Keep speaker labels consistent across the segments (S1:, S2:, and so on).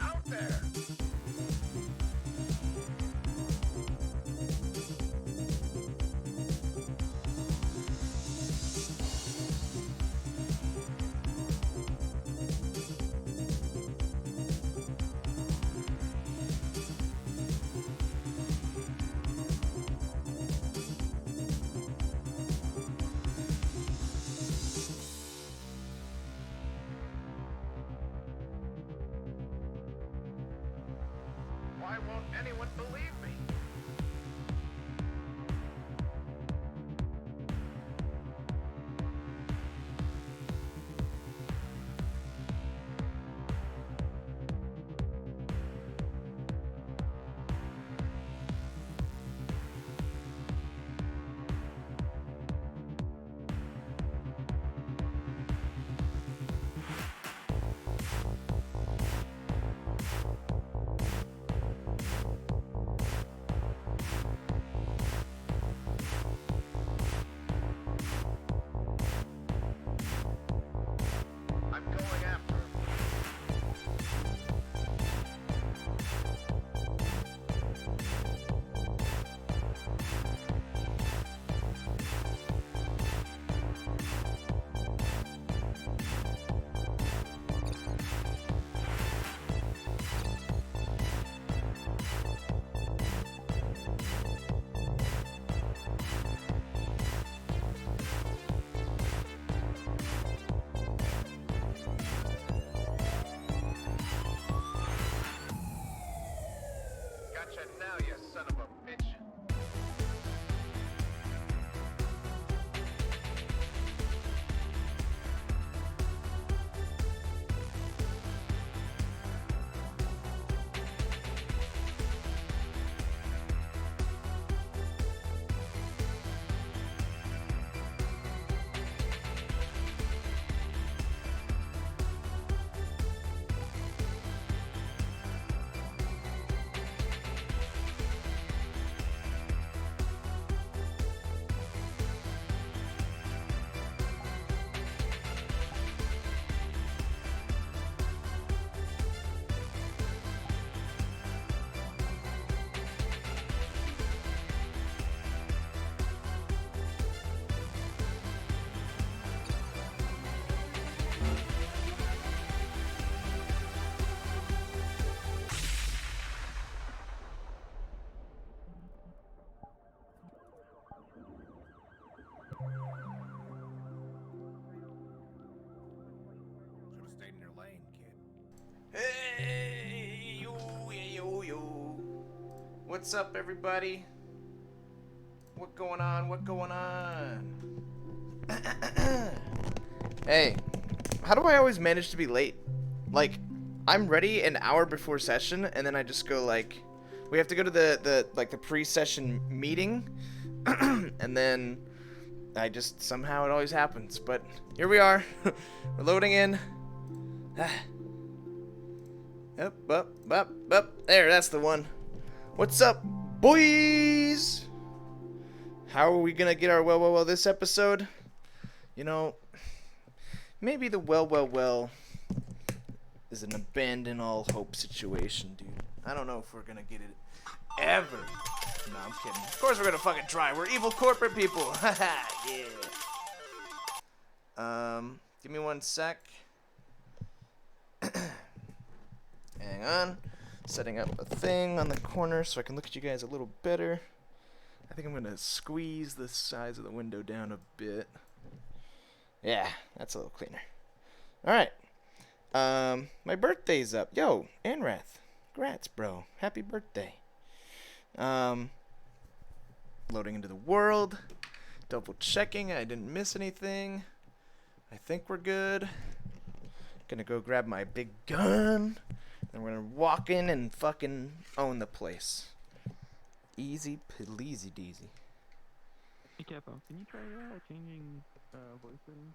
S1: out there. Why won't anyone believe me? I'm going after him. Gotcha now, you son of a bitch.
S2: Should have stayed in your lane, kid.
S3: Hey, yo. What's up, everybody? What going on? Hey, how do I always manage to be late? Like, I'm ready an hour before session, and then I just go like, we have to go to the pre-session meeting, and then I just somehow it always happens. But here we are, we're loading in. Up. There, that's the one. What's up, boys? How are we gonna get our well this episode? You know, maybe the well is an abandon all hope situation, dude. I don't know if we're gonna get it ever. No, I'm kidding. Of course we're gonna fucking try. We're evil corporate people. Haha, yeah. Give me 1 sec. Hang on. Setting up a thing on the corner so I can look at you guys a little better. I think I'm gonna squeeze the size of the window down a bit. Yeah, that's a little cleaner. Alright. My birthday's up. Yo, Anrath. Congrats, bro. Happy birthday. Loading into the world. Double checking I didn't miss anything. I think we're good. Gonna go grab my big gun. And we're gonna walk in and fucking own the place. Easy peasy deasy.
S4: Hey Capo, can you try changing voice settings?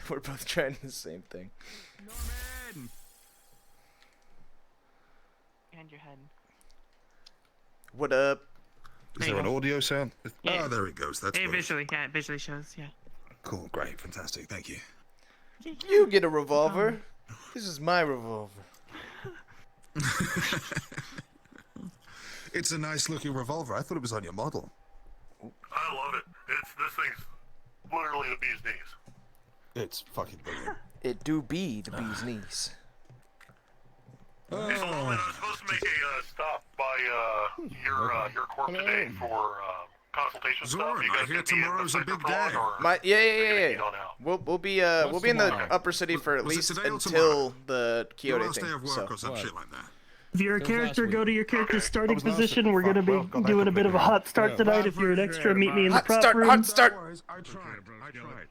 S3: We're both trying the same thing.
S4: Norman!
S5: Behind your head.
S3: What up?
S6: Is
S5: There you
S6: there an
S5: go.
S6: audio sound?
S5: Yeah.
S6: Ah, there it goes. That's
S5: It
S6: worse.
S5: visually, it visually shows, yeah.
S6: Cool, great, fantastic. Thank you.
S3: You get a revolver. This is my revolver.
S5: It's a nice looking revolver. I thought it was on your model.
S6: I love it. This thing's literally the bee's knees.
S5: It's fucking brilliant.
S3: It do be the bee's knees.
S6: Hey, Lawlman, I was supposed to make a stop by your corp today for consultation stuff.
S5: Zoran,
S6: You
S5: I
S6: guys
S5: hear
S6: gonna be in the
S5: tomorrow's a
S6: cipher
S5: big
S6: for long,
S5: day.
S6: or
S3: Yeah.
S6: meet on out?
S3: We'll be in the upper city for at
S5: Was it
S3: least
S5: today or
S3: until the
S5: Your
S3: Kyoto
S5: last day
S3: thing.
S5: of work
S3: So
S5: or some shit like that.
S7: If you're a character, go to your character's starting
S2: was last
S7: position.
S2: week.
S7: We're gonna be
S2: Fuck, well,
S7: doing a bit of a hot start
S2: Yeah.
S7: tonight. If you're an extra, meet me in the
S3: Hot
S7: prop
S3: start,
S7: room.
S3: hot start.
S5: I tried.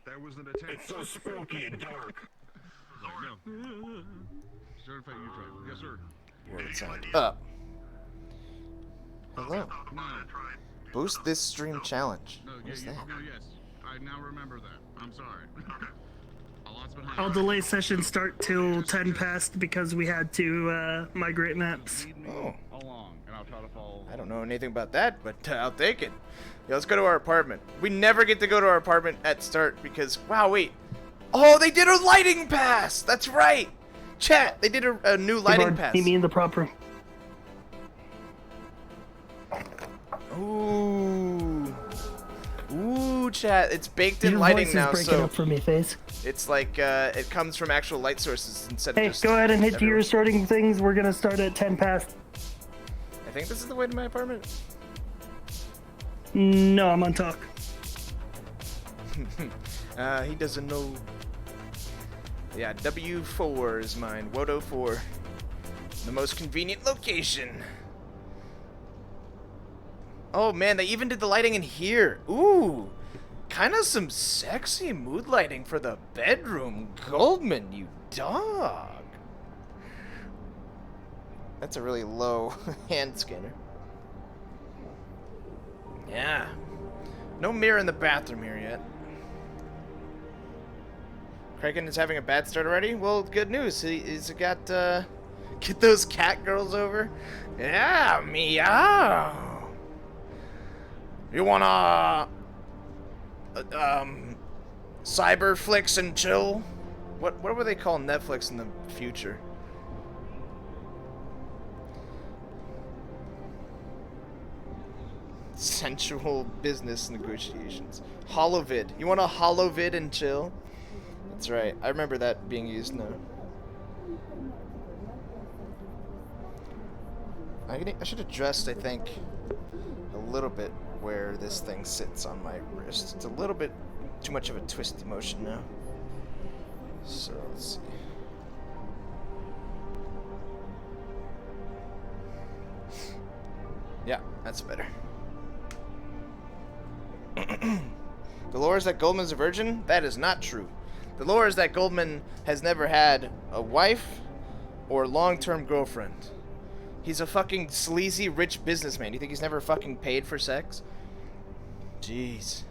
S5: There was an attempt.
S6: It's so spooky and dark.
S2: Certified you tried. Yes, sir.
S3: Word sound up. Hello. Boost this stream challenge.
S2: No,
S3: What's that?
S2: no, yes. I now remember that. I'm sorry. A lot's been
S7: I'll delay session start till 10 past because we had to migrate maps.
S2: Lead me
S3: Oh.
S2: along, and I'll try to follow.
S3: I don't know anything about that, but I'll take it. Yeah, let's go to our apartment. We never get to go to our apartment at start because, wow, wait. Oh, they did a lighting pass. That's right. Chat, they did a new lighting
S7: Bard,
S3: pass.
S7: meet me in the prop room.
S3: Ooh. Ooh, chat. It's baked in
S7: Your
S3: lighting
S7: voice is
S3: now,
S7: breaking
S3: so
S7: up for me, Faze.
S3: it's like it comes from actual light sources instead
S7: Hey,
S3: of just
S7: go ahead and hit
S3: everywhere.
S7: your starting things. We're gonna start at 10 past.
S3: I think this is the way to my apartment.
S7: No, I'm on talk.
S3: He doesn't know. Yeah, W4 is mine. Wodo 4. The most convenient location. Oh man, they even did the lighting in here. Ooh. Kind of some sexy mood lighting for the bedroom. Goldman, you dog. That's a really low hand scanner. Yeah. No mirror in the bathroom here yet. Kraken is having a bad start already? Well, good news. He's got, get those cat girls over? Yeah, meow. You wanna, cyber flicks and chill? What would they call Netflix in the future? Sensual business negotiations. Holovid. You want a holovid and chill? That's right. I remember that being used now. I should adjust, I think, a little bit where this thing sits on my wrist. It's a little bit too much of a twisty motion now. So, let's see. Yeah, that's better. The lore is that Goldman's a virgin? That is not true. The lore is that Goldman has never had a wife or long-term girlfriend. He's a fucking sleazy rich businessman. You think he's never fucking paid for sex? Jeez.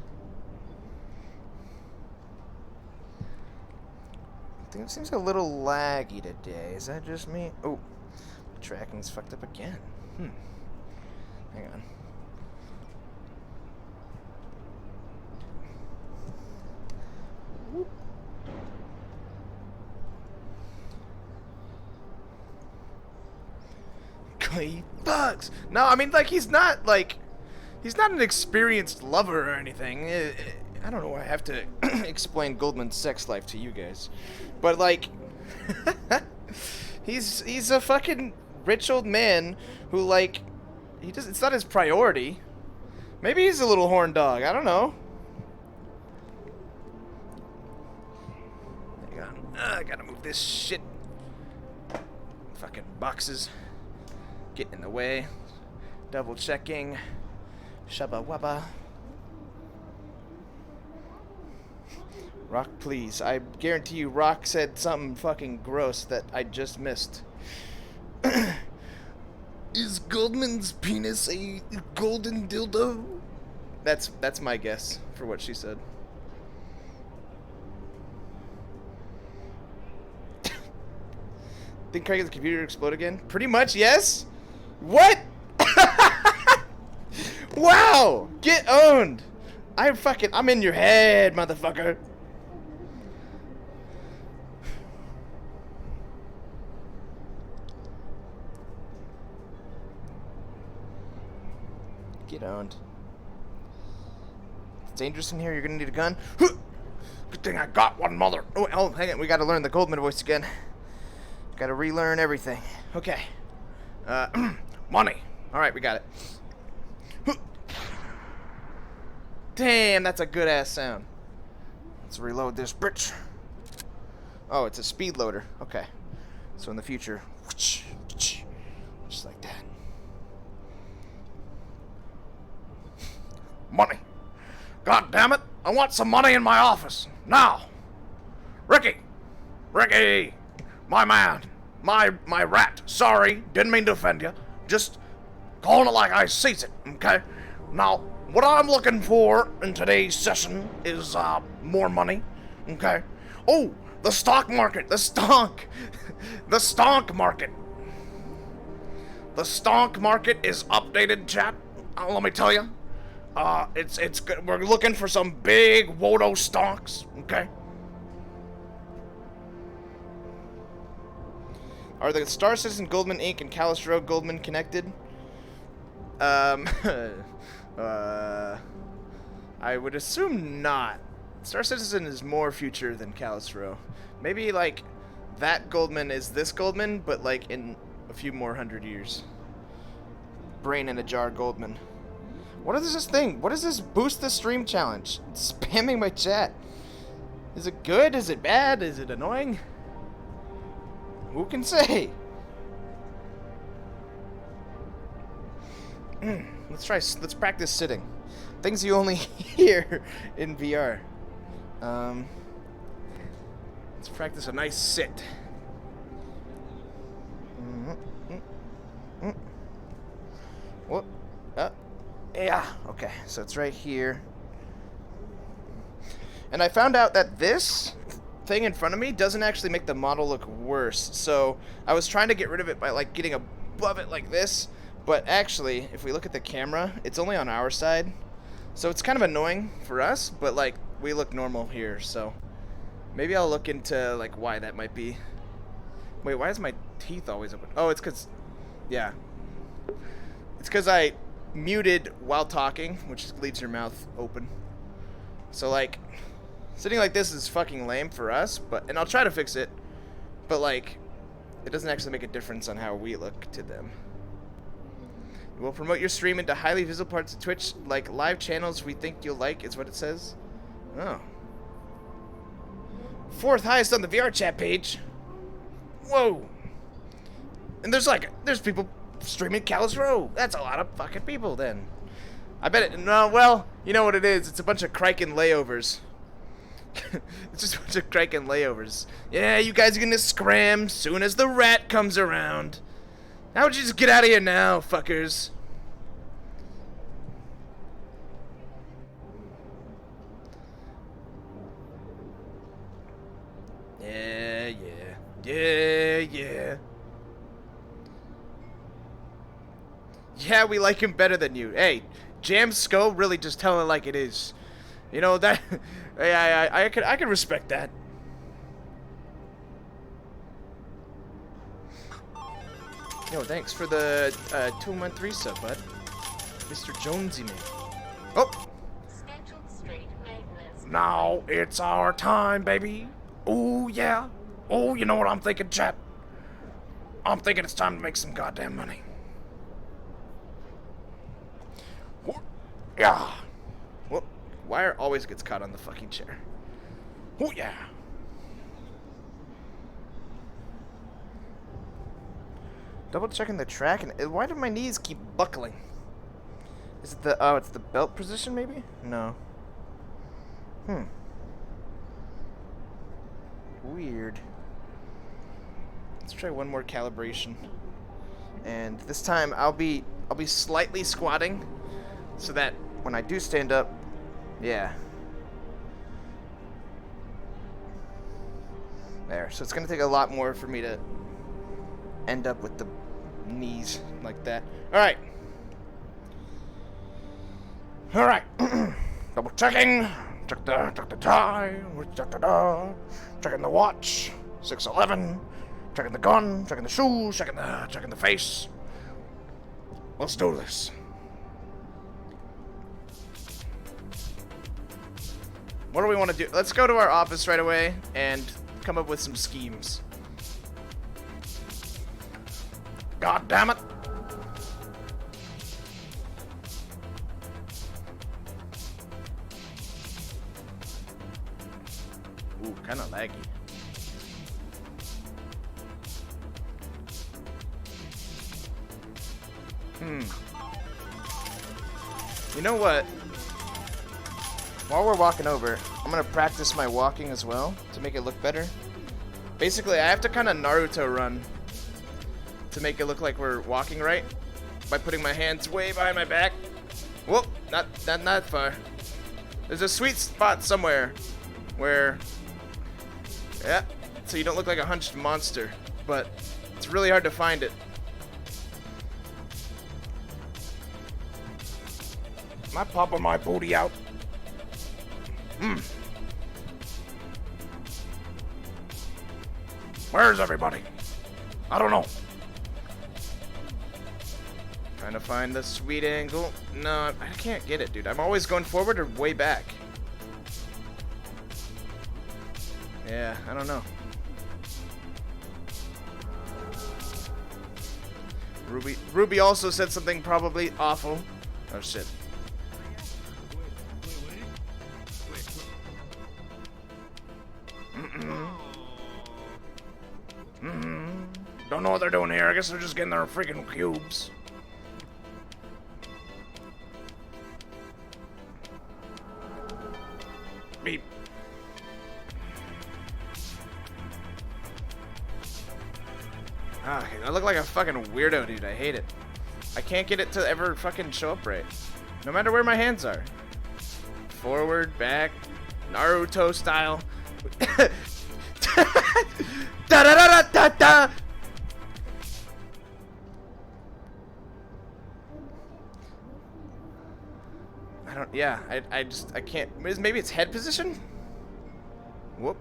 S3: I think it seems a little laggy today. Is that just me? Oh, the tracking's fucked up again. Hang on. Whoop. Clay bugs. No, I mean, like, he's not an experienced lover or anything. I don't know why I have to explain Goldman's sex life to you guys, but like, he's a fucking rich old man who, like, it's not his priority. Maybe he's a little horn dog. I don't know. Hang on. I gotta move this shit. Fucking boxes. Getting in the way. Double checking. Shabba wabba. Rock, please. I guarantee you Rock said something fucking gross that I just missed. Is Goldman's penis a golden dildo? That's my guess for what she said. Think Craig the computer explode again? Pretty much, yes. What? Wow! Get owned! I'm in your head, motherfucker. Get owned. It's dangerous in here. You're gonna need a gun. Good thing I got one, mother. Oh, hang on. We gotta learn the Goldman voice again. Gotta relearn everything. Okay. Money. Alright, we got it. Damn, that's a good ass sound. Let's reload this bitch. Oh, it's a speed loader. Okay. So in the future, just like that. Money. God damn it. I want some money in my office. Now. Ricky. Ricky. My man. My rat. Sorry. Didn't mean to offend you. Just calling it like I sees it. Okay? Now, what I'm looking for in today's session is, more money. Okay? Oh, the stock market. The stonk. The stonk market. The stonk market is updated, chat. Let me tell you. It's good. We're looking for some big Wodo stonks, okay? Are the Star Citizen Goldman Inc. and Callous Road Goldman connected? I would assume not. Star Citizen is more future than Callous Row. Maybe, like, that Goldman is this Goldman, but, like, in a few more 100 years. Brain in a jar Goldman. What is this thing? What is this boost the stream challenge? It's spamming my chat. Is it good? Is it bad? Is it annoying? Who can say? Let's practice sitting. Things you only hear in VR. Let's practice a nice sit. What? Yeah, okay, so it's right here. And I found out that this thing in front of me doesn't actually make the model look worse. So I was trying to get rid of it by, like, getting above it like this. But actually, if we look at the camera, it's only on our side. So it's kind of annoying for us, but, like, we look normal here. So maybe I'll look into, like, why that might be. Wait, why is my teeth always open? Oh, it's because, yeah. It's because I muted while talking, which leaves your mouth open. So, like, sitting like this is fucking lame for us, and I'll try to fix it, but, like, it doesn't actually make a difference on how we look to them. We'll promote your stream into highly visible parts of Twitch, like live channels we think you'll like, is what it says. Oh. 4th highest on the VRChat page. Whoa. And there's people streaming Callous Row. That's a lot of fucking people then. I bet it, no, well, you know what it is. It's a bunch of Criken layovers. It's just a bunch of Criken layovers. Yeah, you guys are gonna scram soon as the rat comes around. How would you just get out of here now, fuckers? Yeah. Yeah, we like him better than you. Hey, Jam Sco really just tell it like it is. You know that. I can respect that. Yo, thanks for the 2-month resub, bud. Mr. Jonesy man. Oh. Now it's our time, baby. Oh yeah. Oh, you know what I'm thinking, chat? I'm thinking it's time to make some goddamn money. Yeah. Well, wire always gets caught on the fucking chair. Oh yeah. Double checking the track, and why do my knees keep buckling? Is it the, it's the belt position maybe? No. Weird. Let's try one more calibration. And this time I'll be slightly squatting so that when I do stand up, yeah. There. So it's gonna take a lot more for me to end up with the knees like that. Alright. Alright. Double checking. Check the time. Checking the watch. 6:11. Checking the gun. Checking the shoes. Checking the face. Let's do this. What do we want to do? Let's go to our office right away and come up with some schemes. God damn it! Ooh, kind of laggy. You know what? While we're walking over, I'm gonna practice my walking as well to make it look better. Basically, I have to kind of Naruto run to make it look like we're walking right by putting my hands way behind my back. Whoop, not that far. There's a sweet spot somewhere where, yeah, so you don't look like a hunched monster, but it's really hard to find it. Am I popping my booty out? Where's everybody? I don't know. Trying to find the sweet angle. No, I can't get it, dude. I'm always going forward or way back. Yeah, I don't know. Ruby also said something probably awful. Oh shit. Don't know what they're doing here. I guess they're just getting their freaking cubes. Beep. Ah, I look like a fucking weirdo, dude. I hate it. I can't get it to ever fucking show up right. No matter where my hands are. Forward, back, Naruto style. Da da da da da. I can't. Maybe it's head position? Whoop.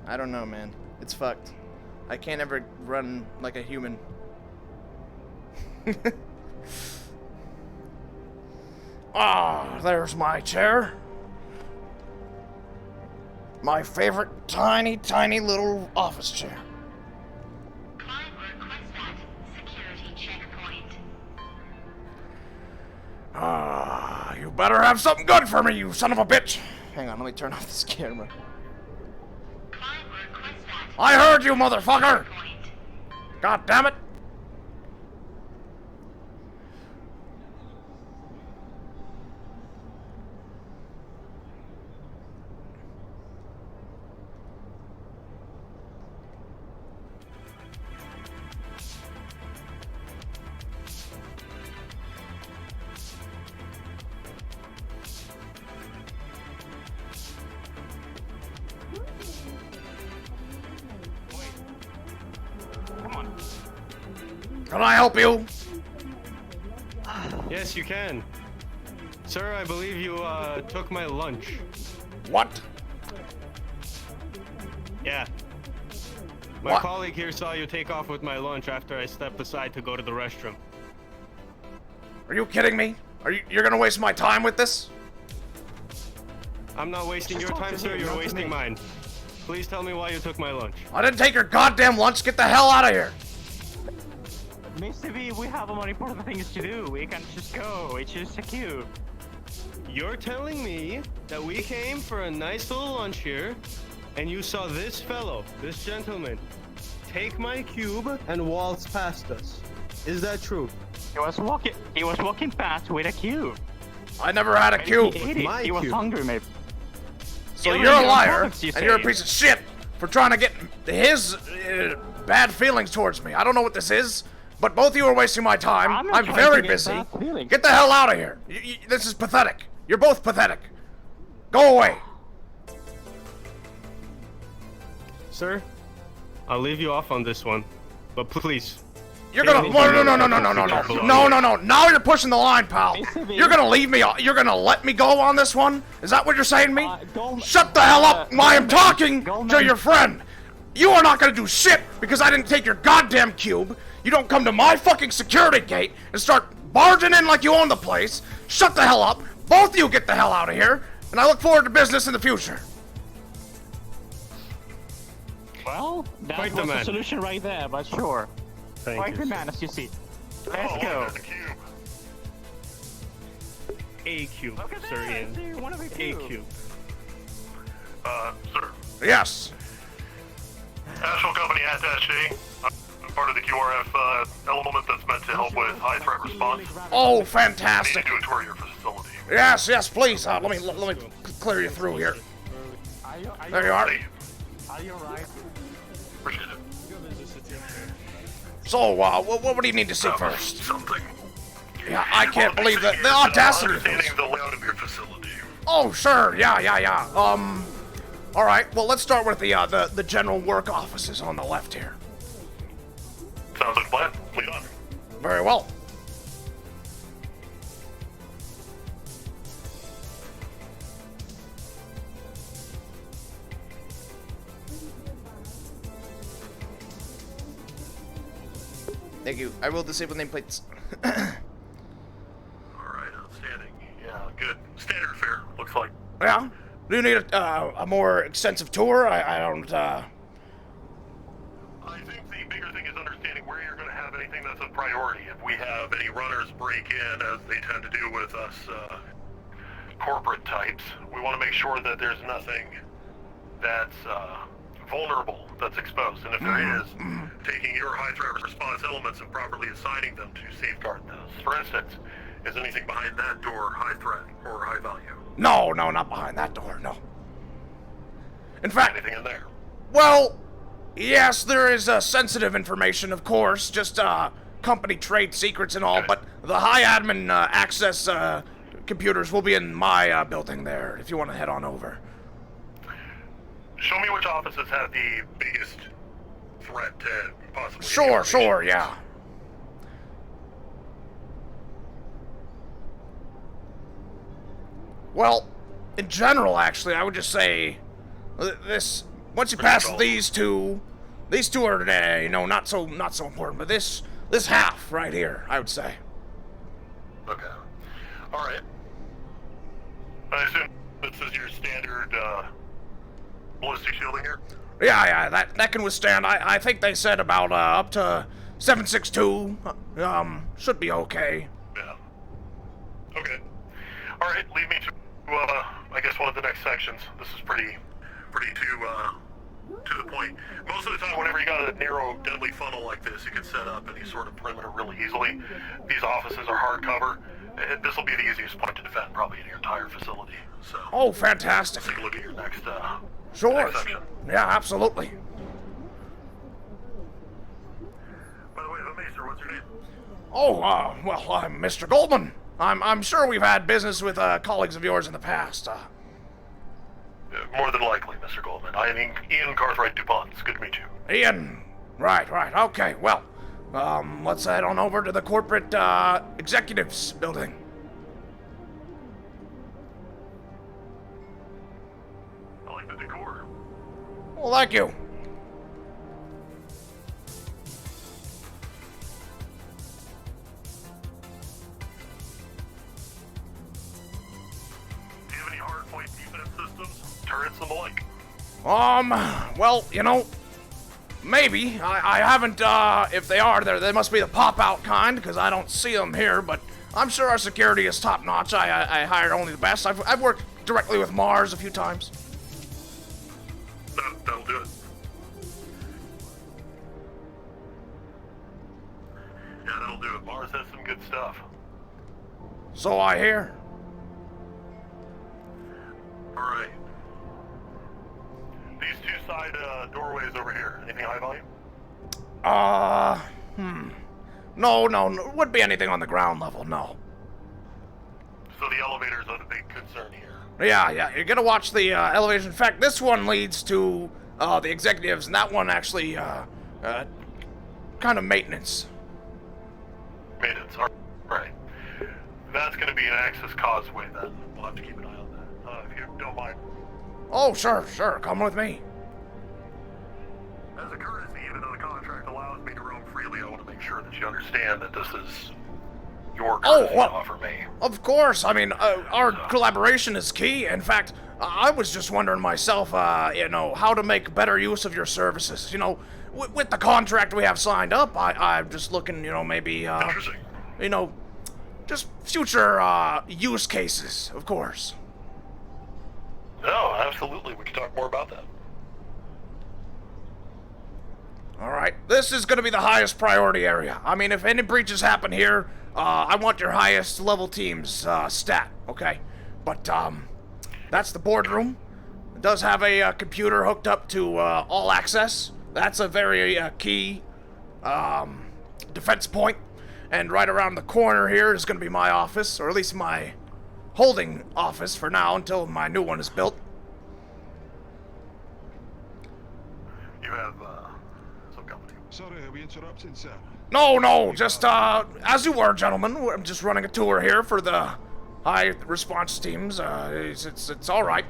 S3: I don't know, man. It's fucked. I can't ever run like a human. Ah, there's my chair. My favorite tiny, tiny little office chair.
S8: Client requests that security checkpoint.
S3: Ah, you better have something good for me, you son of a bitch. Hang on, let me turn off this camera.
S8: Client requests that
S3: I heard you, motherfucker!
S8: checkpoint.
S3: God damn it! Can I help you?
S9: Yes, you can. Sir, I believe you took my lunch.
S3: What?
S9: Yeah. My
S3: What?
S9: colleague here saw you take off with my lunch after I stepped aside to go to the restroom.
S3: Are you kidding me? You're gonna waste my time with this?
S9: I'm not wasting your time, sir. You're wasting mine. Please tell me why you took my lunch.
S3: I didn't take your goddamn lunch. Get the hell out of here.
S4: Mr. V, we have more important things to do. We can't just go. It's just a queue.
S9: You're telling me that we came for a nice little lunch here, and you saw this fellow, this gentleman, take my cube and waltz past us. Is that true?
S4: He was walking past with a queue.
S3: I never had a cube.
S4: He was hungry, maybe.
S3: So
S4: Yeah,
S3: you're a
S4: your
S3: liar,
S4: products, you
S3: and you're a
S4: say.
S3: piece of shit for trying to get his bad feelings towards me. I don't know what this is, but both of you are wasting my time.
S4: I'm not
S3: I'm
S4: trying
S3: very
S4: to get
S3: busy.
S4: bad feelings.
S3: Get the hell out of here. This is pathetic. You're both pathetic. Go away.
S9: Sir, I'll leave you off on this one, but please.
S3: You're gonna no. Now you're pushing the line, pal. You're gonna leave me. You're gonna let me go on this one. Is that what you're saying to me? Shut the hell up! I am talking to your friend. You are not gonna do shit because I didn't take your goddamn cube. You don't come to my fucking security gate and start barging in like you own the place. Shut the hell up. Both of you get the hell out of here. and I look forward to business in the future.
S4: Well, that
S9: Quite
S4: was
S9: the
S4: the
S9: man.
S4: solution right there, but sure.
S9: Thank
S4: Quite
S9: you.
S4: the man, as you see. Let's
S6: Oh,
S4: go.
S6: look, there's a cube.
S9: A cube,
S4: Look at
S9: Sir
S4: that, I
S9: Ian.
S4: see one of the
S9: A
S4: cubes.
S9: cube.
S6: Sir.
S3: Yes.
S6: National Company Attaché. I'm part of the QRF element that's meant to help with high threat response.
S3: Oh,
S6: I need to
S3: fantastic.
S6: do a tour of your facility.
S3: Yes, yes, please. Let me clear you through here. There you are.
S4: Are you alright?
S6: Appreciate it.
S3: So, what do you need to see first?
S6: Something.
S3: Yeah, I can't
S6: Well,
S3: believe the
S6: basically,
S3: audacity of this.
S6: understanding the layout of your facility.
S3: Oh, sure. Yeah. All right. Well, let's start with the general work offices on the left here.
S6: Sounds like a plan. Lead on.
S3: Very well. Thank you. I will disable nameplates.
S6: All right, outstanding. Yeah, good. Standard fare, looks like.
S3: Yeah. Do you need a more extensive tour? I don't.
S6: I think the bigger thing is understanding where you're going to have anything that's a priority. If we have any runners break in, as they tend to do with us corporate types, we want to make sure that there's nothing that's vulnerable that's exposed. And if there is, taking your high threat response elements and properly assigning them to safeguard those. For instance, is anything behind that door high threat or high value?
S3: No, not behind that door. No. In fact,
S6: Anything in there?
S3: well, yes, there is sensitive information, of course, just company trade secrets and all. But the high admin access computers will be in my building there. If you want to head on over.
S6: Show me which offices have the biggest threat to possibly.
S3: Sure, yeah. Well, in general, actually, I would just say this. Once you pass these two are not so important. But this half right here, I would say.
S6: Okay. All right. I assume this is your standard ballistic shielding here.
S3: Yeah, that can withstand. I think they said about up to 762. Should be okay.
S6: Yeah. Okay. All right. Lead me to I guess one of the next sections. This is pretty to the point. Most of the time, whenever you got a narrow, deadly funnel like this, you can set up any sort of perimeter really easily. These offices are hardcover. This will be the easiest point to defend, probably in your entire facility. So.
S3: Oh, fantastic.
S6: Take a look at your next.
S3: Sure.
S6: Next section.
S3: Yeah, absolutely.
S6: By the way, Maester, what's your name?
S3: Oh, well, I'm Mr. Goldman. I'm sure we've had business with colleagues of yours in the past.
S6: More than likely, Mr. Goldman. I am Ian Cartwright DuPont. It's good to meet you.
S3: Ian. Right. Okay, well, let's head on over to the corporate executives building.
S6: I like the decor.
S3: Well, thank you.
S6: Do you have any hardpoint defense systems? Turrets and the like?
S3: Well, maybe. I haven't, if they are, they must be the pop-out kind, because I don't see them here, but I'm sure our security is top-notch. I hire only the best. I've worked directly with Mars a few times.
S6: That'll do it. Yeah, that'll do it. Mars has some good stuff.
S3: So I hear.
S6: Alright. These two side doorways over here. Anything high volume?
S3: No, wouldn't be anything on the ground level, no.
S6: So the elevators are the big concern here.
S3: Yeah, you're gonna watch the elevation. In fact, this one leads to the executives, and that one actually, kind of maintenance.
S6: Maintenance, alright. That's gonna be an access causeway then. We'll have to keep an eye on that. If you don't mind.
S3: Oh, sure, come with me.
S6: As a courtesy, even though the contract allows me to roam freely, I want to make sure that you understand that this is your
S3: Oh,
S6: courtesy
S3: well,
S6: offer me.
S3: of course. I mean, our collaboration is key. In fact, I was just wondering myself, how to make better use of your services. With the contract we have signed up, I'm just looking, maybe,
S6: Interesting.
S3: just future use cases, of course.
S6: No, absolutely. We can talk more about that.
S3: All right, this is going to be the highest priority area. I mean, if any breaches happen here, I want your highest level team's stat, okay? But that's the boardroom. It does have a computer hooked up to all access. That's a very key defense point. And right around the corner here is going to be my office, or at least my holding office for now until my new one is built.
S6: You have some company.
S5: Sorry, are we interrupting, sir?
S3: No, just as you were, gentlemen. I'm just running a tour here for the high response teams. It's all right.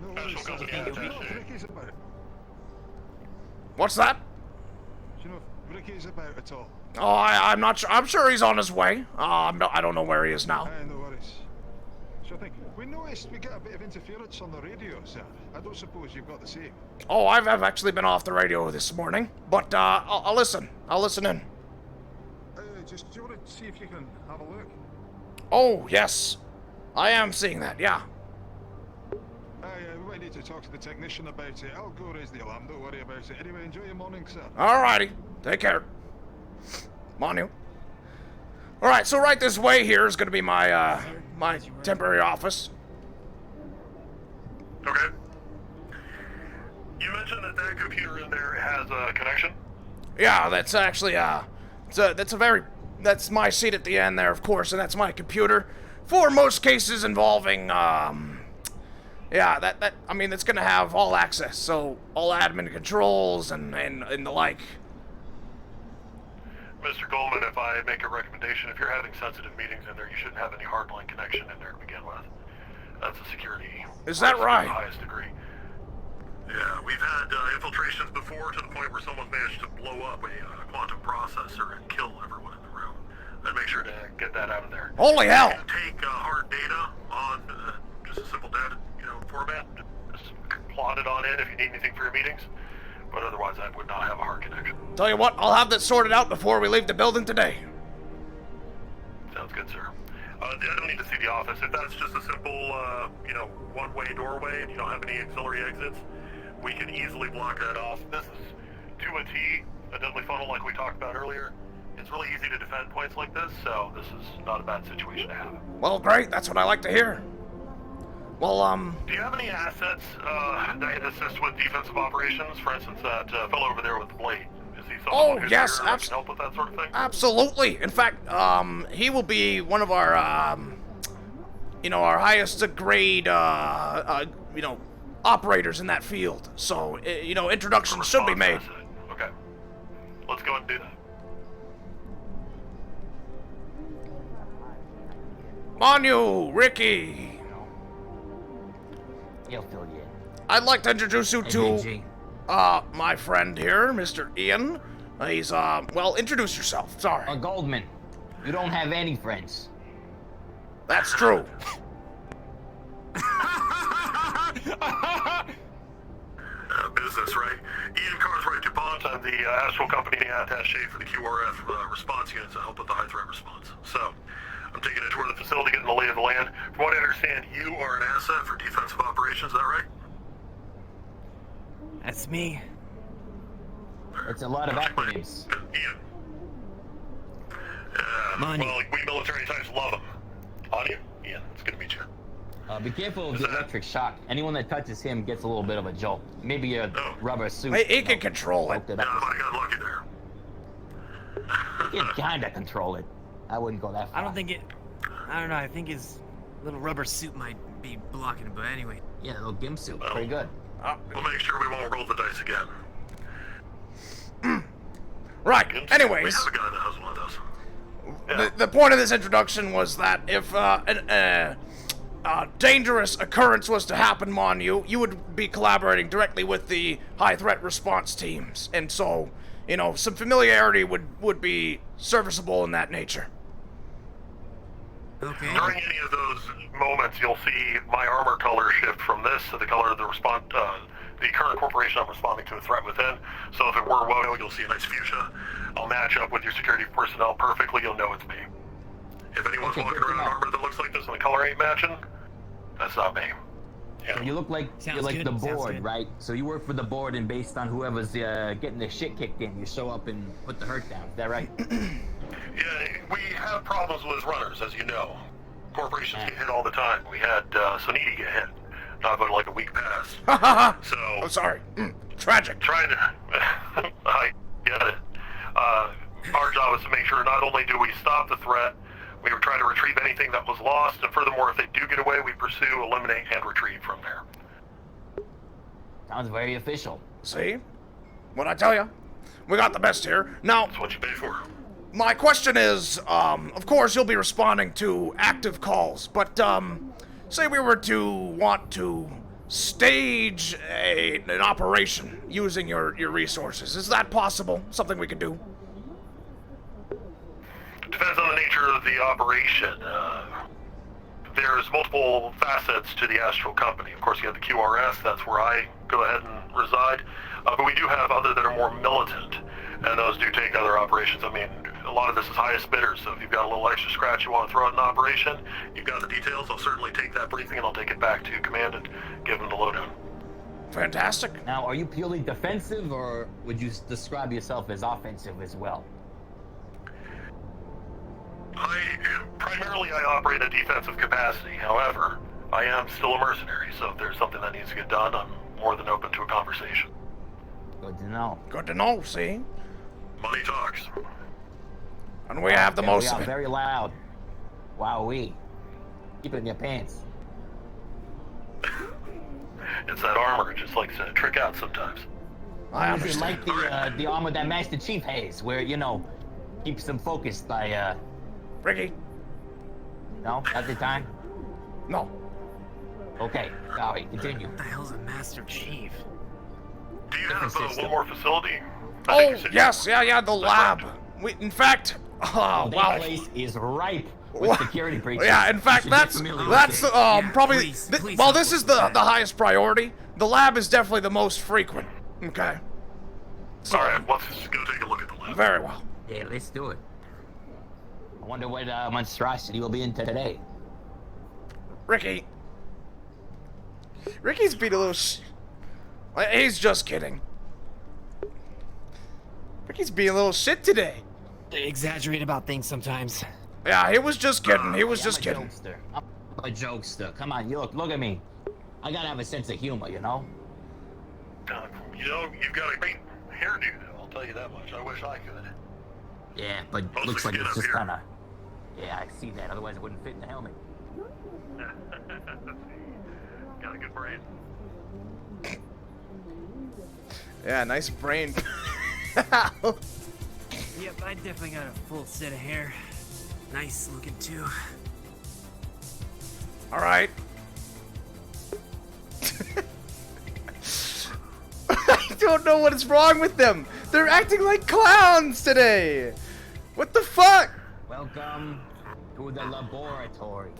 S5: No worries, sir. Do you know if Ricky's about?
S3: What's that?
S5: Do you know if Ricky's about at all?
S3: Oh, I'm not sure. I'm sure he's on his way. I don't know where he is now.
S5: No worries. Sure thing. We noticed we get a bit of interference on the radio, sir. I don't suppose you've got the same.
S3: Oh, I've actually been off the radio this morning, but I'll listen. I'll listen in.
S5: Do you want to see if you can have a look?
S3: Oh, yes. I am seeing that, yeah.
S5: We might need to talk to the technician about it. I'll go raise the alarm, don't worry about it. Anyway, enjoy your morning, sir.
S3: Alrighty. Take care. Come on, you. Alright, so right this way here is going to be my, my temporary office.
S6: Okay. You mentioned that computer in there has a connection?
S3: Yeah, that's actually, that's my seat at the end there, of course, and that's my computer. For most cases involving, I mean, it's gonna have all access, so all admin controls and the like.
S6: Mr. Goldman, if I make a recommendation, if you're having sensitive meetings in there, you shouldn't have any hardline connection in there to begin with. That's a security.
S3: Is that right?
S6: To the highest degree. Yeah, we've had infiltrations before to the point where someone managed to blow up a quantum processor and kill everyone in the room. I'd make sure to get that out of there.
S3: Holy hell!
S6: You can take hard data on just a simple data, format. Just plot it on in if you need anything for your meetings. But otherwise, I would not have a hard connection.
S3: Tell you what, I'll have that sorted out before we leave the building today.
S6: Sounds good, sir. I don't need to see the office. If that's just a simple, one-way doorway and you don't have any auxiliary exits, we can easily block that off. This is to a T, a deadly funnel like we talked about earlier. It's really easy to defend points like this, so this is not a bad situation to have.
S3: Well, great. That's what I like to hear. Well,
S6: do you have any assets that can assist with defensive operations? For instance, that fellow over there with the blade. Is he someone who's
S3: yes,
S6: here that can help with that sort of thing?
S3: Absolutely. In fact, he will be one of our, our highest grade, operators in that field. So, introductions should be made.
S6: Okay. Let's go and do that.
S3: Come on, you, Ricky.
S10: He'll fill you in.
S3: I'd like to introduce you to, my friend here, Mr. Ian. He's, introduce yourself. Sorry.
S10: Goldman, you don't have any friends.
S3: That's true.
S6: Business, right? Ian Cartwright DuPont. I'm the actual company attaché for the QRF response units to help with the high threat response. So, I'm taking a tour of the facility, getting the lay of the land. From what I understand, you are an asset for defensive operations, is that right?
S10: That's me. It's a lot of acronyms.
S6: Ian. Well, we military types love them. On you? Ian, it's good to meet you.
S10: Be careful of the electric shock. Anyone that touches him gets a little bit of a jolt. Maybe a rubber suit.
S3: He can control it.
S6: I got lucky there.
S10: He can kinda control it. I wouldn't go that far.
S11: I don't know, I think his little rubber suit might be blocking it, but anyway.
S10: Yeah, a little gimp suit. Pretty good.
S6: We'll make sure we won't roll the dice again.
S3: Right, anyways.
S6: We have a guy that has one of those. Yeah.
S3: The point of this introduction was that if a dangerous occurrence was to happen on you, you would be collaborating directly with the high threat response teams. And so, you know, some familiarity would be serviceable in that nature.
S7: Okay.
S6: During any of those moments, you'll see my armor color shift from this to the color of the the current corporation I'm responding to a threat within. So if it were Wodo, you'll see a nice fuchsia. I'll match up with your security personnel perfectly. You'll know it's me. If anyone's
S10: Okay,
S6: walking
S10: good to
S6: around in
S10: know.
S6: armor that looks like this and the color ain't matching, that's not me. Yeah.
S10: You look like
S11: Sounds
S10: you're like
S11: good,
S10: the
S11: sounds
S10: board,
S11: good.
S10: right? So you work for the board, and based on whoever's getting the shit kicked in, you show up and put the hurt down. Is that right?
S6: Yeah, we have problems with runners, as you know. Corporations get hit all the time. We had Soniti get hit, not but like a week past. So
S3: I'm sorry. Tragic.
S6: trying to, I get it. Our job is to make sure not only do we stop the threat, we try to retrieve anything that was lost, and furthermore, if they do get away, we pursue, eliminate, and retrieve from there.
S10: Sounds very official.
S3: See? What'd I tell you? We got the best here. Now,
S6: That's what you pay for.
S3: my question is, of course you'll be responding to active calls, but, say we were to want to stage an operation using your resources. Is that possible? Something we could do?
S6: Depends on the nature of the operation. There's multiple facets to the Astral Company. Of course, you have the QRS, that's where I go ahead and reside. But we do have other that are more militant, and those do take other operations. I mean, a lot of this is highest bidder, so if you've got a little extra scratch you want to throw out in an operation, you've got the details, I'll certainly take that briefing and I'll take it back to command and give them the lowdown.
S3: Fantastic.
S10: Now, are you purely defensive, or would you describe yourself as offensive as well?
S6: Primarily I operate in a defensive capacity. However, I am still a mercenary, so if there's something that needs to get done, I'm more than open to a conversation.
S10: Good to know.
S3: Good to know, see?
S6: Money talks.
S3: And we have the
S10: There we
S3: most
S10: are,
S3: of it.
S10: very loud. Wowee. Keep it in your pants.
S6: It's that armor, it just likes to trick out sometimes.
S3: I
S10: Is it
S3: understand.
S10: like the armor that Master Chief has, where, you know, keeps them focused by,
S3: Ricky?
S10: no, at the time?
S3: No.
S10: Okay, sorry, continue.
S11: What the hell's a Master Chief?
S6: Do you have
S10: Different system.
S6: one more facility? I
S3: Oh,
S6: think you said
S3: yes,
S6: you-
S3: yeah, the lab. In fact,
S10: Oh, that
S3: wow.
S10: place is ripe with
S3: What?
S10: security breaches.
S3: Yeah, in
S10: You
S3: fact,
S10: should get
S3: that's
S10: familiar with
S3: that's
S10: it.
S3: probably
S11: please
S3: well,
S11: help
S3: this
S11: us
S3: is
S11: with
S3: the
S11: that.
S3: highest priority. The lab is definitely the most frequent. Okay. So,
S6: Alright, let's just go take a look at the lab.
S3: very well.
S10: Yeah, let's do it. I wonder what monstrosity we'll be into today.
S3: Ricky. Ricky's being a little he's just kidding. Ricky's being a little shit today.
S11: They exaggerate about things sometimes.
S3: Yeah, he was just kidding. He was
S10: Yeah,
S3: just
S10: I'm a
S3: kidding.
S10: jokester. I'm a jokester. Come on, you look at me. I gotta have a sense of humor, you know?
S6: You know, you've got a great hairdo, I'll tell you that much. I wish I could.
S10: Yeah, but
S6: Most
S10: looks
S6: of
S10: like
S6: the
S10: it's
S6: skin
S10: just
S6: up here.
S10: kinda... Yeah, I see that. Otherwise it wouldn't fit in the helmet.
S6: Got a good brain.
S3: Yeah, nice brain.
S11: Yep, I definitely got a full set of hair. Nice looking too.
S3: All right. I don't know what is wrong with them. They're acting like clowns today. What the fuck?
S10: Welcome to the laboratory.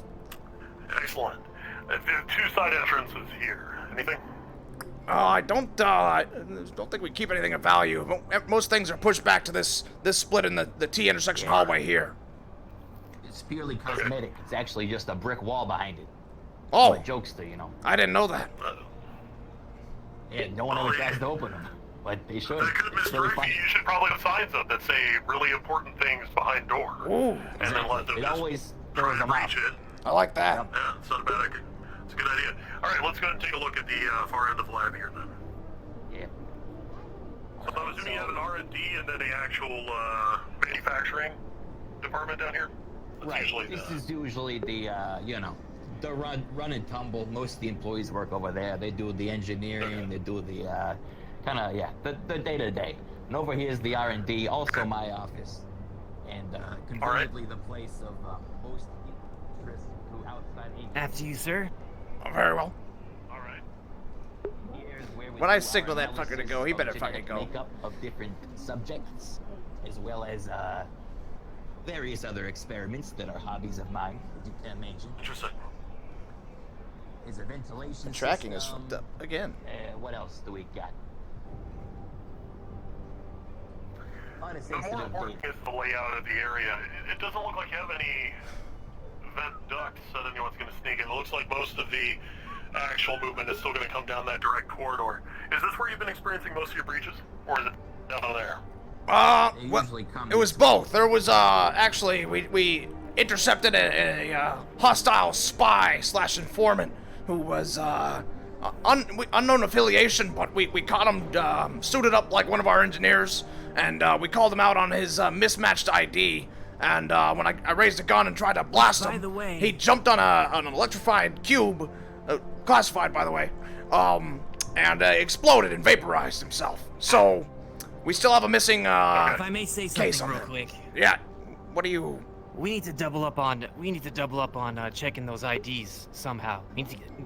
S6: Excellent. There's two side entrances here. Anything?
S3: I don't think we keep anything of value. Most things are pushed back to this split in the T intersection hallway here.
S10: It's purely cosmetic. It's actually just a brick wall behind it.
S3: Oh,
S10: I'm a jokester, you know?
S3: I didn't know that.
S10: Yeah, no one ever tries to open them. But they should.
S6: That could
S10: It's really
S6: misdirect
S10: fun.
S6: you. You should probably have signs up that say really important things behind door.
S3: Ooh,
S6: And then let them
S10: It
S6: just
S10: always
S6: try
S10: throws
S6: to
S10: them off.
S6: reach it.
S3: I like that.
S6: Yeah, it's not a bad idea. It's a good idea. Alright, let's go ahead and take a look at the far end of the lab here then.
S10: Yeah.
S6: So I'm assuming you have an R&D and then a actual manufacturing department down here? That's
S10: Right.
S6: usually
S10: This
S6: the...
S10: is usually the, you know, the run and tumble. Most of the employees work over there. They do the engineering. They do the, kind of, yeah, the day-to-day. And over here is the R&D, also my office. And, conveniently the place of most interest to outside agents.
S11: After you, sir.
S3: Oh, very well.
S6: Alright.
S10: Here's where we
S3: when I
S10: through
S3: signal
S10: our
S3: that fucker to
S10: analysis
S3: go, he
S10: of
S3: better
S10: genetic
S3: fucking go.
S10: makeup of different subjects, as well as various other experiments that are hobbies of mine, as you can imagine.
S6: Interesting.
S10: Is a ventilation
S3: The tracking is
S10: system.
S3: fucked up again.
S10: What else do we got?
S6: The more important is the layout of the area. It doesn't look like you have any vent ducts that anyone's going to sneak in. It looks like most of the actual movement is still going to come down that direct corridor. Is this where you've been experiencing most of your breaches, or is it down there?
S3: Well, it was both. There was, actually, we intercepted a hostile spy / informant who was, unknown affiliation, but we caught him, suited up like one of our engineers, and, we called him out on his, mismatched ID, and, when I raised a gun and tried to blast him,
S11: By the way,
S3: he jumped on an electrified cube, classified, by the way, and, exploded and vaporized himself. So, we still have a missing,
S11: if I may say
S3: case
S11: something
S3: on
S11: real
S3: there.
S11: quick.
S3: Yeah, what do you...
S11: We need to double up on checking those IDs somehow. We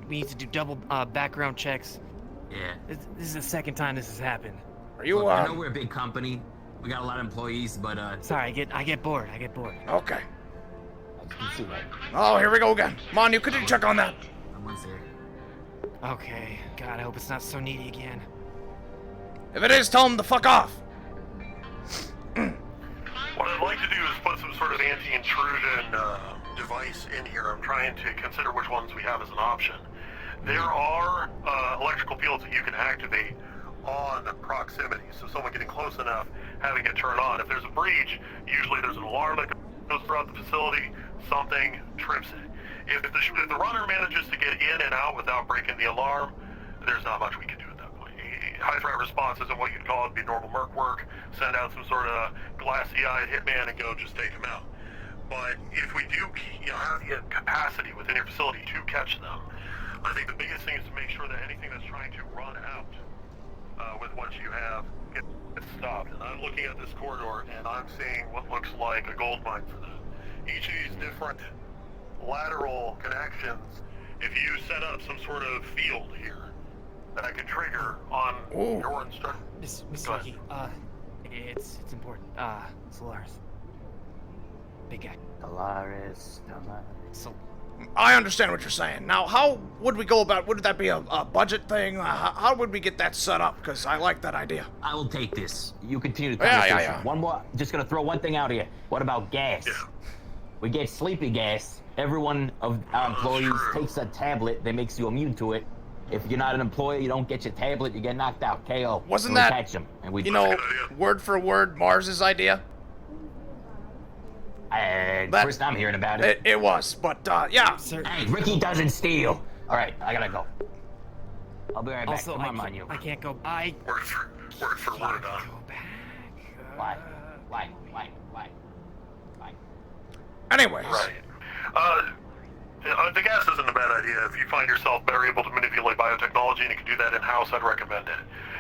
S11: need to do double background checks.
S10: Yeah.
S11: This is the second time this has happened.
S3: Are you,
S10: Look, I know we're a big company. We got a lot of employees, but
S11: Sorry, I get bored.
S3: Okay.
S10: you can see that.
S3: Oh, here we go again. Manu, could you check on that?
S10: Someone's here.
S11: Okay. God, I hope it's not so needy again.
S3: If it is, tell him to fuck off.
S6: What I'd like to do is put some sort of anti-intrusion device in here. I'm trying to consider which ones we have as an option. There are electrical fields that you can activate on proximity, so someone getting close enough, having it turn on. If there's a breach, usually there's an alarm that goes throughout the facility, something trips it. If the runner manages to get in and out without breaking the alarm, there's not much we can do at that point. High threat response isn't what you'd call it, be normal merc work, send out some sort of glassy-eyed hitman and go just take them out. But if we do have the capacity within your facility to catch them, I think the biggest thing is to make sure that anything that's trying to run out with what you have gets stopped. And I'm looking at this corridor and I'm seeing what looks like a gold mine for them. Each of these different lateral connections, if you set up some sort of field here that I can trigger on your instruction.
S11: Miss Ricky, it's important. Solaris. Big guy.
S10: Solaris.
S11: So,
S3: I understand what you're saying. Now, how would we go about, would that be a budget thing? How would we get that set up? Because I like that idea.
S10: I will take this. You continue the
S3: Yeah,
S10: conversation.
S3: yeah.
S10: One more. Just gonna throw one thing out here. What about gas?
S6: Yeah.
S10: We get sleepy gas. Every one of our employees takes a tablet that makes you immune to it. If you're not an employee, you don't get your tablet, you get knocked out. KO.
S3: Wasn't
S10: And we
S3: that,
S10: catch them, and we
S3: word for word, Mars's idea?
S10: First I'm hearing about it.
S3: It was, but, yeah.
S10: Hey, Ricky doesn't steal. All right, I gotta go. I'll be right back.
S11: also,
S10: Come on, Manu.
S11: I can't go.
S6: Word for word,
S10: Why?
S3: Anyways.
S6: Right. The gas isn't a bad idea. If you find yourself better able to manipulate biotechnology and you can do that in-house, I'd recommend it.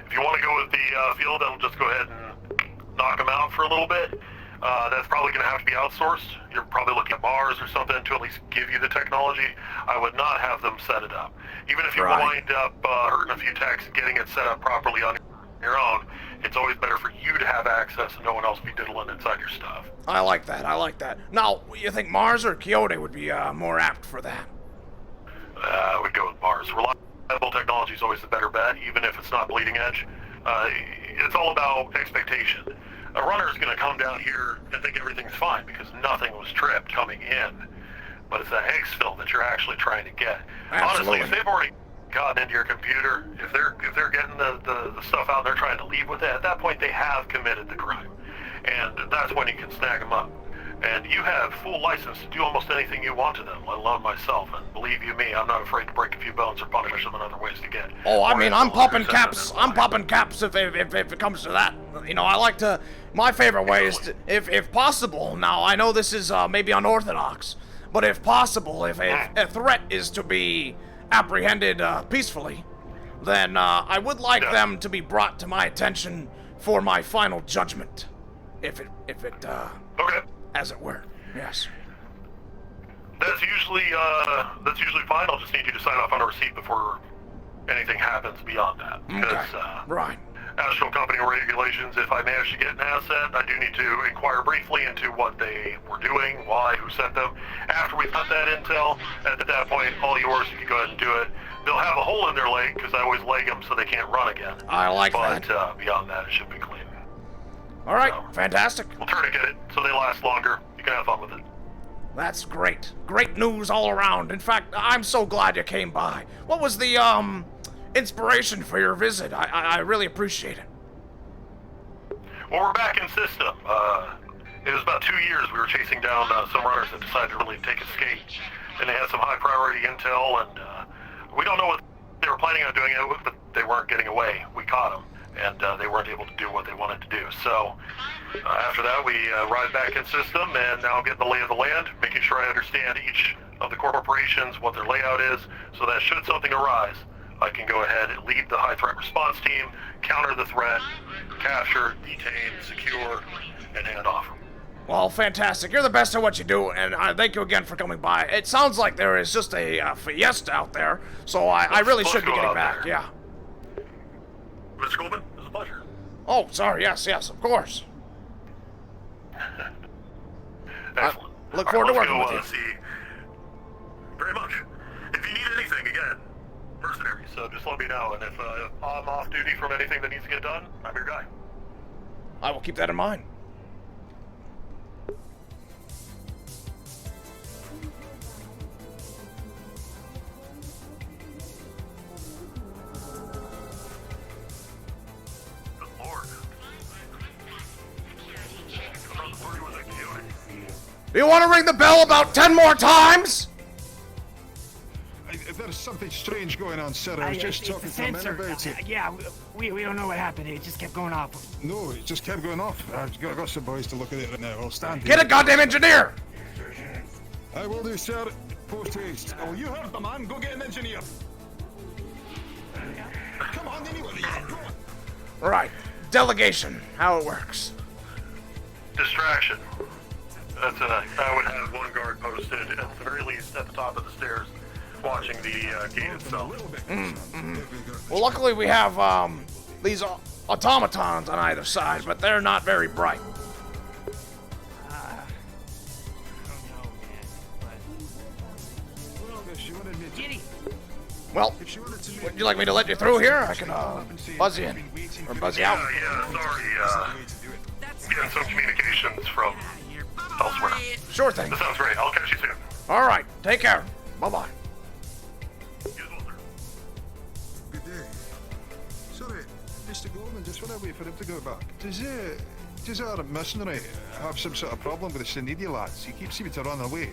S6: If you want to go with the field, that'll just go ahead and knock them out for a little bit. That's probably going to have to be outsourced. You're probably looking at Mars or something to at least give you the technology. I would not have them set it up. Even if you wind up hurting a few techs and getting it set up properly on your own, it's always better for you to have access and no one else be diddling inside your stuff.
S3: I like that. Now, you think Mars or Quixote would be more apt for that?
S6: We'd go with Mars. Reliable technology is always the better bet, even if it's not bleeding edge. It's all about expectation. A runner is going to come down here and think everything's fine because nothing was tripped coming in. But it's that exfil that you're actually trying to get.
S3: Absolutely.
S6: Honestly, if they've already gotten into your computer, if they're getting the stuff out and they're trying to leave with it, at that point they have committed the crime. And that's when you can snag them up. And you have full license to do almost anything you want to them, let alone myself. And believe you me, I'm not afraid to break a few bones or punish them in other ways to get.
S3: Oh, I mean, I'm popping caps if it comes to that. You know, I like to, my favorite way is to, if possible, now I know this is maybe unorthodox, but if possible, if a threat is to be apprehended peacefully, then I would like them to be brought to my attention for my final judgment. If it
S6: okay.
S3: As it were, yes.
S6: That's usually fine. I'll just need you to sign off on a receipt before anything happens beyond that. Because,
S3: Right.
S6: national company regulations, if I manage to get an asset, I do need to inquire briefly into what they were doing, why, who sent them. After we've got that intel, at that point, all yours, you can go ahead and do it. They'll have a hole in their leg, because I always leg them so they can't run again.
S3: I like that.
S6: But beyond that, it should be clean.
S3: All right, fantastic.
S6: We'll tourniquet it so they last longer. You can have fun with it.
S3: That's great. Great news all around. In fact, I'm so glad you came by. What was the, inspiration for your visit? I really appreciate it.
S6: Well, we're back in system. It was about 2 years we were chasing down some runners that decided to really take a skate. And they had some high priority intel, and we don't know what they were planning on doing it with, but they weren't getting away. We caught them, and they weren't able to do what they wanted to do. So after that, we ride back in system, and now I'm getting the lay of the land, making sure I understand each of the corporations, what their layout is, so that should something arise, I can go ahead and lead the high threat response team, counter the threat, capture, detain, secure, and hand off.
S3: Well, fantastic. You're the best at what you do, and thank you again for coming by. It sounds like there is just a fiesta out there, so I really should be getting back.
S6: There.
S3: Yeah.
S6: Mr. Goldman, it was a pleasure.
S3: Oh, sorry. Yes, of course.
S6: Excellent.
S3: Look forward to working with you.
S6: See. Very much. If you need anything, again, mercenaries, so just let me know, and if I'm off duty from anything that needs to get done, I'm your guy.
S3: I will keep that in mind.
S6: Good Lord.
S3: Do you want to ring the bell about 10 more times?
S5: There's something strange going on, sir. I was just talking to the men about it.
S11: Yeah, we don't know what happened. It just kept going off.
S5: No, it just kept going off. I've got some boys to look at it right now. I'll stand
S3: Get a goddamn engineer!
S5: I will do, sir. Post haste. Oh, you heard the man. Go get an engineer. Come on, anyway. Go on.
S3: Right. Delegation. How it works.
S6: Distraction. That's I would have one guard posted at the very least at the top of the stairs, watching the gate itself.
S3: Well, luckily we have these automatons on either side, but they're not very bright. Well, would you like me to let you through here? I can buzz you in or buzz you out.
S6: Yeah, sorry. Getting some communications from elsewhere.
S3: Sure thing.
S6: That sounds great. I'll catch you soon.
S3: All right. Take care. Bye-bye.
S5: Good day. Sorry, Mr. Goldman, just when I wait for him to go back, does our mercenary have some sort of problem with the Sneedy lads? He keeps seeming to run away.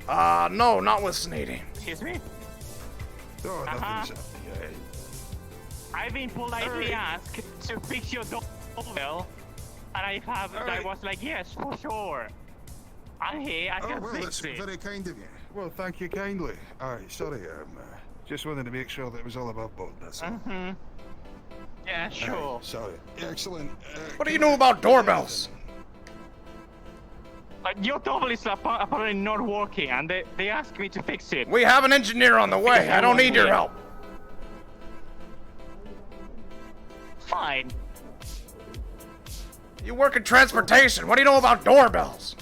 S3: No, not with Sneedy.
S4: Excuse me?
S5: Oh, nothing, sir.
S4: I've been politely asked to fix your doorbell, and I was like, yes, for sure. I'm here, I can
S5: that's
S4: fix it.
S5: very kind of you. Well, thank you kindly. Aye, sorry, just wanted to make sure that it was all above board, that's all.
S4: Mm-hmm. Yeah, sure.
S5: Sorry. Excellent.
S3: What do you know about doorbells?
S4: Your doorbell is apparently not working, and they asked me to fix it.
S3: We have an engineer on the way. I don't need your help.
S4: Fine.
S3: You work in transportation. What do you know about doorbells?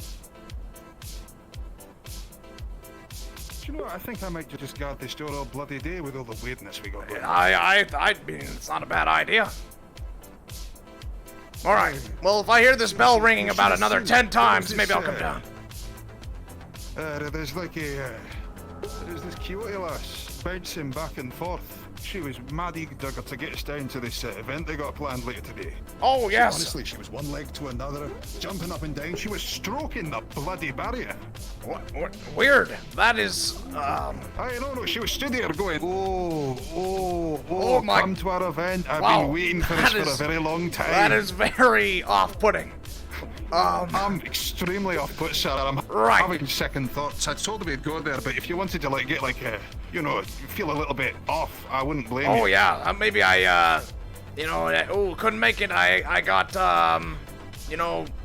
S5: Do you know what? I think I might just guard the store all bloody day with all the weirdness we got going.
S3: I mean, it's not a bad idea. All right. Well, if I hear this bell ringing about another 10 times, maybe I'll come down.
S5: There's like there's this Kyoto lass bouncing back and forth. She was mad eager to get us down to this event they got planned later today.
S3: Oh, yes.
S5: Honestly, she was one leg to another, jumping up and down. She was stroking the bloody barrier.
S3: What weird. That is,
S5: I no, she was stood there going, oh,
S3: my...
S5: come to our event. I've
S3: Wow.
S5: been waiting for this for a very long time.
S3: That is very off-putting.
S5: I'm extremely off-put, sir. I'm having second thoughts. I told her we'd go there, but if you wanted to get feel a little bit off, I wouldn't blame you.
S3: Oh yeah, maybe I couldn't make it. I got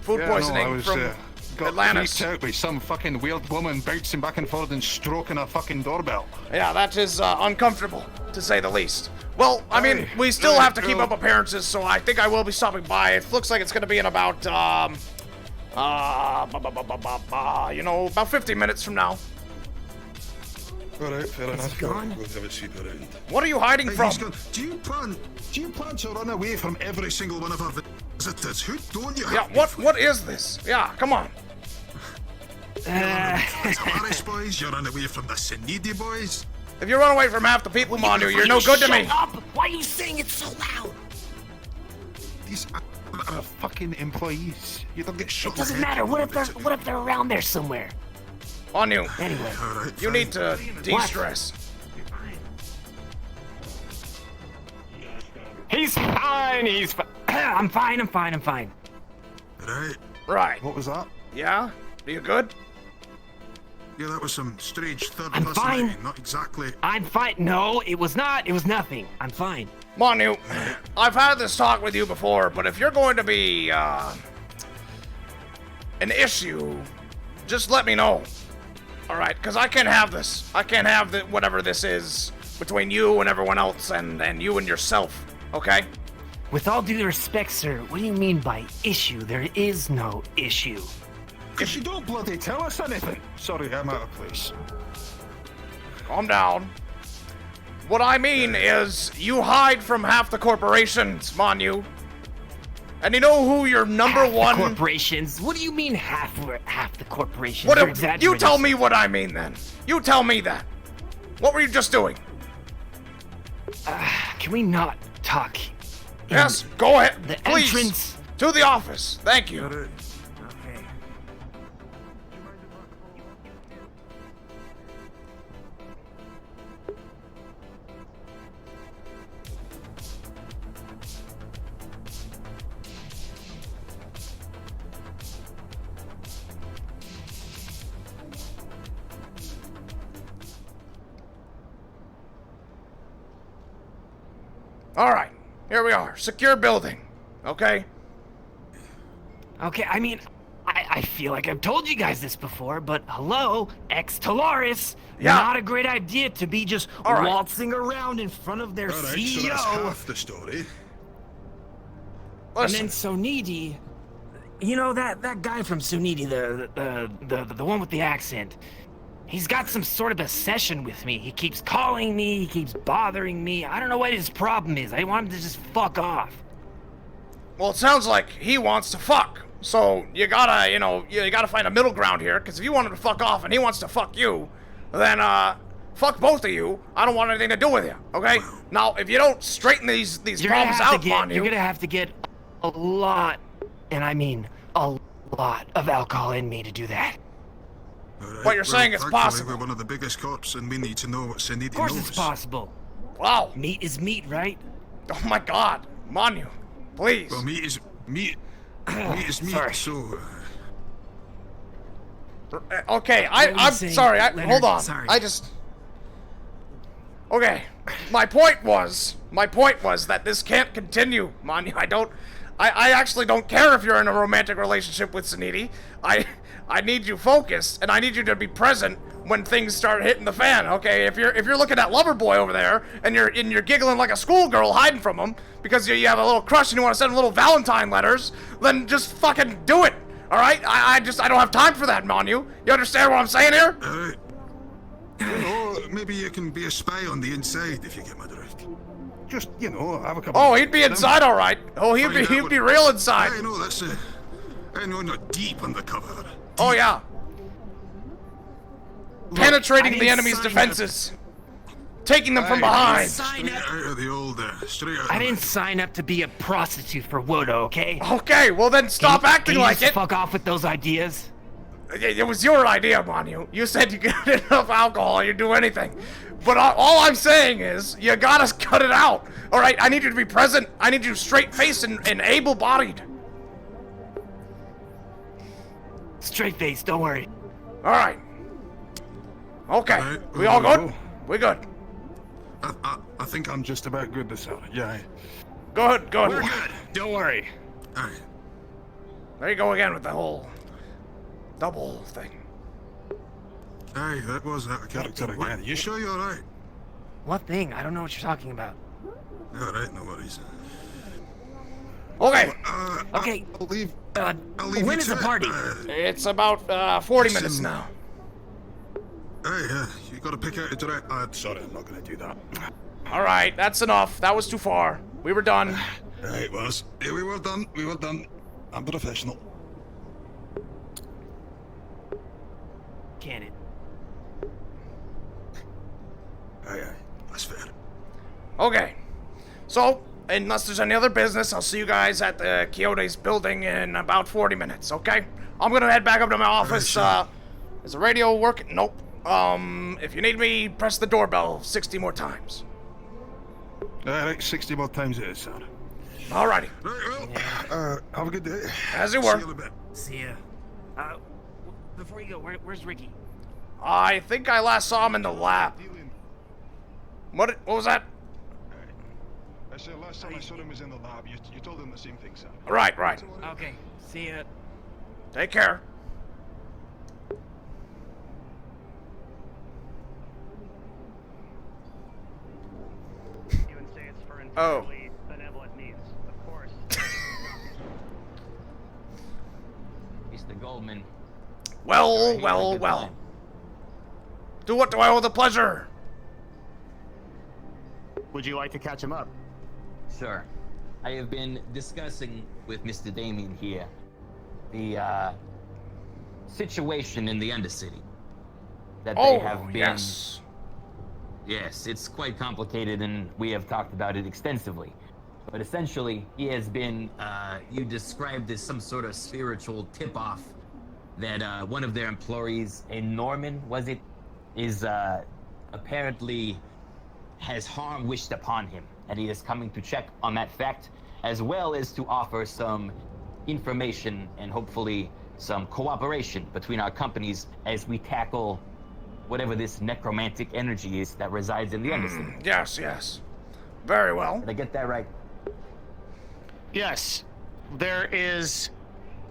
S3: food poisoning from
S5: got
S3: Atlantis.
S5: freaked out by some fucking weird woman bouncing back and forth and stroking a fucking doorbell.
S3: Yeah, that is uncomfortable, to say the least. Well, I mean, we still have to keep up appearances, so I think I will be stopping by. It looks like it's going to be in about, about 50 minutes from now.
S5: Alright, fair enough.
S7: gone?
S5: We'll have a sweep around.
S3: What are you hiding
S5: Hey,
S3: from?
S5: he's gone. Do you plan to run away from every single one of our visitors? Who don't you have?
S3: Yeah, what is this? Yeah, come on.
S5: Harris boys, you run away from the Sinidi boys.
S3: If you run away from half the people, Manu, you're no good to me.
S7: Shut up! Why are you saying it so loud?
S5: These are fucking employees. You don't get shot.
S7: It doesn't matter. What if they're around there somewhere?
S3: Manu,
S7: Anyway,
S5: Alright,
S3: you need to de-stress.
S4: He's fine. He's fine.
S7: I'm fine.
S5: Right.
S3: Right.
S5: What was that?
S3: Yeah? Are you good?
S5: Yeah, that was some strange third
S7: I'm
S5: personality.
S7: fine.
S5: Not exactly.
S7: I'm fine. No, it was not. It was nothing. I'm fine.
S3: Manu, I've had this talk with you before, but if you're going to be, an issue, just let me know. Alright, because I can't have this. I can't have whatever this is between you and everyone else and you and yourself, okay?
S7: With all due respect, sir, what do you mean by issue? There is no issue.
S5: Because you don't bloody tell us anything. Sorry, I'm out of place.
S3: Calm down. What I mean is, you hide from half the corporations, Manu. And you know who your number
S7: Half the
S3: one...
S7: corporations? What do you mean half the corporations?
S3: What
S7: You're
S3: you
S7: exaggerating.
S3: tell me what I mean then. You tell me that. What were you just doing?
S7: Can we not talk? in
S3: Yes, go ahead.
S7: The
S3: Please.
S7: entrance.
S3: To the office. Thank you.
S7: Okay.
S3: All right. Here we are. Secure building. Okay?
S7: Okay, I mean, I feel like I've told you guys this before, but hello, ex-Talaris,
S3: Yeah.
S7: not a great idea to be just
S3: All right.
S7: waltzing around in front of their
S5: Alright, so
S7: CEO.
S5: that's half the story.
S7: And
S3: Listen.
S7: then Sonidi, you know that guy from Sonidi, the one with the accent. He's got some sort of a session with me. He keeps calling me, he keeps bothering me. I don't know what his problem is. I want him to just fuck off.
S3: Well, it sounds like he wants to fuck. So you gotta, you gotta find a middle ground here. Because if you want him to fuck off and he wants to fuck you, then fuck both of you. I don't want anything to do with you. Okay? Now, if you don't straighten these
S7: You're gonna
S3: problems
S7: have
S3: out,
S7: to get,
S3: Manu,
S7: you're gonna have to get a lot, and I mean a lot of alcohol in me to do that.
S5: Alright,
S3: What you're saying is
S5: thankfully,
S3: possible.
S5: We're one of the biggest corps, and we need to know what Sinidi
S7: Of course
S5: knows.
S7: it's possible.
S3: wow.
S7: Meat is meat, right?
S3: Oh my God, Manu, please.
S5: Well, meat is meat. Meat is meat.
S7: Sorry.
S5: So,
S3: Okay,
S7: What were you
S3: I'm
S7: saying,
S3: sorry.
S7: Leonard?
S3: Hold on.
S7: Sorry.
S3: Okay, my point was that this can't continue, Manu. I actually don't care if you're in a romantic relationship with Suniti. I need you focused, and I need you to be present when things start hitting the fan. Okay, if you're looking at Loverboy over there and you're giggling like a schoolgirl hiding from him because you have a little crush and you want to send him little Valentine letters, then just fucking do it. All right? I don't have time for that, Manu. You understand what I'm saying here?
S5: alright. You know, maybe you can be a spy on the inside if you get my drift. Just, have a couple.
S3: Oh, he'd be inside, all right. Oh, he'd be real inside.
S5: I know that's I know, not deep undercover.
S3: Oh yeah. Penetrating
S7: I
S3: the
S7: didn't
S3: enemy's
S7: sign
S3: defenses. Taking them from
S5: Aye,
S3: behind.
S5: Straight out of the old, straight out.
S7: I
S5: of
S7: didn't
S5: the-
S7: sign up to be a prostitute for Wodo, okay?
S3: Okay, well then stop acting
S7: Can you
S3: like
S7: just
S3: it.
S7: fuck off with those ideas.
S3: It was your idea, Manu. You said you get enough alcohol, you'd do anything. But all I'm saying is, you gotta cut it out. All right, I need you to be present. I need you straight-faced and able-bodied.
S7: Straight face, don't worry.
S3: All right. Okay,
S5: Alright,
S3: we all
S5: we'll
S3: good?
S5: go.
S3: We good.
S5: I think I'm just about good this hour. Yeah.
S3: Good, good.
S7: We're good. Don't worry.
S5: Aye.
S3: There you go again with the whole double thing.
S5: Aye, that was out of character again. You sure you're alright?
S11: What thing? I don't know what you're talking about.
S5: Alright, no worries.
S3: Okay.
S11: Okay.
S5: I'll leave.
S11: When is the party?
S3: It's about 40 minutes now.
S5: Hey, you gotta pick out a direct. Sorry, I'm not gonna do that.
S3: All right, that's enough. That was too far. We were done.
S5: It was. Yeah, we were done. We were done. I'm professional.
S11: Can it?
S5: Aye, that's fair.
S3: Okay. So, unless there's any other business, I'll see you guys at the Quixote's building in about 40 minutes, okay? I'm gonna head back up to my office.
S5: Sure.
S3: Is the radio working? Nope. If you need me, press the doorbell 60 more times.
S5: Alright, 60 more times it is, sir.
S3: Alrighty.
S5: Right, well, have a good day.
S3: As you
S5: See
S3: were.
S5: you in a bit.
S11: See ya. Before you go, where's Ricky?
S3: I think I last saw him in the lab. What was that?
S5: I said last time I saw him was in the lab. You told him the same thing, sir.
S3: Right.
S11: Okay. See ya.
S3: Take care. Oh.
S4: Benevolent means, of course.
S10: Mr. Goldman.
S3: Well. Do what do I owe the pleasure?
S4: Would you like to catch him up?
S10: Sure. I have been discussing with Mr. Damien here the situation in the Undercity. That they have been.
S3: Yes.
S10: Yes, it's quite complicated, and we have talked about it extensively. But essentially, he has been, you described as some sort of spiritual tip-off that one of their employees, a Norman, was it, is apparently has harm wished upon him. And he is coming to check on that fact, as well as to offer some information and hopefully some cooperation between our companies as we tackle whatever this necromantic energy is that resides in the Undercity.
S3: Yes. Very well.
S10: Did I get that right?
S4: Yes. There is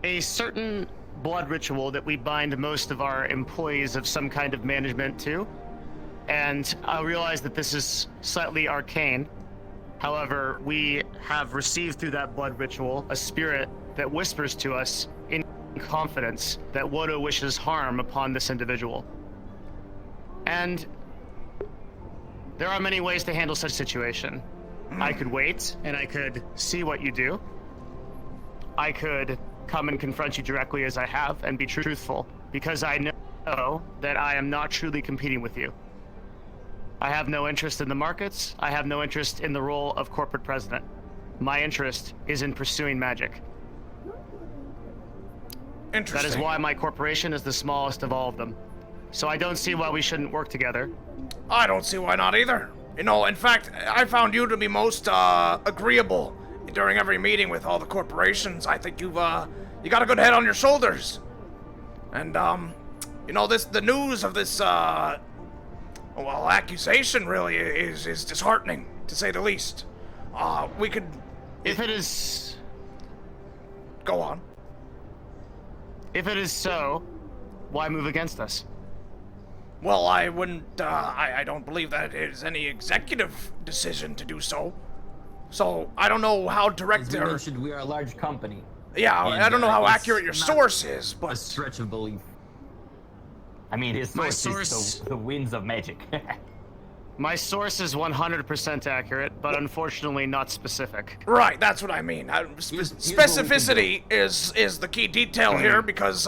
S4: a certain blood ritual that we bind most of our employees of some kind of management to. And I realize that this is slightly arcane. However, we have received through that blood ritual a spirit that whispers to us in confidence that Wodo wishes harm upon this individual. And there are many ways to handle such a situation. I could wait, and I could see what you do. I could come and confront you directly as I have and be truthful, because I know that I am not truly competing with you. I have no interest in the markets. I have no interest in the role of corporate president. My interest is in pursuing magic.
S3: Interesting.
S4: That is why my corporation is the smallest of all of them. So I don't see why we shouldn't work together.
S3: I don't see why not either. You know, in fact, I found you to be most agreeable during every meeting with all the corporations. I think you got a good head on your shoulders. And you know, the news of this accusation really is disheartening, to say the least. We could,
S4: if it is,
S3: go on.
S4: If it is so, why move against us?
S3: Well, I wouldn't, I don't believe that it is any executive decision to do so. So, I don't know how direct
S10: As you mentioned, we are a large company.
S3: Yeah,
S10: and,
S3: I don't know how
S10: it's
S3: accurate your
S10: not
S3: source is, but...
S10: a stretch of belief. I mean, his source is the winds of magic.
S4: My source is 100% accurate, but unfortunately not specific.
S3: Right, that's what I mean. Specificity is the key detail here, because,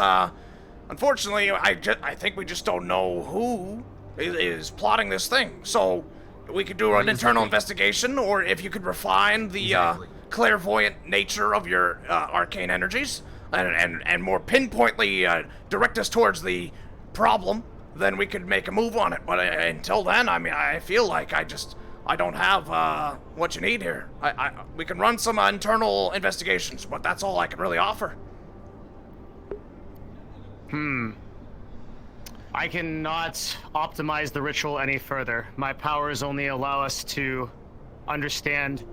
S3: unfortunately, I think we just don't know who is plotting this thing. So, we could do an internal investigation, or if you could refine the clairvoyant nature of your arcane energies, and more pinpointly direct us towards the problem, then we could make a move on it. But until then, I mean, I feel like I don't have what you need here. We can run some internal investigations, but that's all I can really offer.
S4: I cannot optimize the ritual any further. My powers only allow us to understand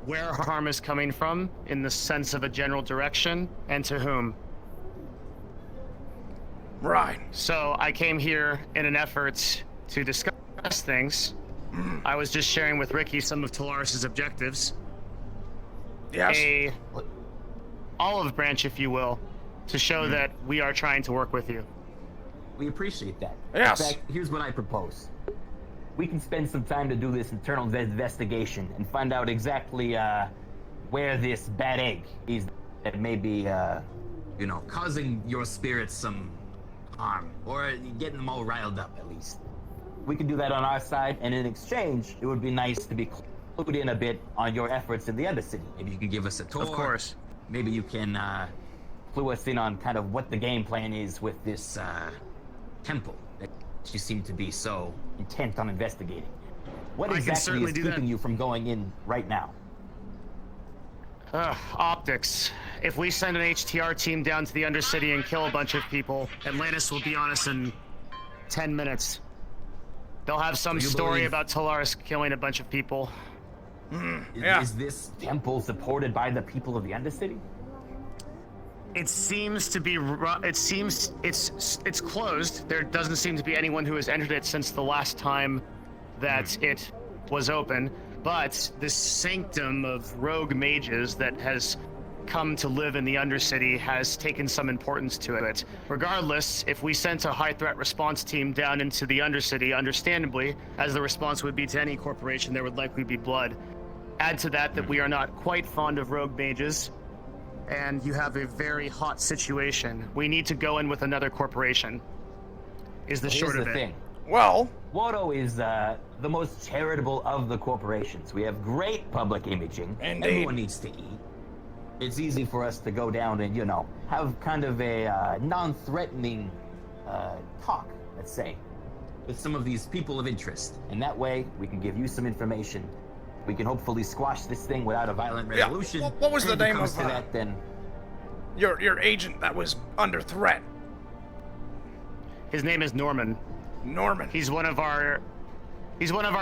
S4: where harm is coming from in the sense of a general direction and to whom.
S3: Right.
S4: So I came here in an effort to discuss things. I was just sharing with Ricky some of Tolaris's objectives.
S3: Yes.
S4: A olive branch, if you will, to show that we are trying to work with you.
S10: We appreciate that.
S3: Yes.
S10: In fact, here's what I propose. We can spend some time to do this internal investigation and find out exactly where this bad egg is that may be, causing your spirits some harm, or getting them all riled up, at least. We can do that on our side, and in exchange, it would be nice to be clued in a bit on your efforts in the Undercity. Maybe you can give us a tour.
S4: Of course.
S10: Maybe you can clue us in on kind of what the game plan is with this temple that you seem to be so intent on investigating. What exactly is keeping you from going in right now?
S4: Optics. If we send an HTR team down to the Undercity and kill a bunch of people, Atlantis will be on us in 10 minutes. They'll have some story about Tolaris killing a bunch of people.
S10: Is this temple supported by the people of the Undercity?
S4: It seems to be. It seems it's closed. There doesn't seem to be anyone who has entered it since the last time that it was open. But this sanctum of rogue mages that has come to live in the Undercity has taken some importance to it. Regardless, if we sent a high-threat response team down into the Undercity, understandably, as the response would be to any corporation, there would likely be blood. Add to that we are not quite fond of rogue mages, and you have a very hot situation. We need to go in with another corporation, is the short of it.
S10: Thing.
S3: Well,
S10: Wodo is the most charitable of the corporations. We have great public imaging.
S3: Indeed.
S10: Everyone needs to eat. It's easy for us to go down and, have kind of a non-threatening talk, let's say, with some of these people of interest. And that way, we can give you some information. We can hopefully squash this thing without a violent resolution.
S3: Yeah. What was the name of
S10: that, then
S3: your agent that was under threat?
S4: His name is Norman.
S3: Norman.
S4: He's one of our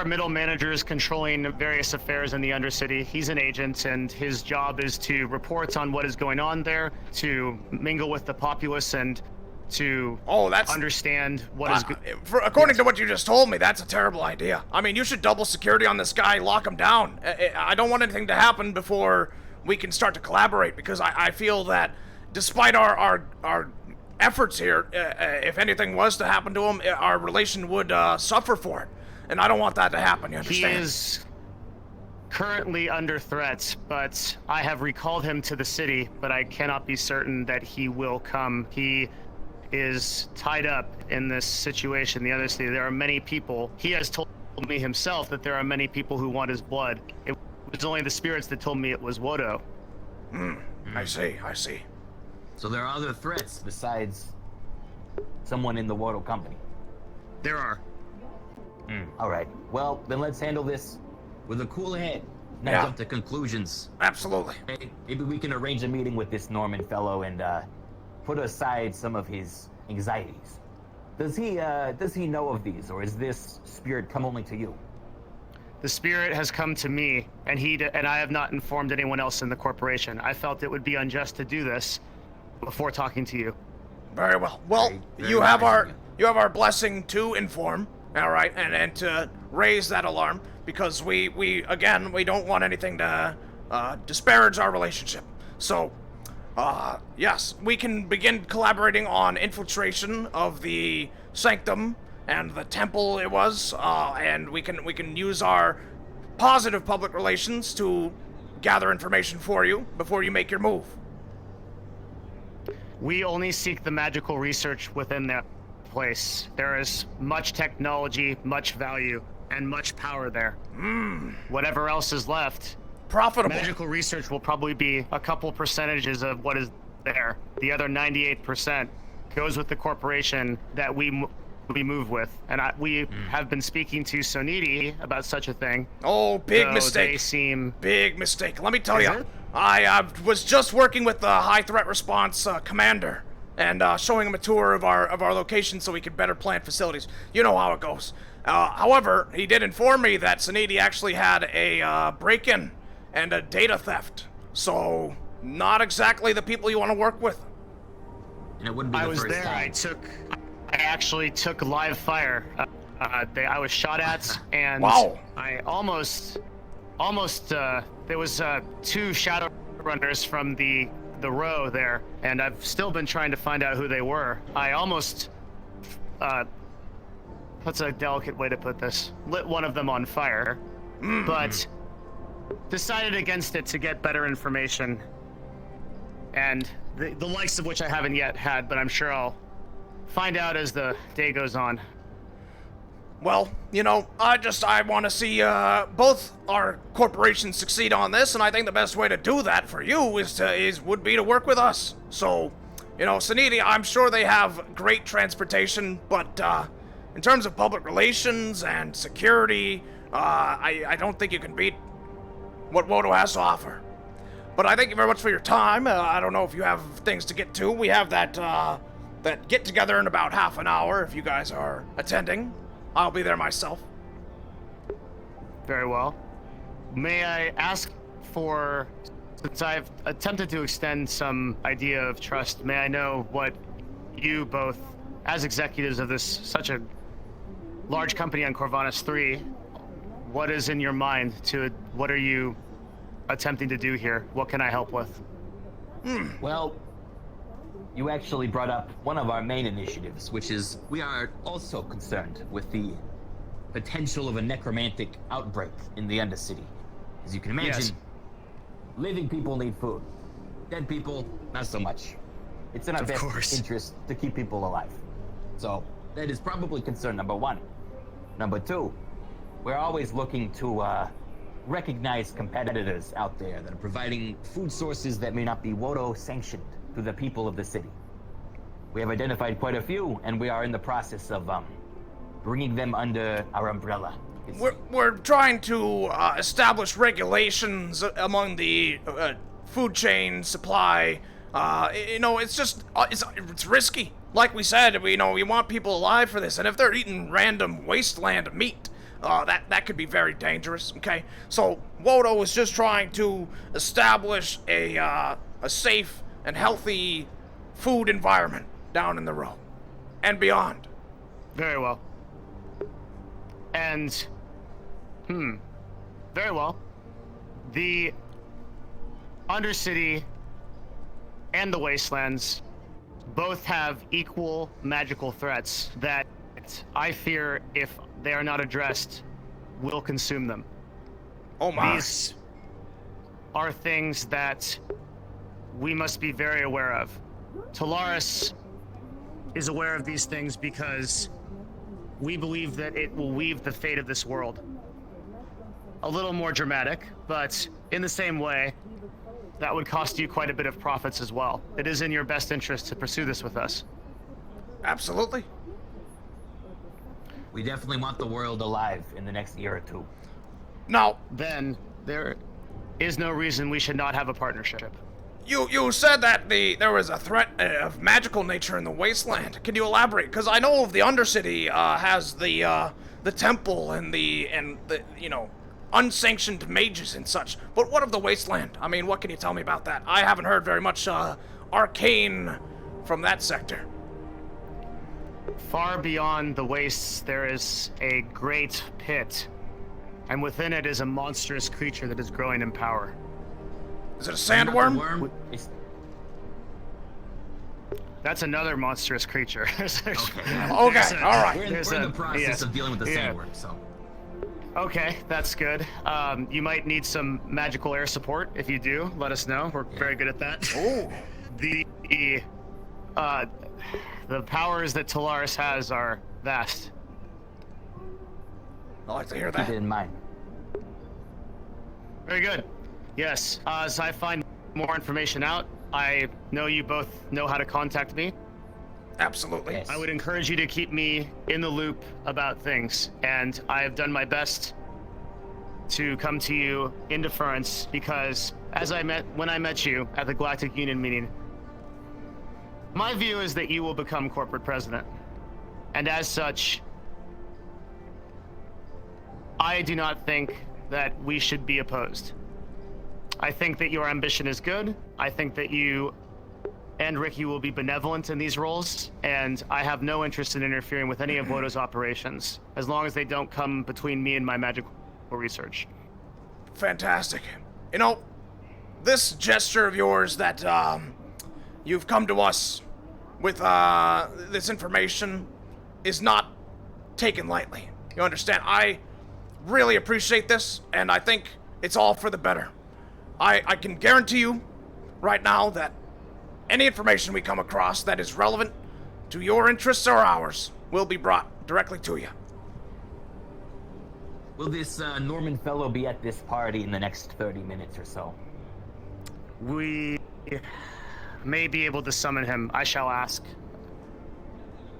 S4: middle managers controlling various affairs in the Undercity. He's an agent, and his job is to report on what is going on there, to mingle with the populace, and to understand what is good.
S3: According to what you just told me, that's a terrible idea. I mean, you should double security on this guy, lock him down. I don't want anything to happen before we can start to collaborate, because I feel that despite our efforts here, if anything was to happen to him, our relation would suffer for it. And I don't want that to happen, you understand?
S4: He is currently under threat, but I have recalled him to the city, but I cannot be certain that he will come. He is tied up in this situation in the Undercity. There are many people. He has told me himself that there are many people who want his blood. It was only the spirits that told me it was Wodo.
S3: I see.
S10: So there are other threats besides someone in the Wodo company?
S4: There are.
S10: All right. Well, then let's handle this with a cool head. Not jump to conclusions.
S3: Absolutely.
S10: Maybe we can arrange a meeting with this Norman fellow and put aside some of his anxieties. Does he know of these, or is this spirit come only to you?
S4: The spirit has come to me, and I have not informed anyone else in the corporation. I felt it would be unjust to do this before talking to you.
S3: Very well. Well, you have our blessing to inform. All right, and to raise that alarm, because we don't want anything to disparage our relationship. So, yes, we can begin collaborating on infiltration of the sanctum and the temple it was, and we can use our positive public relations to gather information for you before you make your move.
S4: We only seek the magical research within that place. There is much technology, much value, and much power there. Whatever else is left,
S3: profitable.
S4: Magical research will probably be a couple percentages of what is there. The other 98% goes with the corporation that we move with, and we have been speaking to Sonidi about such a thing.
S3: Oh, big mistake. Big mistake. Let me tell you, I was just working with the high threat response commander, and showing him a tour of our location so we could better plan facilities. You know how it goes. However, he did inform me that Sonidi actually had a break-in and a data theft. So, not exactly the people you want to work with.
S10: and it wouldn't be
S4: I
S10: the
S4: was
S10: first
S4: there.
S10: time.
S4: I actually took live fire. I was shot at, and
S3: Wow.
S4: I almost. There was 2 shadow runners from the row there, and I've still been trying to find out who they were. I almost. That's a delicate way to put this. Lit one of them on fire, but decided against it to get better information, and the likes of which I haven't yet had, but I'm sure I'll find out as the day goes on.
S3: Well, I want to see both our corporations succeed on this, and I think the best way to do that for you would be to work with us. So, Suniti, I'm sure they have great transportation, but in terms of public relations and security, I don't think you can beat what Wodo has to offer. But I thank you very much for your time. I don't know if you have things to get to. We have that get together in about half an hour if you guys are attending. I'll be there myself.
S4: Very well. May I ask for, since I've attempted to extend some idea of trust, may I know what you both, as executives of this such a large company on Corvinus 3, what is in your mind what are you attempting to do here? What can I help with?
S10: Well, you actually brought up one of our main initiatives, which is we are also concerned with the potential of a necromantic outbreak in the Undercity. As you can imagine,
S4: Yes.
S10: living people need food. Dead people, not so much. It's in our
S4: Of
S10: best
S4: course.
S10: interest to keep people alive. So, that is probably concern number 1. Number 2, we're always looking to recognize competitors out there that are providing food sources that may not be Wodo sanctioned to the people of the city. We have identified quite a few, and we are in the process of bringing them under our umbrella.
S3: We're trying to establish regulations among the food chain supply. It's just it's risky. Like we said, we want people alive for this, and if they're eating random wasteland meat, that could be very dangerous. Okay, so Wodo is just trying to establish a safe and healthy food environment down in the row and beyond.
S4: Very well. And, very well. The Undercity and the Wastelands both have equal magical threats that I fear, if they are not addressed, will consume them.
S3: Oh my.
S4: These are things that we must be very aware of. Talaris is aware of these things because we believe that it will weave the fate of this world. A little more dramatic, but in the same way, that would cost you quite a bit of profits as well. It is in your best interest to pursue this with us.
S3: Absolutely.
S10: We definitely want the world alive in the next year or 2.
S3: Now,
S4: Then there is no reason we should not have a partnership.
S3: you said that there was a threat of magical nature in the wasteland. Can you elaborate? Because I know of the Undercity has the temple and the unsanctioned mages and such. But what of the wasteland? I mean, what can you tell me about that? I haven't heard very much arcane from that sector.
S4: Far beyond the wastes, there is a great pit, and within it is a monstrous creature that is growing in power.
S3: Is it a sandworm?
S10: Worm?
S4: That's another monstrous creature.
S3: Okay, all right.
S10: We're in the process of dealing with the sandworm, so.
S4: Okay, that's good. You might need some magical air support. If you do, let us know. We're very good at that.
S3: Oh.
S4: The powers that Talaris has are vast.
S3: I like to hear
S10: Keep
S3: that.
S10: it in mind.
S4: Very good. Yes, as I find more information out, I know you both know how to contact me.
S3: Absolutely.
S10: Yes.
S4: I would encourage you to keep me in the loop about things, and I have done my best to come to you in deference because when I met you at the Galactic Union meeting, my view is that you will become corporate president. And as such, I do not think that we should be opposed. I think that your ambition is good. I think that you and Ricky will be benevolent in these roles, and I have no interest in interfering with any of Voto's operations, as long as they don't come between me and my magical research.
S3: Fantastic. You know, this gesture of yours that you've come to us with this information is not taken lightly. You understand? I really appreciate this, and I think it's all for the better. I can guarantee you right now that any information we come across that is relevant to your interests or ours will be brought directly to you.
S10: Will this Norman fellow be at this party in the next 30 minutes or so?
S4: We may be able to summon him. I shall ask.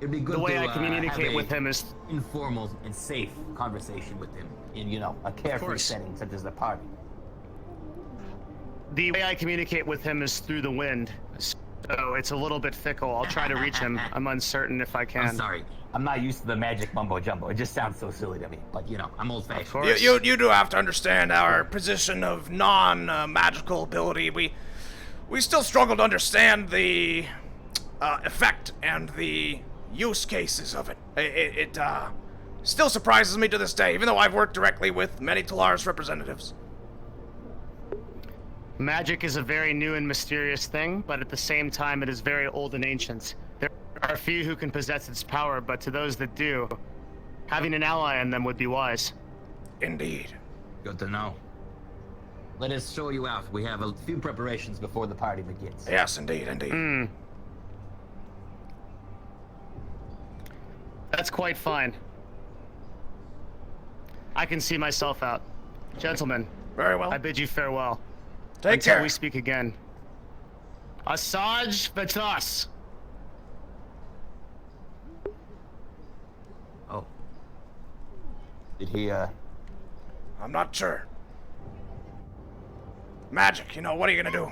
S10: It'd be good
S4: the way
S10: to
S4: I communicate
S10: have
S4: with him is
S10: informal and safe conversation with him in, you know, a carefree setting such as the party.
S4: The way I communicate with him is through the wind, so it's a little bit fickle. I'll try to reach him. I'm uncertain if I can.
S10: I'm sorry. I'm not used to the magic mumbo jumbo. It just sounds so silly to me. But, you know, I'm old-fashioned.
S3: You do have to understand our position of non-magical ability. We still struggle to understand the effect and the use cases of it. It still surprises me to this day, even though I've worked directly with many Talaris representatives.
S4: Magic is a very new and mysterious thing, but at the same time, it is very old and ancient. There are few who can possess its power, but to those that do, having an ally in them would be wise.
S3: Indeed.
S10: Good to know. Let us show you out. We have a few preparations before the party begins.
S3: Yes, indeed.
S4: That's quite fine. I can see myself out. Gentlemen.
S3: Very well.
S4: I bid you farewell.
S3: Take
S4: Until
S3: care.
S4: we speak again. Asajj Vatas.
S10: Oh. Did he,
S3: I'm not sure. Magic, you know, what are you gonna do?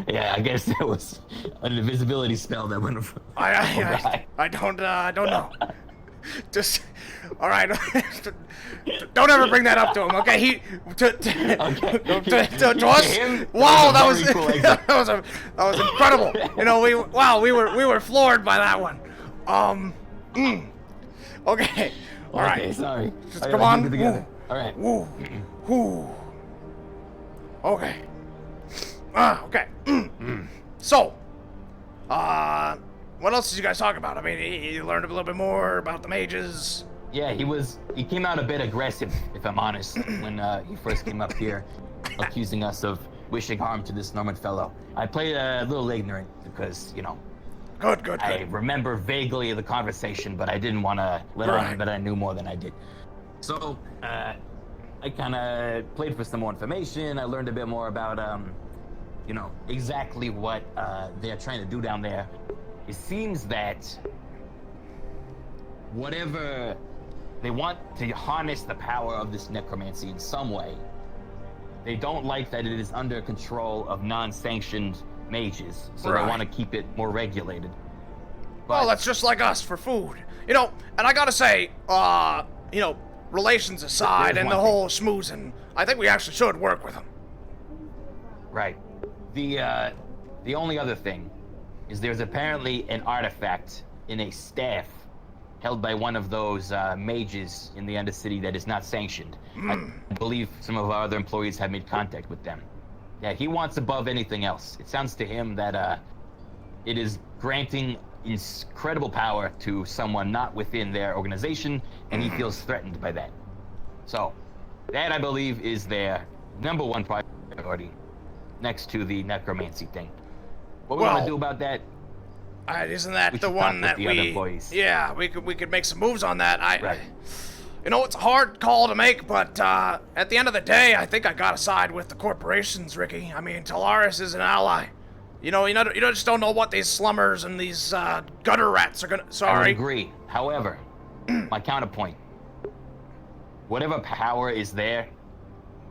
S10: Yeah, I guess that was an invisibility spell that went.
S3: I don't know. Just, all right. Don't ever bring that up to him, okay? To us. Wow, that was that was incredible. You know, we were floored by that one. Okay. All right.
S10: Okay, sorry.
S3: Just come on.
S10: All right.
S3: Woo. Woo. Okay. Okay. So, what else did you guys talk about? I mean, you learned a little bit more about the mages.
S10: Yeah, he came out a bit aggressive, if I'm honest, when he first came up here, accusing us of wishing harm to this Norman fellow. I played a little ignorant because, you know,
S3: Good.
S10: I remember vaguely the conversation, but I didn't want to let on that I knew more than I did. So, I kind of played for some more information. I learned a bit more about, you know, exactly what they're trying to do down there. It seems that whatever they want to harness the power of this necromancy in some way, they don't like that it is under control of non-sanctioned mages, so they want to keep it more regulated.
S3: Well, that's just like us for food. You know, and I gotta say, you know, relations aside and the whole schmoozing, I think we actually should work with them.
S10: Right. The only other thing is there's apparently an artifact in a staff held by one of those mages in the Undercity that is not sanctioned. I believe some of our other employees have made contact with them. Yeah, he wants above anything else. It sounds to him that it is granting incredible power to someone not within their organization, and he feels threatened by that. So, that I believe is their number one priority, next to the necromancy thing. What we want to do about that?
S3: Isn't that the one that Yeah, we could make some moves on that.
S10: Right.
S3: You know, it's a hard call to make, but at the end of the day, I think I gotta side with the corporations, Ricky. I mean, Talaris is an ally. You just don't know what these slummers and these gutter rats are gonna. Sorry.
S10: I would agree. However, my counterpoint: whatever power is there,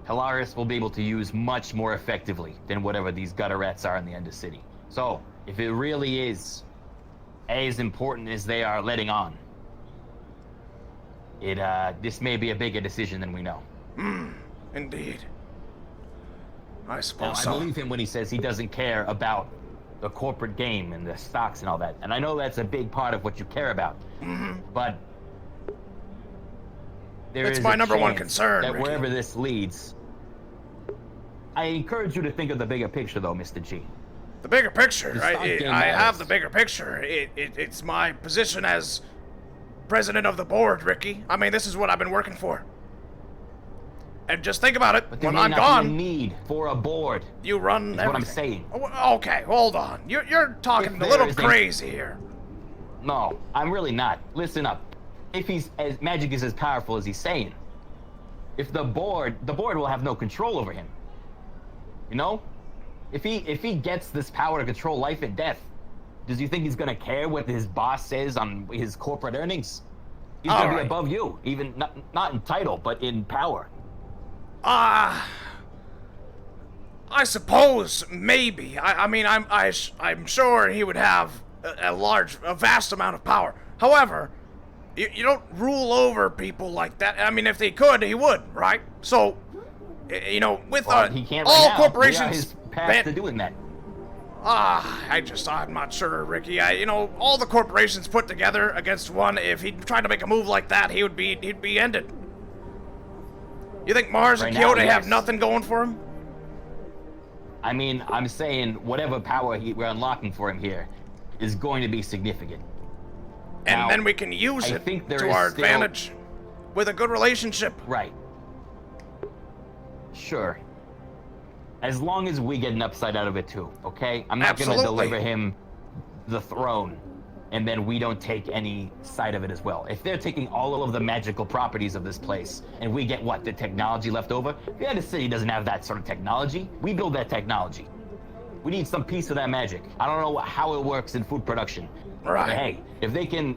S10: Talaris will be able to use much more effectively than whatever these gutter rats are in the Undercity. So, if it really is as important as they are letting on, this may be a bigger decision than we know.
S3: Indeed. I suppose
S10: now,
S3: so.
S10: I believe him when he says he doesn't care about the corporate game and the stocks and all that. And I know that's a big part of what you care about. But there
S3: It's
S10: is
S3: my
S10: a
S3: number one
S10: chance
S3: concern,
S10: that
S3: Ricky.
S10: wherever this leads, I encourage you to think of the bigger picture, though, Mr. G.
S3: The bigger picture.
S10: The stock game
S3: I have
S10: matters.
S3: the bigger picture. It's my position as president of the board, Ricky. I mean, this is what I've been working for. And just think about it.
S10: But there
S3: When
S10: may
S3: I'm
S10: not be
S3: gone,
S10: a need for a board.
S3: you run
S10: Is
S3: everything.
S10: what I'm saying.
S3: Oh, okay, hold on. You're talking
S10: If
S3: a
S10: there
S3: little
S10: is a-
S3: crazy here.
S10: No, I'm really not. Listen up. If he's as magic is as powerful as he's saying, if the board will have no control over him. You know? If he gets this power to control life and death, does you think he's gonna care what his boss says on his corporate earnings? He's
S3: All
S10: gonna be
S3: right.
S10: above you, even not in title, but in power.
S3: I suppose maybe. I mean, I'm sure he would have a vast amount of power. However, you don't rule over people like that. I mean, if he could, he would, right? So, you know, with
S10: Well, he can't right
S3: all
S10: now.
S3: corporations.
S10: We are his path to doing that.
S3: I'm not sure, Ricky. All the corporations put together against one. If he tried to make a move like that, he'd be ended. You think Mars and
S10: Right now,
S3: Kyoto have
S10: yes.
S3: nothing going for him?
S10: I mean, I'm saying whatever power we're unlocking for him here is going to be significant.
S3: And
S10: Now,
S3: then we can use
S10: I
S3: it
S10: think there
S3: to
S10: is
S3: our
S10: still-
S3: advantage with a good relationship.
S10: Right. Sure. As long as we get an upside out of it too, okay? I'm not going to
S3: Absolutely.
S10: deliver him the throne, and then we don't take any side of it as well. If they're taking all of the magical properties of this place, and we get what, the technology left over? The other city doesn't have that sort of technology. We build that technology. We need some piece of that magic. I don't know how it works in food production.
S3: Right.
S10: But hey, if they can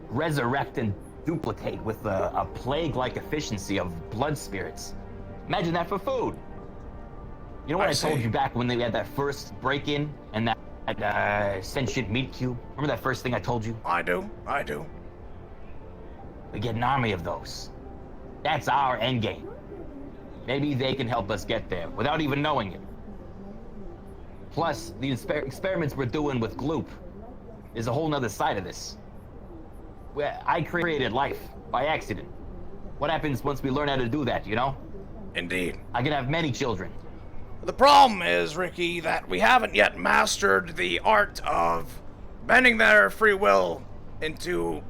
S10: resurrect and duplicate with a plague-like efficiency of blood spirits, imagine that for food. You know what I told
S3: see.
S10: you back when they had that first break-in and that sentient meat cube? Remember that first thing I told you?
S3: I do.
S10: We get an army of those. That's our end game. Maybe they can help us get there without even knowing it. Plus, the experiments we're doing with Gloop is a whole nother side of this. Where I created life by accident. What happens once we learn how to do that, you know?
S3: Indeed.
S10: I can have many children.
S3: The problem is, Ricky, that we haven't yet mastered the art of bending their free will into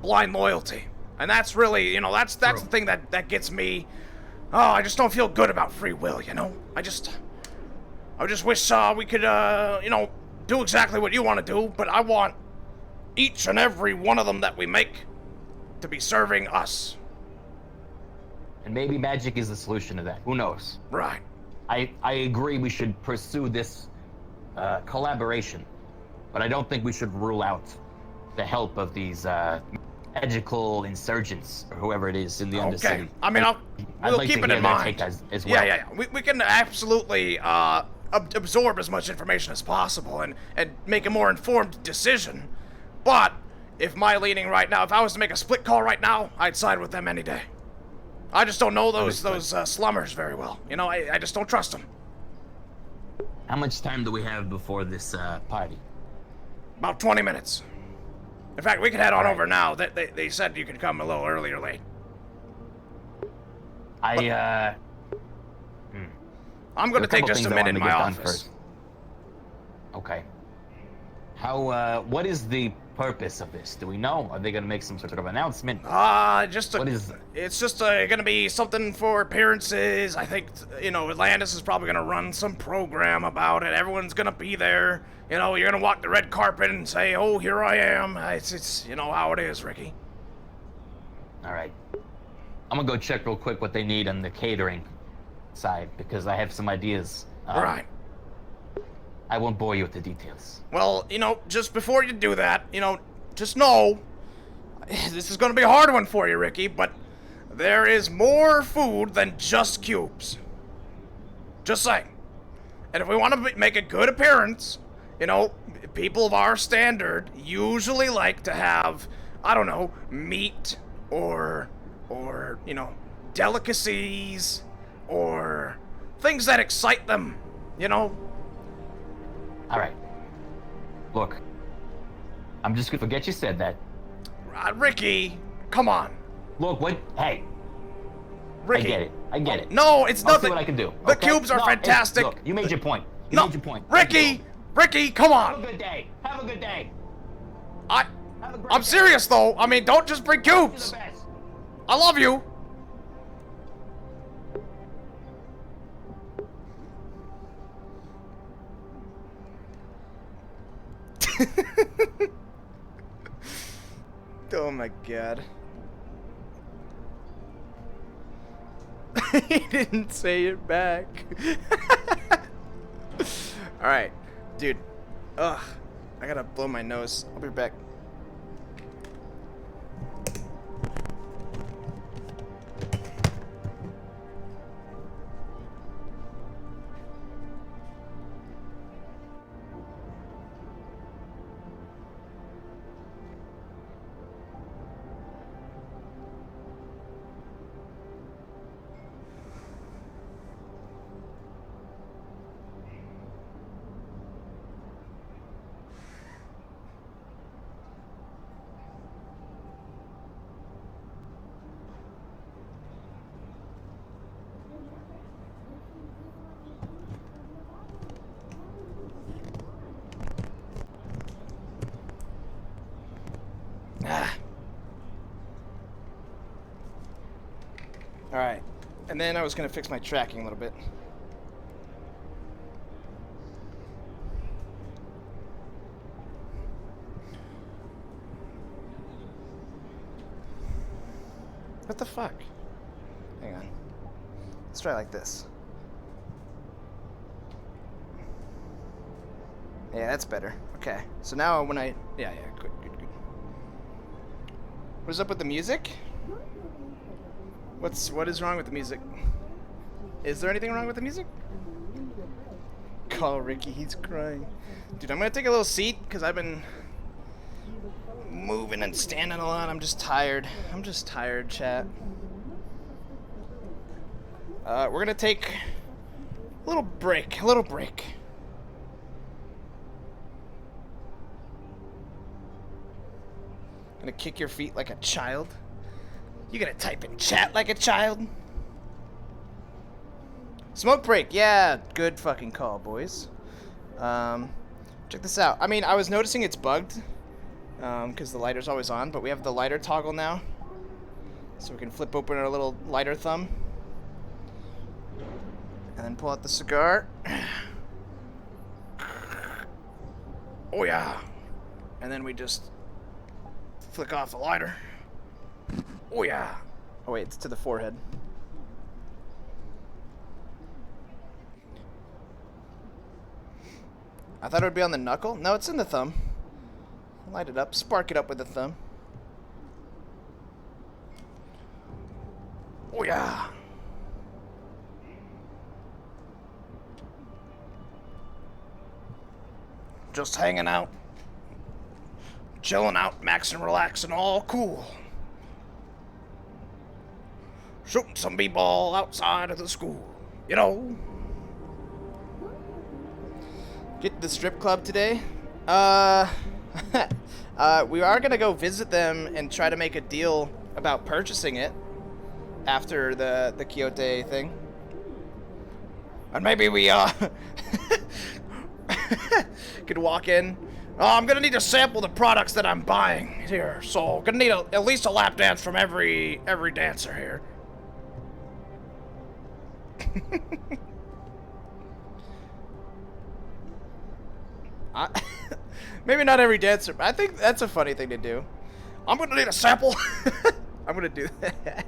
S3: blind loyalty. And that's really, that's the thing that gets me. Oh, I just don't feel good about free will, I just wish we could, do exactly what you want to do, but I want each and every one of them that we make to be serving us.
S10: And maybe magic is the solution to that. Who knows?
S3: Right.
S10: I agree we should pursue this collaboration, but I don't think we should rule out the help of these magical insurgents or whoever it is in the Undercity.
S3: Okay. I mean, we'll
S10: like
S3: keep
S10: to
S3: it
S10: hear
S3: in
S10: their
S3: mind.
S10: take as well.
S3: Yeah. We can absolutely absorb as much information as possible and make a more informed decision. But if my leaning right now, if I was to make a split call right now, I'd side with them any day. I just don't know those slummers very well. I just don't trust them.
S10: How much time do we have before this party?
S3: About 20 minutes. In fact, we could head on over now. They said you could come a little early or late. I'm going to take just a minute in my office.
S10: Okay. What is the purpose of this? Do we know? Are they going to make some sort of announcement?
S3: It's just going to be something for appearances. I think, Atlantis is probably going to run some program about it. Everyone's going to be there. You're going to walk the red carpet and say, oh, here I am. It's how it is, Ricky.
S10: All right. I'm going to go check real quick what they need on the catering side, because I have some ideas.
S3: Right.
S10: I won't bore you with the details.
S3: Well, just before you do that, just know, this is going to be a hard one for you, Ricky, but there is more food than just cubes. Just saying. And if we want to make a good appearance, people of our standard usually like to have, I don't know, meat or delicacies or things that excite them,
S10: All right. Look, I'm just gonna forget you said that.
S3: Ricky, come on.
S10: Look, what? Hey,
S3: Ricky.
S10: I get it. I get it.
S3: No, it's
S10: I'll
S3: nothing.
S10: see what I can do.
S3: The
S10: okay?
S3: cubes are
S10: No,
S3: fantastic.
S10: Look, you made your point. You
S3: No,
S10: made your point.
S3: Ricky, Ricky, come
S10: Have a
S3: on.
S10: good day. Have a good day.
S3: I,
S10: Have a great
S3: I'm
S10: day.
S3: serious though. I mean, don't just bring
S10: You're
S3: cubes.
S10: the best.
S3: I love you. Oh my god. He didn't say it back. Alright, dude. Ugh. I gotta blow my nose. I'll be back. Alright. And then I was gonna fix my tracking a little bit. What the fuck? Hang on. Let's try like this. Yeah, that's better. Okay. So now when I... Yeah, good. What's up with the music? What is wrong with the music? Is there anything wrong with the music? Call Ricky, he's crying. Dude, I'm gonna take a little seat because I've been moving and standing a lot. I'm just tired. I'm just tired, chat. We're gonna take a little break. Gonna kick your feet like a child. You gonna type in chat like a child? Smoke break, yeah, good fucking call, boys. Check this out. I mean, I was noticing it's bugged, because the lighter's always on, but we have the lighter toggle now. So we can flip open our little lighter thumb. And then pull out the cigar. Oh yeah. And then we just flick off the lighter. Oh yeah. Oh wait, it's to the forehead. I thought it would be on the knuckle. No, it's in the thumb. Light it up, spark it up with the thumb. Oh yeah. Just hanging out. Chilling out, maxing, relaxing, all cool. Shooting some b-ball outside of the school, you know. Get to the strip club today. We are gonna go visit them and try to make a deal about purchasing it after the Quixote thing. And maybe we could walk in. Oh, I'm gonna need to sample the products that I'm buying here, so gonna need at least a lap dance from every dancer here. Maybe not every dancer, but I think that's a funny thing to do. I'm gonna need a sample. I'm gonna do that.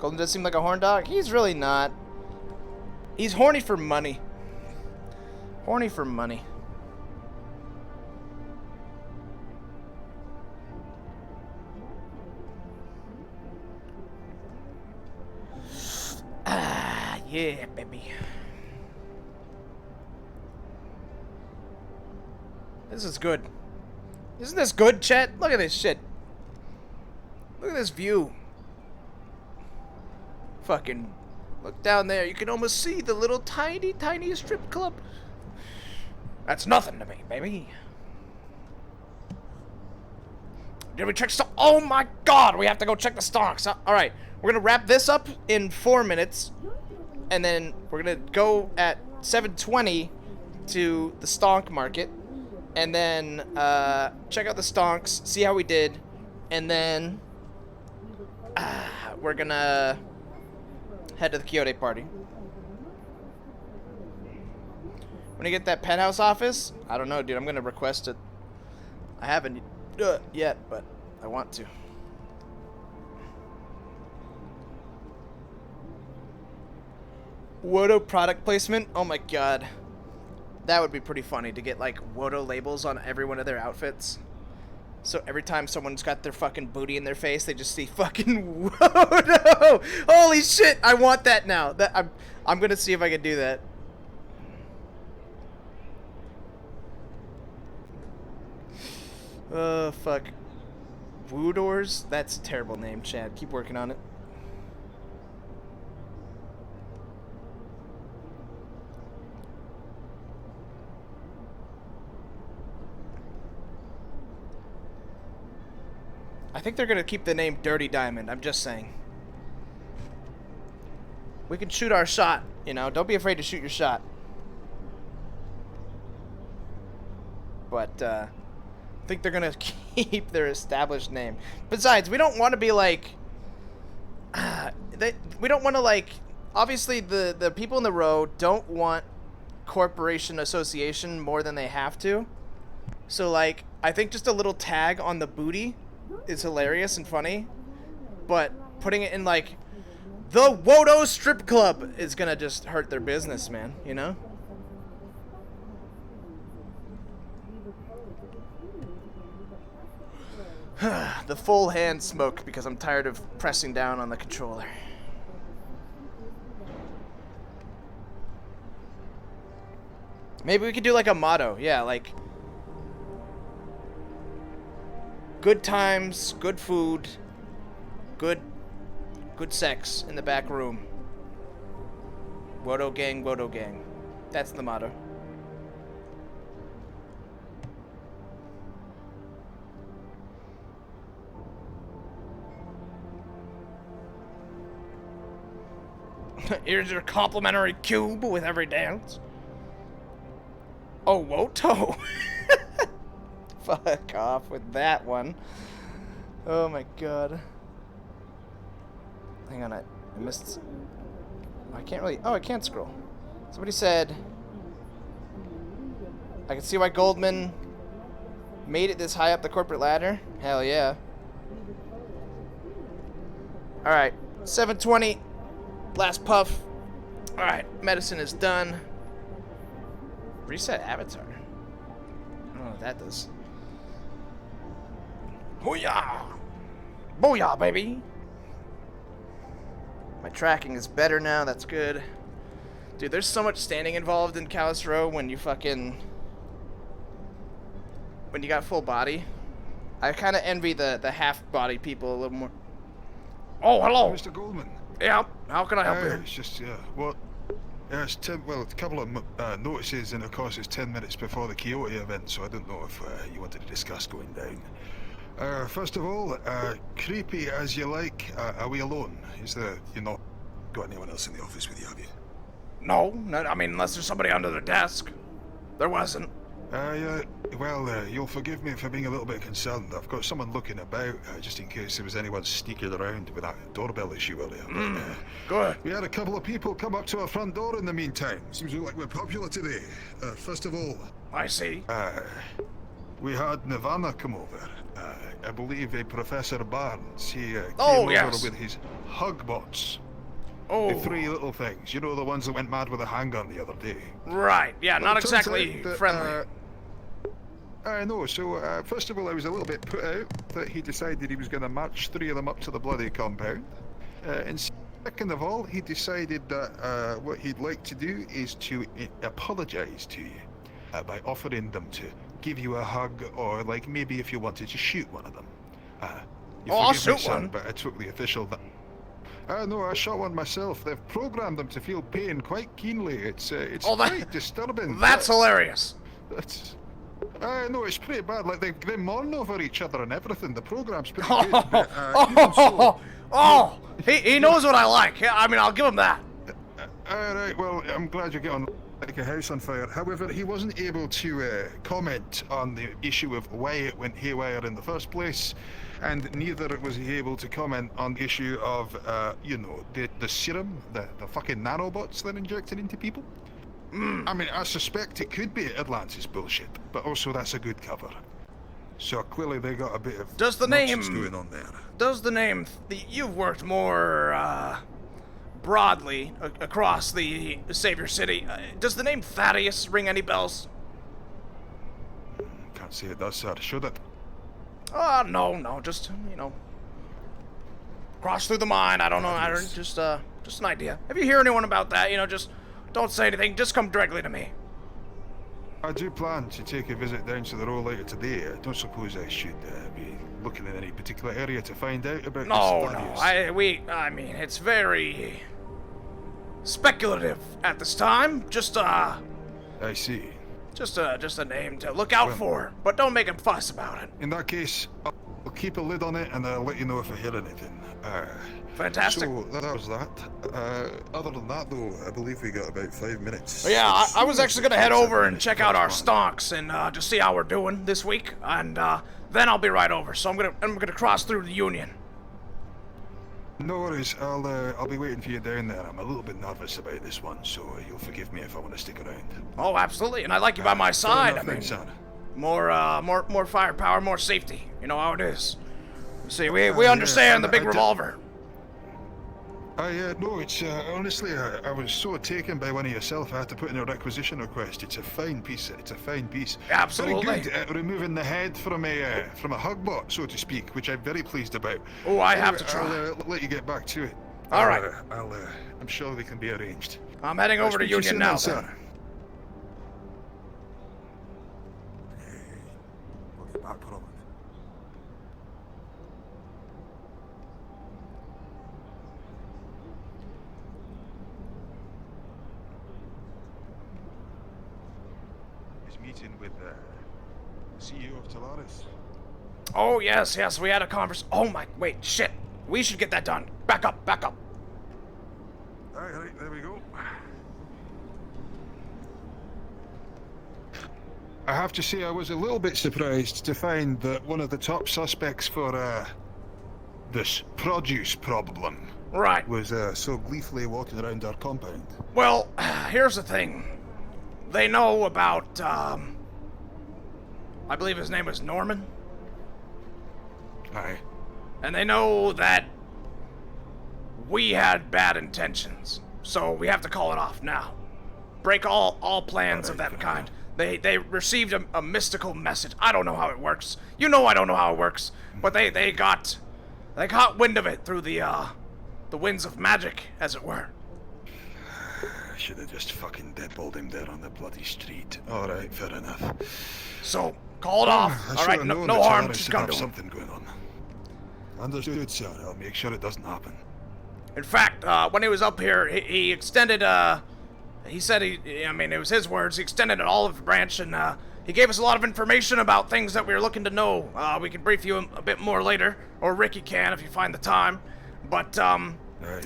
S3: Golden does seem like a horn dog. He's really not. He's horny for money. Horny for money. Ah, yeah, baby. This is good. Isn't this good, chat? Look at this shit. Look at this view. Fucking look down there. You can almost see the little tiny strip club. That's nothing to me, baby. Did we check stuff? Oh my god, we have to go check the Stonks. Alright, we're gonna wrap this up in 4 minutes. And then we're gonna go at 7:20 to the Stonk market. And then check out the Stonks, see how we did. And then we're gonna head to the Quixote party. When you get that penthouse office, I don't know, dude. I'm gonna request it. I haven't yet, but I want to. Wodo product placement? Oh my god. That would be pretty funny to get like Wodo labels on every one of their outfits. So every time someone's got their fucking booty in their face, they just see fucking Wodo! Holy shit, I want that now. I'm gonna see if I can do that. Fuck. Woodors? That's a terrible name, Chad. Keep working on it. I think they're gonna keep the name Dirty Diamond. I'm just saying. We can shoot our shot, you know. Don't be afraid to shoot your shot. But, I think they're gonna keep their established name. Besides, we don't want to be like... we don't want to like... Obviously, the people in the row don't want corporation association more than they have to. So, like, I think just a little tag on the booty is hilarious and funny. But putting it in, like, the Wodo Strip Club is gonna just hurt their business, man, you know? The full hand smoke because I'm tired of pressing down on the controller. Maybe we could do like a motto. Yeah, like good times, good food, good sex in the back room. Wodo gang, Wodo gang. That's the motto. Here's your complimentary cube with every dance. Oh, Woto. Fuck off with that one. Oh my god. Hang on, I missed... I can't really... Oh, I can't scroll. Somebody said... I can see why Goldman made it this high up the corporate ladder. Hell yeah. Alright, 7:20. Last puff. Alright, medicine is done. Reset avatar. I don't know what that does. Hoo-yah! Booyah, baby! My tracking is better now, that's good. Dude, there's so much standing involved in Callous Row when you fucking... when you got full body. I kind of envy the half-body people a little more. Oh, hello!
S5: Mr. Goldman.
S3: Yeah, how can I help you?
S5: It's just, well, it's well, a couple of notices, and of course it's 10 minutes before the Quixote event, so I don't know if you wanted to discuss going down. First of all, creepy as you like, are we alone? Is there, you're not got anyone else in the office with you, have you?
S3: No, I mean, unless there's somebody under the desk. There wasn't.
S5: Well, you'll forgive me for being a little bit concerned. I've got someone looking about, just in case there was anyone sneaking around with that doorbell issue earlier.
S3: Good.
S5: We had a couple of people come up to our front door in the meantime. Seems like we're popular today. First of all...
S3: I see.
S5: We had Nirvana come over. I believe Professor Barnes. He came
S3: yes.
S5: over with his hug bots.
S3: Oh.
S5: The three little things. You know, the ones that went mad with a handgun the other day.
S3: Right. Yeah,
S5: Well,
S3: not
S5: it turns
S3: exactly
S5: out that,
S3: friendly.
S5: I know, so first of all I was a little bit put out that he decided he was going to march three of them up to the bloody compound. And second of all, he decided that what he'd like to do is to apologise to you by offering them to give you a hug, or like maybe if you wanted to shoot one of them. You
S3: I'll
S5: forgive me,
S3: shoot
S5: son,
S3: one.
S5: but I took the official... no, I shot one myself. They've programmed them to feel pain quite keenly. It's quite disturbing.
S3: That's hilarious.
S5: That's... no, it's pretty bad. Like, they mourn over each other and everything. The program's pretty good. But, even so,
S3: he knows what I like. I mean, I'll give him that.
S5: Alright, well, I'm glad you're getting like a house on fire. However, he wasn't able to comment on the issue of why it went haywire in the first place, and neither was he able to comment on the issue of, you know, the serum, the fucking nanobots they're injecting into people. I mean, I suspect it could be Atlantis bullshit, but also that's a good cover. So clearly they got a bit of nonsense going on there.
S3: Does the name... You've worked more, broadly across the Savior City. Does the name Thaddeus ring any bells?
S5: Can't say it does, sir. Should it?
S3: No, just, you know, cross through the mind. I don't know. Just an idea. If you hear anyone about that, you know, just don't say anything. Just come directly to me.
S5: I do plan to take a visit down to the row later today. I don't suppose I should be looking in any particular area to find out about this.
S3: I mean, it's very speculative at this time. Just,
S5: I see.
S3: Just a name to look out for, but don't make a fuss about it.
S5: In that case, I'll keep a lid on it and I'll let you know if I hear anything.
S3: Fantastic.
S5: So, that was that. Other than that, though, I believe we got about 5 minutes.
S3: Yeah, I was actually gonna head over and check out our Stonks and just see how we're doing this week, and then I'll be right over. So I'm gonna cross through the Union.
S5: No worries. I'll be waiting for you down there. I'm a little bit nervous about this one, so you'll forgive me if I want to stick around.
S3: Oh, absolutely, and I like you by my side. I mean,
S5: son.
S3: more firepower, more safety. You know how it is. See, we understand the big revolver.
S5: No, it's honestly, I was so taken by one of yourself. I had to put in a requisition request. It's a fine piece.
S3: Absolutely.
S5: Very good at removing the head from a hug bot, so to speak, which I'm very pleased about.
S3: Oh, I have to try.
S5: I'll let you get back to it.
S3: All right.
S5: I'm sure they can be arranged.
S3: I'm heading over to Union now,
S5: sir. Meeting with the CEO of Callous.
S3: Oh, yes, we had a conversation. Oh, wait, shit. We should get that done. Back up.
S5: Alright, there we go. I have to say I was a little bit surprised to find that one of the top suspects for this produce problem was so gleefully walking around our compound.
S3: Well, here's the thing. They know about, I believe his name was Norman.
S5: Aye.
S3: And they know that we had bad intentions. So we have to call it off now. Break all plans of that kind. They received a mystical message. I don't know how it works. You know I don't know how it works. But they got wind of it through the winds of magic, as it were.
S5: I should have just fucking deadballed him there on the bloody street. Alright, fair enough.
S3: So, call it off. Alright, no harm should come to him.
S5: Something going on. Understood, sir. I'll make sure it doesn't happen.
S3: In fact, when he was up here, he extended, he said it was his words, he extended an olive branch and, he gave us a lot of information about things that we were looking to know. We can brief you a bit more later, or Ricky can if you find the time. But,
S5: Aye.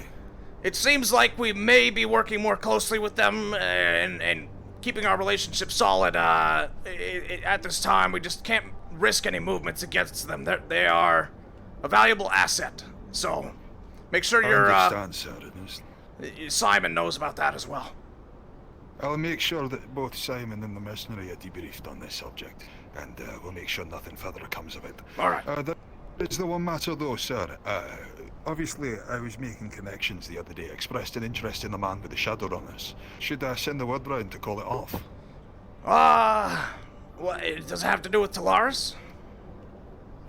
S3: It seems like we may be working more closely with them and keeping our relationship solid. At this time, we just can't risk any movements against them. They are a valuable asset. So, make sure Simon knows about that as well.
S5: I'll make sure that both Simon and the mercenary are debriefed on this subject, and we'll make sure nothing further comes of it.
S3: All right.
S5: There's the one matter though, sir. Obviously, I was making connections the other day, expressed an interest in the man with the Shadowrunners. Should I send the word round to call it off?
S3: What, does it have to do with Callous?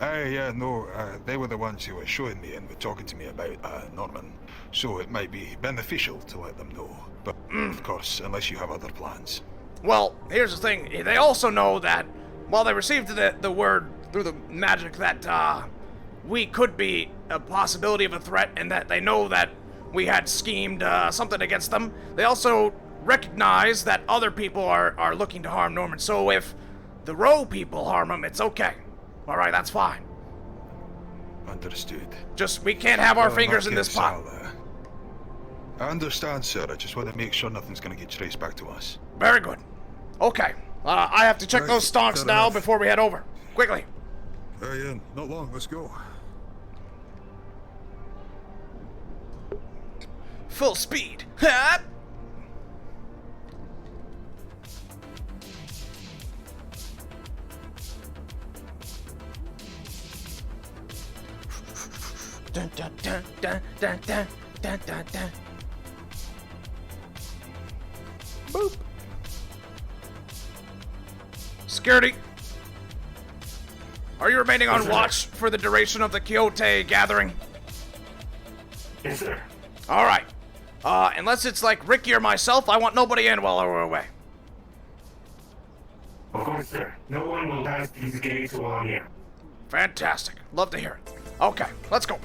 S5: Yeah, no, they were the ones who were showing me and were talking to me about Norman, so it might be beneficial to let them know, but of course, unless you have other plans.
S3: Well, here's the thing, they also know that while they received the word through the magic that, we could be a possibility of a threat and that they know that we had schemed something against them. They also recognize that other people are looking to harm Norman. So if the Row people harm him, it's okay. All right, that's fine.
S5: Understood.
S3: Just, we can't have our fingers in this pot.
S5: I understand, sir. I just want to make sure nothing's going to get traced back to us.
S3: Very good. Okay. I have to check
S5: Right,
S3: those stonks
S5: fair
S3: now
S5: enough.
S3: before we head over. Quickly.
S5: Yeah, not long. Let's go.
S3: Full speed. Ha! Dun, dun, dun, dun, dun, dun, dun, dun, dun. Boop. Security. Are you remaining on watch for the duration of the Quixote gathering?
S12: Yes, sir.
S3: All right. Unless it's like Ricky or myself, I want nobody in while we're away.
S12: Of course, sir. No one will pass these gates while I'm here.
S3: Fantastic. Love to hear it. Okay, let's go.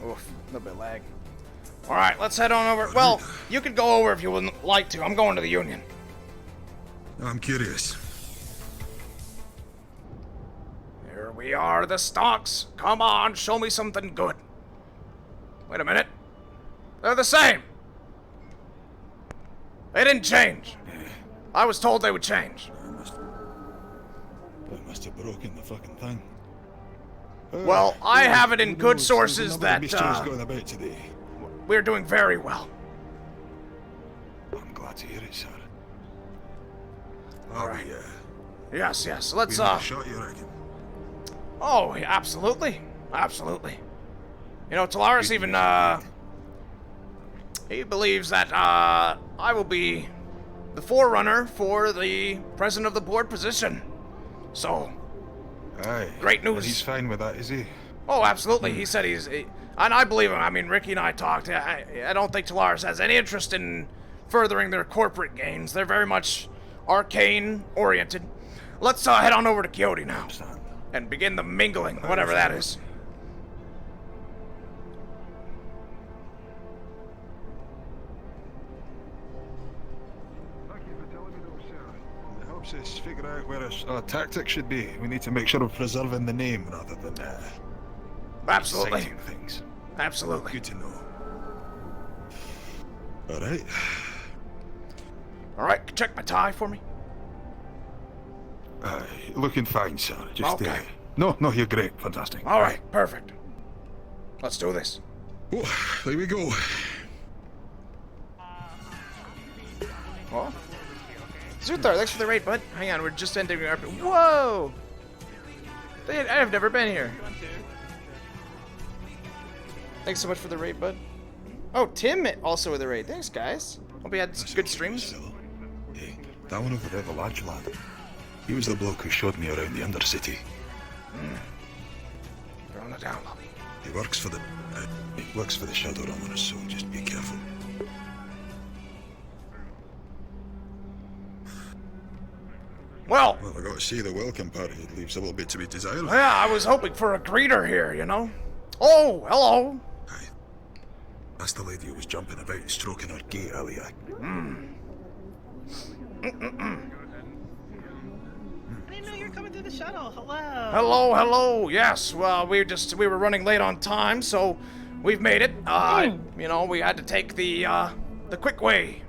S3: Oof, a little bit lag. All right, let's head on over. Well, you could go over if you wouldn't like to. I'm going to the Union.
S5: I'm curious.
S3: Here we are, the Stonks. Come on, show me something good. Wait a minute. They're the same. They didn't change. I was told they would change.
S5: I must have broken the fucking thing.
S3: Well, I have it in
S5: who
S3: good
S5: knows?
S3: sources
S5: There's another
S3: that
S5: mystery's going about today.
S3: we're doing very well.
S5: I'm glad to hear it, sir.
S3: All right. Yes. Let's
S5: We need a shot, you reckon?
S3: Oh, yeah, absolutely. Absolutely. You know, Talaris even he believes that I will be the forerunner for the president of the board position. So,
S5: Aye.
S3: great
S5: And
S3: news.
S5: he's fine with that, is he?
S3: Oh, absolutely. He said and I believe him. I mean, Ricky and I talked. I don't think Talaris has any interest in furthering their corporate gains. They're very much arcane-oriented. Let's head on over to Quixote now and begin the mingling, whatever that is.
S5: Thank you for telling me those, sir. It helps us figure out where our tactic should be. We need to make sure we're preserving the name rather than
S3: Absolutely.
S5: exciting things.
S3: Absolutely.
S5: Good to know. All right.
S3: All right, check my tie for me.
S5: Looking fine, sir. Just
S3: Okay.
S5: No, you're great. Fantastic.
S3: All right, perfect. Let's do this.
S5: Oh, there we go.
S3: Oh. Zuthar, thanks for the raid, bud. Hang on, we're just entering our... Whoa! I've never been here. Thanks so much for the raid, bud. Oh, Tim also with the raid. Thanks, guys. Hope you had good streams.
S5: Hey, that one over there, the large lad. He was the bloke who showed me around the Undercity.
S3: You're on the down low.
S5: He works for the Shadow Realm, so just be careful.
S3: Well,
S5: I got to say the welcome party. It leaves a little bit to be desired.
S3: yeah, I was hoping for a greeter here, you know? Oh, hello.
S5: Aye. That's the lady who was jumping about and stroking her gate earlier.
S13: I didn't know you were coming through the shuttle. Hello.
S3: Hello. Yes, well, we were running late on time, so we've made it. You know, we had to take the quick way.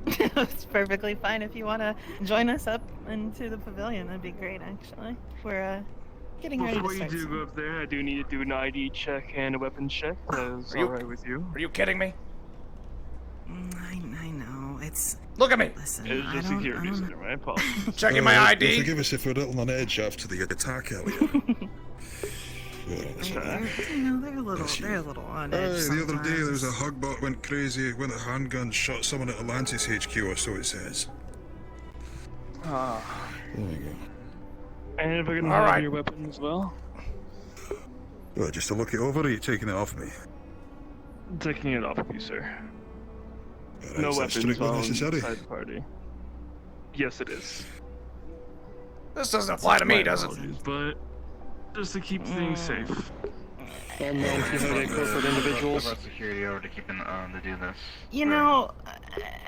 S13: It's perfectly fine if you want to join us up into the pavilion. That'd be great, actually. We're getting ready to
S14: Before you
S13: start.
S14: do go up there, I do need to do an ID check and a weapons check. That's
S3: Are you-
S14: alright with you?
S3: Are you kidding me?
S13: I know. It's.
S3: Look at me.
S13: Listen,
S14: It's
S13: I
S14: just
S13: don't.
S14: security, sir. My apologies.
S3: Checking my ID.
S5: Forgive us if we're a little on edge after the attack earlier.
S13: They're a little on edge.
S5: The other day there was a
S13: sometimes.
S5: hug bot went crazy, went a handgun, shot someone at Atlantis HQ, or so it says. There we go.
S14: And if I can
S3: All
S14: have
S3: right.
S14: your weapon as well.
S5: Well, just to look it over, or are you taking it off me?
S14: Taking it off of you, sir.
S5: Alright,
S14: No
S5: is that
S14: weapons
S5: strictly
S14: while
S5: necessary?
S14: inside the party. Yes, it is.
S3: This doesn't apply to me, does it?
S14: Apologies, but just to keep things safe.
S9: And then if you have corporate individuals.
S15: Security over to keeping to do this.
S13: You know,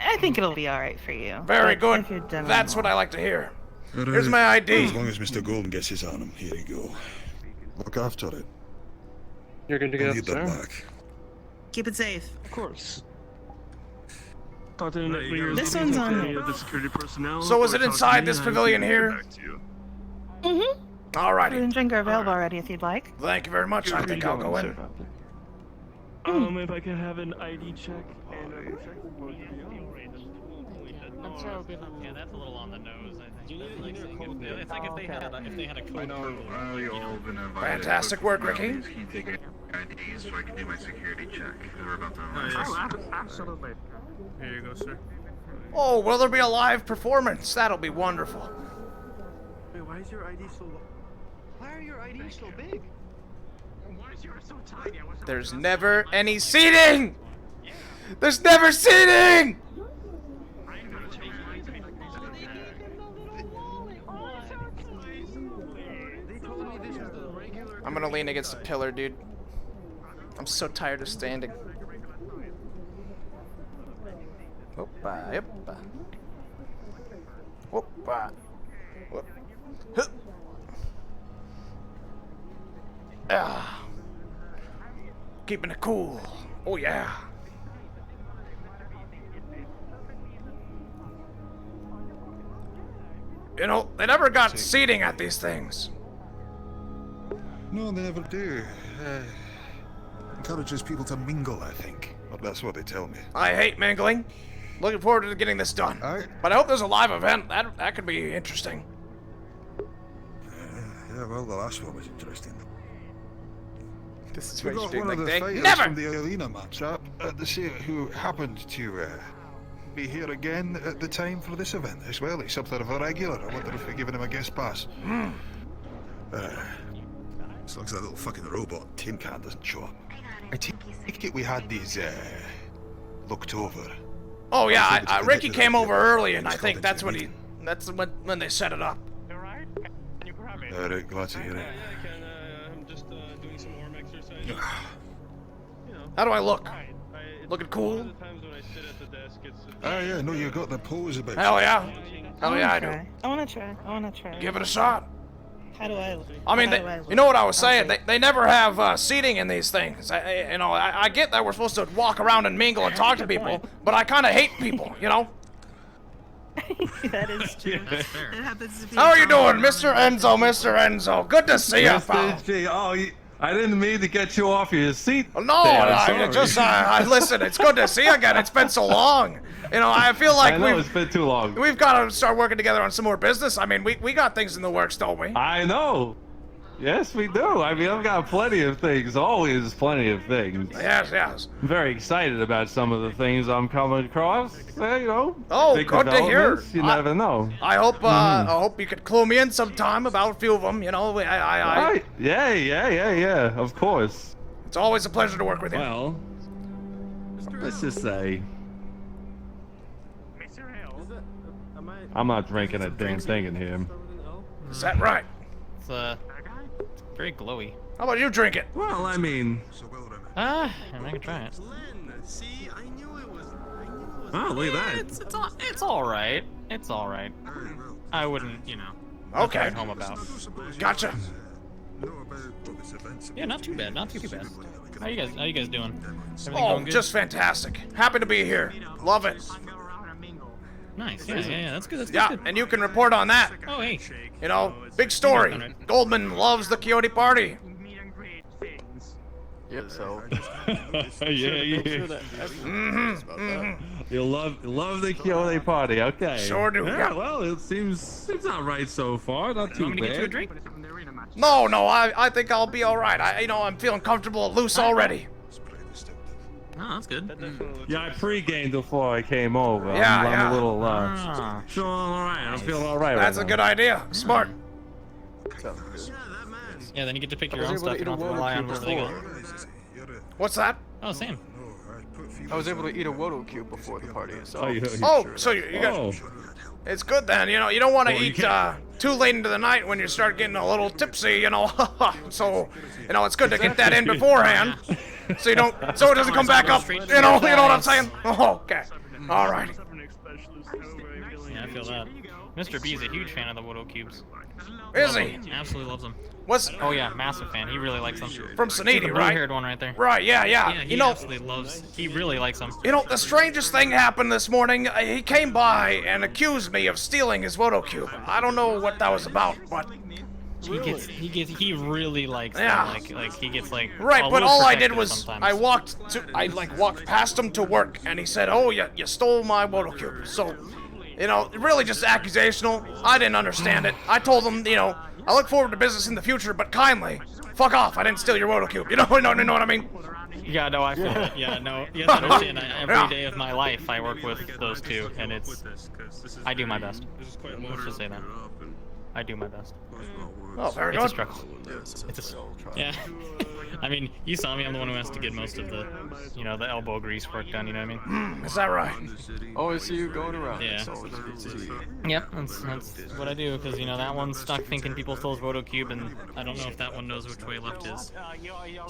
S13: I think it'll be all right for you.
S3: Very
S13: but
S3: good.
S13: if you're done
S3: That's
S13: with
S3: what I like to hear.
S5: Alright,
S3: Here's my ID.
S5: As long as Mr. Goldman gets his on him, here you go. Look after it.
S9: You're going to
S5: I
S9: get
S5: need that
S9: sir?
S5: back.
S13: Keep it safe.
S14: Of course. Talk to the leaders
S13: This
S14: of
S13: one's
S14: the
S13: on
S14: company,
S13: me.
S14: of the security personnel.
S3: So is
S14: or
S3: it
S14: talk to
S3: inside
S14: me
S3: this
S14: and I can
S3: pavilion
S14: get
S3: here?
S14: back to you.
S13: Mm-hmm. Food
S3: Alrighty.
S13: and drink are available already if you'd like.
S3: Thank you very much. I think I'll go in.
S14: If I can have an ID check and a check.
S11: Yeah, that's a little on the nose, I think. It's like if they had a code.
S15: I know, you all been invited.
S3: Fantastic work, Ricky.
S15: Can you take IDs so I can do my security check? We're about to
S2: Absolutely. Here you go, sir.
S3: Oh, will there be a live performance? That'll be wonderful.
S9: Wait, why is your ID so low? Why are your IDs so big?
S2: Why is yours so tiny?
S3: There's never any seating! There's never seating! I'm gonna lean against the pillar, dude. I'm so tired of standing. Whoopa, yeppa. Whoopa. Whoop. Huh. Ah. Keeping it cool. Oh yeah. You know, they never got seating at these things.
S5: No, they never do. Encourages people to mingle, I think. Or that's what they tell me.
S3: I hate mingling. Looking forward to getting this done. But I hope there's a live event. That could be interesting.
S5: Yeah, well, the last one was interesting.
S3: This is
S5: We
S3: where you
S5: got
S3: speak
S5: one
S3: like
S5: of the
S3: they
S5: fighters
S3: never.
S5: from the arena match at the same who happened to be here again at the time for this event as well. He's something of a regular. I wonder if we're giving him a guest pass. As long as that little fucking robot tin can doesn't show up. I take it we had these looked over.
S3: Oh yeah, Ricky came over early, and I think that's when when they set it up.
S14: Alright, can you grab it?
S5: Alright, glad to hear it.
S14: Yeah, I can. I'm just doing some arm exercise.
S3: How do I look? Looking cool?
S5: Ah, yeah, no, you got the pose about.
S3: Hell yeah. Hell yeah, I do.
S13: I wanna try. I wanna try.
S3: Give it a shot.
S13: How do I?
S3: I mean,
S13: how do I look?
S3: you know what I was saying? They never have seating in these things. I get that we're supposed to walk around and mingle and talk to people, but I kind of hate people, you know?
S13: That is true. It happens to be.
S3: How are you doing, Mr. Enzo? Mr. Enzo, good to see you, pal.
S16: Oh, I didn't mean to get you off your seat.
S3: No, listen. It's good to see you again. It's been so long. You know, I feel like
S16: it's been too long.
S3: We've got to start working together on some more business. I mean, we got things in the works, don't we?
S16: I know. Yes, we do. I mean, I've got plenty of things. Always plenty of things.
S3: Yes.
S16: I'm very excited about some of the things I'm coming across. You know.
S3: Oh,
S16: big
S3: good to hear.
S16: developments. You never know.
S3: I hope you could clue me in sometime about a few of them. You know,
S16: Right. Yeah. Of course.
S3: It's always a pleasure to work with you.
S16: Well, let's just say I'm not drinking a damn thing in here.
S3: Is that right?
S11: It's very glowy.
S3: How about you drink it?
S16: Well, I mean,
S11: I can try it.
S9: See, I knew it was.
S16: Oh, look at that.
S11: It's all right. It's all right. I wouldn't,
S3: Okay.
S11: write home about.
S3: Gotcha.
S11: Yeah, not too bad. Not too bad. How you guys doing? Everything
S3: Oh,
S11: going good?
S3: just fantastic. Happy to be here. Love it.
S11: Nice. Yeah. That's good. That's
S3: Yeah,
S11: good.
S3: and you can report on that.
S11: Oh, hey.
S3: You know, big story. Goldman loves the Coyote Party.
S9: Yep. So.
S16: Yeah. You love the Kyoto party. Okay.
S3: Sure do.
S16: Yeah. Well, it seems all right so far. Not too
S11: Want me to get you a
S16: bad.
S11: drink?
S3: No, I think I'll be all right. I'm feeling comfortable and loose already.
S11: Oh, that's good.
S16: Yeah, I pre-gamed before I came over. I'm a little feeling all right. I'm feeling all right.
S3: That's
S16: right
S3: a good
S16: now.
S3: idea. Smart. Sounds good.
S11: Yeah, then you get to pick
S17: I
S11: your
S17: was
S11: own
S17: able
S11: stuff.
S17: to
S11: You
S17: eat a
S11: don't have to
S17: Wodo
S11: rely on
S17: cube
S11: whatever they
S17: before.
S11: got.
S3: What's that?
S11: Oh, same.
S17: I was able to eat a Wodo cube before the party, so.
S3: So you got. It's good then. You know, you don't want to eat too late into the night when you start getting a little tipsy. You know, so you know it's good to get that in beforehand, so you don't, so it doesn't come back up. You know what I'm saying? Oh, okay. All right.
S11: Yeah, I feel that. Mr. B is a huge fan of the Wodo cubes.
S3: Is he?
S11: Absolutely loves them.
S3: What's?
S11: Oh yeah, massive fan. He really likes them.
S3: From
S11: See
S3: Suniti,
S11: the
S3: right?
S11: blue-haired one right there.
S3: Right. Yeah.
S11: Yeah, he
S3: You know.
S11: absolutely loves. He really likes them.
S3: You know, the strangest thing happened this morning. He came by and accused me of stealing his Wodo cube. I don't know what that was about, but
S11: He really likes
S3: Yeah.
S11: them. Like he gets like.
S3: right.
S11: a
S3: But
S11: little
S3: all I did
S11: protective
S3: was
S11: sometimes.
S3: I walked past him to work, and he said, "Oh, you stole my Wodo cube." So, you know, really just accusational. I didn't understand it. I told him, you know, I look forward to business in the future, but kindly, fuck off. I didn't steal your Wodo cube. You know what I mean?
S11: Yeah, no, I feel it. Yeah, no, you have to understand. Every day of my life, I work with those two, and I do my best. Let's just say that. I do my best.
S3: Oh, very
S11: It's
S3: good.
S11: a struggle. It's a yeah. I mean, you saw me. I'm the one who has to get most of the, you know, the elbow grease work done. You know what I mean?
S3: Is that right?
S17: Always see you going around.
S11: Yeah.
S17: It's always good to see you.
S11: Yep, that's what I do, because, you know, that one's stuck thinking people stole his Voto Cube, and I don't know if that one knows which way left is.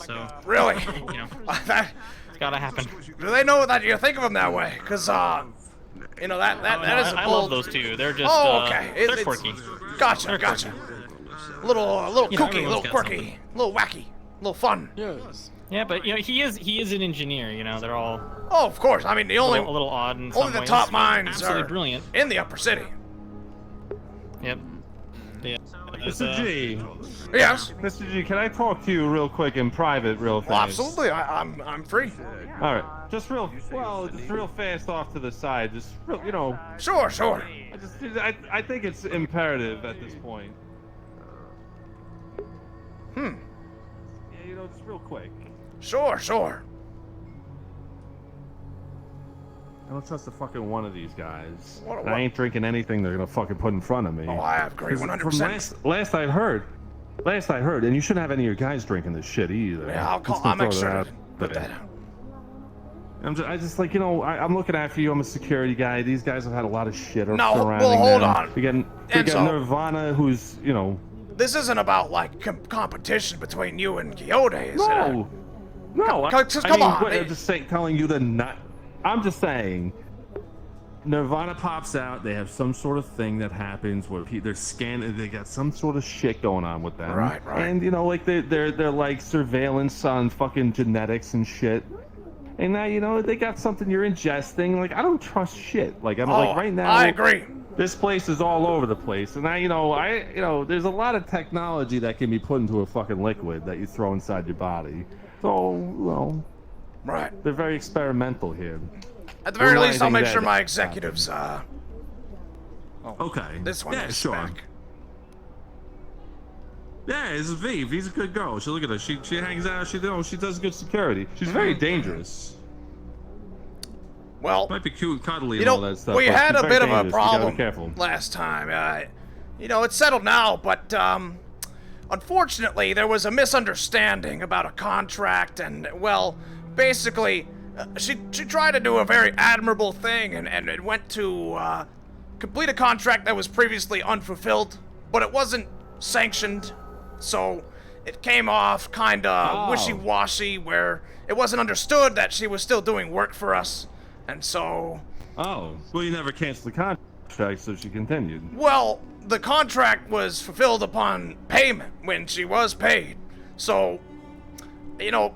S11: So...
S3: Really?
S11: You know,
S3: That,
S11: it's gotta happen.
S3: do they know that you think of them that way? Cause you know that is a
S11: I
S3: bold...
S11: love those two. They're just,
S3: okay.
S11: they're quirky.
S3: Gotcha. Little
S11: You know,
S3: kooky,
S11: everyone's
S3: little
S11: got
S3: quirky,
S11: something.
S3: little wacky, little fun.
S17: Yes.
S11: Yeah, but, you know, he is an engineer, you know, they're all...
S3: Oh, of course. I mean, the only
S11: a little odd in some
S3: only the
S11: ways,
S3: top
S11: but
S3: minds
S11: absolutely
S3: are
S11: brilliant.
S3: in the upper city.
S11: Yep. Yeah.
S16: Mr. G.
S3: Yes.
S16: Mr. G, can I talk to you real quick in private, real fast?
S3: Well, absolutely. I'm free.
S16: All right. Just real fast off to the side. Just real, you know.
S3: Sure.
S16: I think it's imperative at this point. Yeah, you know, just real quick.
S3: Sure.
S16: I don't trust a fucking one of these guys.
S3: What-
S16: I ain't drinking anything they're gonna fucking put in front of me.
S3: Oh, I agree 100%.
S16: From last I heard, and you shouldn't have any of your guys drinking this shit either.
S3: Yeah, I'll call.
S16: Just gonna
S3: I'll make
S16: throw
S3: sure
S16: that
S3: to
S16: out
S3: put
S16: there.
S3: that out.
S16: I just like, you know, I'm looking after you. I'm a security guy. These guys have had a lot of shit
S3: No,
S16: surrounding
S3: well, hold
S16: them.
S3: on.
S16: We got
S3: Enzo.
S16: Nirvana, who's, you know.
S3: This isn't about like competition between you and Quixote, is it?
S16: No.
S3: Come on.
S16: I'm just telling you to not. I'm just saying. Nirvana pops out. They have some sort of thing that happens where they're scanning. They got some sort of shit going on with them.
S3: Right.
S16: And you know, like they're like surveillance on fucking genetics and shit. And now you know they got something you're ingesting. Like I don't trust shit. Like I'm like right now.
S3: I agree.
S16: This place is all over the place, and there's a lot of technology that can be put into a fucking liquid that you throw inside your body. So, well,
S3: right.
S16: They're very experimental here.
S3: At the very least, I'll
S16: Realizing
S3: make
S16: that-
S3: sure my executives.
S16: Okay.
S3: This one
S16: Yeah,
S3: is
S16: sure.
S3: back.
S16: Yeah, it's V. V's a good girl. She look at her. She hangs out. She does good security. She's very dangerous.
S3: Well,
S16: might be cute, cuddly,
S3: you
S16: and all
S3: know,
S16: that stuff.
S3: we
S16: but
S3: had
S16: she's
S3: a
S16: very
S3: bit of a
S16: dangerous. You gotta
S3: problem
S16: be careful.
S3: last time. You know, it's settled now, but unfortunately, there was a misunderstanding about a contract, and well, basically, she tried to do a very admirable thing, and it went to complete a contract that was previously unfulfilled, but it wasn't sanctioned, so it came off kinda wishy-washy, where it wasn't understood that she was still doing work for us, and so...
S16: Oh, well, you never canceled the contract, so she continued.
S3: Well, the contract was fulfilled upon payment when she was paid, so, you know,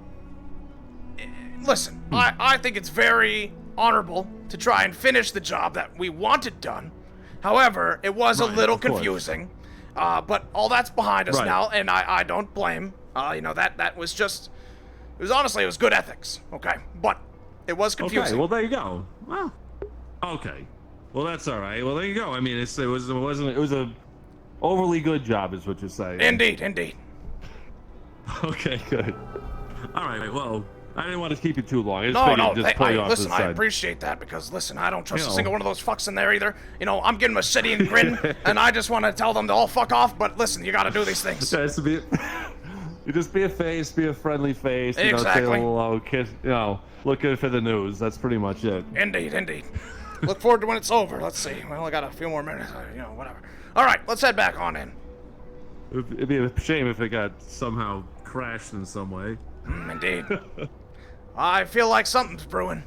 S3: listen, I think it's very honorable to try and finish the job that we wanted done. However, it was a little
S16: of course.
S3: confusing, but all that's behind us
S16: Right.
S3: now, and I don't blame. You know, that was just, it was good ethics, okay? But it was confusing.
S16: Okay, well, there you go. Well, okay. Well, that's all right. Well, there you go. I mean, it was a overly good job, is what you're saying.
S3: Indeed.
S16: Okay, good. All right. Well, I didn't want to keep you too long. I just
S3: No,
S16: figured
S3: no,
S16: just pull you off to
S3: listen,
S16: the
S3: I
S16: side.
S3: appreciate that because, listen, I don't trust
S16: You
S3: a
S16: know.
S3: single one of those fucks in there either. You know, I'm giving them a shitty grin, and I just want to tell them to all fuck off, but listen, you gotta do these things.
S16: It has to be. You just be a face, be a friendly face. You know, say a
S3: Exactly.
S16: little kiss. You know, look good for the news. That's pretty much it.
S3: Indeed, indeed. Look forward to when it's over. Let's see. We only got a few more minutes. You know, whatever. All right, let's head back on in.
S16: It'd be a shame if it got somehow crashed in some way.
S3: Indeed. I feel like something's brewing.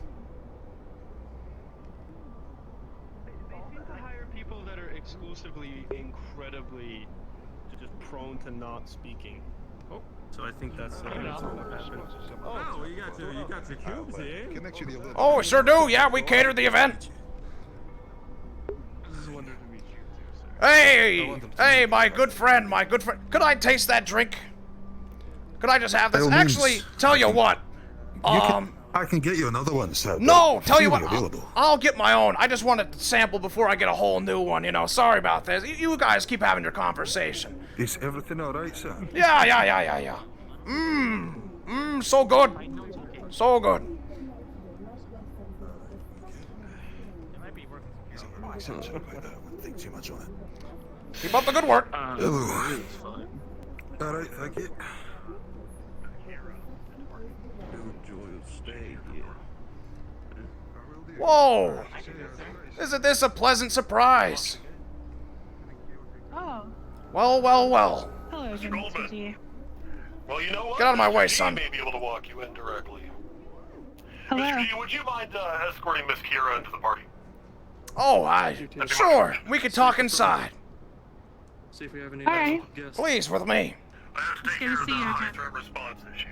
S9: They seem to hire people that are exclusively incredibly just prone to not speaking. Oh, so I think that's what happened.
S16: Oh, you got your cubes here.
S3: Oh, we sure do. Yeah, we catered the event. Hey, my good friend, Could I taste that drink? Could I just have this?
S5: By all means.
S3: Actually, tell you what.
S5: I can get you another one, sir.
S3: No, tell you
S5: Assuming
S3: what.
S5: available.
S3: I'll get my own. I just want to sample before I get a whole new one. You know, sorry about this. You guys keep having your conversation.
S5: Is everything all right, sir?
S3: Yeah. So good. So good.
S5: Think too much on it.
S3: Keep up the good work.
S5: Hello. All right, thank you.
S3: Whoa! Isn't this a pleasant surprise?
S13: Oh.
S3: Well.
S13: Hello,
S6: Mr. Goldman.
S13: Mr.
S6: Well, you know what?
S3: Get out of my
S6: Mr.
S3: way,
S6: G
S3: son.
S6: may be able to walk you in directly.
S13: Hello.
S6: Mr. G, would you mind escorting Miss Kira into the party?
S3: Oh, sure. We could talk inside.
S14: See if we have any
S13: All right.
S14: guests.
S3: Please, with me.
S6: I have to take care of the high threat response issue.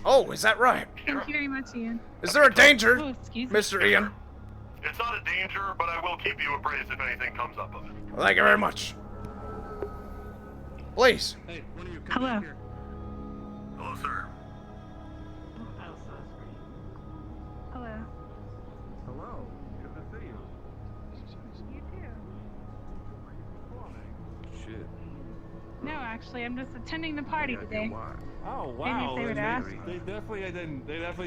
S3: Oh, is that right?
S13: Thank you very much, Ian.
S3: Is there a danger,
S13: Oh, excuse me.
S3: Mr. Ian?
S6: It's not a danger, but I will keep you appraised if anything comes up of it.
S3: Thank you very much. Please.
S14: Hey, one of you
S13: Hello.
S14: back here.
S6: Hello, sir.
S13: Hello.
S16: Hello. Good to see you.
S13: You too.
S16: Shit.
S13: No, actually, I'm just attending the party today.
S16: Oh
S13: Maybe if
S16: wow.
S13: they would ask.
S16: They definitely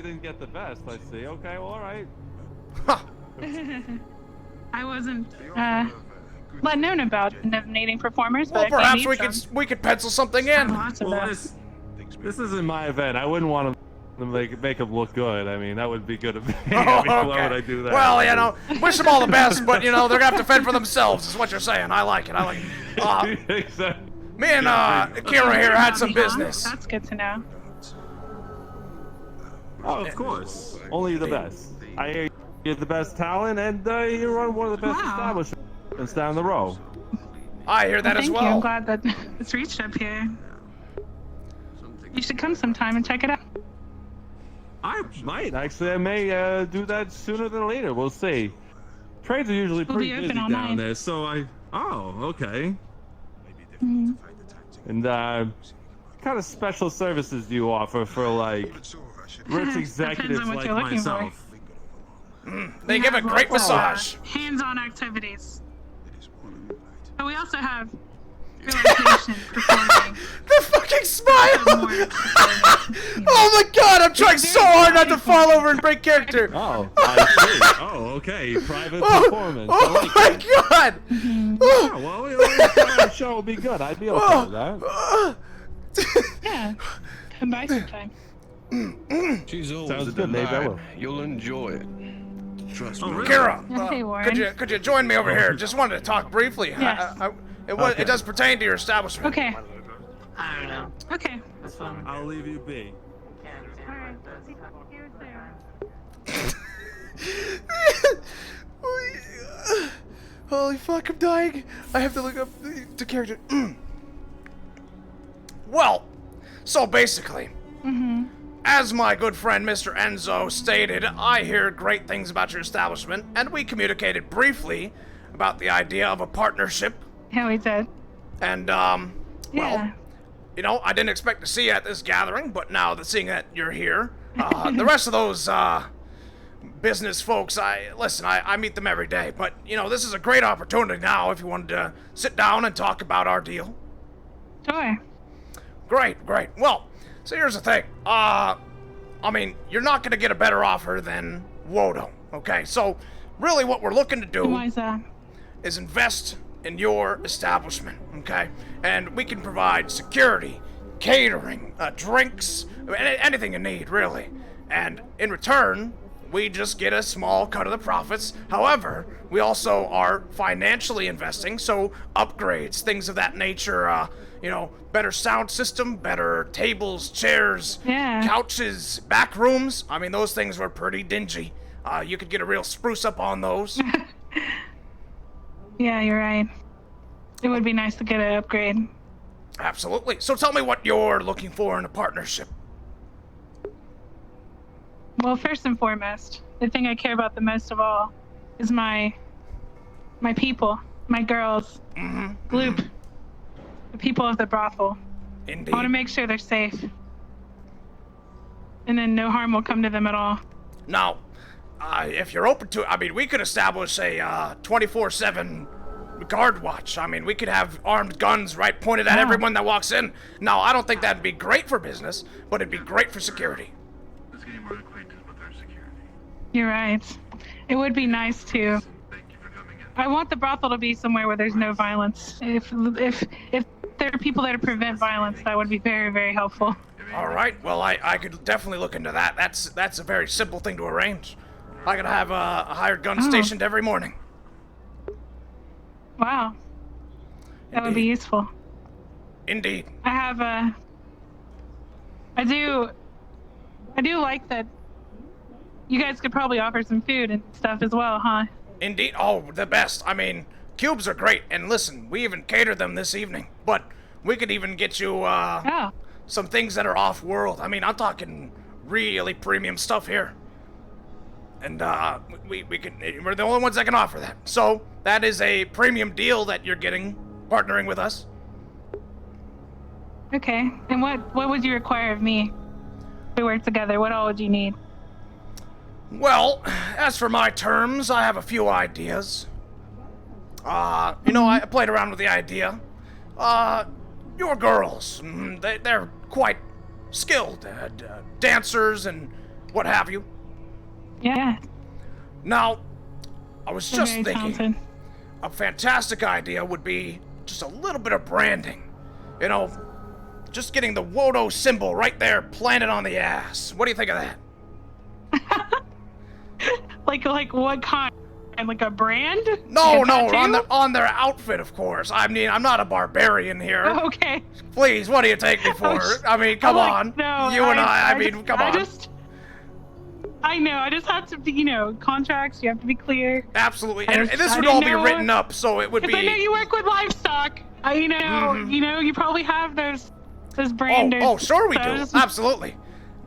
S16: didn't get the best. I see. Okay. Well, all right.
S13: I wasn't let known about nominating performers,
S3: Well,
S13: but
S3: perhaps
S13: I
S3: we could pencil something in.
S13: Lots of
S16: Well,
S13: those.
S16: this isn't my event. I wouldn't want to make them look good. I mean, that would be good of me.
S3: Oh,
S16: I mean, why
S3: okay.
S16: would I do that?
S3: Well, you know, wish them all the best, but you know they're gonna have to fend for themselves. Is what you're saying. I like it.
S16: Exactly.
S3: Me and Kira here had some business.
S13: That's good to know.
S16: Oh, of course. Only the best. I hear you're the best talent, and you run one of the best establishments down the road.
S3: I hear that as
S13: Thank
S3: well.
S13: you. I'm glad that it's reached up here. You should come sometime and check it out.
S16: I might actually. I may do that sooner than later. We'll see. Trades are usually
S13: We'll be
S16: pretty
S13: open
S16: busy
S13: all
S16: down
S13: night.
S16: there, so I. Oh, okay.
S13: Mhm.
S16: And what kind of special services do you offer for like rich executives
S13: on what
S16: like
S13: you're looking for.
S16: myself?
S3: They
S13: We
S3: give a
S13: have
S3: great
S13: lots of,
S3: massage.
S13: hands-on activities. But we also have relaxation, performing.
S3: The fucking smile! Oh my god, I'm trying so hard not to fall over and break character.
S16: Oh, I see. Oh, okay. Private performance. I
S3: Oh
S16: like
S3: my
S16: that.
S3: god!
S16: Oh, well, you know, the show will be good. I'd be okay with that.
S13: Yeah, come by sometime.
S18: She's always
S16: Sounds
S18: a
S16: good, maybe I
S18: delight.
S16: will.
S18: You'll enjoy it. Trust me.
S3: Kira,
S13: Hey, Warren.
S3: could you join me over here? Just wanted to talk briefly.
S13: Yes.
S3: It does pertain to your establishment.
S13: Okay.
S11: I don't know.
S13: Okay.
S11: That's fine.
S16: I'll leave you be.
S13: Alright. See you soon.
S3: Holy fuck, I'm dying. I have to look up the character. Well, so basically, as my good friend Mr. Enzo stated, I hear great things about your establishment, and we communicated briefly about the idea of a partnership.
S13: Yeah, we did.
S3: And,
S13: Yeah.
S3: well, you know, I didn't expect to see you at this gathering, but now that seeing that you're here, the rest of those, business folks, I meet them every day, but, you know, this is a great opportunity now if you wanted to sit down and talk about our deal.
S13: Sure.
S3: Great. Well, so here's the thing. I mean, you're not gonna get a better offer than Wodo, okay? So, really what we're looking to do
S13: Why is that?
S3: is invest in your establishment, okay? And we can provide security, catering, drinks, anything you need, really. And in return, we just get a small cut of the profits. However, we also are financially investing, so upgrades, things of that nature, you know, better sound system, better tables, chairs, couches, back rooms. I mean, those things were pretty dingy. You could get a real spruce up on those.
S13: Yeah, you're right. It would be nice to get an upgrade.
S3: Absolutely. So tell me what you're looking for in a partnership.
S13: Well, first and foremost, the thing I care about the most of all is my people, my girls, Gloop, the people of the brothel.
S3: Indeed.
S13: I want to make sure they're safe. And then no harm will come to them at all.
S3: Now, if you're open to it, I mean, we could establish a 24/7 guard watch. I mean, we could have armed guns right pointed at everyone that walks in. Now, I don't think that'd be great for business, but it'd be great for security.
S15: Let's get you more acquainted with our security.
S13: You're right. It would be nice to. I want the brothel to be somewhere where there's no violence. If there are people there to prevent violence, that would be very, very helpful.
S3: All right. Well, I could definitely look into that. That's a very simple thing to arrange. I could have a hired gun stationed every morning.
S13: Wow. That would be useful.
S3: Indeed.
S13: I have I do like that you guys could probably offer some food and stuff as well, huh?
S3: Indeed. Oh, the best. I mean, cubes are great. And listen, we even cater them this evening. But we could even get you some things that are off-world. I mean, I'm talking really premium stuff here. And we're the only ones that can offer that. So that is a premium deal that you're getting, partnering with us.
S13: Okay. And what would you require of me? If we work together, what all would you need?
S3: Well, as for my terms, I have a few ideas. You know, I played around with the idea. Your girls, they're quite skilled, dancers and what have you.
S13: Yeah.
S3: Now, I was
S13: They're
S3: just
S13: very
S3: thinking,
S13: talented.
S3: a fantastic idea would be just a little bit of branding. You know, just getting the Wodo symbol right there planted on the ass. What do you think of that?
S13: Like what kind? Like a brand?
S3: No,
S13: Like a tattoo?
S3: on their outfit, of course. I mean, I'm not a barbarian here.
S13: Oh, okay.
S3: Please, what do you take me for? I mean, come on.
S13: No,
S3: you and I mean, come on.
S13: I know, I just have to be, you know, contracts, you have to be clear.
S3: Absolutely, and this would all be written up, so it would be...
S13: I know you work with livestock. You know, you probably have those branders.
S3: Oh, sure we
S13: so
S3: do. Absolutely.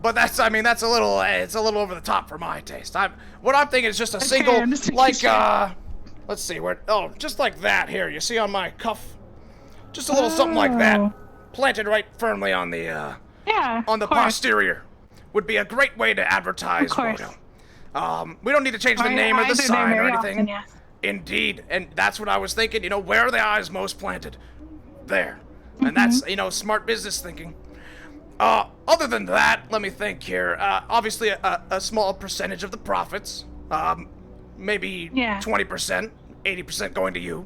S3: But that's a little, it's a little over the top for my taste. What I'm thinking is just a single, like, let's see, just like that here. You see on my cuff? Just a little something like that. Planted right firmly on the, on the posterior. Would be a great way to advertise Wodo. We don't need to change the name or the sign or anything.
S13: Often, yes.
S3: Indeed, and that's what I was thinking. You know, where are the eyes most planted? There. And that's, you know, smart business thinking. Other than that, let me think here. Obviously, a small percentage of the profits. Maybe 20%, 80% going to you.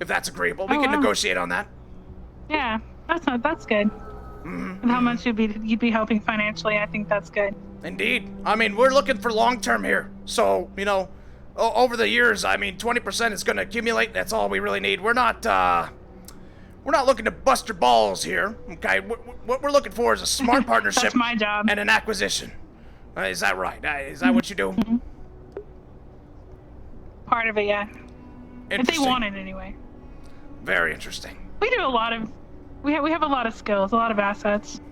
S3: If that's agreeable, we can negotiate on that.
S13: Yeah, that's good. And how much you'd be helping financially, I think that's good.
S3: Indeed. I mean, we're looking for long-term here. So, you know, over the years, I mean, 20% is going to accumulate. That's all we really need. We're not looking to bust your balls here, okay? What we're looking for is a smart partnership.
S13: That's my job.
S3: And an acquisition. Is that right? Is that what you do?
S13: Part of it, yeah. If they want it, anyway.
S3: Very interesting.
S13: We do a lot of... We have a lot of skills, a lot of assets.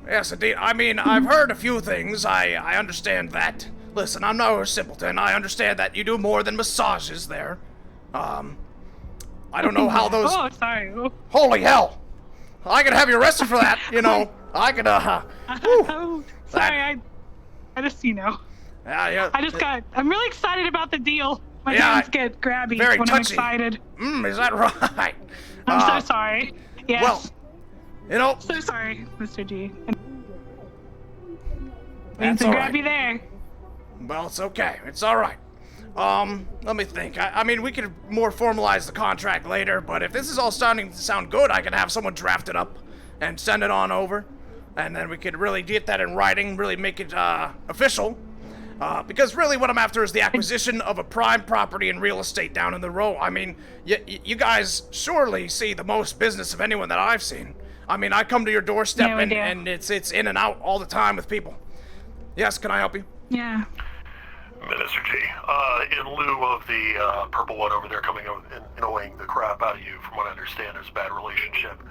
S3: Yes, indeed. I mean, I've heard a few things. I understand that. Listen, I'm no simpleton. I understand that you do more than massages there. I don't know how those...
S13: Oh, sorry.
S3: Holy hell! I could have you arrested for that, you know. I could,
S13: Sorry, I just, you know.
S3: Yeah.
S13: I'm really excited about the deal. My hands get grabby when I'm excited.
S3: Is that right?
S13: I'm so sorry. Yes.
S3: You know.
S13: So sorry, Mr. G.
S3: That's
S13: to
S3: all
S13: grab
S3: right.
S13: you there.
S3: Well, it's okay. It's all right. Let me think. I mean, we could more formalize the contract later, but if this is all starting to sound good, I can have someone draft it up and send it on over, and then we could really get that in writing, really make it official. Because really what I'm after is the acquisition of a prime property and real estate down in the row. I mean, you guys surely see the most business of anyone that I've seen. I mean, I come to your doorstep and it's in and out all the time with people. Yes, can I help you?
S13: Yeah.
S6: Minister G, in lieu of the purple one over there coming over and annoying the crap out of you, from what I understand, there's a bad relationship.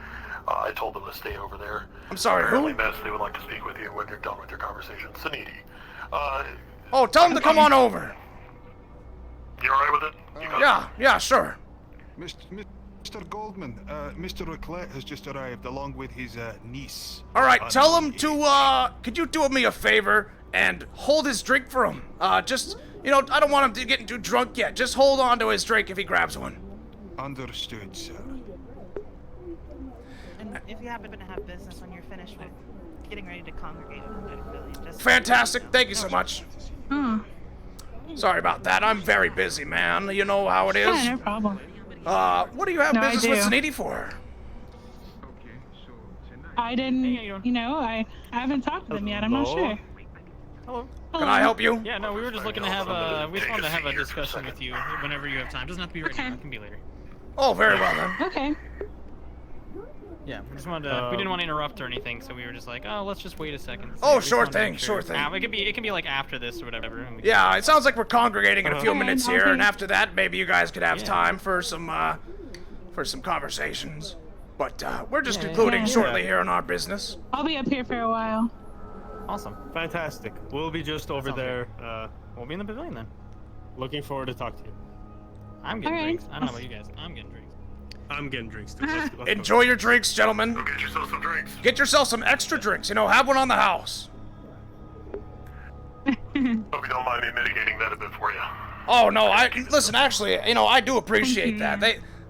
S6: I told them to stay over there.
S3: I'm sorry,
S6: Apparently,
S3: who?
S6: Miss, they would like to speak with you when you're done with your conversation. Suniti.
S3: Oh, tell them to come on over.
S6: You alright with it?
S3: Yeah, sure.
S5: Mr. Goldman, Mr. Raclette has just arrived along with his niece.
S3: All right, tell him to, could you do me a favor and hold his drink for him? Just, I don't want him to get too drunk yet. Just hold on to his drink if he grabs one.
S5: Understood, sir.
S19: And if you happen to have business when you're finished with getting ready to congregate in the pavilion, just...
S3: Fantastic, thank you so much. Sorry about that, I'm very busy, man. You know how it is.
S13: Yeah, no problem.
S3: What do you have business with Suniti for?
S13: I didn't, I haven't talked to them yet. I'm not sure.
S11: Hello.
S3: Can I help you?
S11: Yeah, no, we were just looking to have we just wanted to have a discussion with you whenever you have time. Doesn't have to be right now. It can be later.
S3: Oh, very well then.
S13: Okay.
S11: Yeah, we just wanted to. We didn't want to interrupt or anything, so we were just like, oh, let's just wait a second.
S3: Oh,
S11: We just
S3: sure
S11: wanted to
S3: thing,
S11: make
S3: sure thing.
S11: It can be like after this or whatever. and we can-
S3: Yeah, it sounds like we're congregating in a few
S13: Okay,
S3: minutes here,
S13: okay.
S3: and after that, maybe you guys could have time for some conversations. But we're just concluding shortly here on our business.
S13: I'll be up here for a while.
S11: Awesome.
S9: Fantastic. We'll be just over
S11: Sounds
S9: there.
S11: We'll be in the pavilion then.
S9: Looking forward to talk to you.
S11: I'm getting
S13: All right.
S11: drinks. I don't know about you guys. I'm getting drinks.
S9: I'm getting drinks too. Let's go.
S3: Enjoy your drinks, gentlemen.
S6: Go get yourself some drinks.
S3: Get yourself some extra drinks. Have one on the house.
S6: Hope you don't mind me mitigating that a bit for you.
S3: Oh no, listen. Actually, I do appreciate that.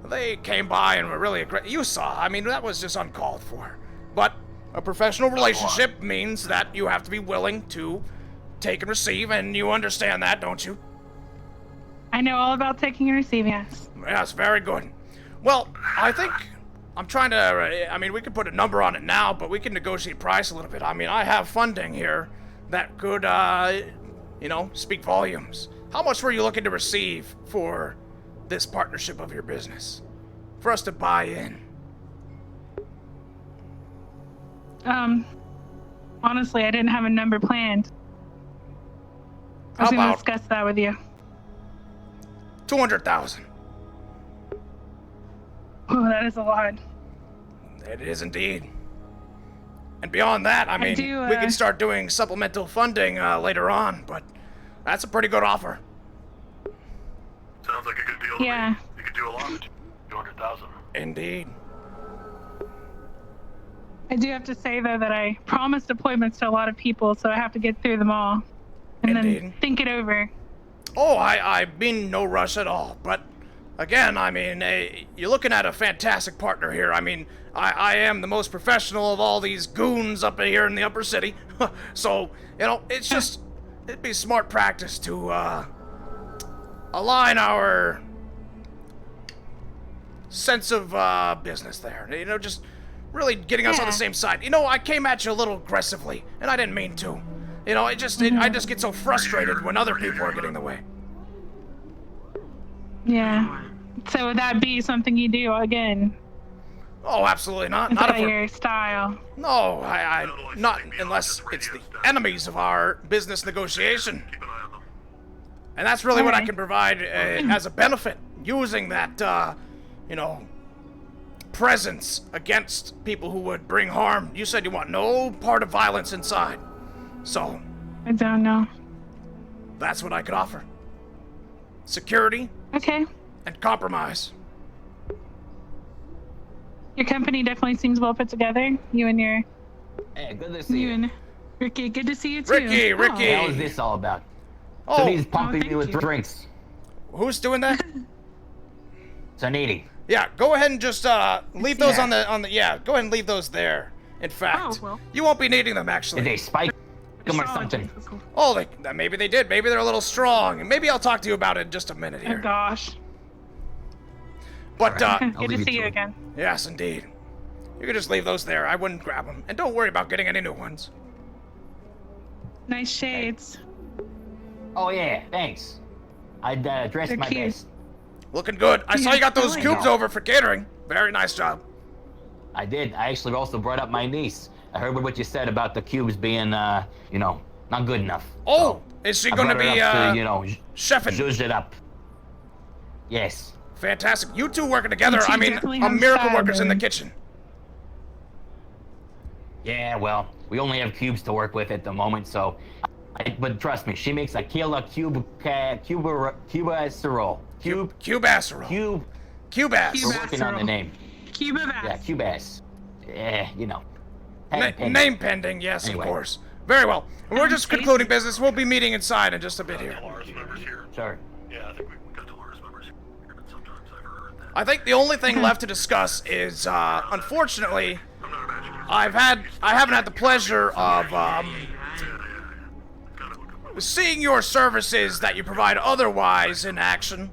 S3: They came by and were really aggressive. You saw. I mean, that was just uncalled for. But a professional relationship means that you have to be willing to take and receive, and you understand that, don't you?
S13: I know all about taking and receiving, yes.
S3: Yes, very good. Well, I think I'm trying to. We could put a number on it now, but we can negotiate price a little bit. I have funding here that could, speak volumes. How much were you looking to receive for this partnership of your business? For us to buy in?
S13: Honestly, I didn't have a number planned. I was going to discuss that with you.
S3: 200,000.
S13: Oh, that is a lot.
S3: It is indeed. And beyond that, we can start doing supplemental funding later on, but that's a pretty good offer.
S6: Sounds like a good deal to
S13: Yeah.
S6: me. You could do a lot. 200,000.
S3: Indeed.
S13: I do have to say, though, that I promised appointments to a lot of people, so I have to get through them all. And then think it over.
S3: Oh, I mean no rush at all, but again, you're looking at a fantastic partner here. I am the most professional of all these goons up here in the upper city. So, it's just, it'd be smart practice to, align our sense of, business there. Just really getting us on the same side. I came at you a little aggressively, and I didn't mean to. I just get so frustrated when other people are getting in the way.
S13: Yeah. So would that be something you do again?
S3: Oh, absolutely not.
S13: Is
S3: Not
S13: that
S3: if we're-
S13: your style?
S3: No, I not unless it's the enemies of our business negotiation. And that's really what I can provide as a benefit, using that, presence against people who would bring harm. You said you want no part of violence inside. So,
S13: I don't know.
S3: that's what I could offer. Security.
S13: Okay.
S3: And compromise.
S13: Your company definitely seems well put together. You and your...
S10: Hey, good to see you.
S13: And Ricky, good to see you too.
S3: Ricky!
S10: What is this all about?
S3: Oh,
S10: So he's pumping me with drinks.
S3: Who's doing that?
S10: Suniti.
S3: Yeah, go ahead and just leave those on the yeah, go ahead and leave those there. In fact, you won't be needing them actually.
S10: Did they spike them or something?
S3: Oh, maybe they did. Maybe they're a little strong. And maybe I'll talk to you about it in just a minute here.
S13: Oh gosh.
S3: But
S13: good to see you again.
S3: Yes, indeed. You can just leave those there. I wouldn't grab them, and don't worry about getting any new ones.
S13: Nice shades.
S10: Oh yeah, thanks. I'd dress
S13: They're
S10: my
S13: cute.
S10: best.
S3: Looking good. I saw you got those cubes over for catering. Very nice job.
S10: I did. I actually also brought up my niece. I heard what you said about the cubes being, you know, not good enough.
S3: Oh, is she going to be,
S10: you know,
S3: chefing?
S10: Zhuzh it up. Yes.
S3: Fantastic. You two working together.
S13: You two
S3: I mean,
S13: definitely
S3: a
S13: have
S3: miracle
S13: style,
S3: workers in the
S13: baby.
S3: kitchen.
S10: Yeah, well, we only have cubes to work with at the moment, so. But trust me, she makes a killer cubasserole.
S3: Cubasserole. Cubas.
S10: We're working on the name.
S13: Cubas.
S10: Yeah, Cubas. Yeah, you know.
S3: Name pending, yes,
S10: Anyway.
S3: of course. Very well. We're just concluding business. We'll be meeting inside in just a bit here.
S10: Sure.
S6: Yeah, I think we got Dolores members here, but sometimes I've heard that.
S3: I think the only thing left to discuss is, unfortunately, I haven't had the pleasure of, seeing your services that you provide otherwise in action.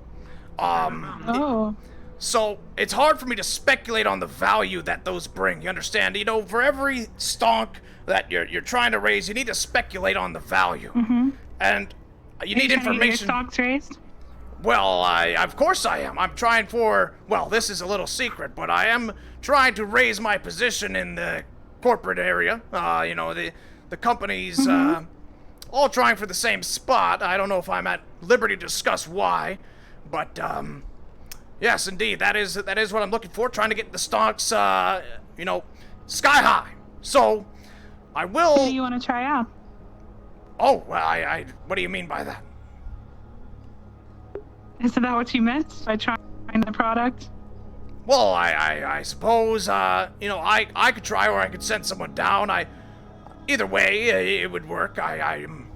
S3: So it's hard for me to speculate on the value that those bring. You understand? You know, for every stonk that you're trying to raise, you need to speculate on the value. And you need information.
S13: Are your stonks raised?
S3: Well, of course I am. I'm trying for, well, this is a little secret, but I am trying to raise my position in the corporate area. You know, the company's, all trying for the same spot. I don't know if I'm at liberty to discuss why, but, yes, indeed, that is what I'm looking for, trying to get the stocks, you know, sky high. So, I will...
S13: Who do you want to try out?
S3: Oh, well, what do you mean by that?
S13: Is that what you meant by trying the product?
S3: Well, I suppose, you know, I could try or I could send someone down. Either way, it would work. I'm,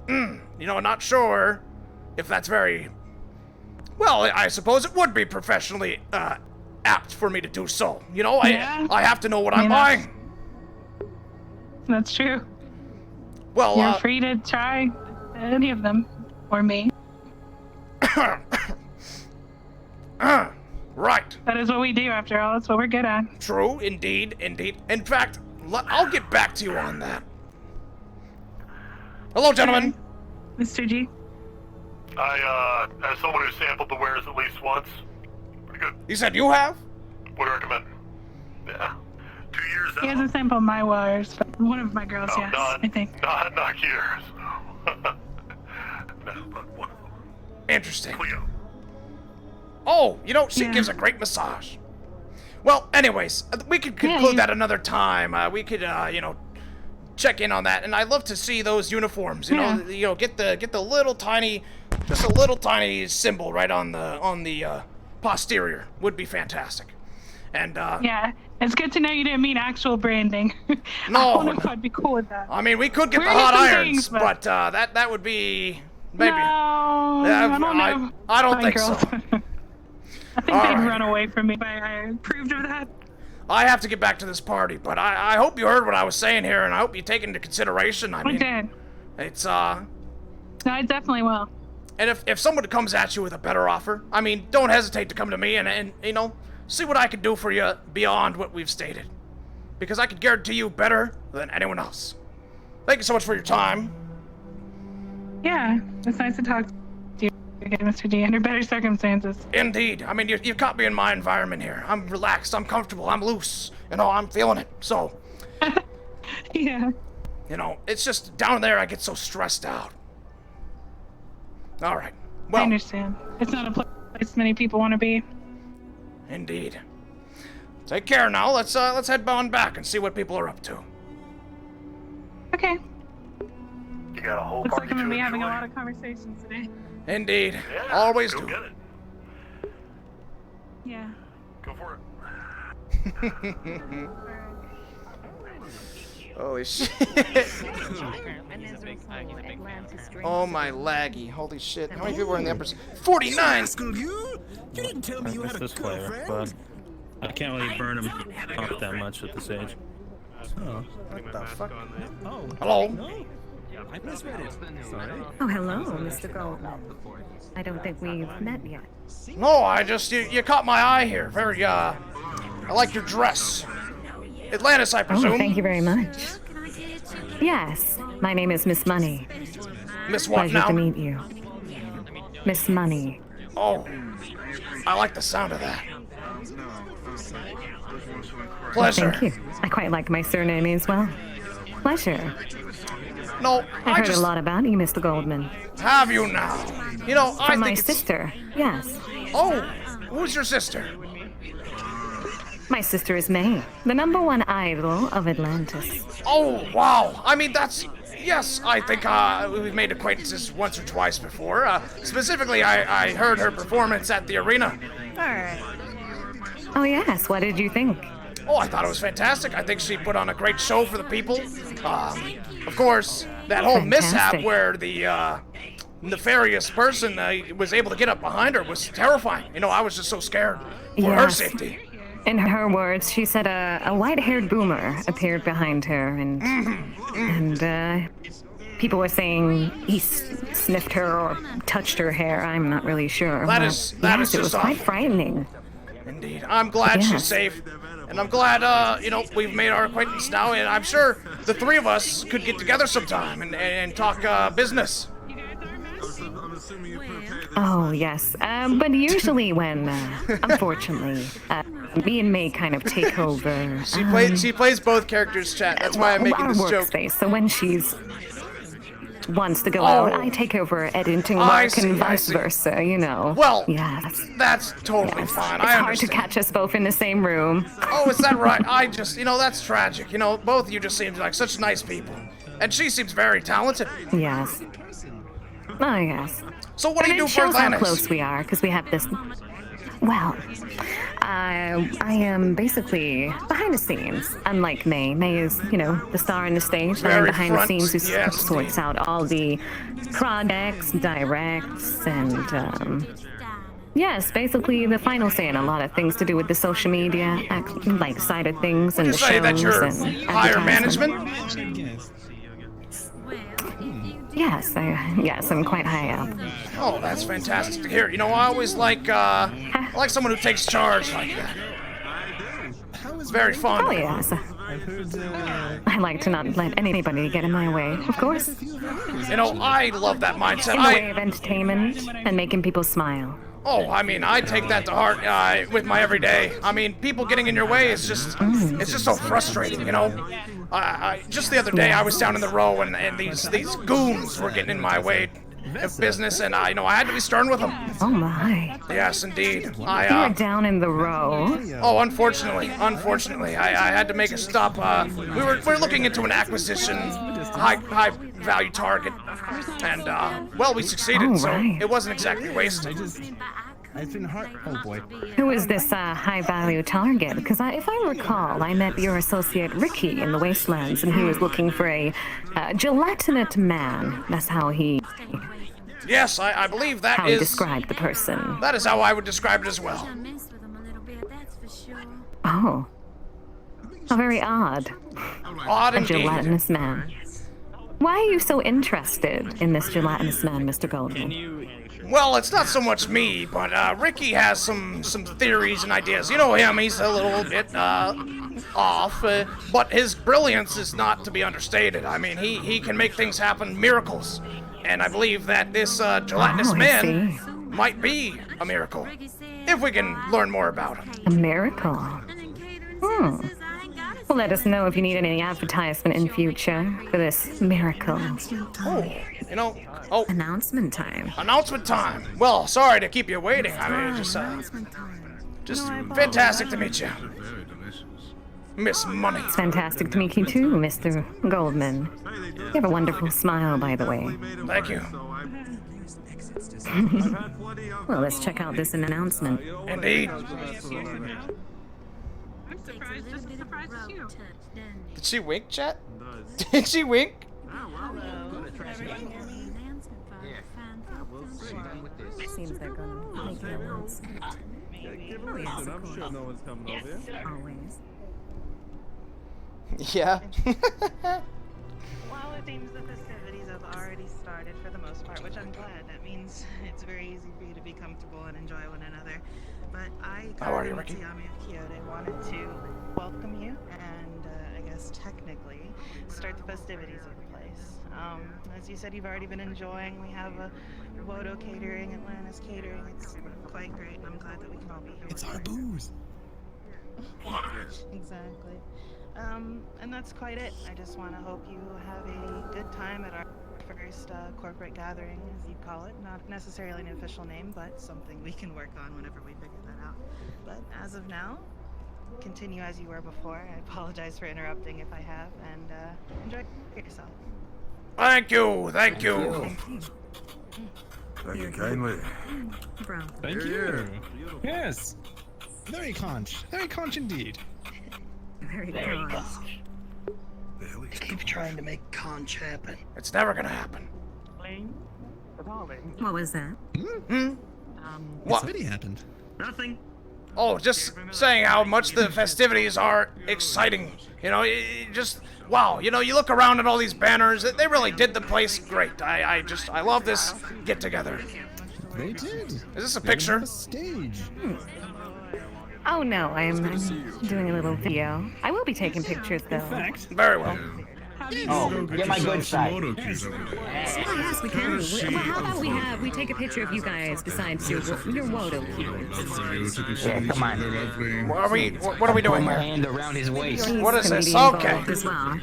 S3: you know, not sure if that's very... Well, I suppose it would be professionally, apt for me to do so. You know, I have to know what I'm buying.
S13: That's true.
S3: Well,
S13: you're free to try any of them, or me.
S3: Right.
S13: That is what we do, after all. That's what we're good at.
S3: True, indeed. In fact, I'll get back to you on that. Hello, gentlemen.
S13: Mr. G.
S6: As someone who sampled the wares at least once, pretty good.
S3: You said you have?
S6: Would recommend. Yeah. 2 years
S13: He hasn't sampled my wires, but one of my girls, yes, I think.
S6: Not yours. No, but one of them.
S3: Interesting.
S6: Cleo.
S3: Oh, you know, she gives a great massage. Well, anyways, we could conclude that another time. We could, you know, check in on that. And I'd love to see those uniforms. You know, get the little tiny, just a little tiny symbol right on the posterior would be fantastic. And
S13: yeah, it's good to know you didn't mean actual branding.
S3: No,
S13: I don't know if I'd be cool with that.
S3: I mean, we could get
S13: We're
S3: the hot
S13: some
S3: irons,
S13: things,
S3: but that would be maybe.
S13: No, I don't know.
S3: I don't
S13: Fine,
S3: think
S13: girls.
S3: so.
S13: I think they'd run away from me if I approved of that.
S3: I have to get back to this party, but I hope you heard what I was saying here, and I hope you take into consideration. I mean,
S13: did.
S3: It's
S13: No, I definitely will.
S3: And if someone comes at you with a better offer, I mean, don't hesitate to come to me and you know, see what I can do for you beyond what we've stated, because I can guarantee you better than anyone else. Thank you so much for your time.
S13: Yeah, it's nice to talk to you again, Mr. D, under better circumstances.
S3: Indeed. I mean, you've caught me in my environment here. I'm relaxed, I'm comfortable, I'm loose. You know, I'm feeling it, so.
S13: Yeah.
S3: You know, it's just down there I get so stressed out. All right. Well,
S13: I understand. It's not a place many people want to be.
S3: Indeed. Take care now. Let's head on back and see what people are up to.
S13: Okay.
S6: You got a whole
S13: Looks
S6: party
S13: like I'm gonna
S6: to
S13: be having a
S6: enjoy.
S13: lot of conversations today.
S3: Indeed.
S6: Yeah,
S3: Always
S6: go
S3: do.
S6: get it.
S13: Yeah.
S6: Go for it.
S3: Holy shit. Oh my laggy. Holy shit. How many people are in the upper? 49!
S20: You didn't tell me you had a
S21: this flavor, but I can't really burn him up that much at this age.
S20: Oh.
S3: What the fuck?
S20: Oh.
S3: Hello?
S20: No. I misread it. Sorry.
S22: Oh, hello, Mr. Goldman. I don't think we've met yet.
S3: No, I just, you caught my eye here. Very, I like your dress. Atlantis, I presume.
S22: Oh, thank you very much. Yes, my name is Miss Money.
S3: Miss what
S22: Pleasure
S3: now?
S22: to meet you. Miss Money.
S3: Oh, I like the sound of that. Pleasure.
S22: Thank you. I quite like my surname as well. Pleasure.
S3: No,
S22: I've heard a lot about you, Mr. Goldman.
S3: Have you now? You know, I
S22: From
S3: think
S22: my
S3: it's...
S22: sister, yes.
S3: Oh, who's your sister?
S22: My sister is May, the #1 idol of Atlantis.
S3: Oh, wow. I mean, that's... Yes, I think we've made acquaintances once or twice before. Specifically, I heard her performance at the arena.
S22: Alright. Oh yes, what did you think?
S3: Oh, I thought it was fantastic. I think she put on a great show for the people. Of course, that whole mishap where the nefarious person was able to get up behind her was terrifying. You know, I was just so scared for her safety.
S22: In her words, she said a white-haired boomer appeared behind her, and people were saying he sniffed her or touched her hair. I'm not really sure.
S3: That
S22: but
S3: is
S22: yes, it was
S3: just
S22: quite
S3: awful.
S22: Frightening.
S3: Indeed. I'm glad she's safe. And I'm glad, you know, we've made our acquaintance now, and I'm sure the three of us could get together sometime and talk business.
S22: Oh, yes. But usually when, unfortunately, me and May kind of take over.
S3: She plays both characters, chat. That's why I'm making
S22: our
S3: this joke.
S22: workspace. So when she's wants to go out, I take over editing work and vice versa, you know.
S3: Well,
S22: yes.
S3: That's totally fine.
S22: It's
S3: I
S22: hard
S3: understand.
S22: to catch us both in the same room.
S3: Oh, is that right? I just, you know, that's tragic. You know, both of you just seem like such nice people. And she seems very talented.
S22: Yes. Oh, yes.
S3: So what do you do
S22: it
S3: for
S22: shows how
S3: Atlantis?
S22: close we are, because we have this... Well, I am basically behind the scenes, unlike May. May is, you know, the star on the stage. I'm
S3: Very
S22: behind
S3: front,
S22: the scenes who
S3: yes,
S22: sorts out all the projects, directs, and, yes, basically the final say in a lot of things to do with the social media, like side of things, and the shows
S3: that you're
S22: and
S3: higher
S22: advertisement.
S3: management?
S22: Yes, I'm quite high up.
S3: Oh, that's fantastic to hear. You know, I always like someone who takes charge like that. It's very fun.
S22: Oh, yes. I like to not let anybody get in my way, of course.
S3: You know, I love that mindset.
S22: In the way of entertainment and making people smile.
S3: Oh, I mean, I take that to heart with my everyday. I mean, people getting in your way is just, it's just so frustrating, you know? Just the other day, I was down in the row, and these goons were getting in my way of business, and I had to be stern with them.
S22: Oh my.
S3: Yes, indeed.
S22: You're down in the row.
S3: Oh, unfortunately, I had to make a stop. We were looking into an acquisition, high value target, and well, we succeeded, so it wasn't exactly wasted.
S20: I've been hard. Oh boy.
S22: Who is this high value target? Because if I recall, I met your associate Ricky in the Wastelands, and he was looking for a gelatinous man. That's how he.
S3: Yes, I believe that
S22: how
S3: is.
S22: He described the person.
S3: That is how I would describe it as well.
S22: Oh. How very odd.
S3: Odd
S22: a
S3: indeed.
S22: Gelatinous man. Why are you so interested in this gelatinous man, Mr. Goldman?
S3: Well, it's not so much me, but Ricky has some theories and ideas. You know him, he's a little bit off, but his brilliance is not to be understated. I mean, he can make things happen, miracles. And I believe that this gelatinous man might be a miracle, if we can learn more about him.
S22: A miracle? Hmm. Well, let us know if you need any advertisement in future for this miracle.
S3: Oh, you know,
S22: Announcement time.
S3: Announcement time. Well, sorry to keep you waiting. I mean, just fantastic to meet you, Miss Money.
S22: It's fantastic to meet you too, Mr. Goldman. You have a wonderful smile, by the way.
S3: Thank you.
S22: Well, let's check out this announcement.
S3: Indeed.
S13: surprised, just as surprised as you.
S3: Did she wink, chat? Did she wink?
S22: Seems they're gonna make their ones.
S16: Oh, yes, I'm sure no one's coming over here.
S22: Always.
S3: Yeah.
S19: Well, it seems the festivities have already started for the most part, which I'm glad. That means it's very easy for you to be comfortable and enjoy one another. But
S3: How are you, Ricky?
S19: Yami of Kyoto wanted to welcome you and I guess technically start the festivities of the place. As you said, you've already been enjoying. We have a Wodo catering, Atlantis catering. It's quite great, and I'm glad that we can all be here.
S20: It's our booze.
S19: Exactly. And that's quite it. I just want to hope you have a good time at our first corporate gathering, as you call it. Not necessarily an official name, but something we can work on whenever we figure that out. But as of now, continue as you were before. I apologize for interrupting if I have, and enjoy yourself.
S3: Thank you, thank you.
S5: Thank you kindly.
S22: Bro.
S20: Thank you. Yes. Very conch indeed.
S22: Very conch.
S1: Keep trying to make conch happen.
S3: It's never gonna happen.
S22: What was that?
S3: What?
S20: Already happened.
S14: Nothing.
S3: Oh, just saying how much the festivities are exciting. You know, just wow. You know, you look around at all these banners. They really did the place great. I love this get together.
S20: They did.
S3: Is this a picture?
S20: Stage.
S22: Oh no, I'm doing a little video. I will be taking pictures though.
S3: Very well.
S10: Oh, get my good side.
S22: Oh yes, we can. Well, how about we take a picture of you guys besides your Wodo cubes?
S10: Yeah, come on.
S3: What are we
S10: Put
S3: doing
S10: my
S3: here?
S10: hand around his waist.
S3: What is this?
S22: Gonna be
S3: Okay.
S22: involved as well.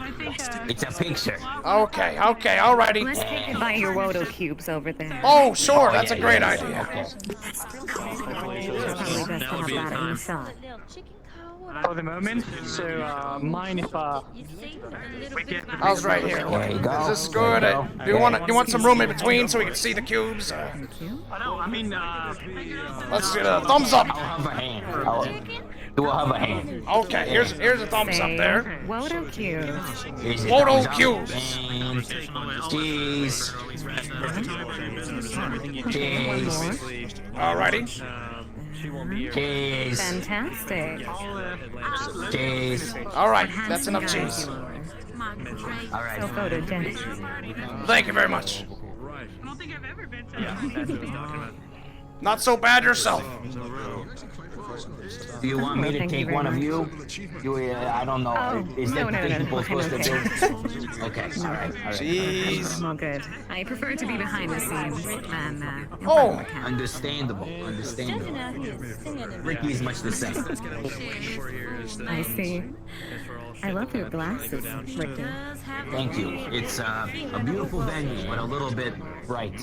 S10: It's a picture.
S3: Okay, alrighty.
S22: Let's take it by your Wodo cubes over there.
S3: Oh, sure, that's a
S10: yeah,
S3: great
S10: yeah.
S3: idea.
S22: Probably best to have that in the shot.
S4: For the moment, so mind if we get
S3: I was right here.
S10: There you go.
S3: Is this good? Do you want some room in between so we can see the cubes?
S4: I mean,
S3: Let's do a thumbs up.
S10: I'll have a hand. I'll do a hover hand.
S3: Okay, here's a thumbs up there.
S22: Wodo cubes.
S10: Here's your
S3: Wodo
S10: thumbs up.
S3: cubes.
S10: And cheese. Cheese.
S3: Alrighty.
S10: Cheese.
S22: Fantastic.
S10: Cheese.
S3: All right, that's enough cheese.
S10: All
S22: So
S10: right.
S22: photogenic.
S3: Thank you very much.
S13: I don't think I've ever been to
S3: Not so bad yourself.
S10: Do you want me to take one of you? I don't know.
S22: Oh,
S10: Is that the thing people supposed to do?
S22: Okay.
S10: Okay. All right.
S3: Jeez.
S22: I'm all good. I prefer to be behind the scenes than in front
S3: Oh.
S22: of the camera.
S10: Understandable. Ricky's much the same.
S22: I see. I love your glasses, Ricky.
S10: Thank you. It's a beautiful venue, but a little bit bright.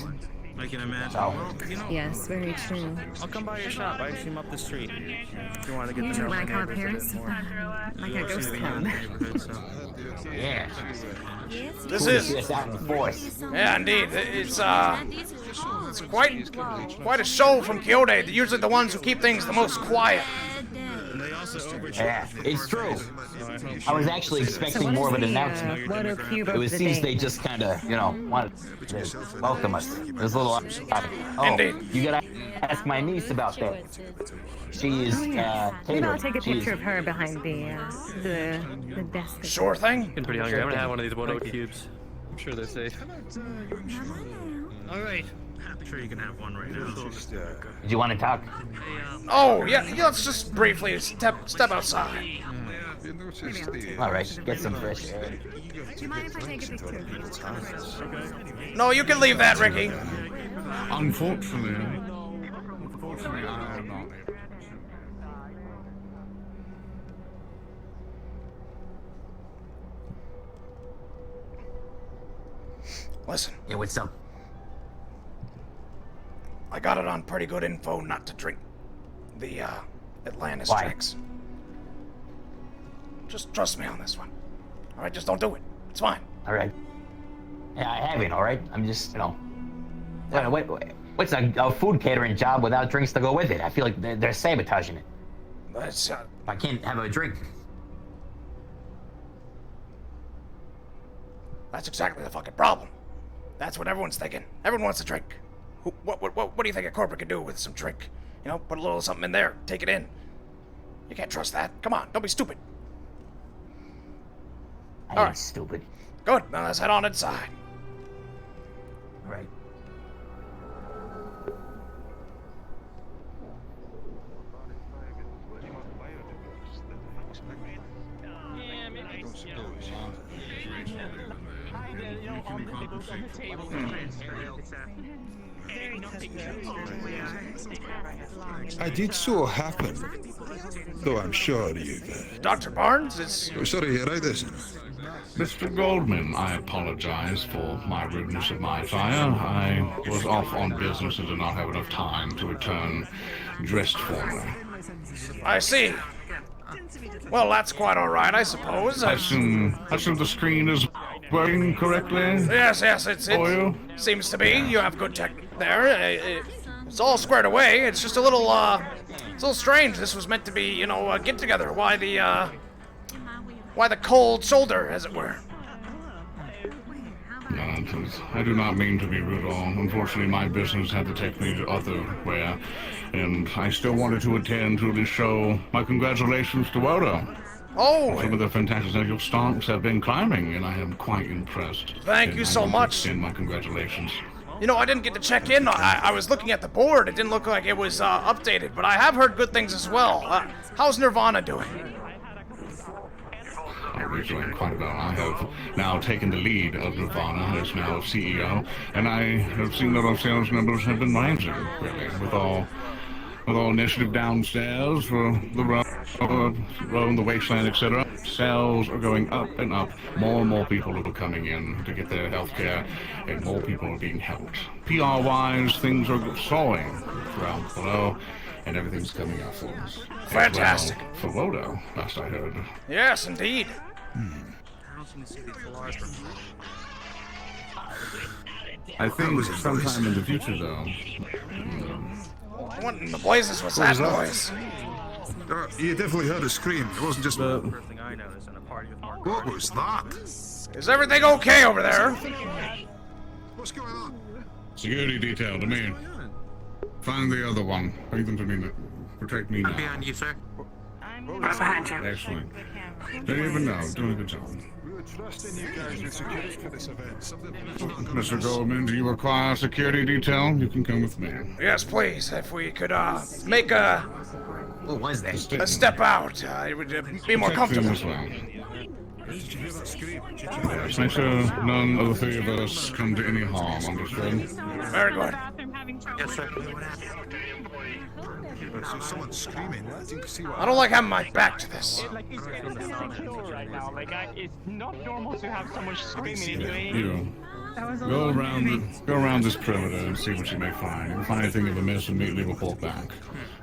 S21: I can imagine.
S10: So,
S22: Yes, very true.
S11: I'll come by your shop. I see him up the street. If you want to get
S22: You
S11: to know my
S22: like how it
S11: neighborhood
S22: appears?
S11: a bit more.
S22: Like a ghost town.
S10: yeah.
S3: This is.
S10: Just out in force.
S3: Yeah, indeed. It's quite a show from Kyoto. They're usually the ones who keep things the most quiet.
S10: Yeah, it's true. I was actually expecting more of an announcement.
S22: Wodo cube of
S10: It
S22: the
S10: seems
S22: day?
S10: they just kind of, wanted to welcome us. It was a little odd. Oh,
S3: Indeed.
S10: you gotta ask my niece about that. She is
S22: Maybe I'll
S10: catering.
S22: take a
S10: She is-
S22: picture of her behind the desk.
S3: Sure thing.
S21: Getting pretty hungry. I'm gonna have one of these Wodo cubes. I'm sure they're safe.
S14: All right.
S2: I'm sure you can have one right now.
S10: Did you want to talk?
S3: Oh yeah. Let's just briefly step outside.
S10: All right, get some fresh air.
S22: Do you mind if I take a picture of you?
S3: No, you can leave that, Ricky.
S18: Unfortunately, I am not.
S3: Listen,
S10: Yeah, what's up?
S3: I got it on pretty good info not to drink the Atlantis
S10: Why?
S3: drinks. Just trust me on this one. All right, just don't do it. It's fine.
S10: All right. Yeah, I haven't. All right. I'm just, what's a food catering job without drinks to go with it? I feel like they're sabotaging it.
S3: That's
S10: I can't have a drink.
S3: That's exactly the fucking problem. That's what everyone's thinking. Everyone wants a drink. What do you think a corporate could do with some drink? You know, put a little something in there, take it in. You can't trust that. Come on, don't be stupid.
S10: I ain't stupid.
S3: Good, now let's head on inside.
S10: Right.
S5: I did so happen, though I'm sure you've...
S3: Dr. Barnes, it's...
S5: Oh, sorry, you're right, this.
S18: Mr. Goldman, I apologize for my rudeness of my fire. I was off on business and did not have enough time to return dressed formally.
S3: I see. Well, that's quite all right, I suppose.
S18: I assume the screen is working correctly?
S3: Yes, it seems to be. You have good tech there. It's all squared away. It's just a little strange. This was meant to be, you know, a get-together. Why the cold shoulder, as it were?
S18: I do not mean to be rude at all. Unfortunately, my business had to take me to otherwhere, and I still wanted to attend to the show. My congratulations to Odo.
S3: Oh!
S18: Some of the fantastic Stonks have been climbing, and I am quite impressed.
S3: Thank you so much.
S18: Extend my congratulations.
S3: You know, I didn't get to check in. I was looking at the board. It didn't look like it was updated, but I have heard good things as well. How's Nirvana doing?
S18: We're doing quite well. I have now taken the lead of Nirvana as now CEO, and I have seen that our sales numbers have been rising, really, with all initiative downstairs for the road, the wasteland, etc. Sales are going up and up. More and more people are coming in to get their health care, and more people are being helped. PR-wise, things are soaring throughout below, and everything's coming up for us.
S3: Fantastic.
S18: Well, for Wodo, last I heard.
S3: Yes, indeed.
S18: I think sometime in the future, though.
S3: What in the blazes was that noise?
S5: You definitely heard a scream. It wasn't just... What was that?
S3: Is everything okay over there?
S5: What's going on?
S18: Security detail to me. Find the other one. Bring them to me. Protect me now.
S15: I'm behind you, sir.
S18: Right behind you. Excellent. Don't even know. Doing a good job.
S5: We were trusting you guys with security for this event.
S18: Mr. Goldman, do you require security detail? You can come with me.
S3: Yes, please. If we could make a...
S10: What was that?
S3: A step out. It would be more comfortable.
S18: As well. Yes, make sure none of the three of us come to any harm, understood?
S3: Very good.
S15: Yes, sir.
S5: Someone's screaming.
S3: I don't like having my back to this.
S4: It's not normal to have someone screaming at you.
S18: You. Go around this perimeter and see what you may find. If you find anything of amiss, immediately report back.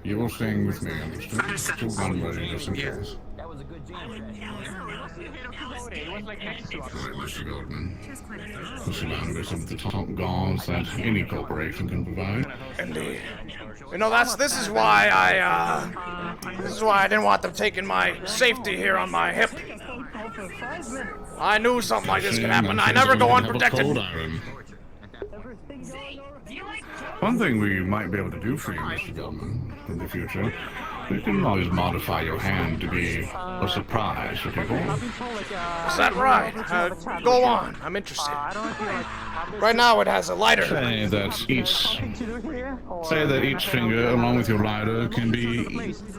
S18: You will stay with me, understood? Keep one ready just in case.
S10: That was a good jam.
S18: Right, Mr. Goldman. This around is some of the top guards that any corporation can provide.
S3: Indeed. You know, this is why I didn't want them taking my safety here on my hip. I knew something like this could happen. I never go unprotected.
S18: One thing we might be able to do for you, Mr. Goldman, in the future, you can always modify your hand to be a surprise for people.
S3: Is that right? Go on. I'm interested. Right now it has a lighter.
S18: Say that each finger, along with your lighter, can be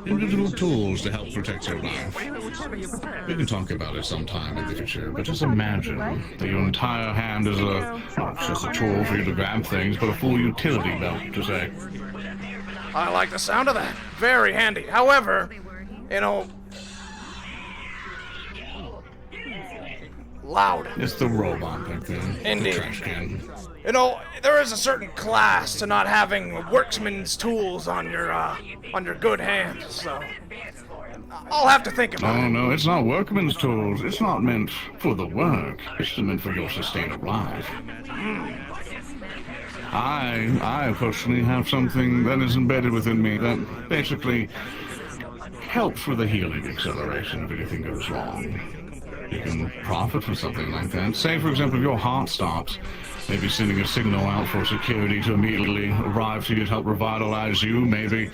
S18: individual tools to help protect your life. We can talk about it sometime in the future, but just imagine that your entire hand is not just a tool for you to grab things, but a full utility belt, to say.
S3: I like the sound of that. Very handy. However, you know... Loud.
S18: It's the robot back there.
S3: Indeed.
S18: The trash can.
S3: You know, there is a certain class to not having workman's tools on your good hands, so... I'll have to think about it.
S18: Oh, no, it's not workman's tools. It's not meant for the work. It's meant for your sustainable life. I personally have something that is embedded within me that basically helps with the healing acceleration if anything goes wrong. You can profit from something like that. Say, for example, if your heart stops, maybe sending a signal out for security to immediately arrive to you to help revitalize you, maybe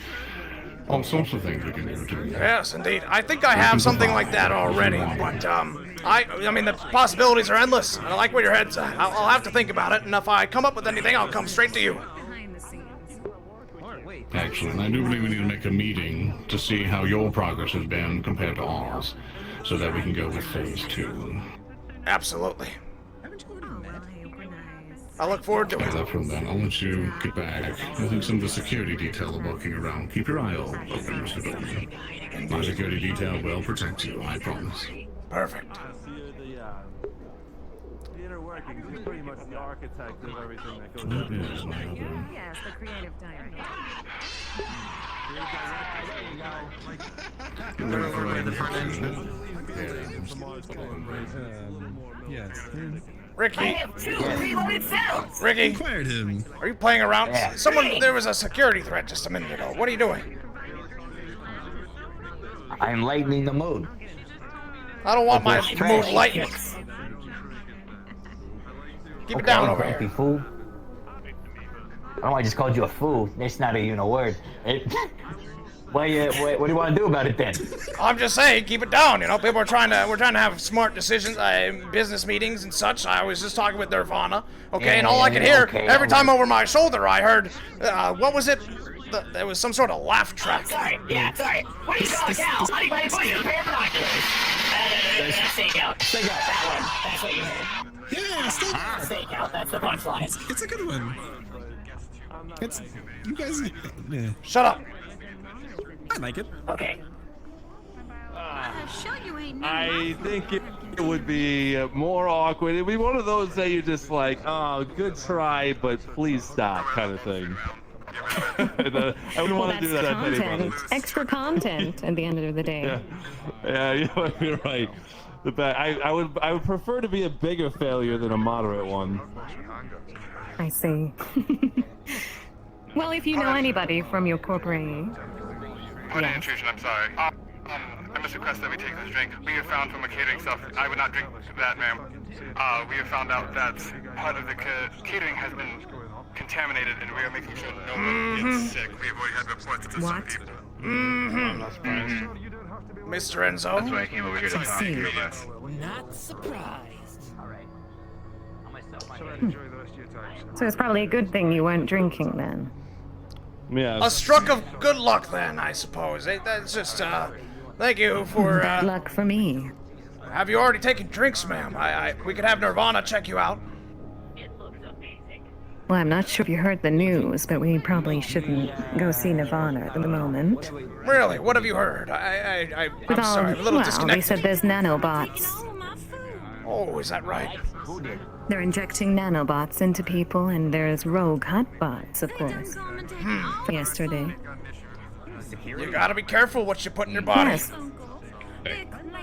S18: all sorts of things we can do too.
S3: Yes, indeed. I think I have something like that already, but I mean the possibilities are endless. I like where your head's at. I'll have to think about it, and if I come up with anything, I'll come straight to you.
S18: Excellent. I do believe we need to make a meeting to see how your progress has been compared to ours, so that we can go with phase 2.
S3: Absolutely. I look forward to it.
S18: That from then, I'll let you get back. I think some of the security detail are walking around. Keep your eye open, Mr. Goldman. My security detail will protect you, I promise.
S3: Perfect.
S16: The inner workings, you're pretty much the architect of everything that goes on.
S18: Yes, my other.
S22: Yes, the creative director.
S20: Yes.
S3: Ricky.
S20: Yes.
S3: Ricky.
S20: Acquired him.
S3: Are you playing around?
S10: Yeah.
S3: There was a security threat just a minute ago. What are you doing?
S10: I'm lightening the mood.
S3: I don't want my
S10: With
S3: mood
S10: trash.
S3: lightened. Keep it
S10: Okay,
S3: down over
S10: grumpy
S3: here.
S10: fool. Oh, I just called you a fool. That's not even a word. What do you want to do about it then?
S3: I'm just saying, keep it down. You know, we're trying to have smart decisions, business meetings and such. I was just talking with Nirvana, okay, and all I could hear every time over my shoulder, I heard, what was it? There was some sort of laugh track.
S7: Sorry. What are you calling now? Honey, put your pair of binoculars. Stakeout. That one. That's what you heard.
S20: Yeah,
S7: Stakeout. That's the punchline.
S20: It's a good one. It's you guys. Yeah.
S3: Shut up.
S20: I like it.
S7: Okay.
S16: I think it would be more awkward. It'd be one of those that you're just like, oh, good try, but please stop, kind of thing. I wouldn't want to do that to anybody.
S22: Extra content at the end of the day.
S16: Yeah, you're right. I would prefer to be a bigger failure than a moderate one.
S22: I see. Well, if you know anybody from your corporate.
S17: Pardon the intrusion, I'm sorry. I must request that we take this drink. We have found from the catering stuff, I would not drink that, ma'am. We have found out that part of the catering has been contaminated, and we are making sure that no one gets sick. We have already had reports to some people.
S3: I'm
S17: not surprised.
S3: Mr. Enzo.
S17: That's why I came over here to talk to you about.
S7: Not surprised.
S22: So it's probably a good thing you weren't drinking then.
S16: Yeah.
S3: A stroke of good luck then, I suppose. That's just, thank you for,
S22: Bad luck for me.
S3: Have you already taken drinks, ma'am? We could have Nirvana check you out.
S22: Well, I'm not sure if you heard the news, but we probably shouldn't go see Nirvana at the moment.
S3: Really? What have you heard? I'm sorry, I'm a little
S22: well,
S3: disconnected.
S22: they said there's nanobots.
S3: Oh, is that right?
S22: They're injecting nanobots into people, and there's rogue hotbots, of course. Yesterday.
S3: You gotta be careful what you put in your body.
S22: Yes.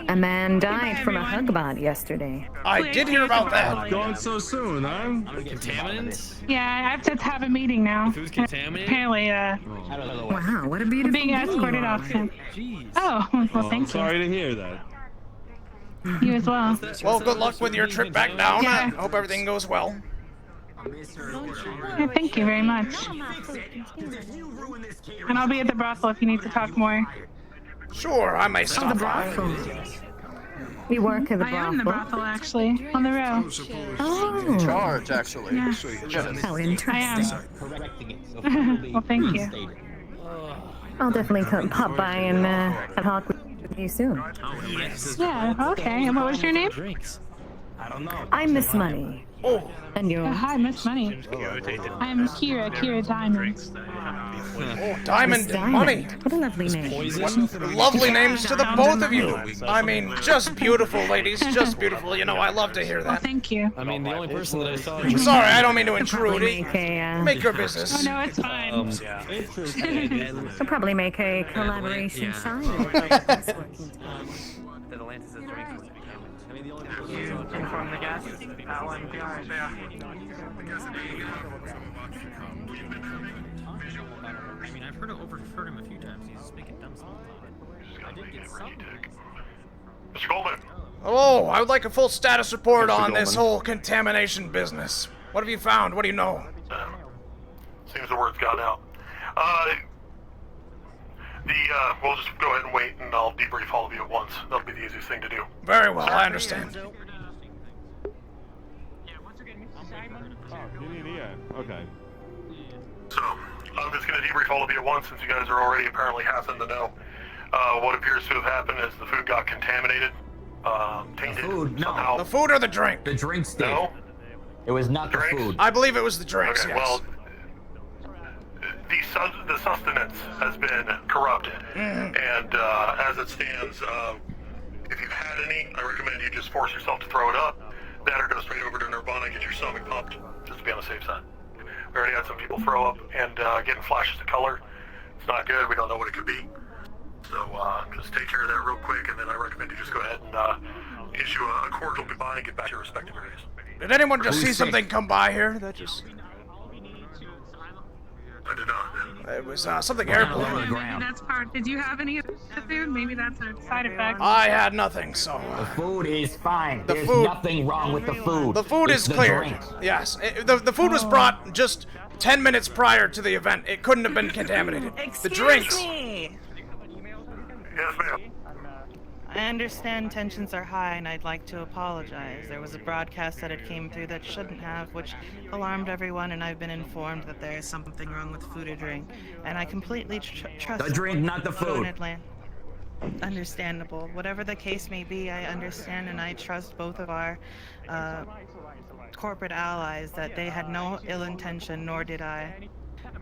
S22: A man died from a hugbot yesterday.
S3: I did hear about that.
S16: Going so soon, huh?
S11: Contaminants?
S13: Yeah, I have to have a meeting now.
S11: Who's contaminated?
S13: Apparently,
S22: Wow, what a beautiful
S13: I'm being escorted off. Oh, well, thank
S16: I'm sorry to hear that.
S13: you. You as well.
S3: Well, good luck with your trip back down. I hope everything goes well.
S13: Yeah, thank you very much. And I'll be at the brothel if you need to talk more.
S3: Sure, I may stop by.
S22: You work at the
S13: I
S22: brothel?
S13: own the brothel, actually, on the row.
S22: Oh.
S17: Charge, actually.
S13: Yeah.
S22: How interesting.
S13: Well, thank you.
S22: I'll definitely pop by and talk with you soon.
S13: Yeah, okay. And what was your name?
S22: I'm Miss Money.
S3: Oh.
S22: And you're?
S13: Hi, Miss Money. I'm Kira Diamond.
S3: Oh, Diamond and Money.
S22: What a lovely name.
S3: What lovely names to the both of you. I mean, just beautiful, ladies. Just beautiful. You know, I love to hear
S13: Well,
S3: that.
S13: thank you.
S11: I mean, the only person that I saw.
S3: Sorry, I don't mean to intrude.
S22: Make
S3: Make your business.
S13: Oh, no, it's fine.
S22: We'll probably make a collaboration sign.
S7: Inform the guests.
S11: I mean, I've heard him a few times. He's making dumb stuff.
S6: Mr. Goldman.
S3: Hello, I would like a full status report on this whole contamination business. What have you found? What do you know?
S6: Seems the word's got out. We'll just go ahead and wait, and I'll debrief all of you at once. That'll be the easiest thing to do.
S3: Very well, I understand.
S16: Okay.
S6: So, I'm just going to debrief all of you at once, since you guys are already apparently half in the know. What appears to have happened is the food got contaminated, tainted somehow.
S3: The food or the drink?
S10: The drinks did.
S6: No?
S10: It was not the food.
S3: I believe it was the drinks,
S6: Okay,
S3: yes.
S6: well, the sustenance has been corrupted, and as it stands, if you've had any, I recommend you just force yourself to throw it up. That or go straight over to Nirvana and get your stomach pumped, just to be on the safe side. We already had some people throw up and getting flashes of color. It's not good. We don't know what it could be. So just take care of that real quick, and then I recommend you just go ahead and issue a cordial goodbye and get back to your respective areas.
S3: Did anyone just see something come by here? That just...
S6: I did not.
S3: It was something airborne.
S13: Maybe that's part. Did you have any of the food? Maybe that's a side effect.
S3: I had nothing, so...
S10: The food is fine.
S3: The
S10: There's
S3: food-
S10: nothing wrong with the food.
S3: The food
S10: It's
S3: is
S10: the
S3: clear.
S10: drinks.
S3: Yes. The food was brought just 10 minutes prior to the event. It couldn't have been contaminated. The drinks.
S19: Me.
S6: Yes, ma'am.
S19: I understand tensions are high, and I'd like to apologize. There was a broadcast that had came through that shouldn't have, which alarmed everyone, and I've been informed that there is something wrong with food or drink. And I completely trust
S10: The drink, not the food.
S19: Understandable. Whatever the case may be, I understand, and I trust both of our corporate allies that they had no ill intention, nor did I.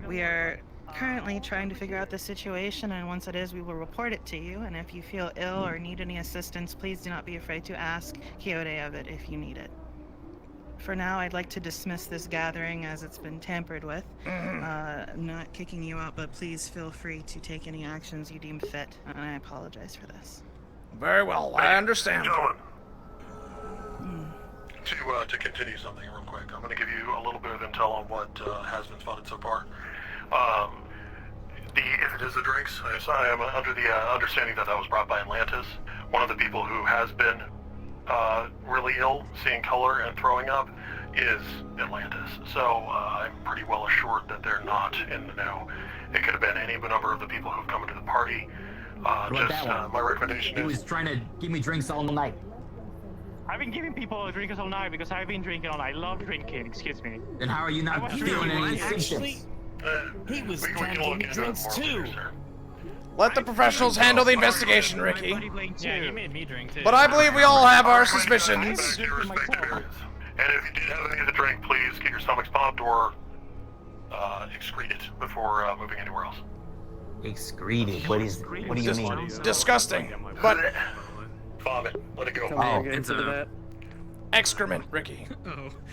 S19: We are currently trying to figure out the situation, and once it is, we will report it to you. And if you feel ill or need any assistance, please do not be afraid to ask Quixote of it if you need it. For now, I'd like to dismiss this gathering as it's been tampered with. I'm not kicking you out, but please feel free to take any actions you deem fit, and I apologize for this.
S3: Very well, I understand.
S6: Gentlemen, to continue something real quick, I'm going to give you a little bit of intel on what has been spotted so far. If it is the drinks, I am under the understanding that was brought by Atlantis. One of the people who has been really ill, seeing color and throwing up, is Atlantis. So I'm pretty well assured that they're not in the know. It could have been any number of the people who've come into the party. My recommendation
S10: He
S6: is...
S10: was trying to give me drinks all night.
S8: I've been giving people drinks all night because I've been drinking all night. I love drinking, excuse me.
S10: Then how are you not feeling any symptoms?
S1: He was trying to give me drinks too.
S3: Let the professionals handle the investigation, Ricky.
S11: Yeah, he made me drink too.
S3: But I believe we all have our suspicions.
S6: And if you did have any of the drink, please get your stomachs pumped or excrete it before moving anywhere else.
S10: Excreted? What do you mean?
S3: Disgusting. But...
S6: Vomit. Let it go.
S3: Excrement, Ricky.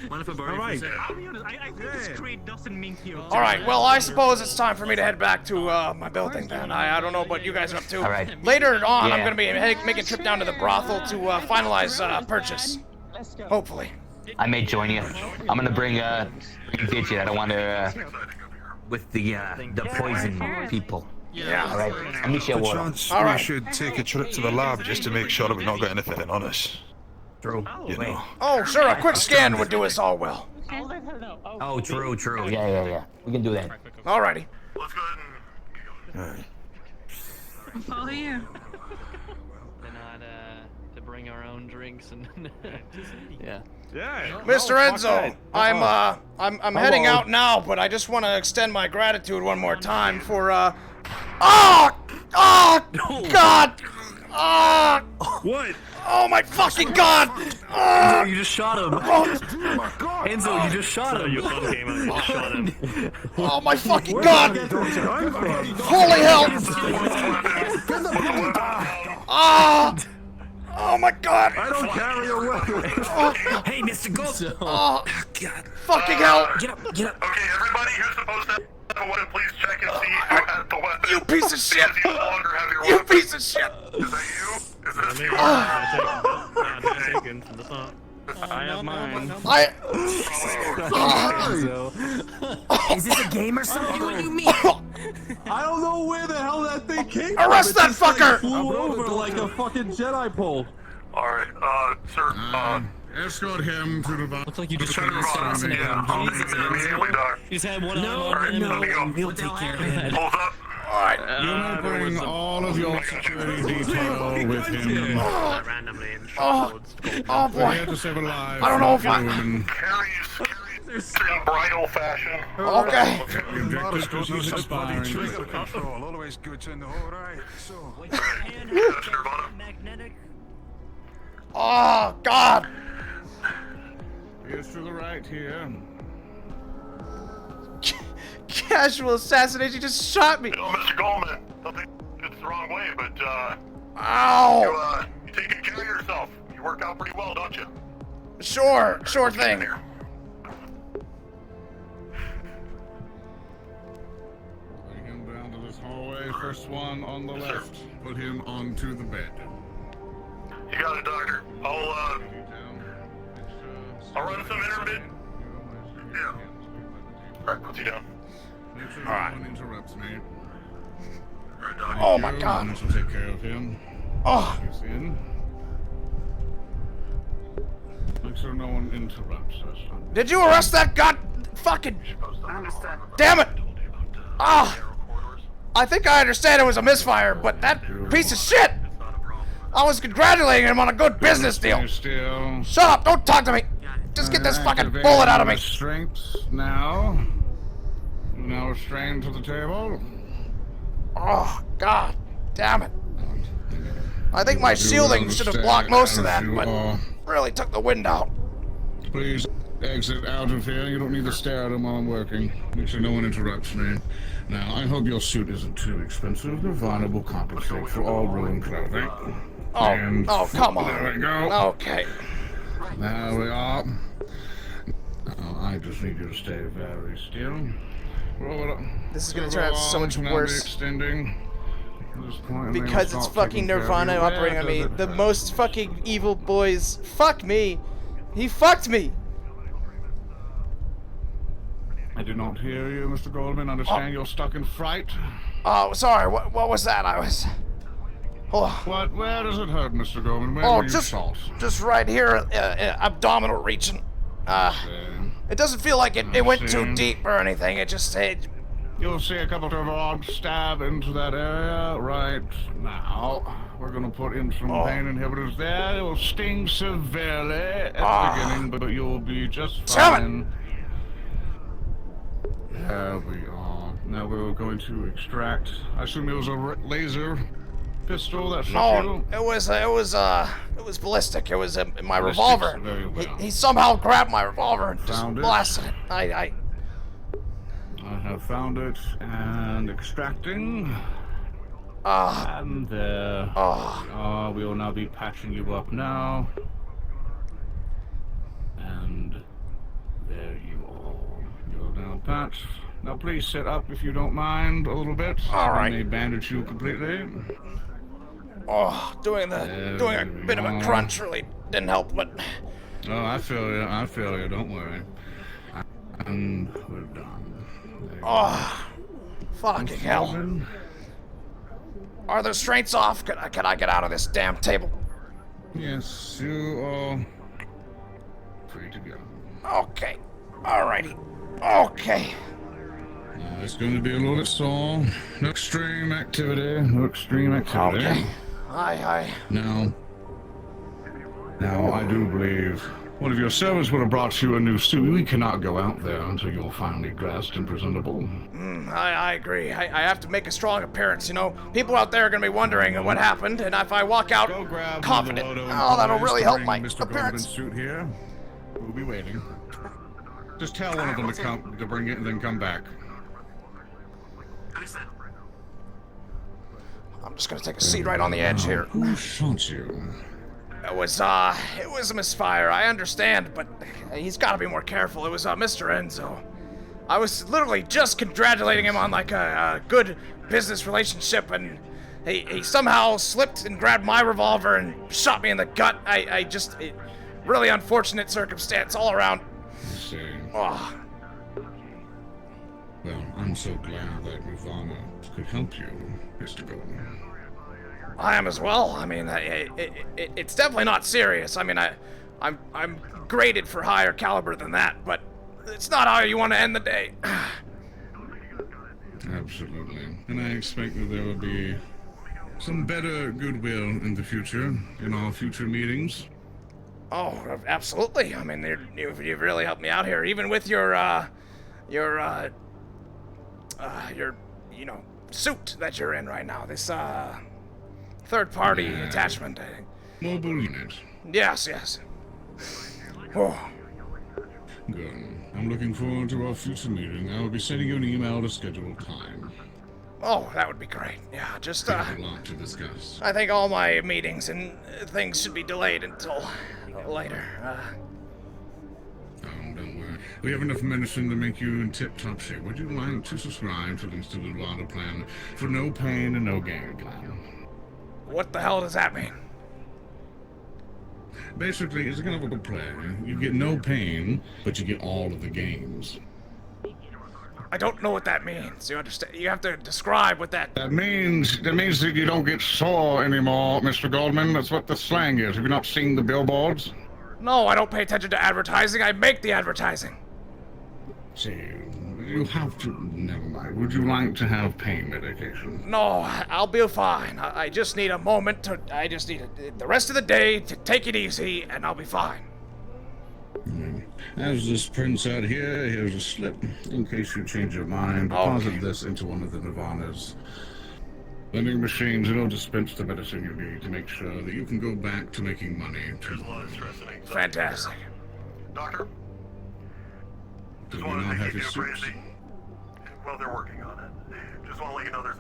S11: What if a bird
S8: Alright. I'll be honest, I think excrete doesn't mean you.
S3: Alright, well, I suppose it's time for me to head back to my building then. I don't know what you guys are up to.
S10: All right.
S3: Later on,
S10: Yeah.
S3: I'm going to be making a trip down to the brothel to finalize purchase. Hopefully.
S10: I may join you. I'm gonna bring Digit. I don't want to with the poison people.
S3: Yeah.
S10: All right. I'll meet you at water.
S5: Chance
S3: All
S5: we
S3: right.
S5: should take a trip to the lab just to make sure that we've not got anything on us.
S10: True.
S5: You know.
S3: Oh, sure, a quick scan would do us all well.
S8: I'll let her know.
S10: Oh, true. Yeah. We can do that.
S3: Alrighty.
S6: Let's go ahead and...
S5: Alright.
S13: I'll follow you.
S11: We're not to bring our own drinks and yeah.
S9: Yeah.
S3: Mr. Enzo, I'm heading out now, but I just want to extend my gratitude one more time for God!
S21: What?
S3: Oh my fucking God!
S14: Enzo, you just shot him.
S3: Oh,
S14: Enzo, you just shot him.
S21: Your phone came out and you just shot him.
S3: oh my fucking God! Holy hell! Oh my God!
S14: I don't carry a weapon.
S21: Hey, Mr. Gold.
S3: Oh, God. Fucking hell!
S21: Get up.
S6: Okay, everybody who's supposed to have a weapon, please check and see who has the weapon.
S3: You piece of shit!
S6: Because you no longer have your
S3: You
S6: weapon.
S3: piece of shit!
S6: Is that you? Is this you?
S21: I'm taken from the top.
S9: I have mine.
S7: Is this a game or something? What do you mean?
S16: I don't know where the hell that thing came
S3: Arrest
S16: from.
S3: that fucker!
S16: It flew over like a fucking Jedi pole.
S6: Alright, sir,
S18: escort him to the bar.
S11: Looks like you just tried to assassinate him.
S8: He's had one
S7: No, we'll take care of it.
S6: Hold up.
S3: Alright.
S18: You may bring all of your security detail with him.
S3: Oh boy.
S18: We're here to save a life.
S3: I don't know if I...
S6: In bridal fashion.
S3: Okay.
S18: The objective is expiring.
S5: Control, always good to know, right? So.
S3: Oh, God.
S18: Here's to the right here.
S3: Casual assassination, you just shot me.
S6: You know, Mr. Goldman, something it's the wrong way, but,
S3: Ow.
S6: you take good care of yourself. You work out pretty well, don't you?
S3: Sure thing.
S18: Bring him down to this hallway. First one on the left. Put him onto the bed.
S6: You got it, Doctor. I'll run some intermittent. Yeah. Alright, put you down.
S18: Make sure
S3: All right.
S18: no one interrupts me.
S3: Oh my God.
S18: This will take care of him.
S3: Oh.
S18: He's in. Make sure no one interrupts us.
S3: Did you arrest that fucking... Damn it! Ah! I think I understand it was a misfire, but that piece of shit! I was congratulating him on a good business deal. Shut up! Don't talk to me! Just get this fucking bullet out of me!
S18: Strengths now. You're now restrained to the table.
S3: Oh, God damn it. I think my shielding should have blocked most of that, but really took the wind out.
S18: Please exit out of here. You don't need to stare at him while I'm working. Make sure no one interrupts me. Now, I hope your suit isn't too expensive. Nirvana will compensate for all ruined clothing.
S3: Oh, come on.
S18: There we go.
S3: Okay.
S18: There we are. I just need you to stay very still.
S3: This is gonna turn out so much worse.
S18: Extending.
S3: Because it's fucking Nirvana operating on me. The most fucking evil boys. Fuck me. He fucked me.
S18: I do not hear you, Mr. Goldman. Understand you're stuck in fright?
S3: Oh, sorry. What was that? I was... Oh.
S18: What? Where does it hurt, Mr. Goldman? Where were you shot?
S3: Just right here, abdominal region. It doesn't feel like it went too deep or anything. It just stayed...
S18: You'll see a couple of rods stab into that area right now. We're gonna put in some pain inhibitors there. It will sting severely at the beginning, but you'll be just fine. There we are. Now we're going to extract. I assume it was a laser pistol that shot you?
S3: No, it was ballistic. It was my revolver. He somehow grabbed my revolver and just blasted it. I
S18: have found it and extracting. And there. We will now be patching you up now. And there you are. You're now patched. Now please sit up if you don't mind a little bit.
S3: All right.
S18: I may bandage you completely.
S3: Doing a bit of a crunch really didn't help, but...
S18: Oh, I feel you, don't worry. And we're done.
S3: Fucking hell. Are the strengths off? Can I get out of this damn table?
S18: Yes, you are free to go.
S3: Okay. Alrighty. Okay.
S18: It's going to be a little bit sore. No extreme activity.
S3: Okay. Aye.
S18: Now, I do believe one of your servants would have brought you a new suit. We cannot go out there until you're finally dressed and presentable.
S3: I agree. I have to make a strong appearance, you know. People out there are going to be wondering what happened, and if I walk out confident, that'll really help my appearance.
S18: Suit here. We'll be waiting. Just tell one of them to bring it and then come back.
S3: I'm just gonna take a seat right on the edge here.
S18: Who shot you?
S3: It was a misfire. I understand, but he's got to be more careful. It was Mr. Enzo. I was literally just congratulating him on like a good business relationship, and he somehow slipped and grabbed my revolver and shot me in the gut. really unfortunate circumstance all around.
S18: I see.
S3: Oh.
S18: Well, I'm so glad that Nirvana could help you, Mr. Goldman.
S3: I am as well. I mean, it's definitely not serious. I mean, I'm graded for higher caliber than that, but it's not how you want to end the day.
S18: Absolutely. And I expect that there will be some better goodwill in the future, in our future meetings.
S3: Oh, absolutely. I mean, you've really helped me out here, even with your you know, suit that you're in right now. This third-party attachment.
S18: Mobile unit.
S3: Yes, yes. Oh.
S18: Good. I'm looking forward to our future meeting. I will be sending you an email to schedule time.
S3: Oh, that would be great. Yeah, just
S18: We have a lot to discuss.
S3: I think all my meetings and things should be delayed until later.
S18: Don't worry. We have enough medicine to make you in tip-top shape. Would you like to subscribe to the Instant Nevada plan for no pain and no gain plan?
S3: What the hell does that mean?
S18: Basically, it's kind of a plan. You get no pain, but you get all of the gains.
S3: I don't know what that means. You understand? You have to describe what that...
S18: That means that you don't get sore anymore, Mr. Goldman. That's what the slang is. Have you not seen the billboards?
S3: No, I don't pay attention to advertising. I make the advertising.
S18: See, you have to... Never mind. Would you like to have pain medication?
S3: No, I'll be fine. I just need a moment to... I just need the rest of the day to take it easy, and I'll be fine.
S18: As this prints out here, here's a slip. In case you change your mind, deposit this into one of the Nirvana's vending machines. It'll dispense the medicine you need to make sure that you can go back to making money.
S6: There's a lot of stress and anxiety.
S3: Fantastic.
S6: Doctor?
S18: Do
S6: Just
S18: you
S6: wanted
S18: not
S6: to
S18: have
S6: keep
S18: your
S6: you
S18: suits?
S6: appraised. Well, they're working on it. Just want to let you know there's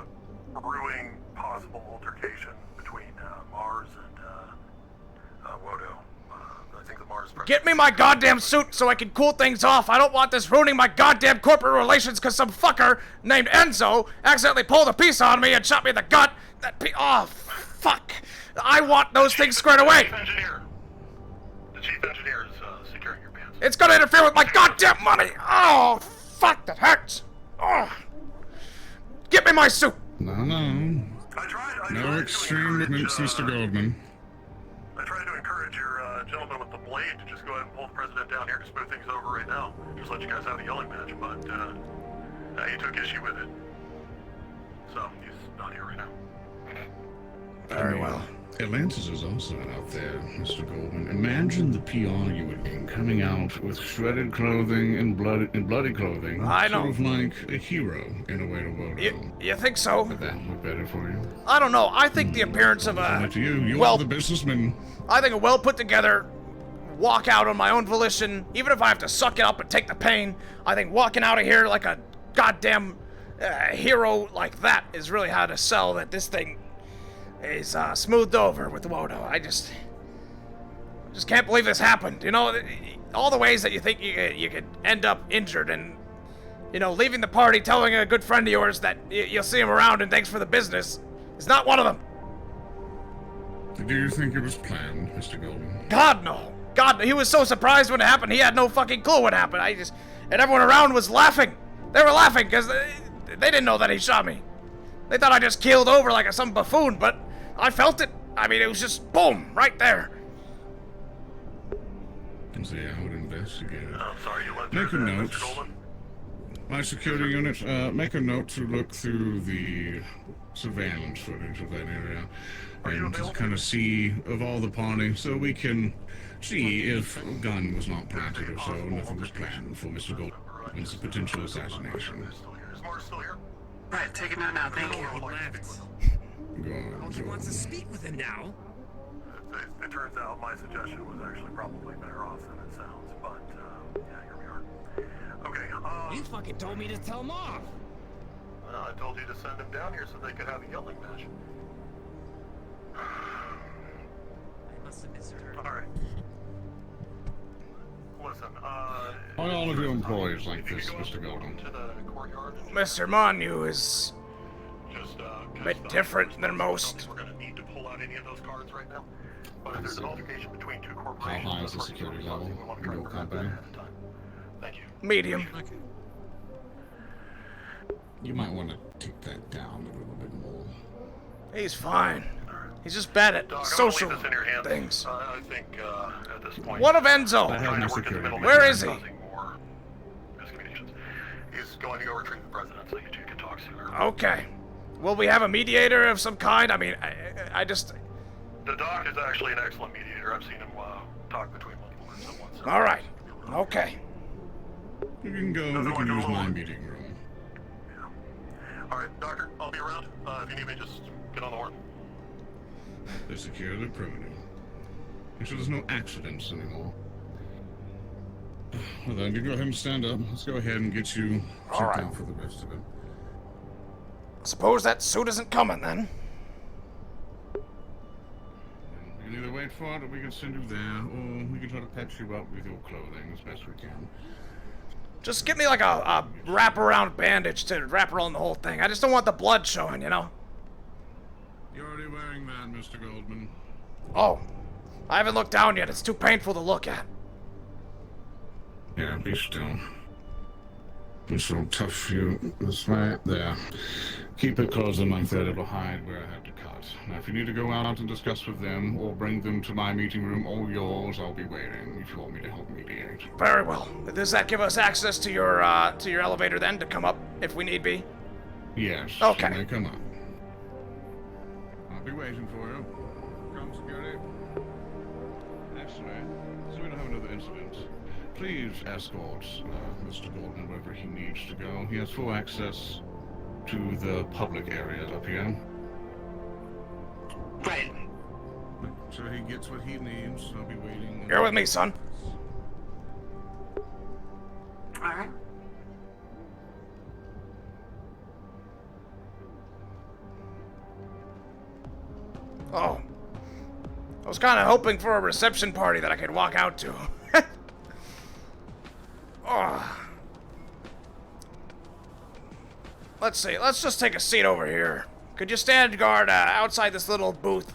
S6: a brewing possible altercation between Mars and Wodo. I think the Mars president...
S3: Get me my goddamn suit so I can cool things off. I don't want this ruining my goddamn corporate relations because some fucker named Enzo accidentally pulled a piece on me and shot me in the gut. Oh, fuck. I want those things squared away.
S6: The chief engineer is securing your pants.
S3: It's gonna interfere with my goddamn money. Oh, fuck, that hurts. Oh. Get me my suit.
S18: No. No extreme movements, Mr. Goldman.
S6: I tried to encourage your gentleman with the blade to just go ahead and pull the president down here to smooth things over right now. Just let you guys have a yelling match, but he took issue with it. So, he's not here right now.
S3: Very well.
S18: Atlantis is also out there, Mr. Goldman. Imagine the PR you would gain coming out with shredded clothing and bloody clothing.
S3: I know.
S18: Sort of like a hero in a way to Wodo.
S3: You think so?
S18: Would that look better for you?
S3: I don't know. I think the appearance of a...
S18: Up to you. You're the businessman.
S3: I think a well put together walk out on my own volition, even if I have to suck it up and take the pain, I think walking out of here like a goddamn hero like that is really how to sell that this thing is smoothed over with Wodo. I just can't believe this happened. You know, all the ways that you think you could end up injured and, you know, leaving the party telling a good friend of yours that you'll see him around and thanks for the business is not one of them.
S18: Do you think it was planned, Mr. Goldman?
S3: God, no. God, he was so surprised when it happened, he had no fucking clue what happened. And everyone around was laughing. They were laughing because they didn't know that he shot me. They thought I just keeled over like some buffoon, but I felt it. I mean, it was just boom, right there.
S18: See, I would investigate it.
S6: I'm sorry, you went
S18: Make a
S6: through that,
S18: note.
S6: Mr. Goldman?
S18: My security unit, make a note to look through the surveillance footage of that area and just kind of see of all the party so we can see if a gun was not planted or so, nothing was planned for Mr. Goldman's potential assassination.
S6: Is Mars still here?
S1: Right, take it now, thank you.
S18: He
S1: wants to speak with him now.
S6: It turns out my suggestion was actually probably better off than it sounds, but yeah, here we are. Okay,
S1: You fucking told me to tell him off.
S6: Well, I told you to send him down here so they could have a yelling match.
S1: I must have misheard.
S6: Alright. Listen,
S18: Why all of your employees like this, Mr. Goldman?
S6: to the courtyard and
S3: Mr. Manu is
S6: just
S3: a bit different than most.
S6: we're gonna need to pull out any of those cards right now. But if there's an altercation between two corporations,
S18: How high is the security level in your company?
S6: Thank you.
S3: Medium.
S18: You might want to take that down a little bit more.
S3: He's fine. He's just bad at social
S6: I'm gonna leave this in your hands.
S3: things.
S6: I think at this point.
S3: What of Enzo?
S18: I have no security.
S3: Where is he?
S6: He's going to go retrieve the president so you two can talk sooner.
S3: Okay. Will we have a mediator of some kind? I mean, I just...
S6: The doc is actually an excellent mediator. I've seen him talk between multiple and someone. So.
S3: All right. Okay.
S18: You can go. You can use my meeting room.
S6: All right, Doctor, I'll be around. If you need me, just get on the horn.
S18: They secure the perimeter. Make sure there's no accidents anymore. Well then, you go ahead and stand up. Let's go ahead and get you checked out for the rest of it.
S3: Suppose that suit isn't coming then.
S18: We can either wait for it, or we can send you there, or we can try to patch you up with your clothing as best we can.
S3: Just get me like a wraparound bandage to wrap around the whole thing. I just don't want the blood showing, you know?
S18: You're already wearing that, Mr. Goldman.
S3: Oh, I haven't looked down yet. It's too painful to look at.
S18: Yeah, be still. It's so tough for you. That's right there. Keep it closing like that. It'll hide where I have to cut. Now, if you need to go out and discuss with them, or bring them to my meeting room, or yours, I'll be waiting if you want me to help mediate.
S3: Very well. Does that give us access to your elevator then to come up if we need be?
S18: Yes.
S3: Okay.
S18: You may come up. I'll be waiting for you. Come, security. Actually, so we don't have another incident, please escort Mr. Goldman wherever he needs to go. He has full access to the public areas up here.
S7: Right.
S18: So he gets what he needs. I'll be waiting.
S3: You're with me, son.
S7: Alright.
S3: Oh. I was kind of hoping for a reception party that I could walk out to. Oh. Let's see. Let's just take a seat over here. Could you stand guard outside this little booth?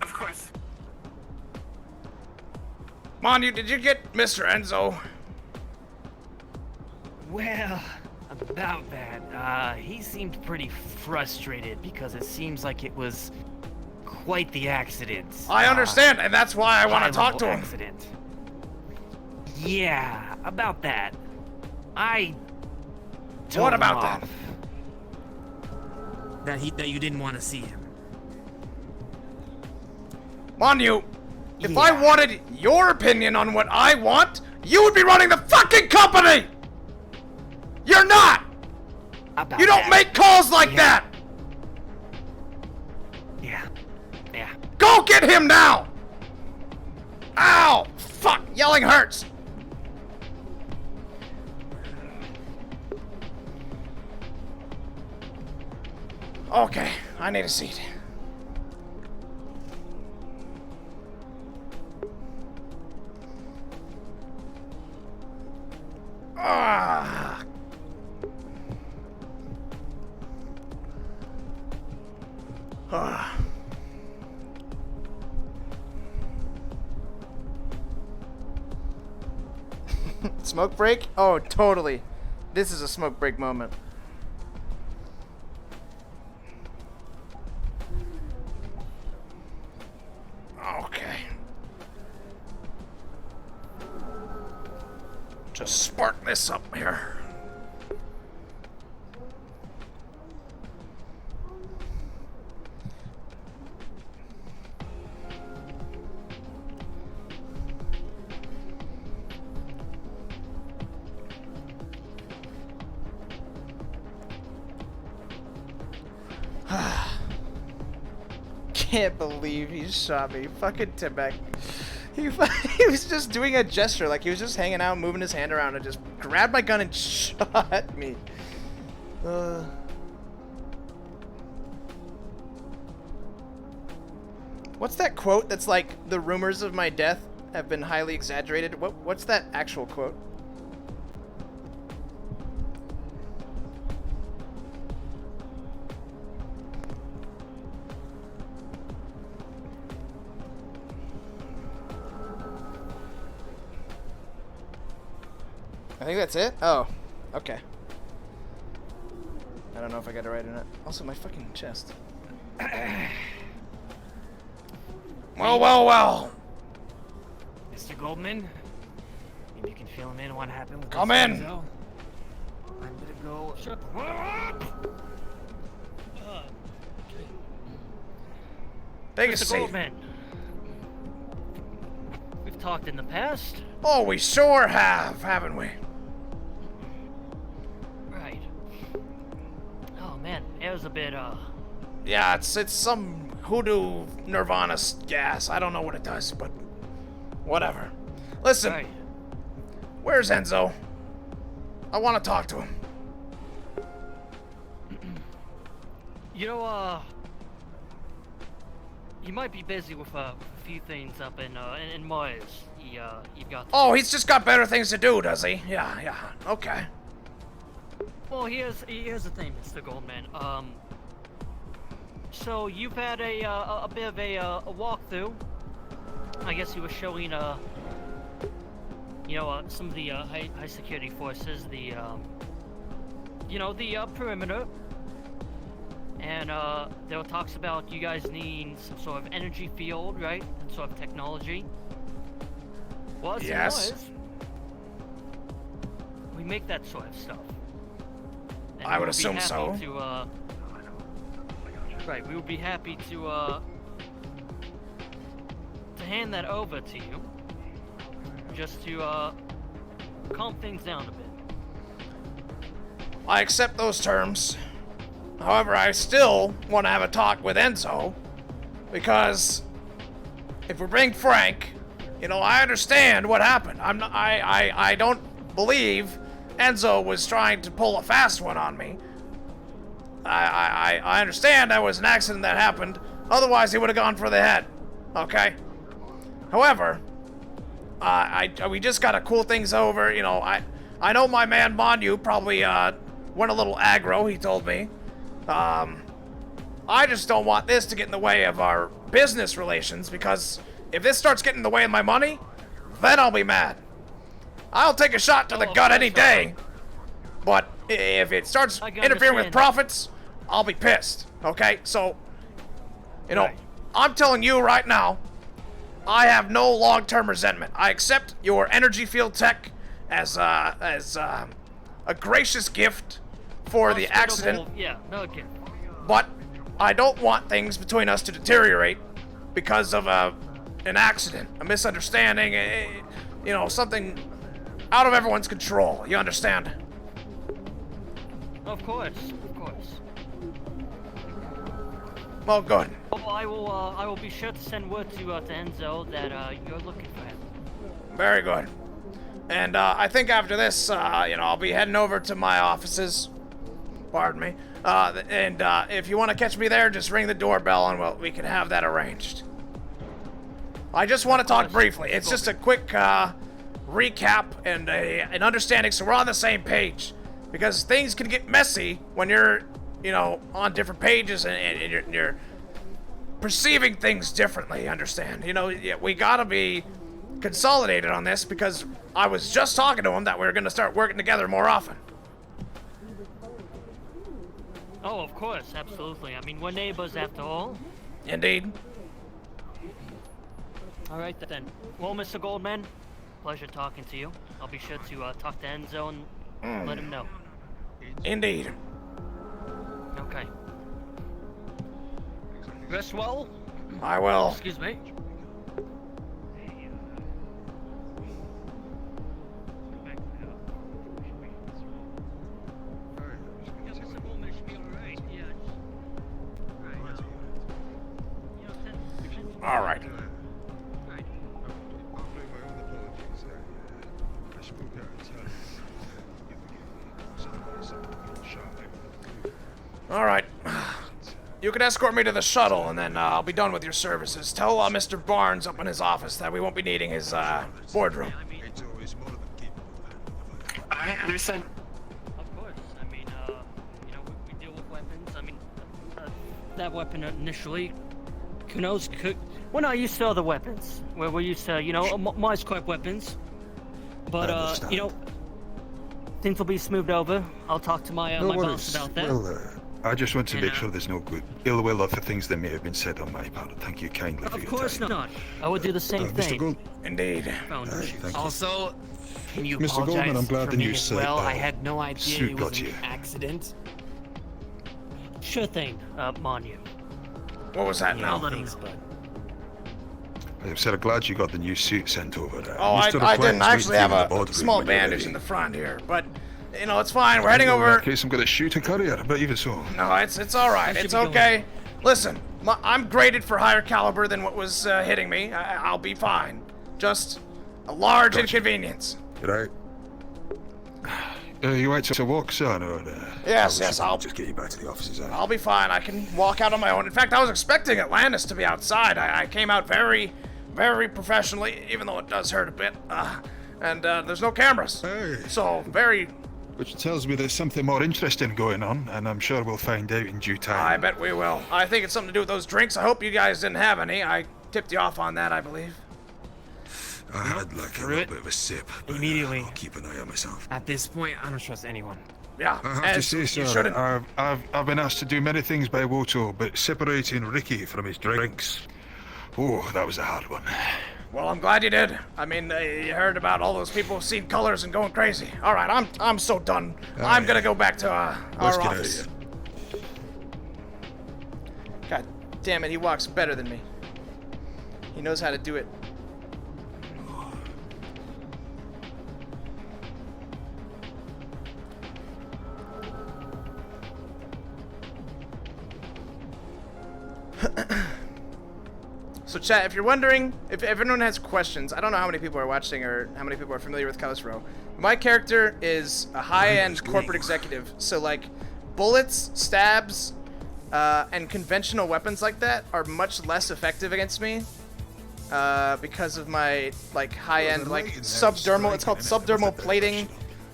S7: Of course.
S3: Manu, did you get Mr. Enzo?
S2: Well, about that, he seemed pretty frustrated because it seems like it was quite the accident.
S3: I understand, and that's why I want to talk to him.
S2: Accident. Yeah, about that. I told
S3: What
S2: him
S3: about
S2: off
S3: that?
S2: That you didn't want to see him.
S3: Manu, if I wanted your opinion on what I want, you would be running the fucking company! You're not! You don't make calls like that!
S2: Yeah.
S3: Go get him now! Ow! Fuck! Yelling hurts! Okay, I need a seat. Ah. Ah. Smoke break? Oh, totally. This is a smoke break moment. Okay. Just spark this up here. Can't believe he shot me. Fucking Tibet. He was just doing a gesture, like he was just hanging out, moving his hand around, and just grabbed my gun and shot me. What's that quote that's like, the rumors of my death have been highly exaggerated? What's that actual quote? I think that's it? Oh, okay. I don't know if I got it right or not. Also, my fucking chest. Well.
S2: Mr. Goldman, maybe you can fill him in on what happened with
S3: Come
S2: this
S3: in.
S2: Enzo. I'm gonna go.
S3: Take a
S2: Mr.
S3: seat.
S2: Goldman, we've talked in the past.
S3: Oh, we sure have, haven't we?
S2: Right. Oh man, it was a bit
S3: Yeah, it's some hoodoo Nirvana gas. I don't know what it does, but whatever. Listen,
S2: Right.
S3: where's Enzo? I want to talk to him.
S2: You know, you might be busy with a few things up in Mars. You've got.
S3: Oh, he's just got better things to do, does he? Yeah. Okay.
S2: Well, here's the thing, Mr. Goldman. So you've had a bit of a walkthrough. I guess you were showing some of the high security forces, the perimeter. And there were talks about you guys needing some sort of energy field, right? Some sort of technology. Well,
S3: Yes.
S2: We make that sort of stuff. And
S3: I would
S2: we'll be
S3: assume
S2: happy
S3: so.
S2: Right, we would be happy to hand that over to you, just to calm things down a bit.
S3: I accept those terms. However, I still want to have a talk with Enzo, because if we're being frank, I understand what happened. I don't believe Enzo was trying to pull a fast one on me. I understand that was an accident that happened. Otherwise, he would have gone for the head. Okay? However, we just gotta cool things over. I know my man Manu probably went a little aggro, he told me. I just don't want this to get in the way of our business relations, because if this starts getting in the way of my money, then I'll be mad. I'll take a shot to the gut any day, but if it starts interfering with profits, I'll be pissed, okay? So, I'm telling you right now, I have no long-term resentment. I accept your energy field tech as a gracious gift for the accident.
S2: Yeah, no gift.
S3: But I don't want things between us to deteriorate because of an accident, a misunderstanding, something out of everyone's control. You understand?
S2: Of course.
S3: Well, good.
S2: Oh, I will be sure to send word to Enzo that you're looking for him.
S3: Very good. And I think after this, I'll be heading over to my offices. Pardon me. And if you want to catch me there, just ring the doorbell and we can have that arranged. I just want to talk briefly. It's just a quick recap and an understanding so we're on the same page. Because things can get messy when you're, on different pages and you're perceiving things differently, understand? We gotta be consolidated on this, because I was just talking to him that we were gonna start working together more often.
S2: Oh, of course, absolutely. I mean, we're neighbors after all.
S3: Indeed.
S2: All right then. Well, Mr. Goldman, pleasure talking to you. I'll be sure to talk to Enzo and let him know.
S3: Indeed.
S2: Okay. Rest well.
S3: I will.
S2: Excuse me.
S3: All right. All right. You can escort me to the shuttle, and then I'll be done with your services. Tell Mr. Barnes up in his office that we won't be needing his boardroom.
S2: I understand. Of course. I mean, we deal with weapons. I mean, that weapon initially, who knows, we're not used to other weapons. Where we're used to, Mars Corp weapons. But, things will be smoothed over. I'll talk to my
S5: No
S2: my
S5: worries.
S2: boss about that.
S5: Well, I just want to
S2: And,
S5: make sure there's no good ill will for things that may have been said on my part. Thank you kindly for
S2: Of
S5: your
S2: course
S5: time.
S2: not. I would do the same
S5: Mr.
S2: thing.
S5: Gold.
S1: Indeed.
S5: Thank you.
S12: Also, can you
S5: Mr.
S12: apologize
S5: Goldman, I'm glad
S12: for
S5: the
S12: me
S5: news
S12: as
S5: said,
S12: well? I had no idea
S5: suit
S12: it
S5: got
S12: was an
S5: you.
S12: accident.
S2: Sure thing, Manu.
S1: What was that now?
S12: Thanks, bud.
S5: I'm so glad you got the new suit sent over.
S1: Oh, I didn't. I actually have a small bandage in the front here, but you know it's fine. We're heading
S5: In
S1: over.
S5: that case, I'm going to shoot a courier, but even so.
S1: No, it's all right. It's okay. Listen, I'm graded for higher caliber than what was hitting me. I'll be fine. Just a large inconvenience.
S5: Right. You went to walk, son, or?
S1: Yes, I'll
S5: just get you back to the offices.
S1: I'll be fine. I can walk out on my own. In fact, I was expecting Atlantis to be outside. I came out very, very professionally, even though it does hurt a bit. And there's no cameras.
S5: Hey.
S1: So, very...
S5: Which tells me there's something more interesting going on, and I'm sure we'll find out in due time.
S1: I bet we will. I think it's something to do with those drinks. I hope you guys didn't have any. I tipped you off on that, I believe.
S5: I had like a little bit of a sip. But,
S12: Immediately.
S5: I'll keep an eye on myself.
S12: At this point, I don't trust anyone.
S1: Yeah,
S5: I have to say, sir, I've been asked to do many things by Woto, but separating Ricky from his drinks, oh, that was a hard one.
S1: Well, I'm glad you did. I mean, you heard about all those people seeing colors and going crazy. All right, I'm so done. I'm gonna go back to our office. God damn it, he walks better than me. He knows how to do it. So chat, if you're wondering, if anyone has questions, I don't know how many people are watching or how many people are familiar with Callous Row. My character is a high-end corporate executive, so like bullets, stabs, and conventional weapons like that are much less effective against me because of my like high-end like subdermal. It's called subdermal plating,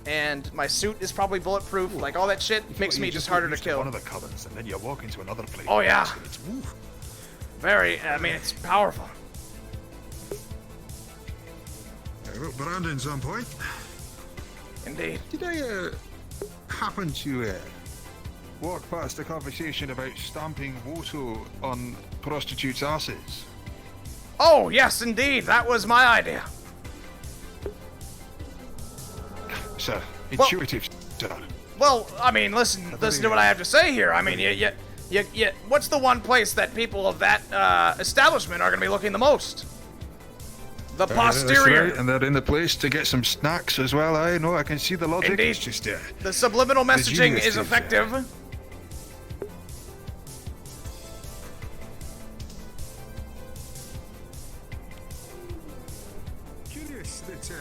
S1: and my suit is probably bulletproof. Like all that shit makes me just harder to kill.
S5: One of the colors, and then you walk into another place.
S1: Oh yeah. Very, I mean, it's powerful.
S5: Well, Brandon's on point.
S1: Indeed.
S5: Did I happen to walk past a conversation about stamping Woto on prostitutes' asses?
S1: Oh, yes, indeed. That was my idea.
S5: Sir, intuitive, sir.
S1: Well, I mean, listen to what I have to say here. I mean, what's the one place that people of that establishment are going to be looking the most? The posterior.
S5: That's right, and they're in the place to get some snacks as well. I know, I can see the logic.
S1: Indeed.
S5: It's just,
S1: the subliminal messaging is effective.
S5: Curious that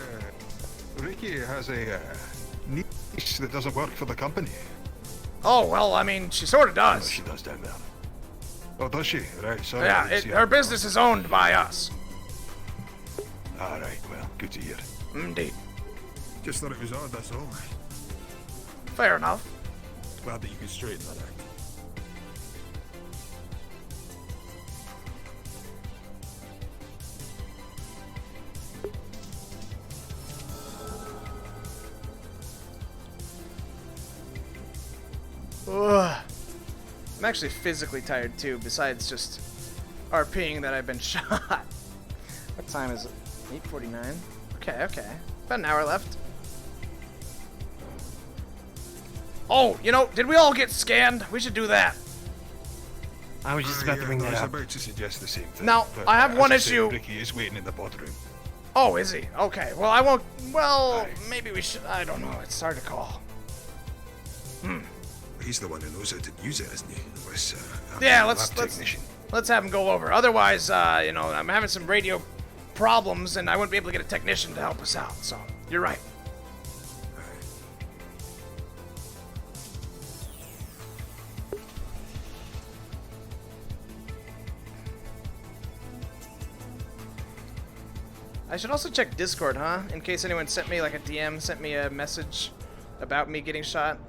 S5: Ricky has a niece that doesn't work for the company.
S1: Oh, well, I mean, she sort of does.
S5: Oh, she does down there. Oh, does she? Right, sorry.
S1: Yeah, her business is owned by us.
S5: All right, well, good to hear.
S1: Indeed.
S5: Just thought it was odd, that's all.
S1: Fair enough.
S5: Glad that you could straighten that out.
S1: Ugh. I'm actually physically tired too, besides just RPing that I've been shot. What time is it? 8:49? Okay. About an hour left. Oh, you know, did we all get scanned? We should do that.
S12: I was just about to bring that
S5: I
S12: up.
S5: was about to suggest the same thing.
S1: Now,
S5: but,
S1: I have one
S5: as I said,
S1: issue.
S5: Ricky is waiting in the boardroom.
S1: Oh, is he? Okay, well, I won't... Well, maybe we should... I don't know. It's hard to call.
S5: He's the one who knows how to use it, isn't he?
S1: Yeah, let's have him go over. Otherwise, you know, I'm having some radio problems, and I wouldn't be able to get a technician to help us out. So, you're right. I should also check Discord, huh? In case anyone sent me like a DM, sent me a message about me getting shot.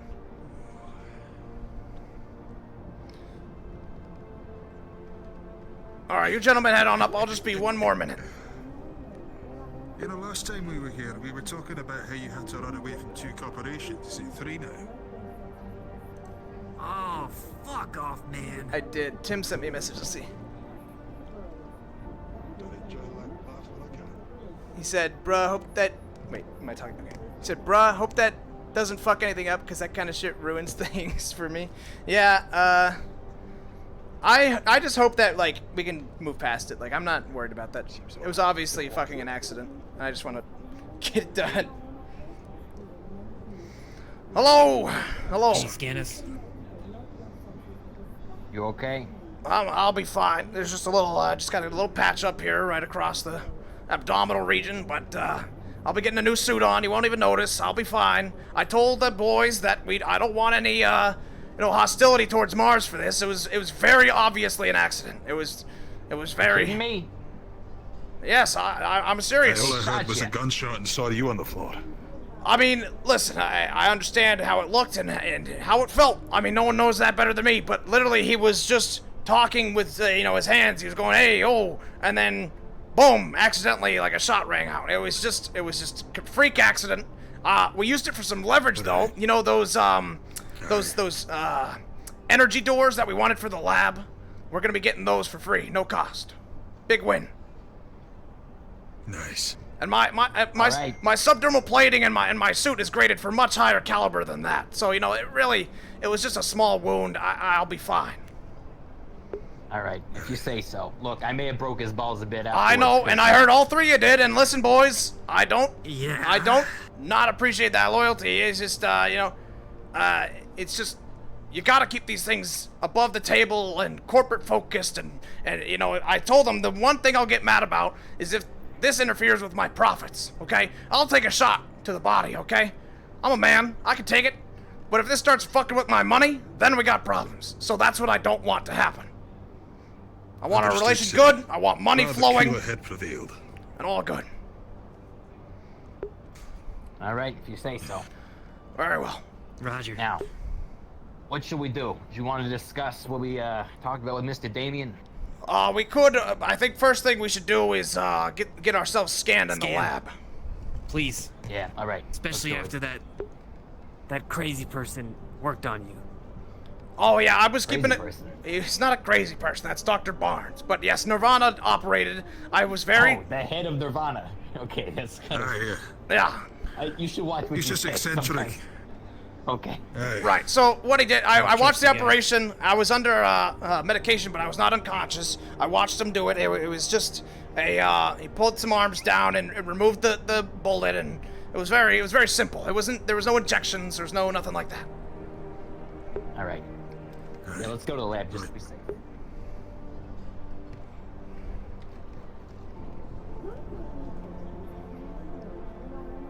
S1: Alright, you gentlemen head on up. I'll just be one more minute.
S5: You know, last time we were here, we were talking about how you had to run away from 2 corporations. Is it 3 now?
S12: Oh, fuck off, man.
S1: I did. Tim sent me a message. Let's see. He said, bruh, hope that... Wait, am I talking? Okay. He said, bruh, hope that doesn't fuck anything up, because that kind of shit ruins things for me. Yeah, I just hope that, like, we can move past it. Like, I'm not worried about that. It was obviously fucking an accident, and I just want to get it done. Hello! Hello!
S12: Can you scan us?
S10: You okay?
S1: I'll be fine. There's just a little, just got a little patch up here right across the abdominal region, but, I'll be getting a new suit on. You won't even notice. I'll be fine. I told the boys that I don't want any, hostility towards Mars for this. It was very obviously an accident. It was very...
S10: Kidding me?
S1: Yes, I'm serious.
S5: All I heard was a gunshot and saw you on the floor.
S1: I mean, listen, I understand how it looked and how it felt. I mean, no one knows that better than me, but literally he was just talking with, his hands. He was going, hey, oh, and then, boom, accidentally, like a shot rang out. It was just a freak accident. We used it for some leverage, though. You know, those energy doors that we wanted for the lab? We're gonna be getting those for free, no cost. Big win.
S5: Nice.
S1: And my subdermal plating and my suit is graded for much higher caliber than that. So, it was just a small wound. I'll be fine.
S10: All right, if you say so. Look, I may have broke his balls a bit.
S1: I know, and I heard all 3 of you did. And listen, boys, I don't not appreciate that loyalty. It's just, it's just, you gotta keep these things above the table and corporate focused. And I told them the one thing I'll get mad about is if this interferes with my profits, okay? I'll take a shot to the body, okay? I'm a man, I can take it. But if this starts fucking with my money, then we got problems. So that's what I don't want to happen. I want our relation good, I want money flowing,
S5: head prevailed.
S1: and all good.
S10: All right, if you say so.
S1: Very well.
S12: Roger.
S10: Now, what should we do? Do you want to discuss what we talked about with Mr. Damien?
S1: We could, I think first thing we should do is get ourselves scanned in the lab.
S12: Please.
S10: Yeah, all right.
S12: Especially after that crazy person worked on you.
S1: Oh yeah, I was keeping it. He's not a crazy person. That's Dr. Barnes. But yes, Nirvana operated. I was very.
S10: Oh, the head of Nirvana. Okay, that's kind of.
S1: Yeah.
S10: You should watch. What
S5: He's just eccentric.
S10: Sometimes. Okay.
S1: Right. So what he did, I watched the operation. I was under medication, but I was not unconscious. I watched him do it. It was just he pulled some arms down and removed the bullet, and it was very simple. There was no injections. There was nothing like that.
S10: All right. Yeah, let's go to the lab just to be safe.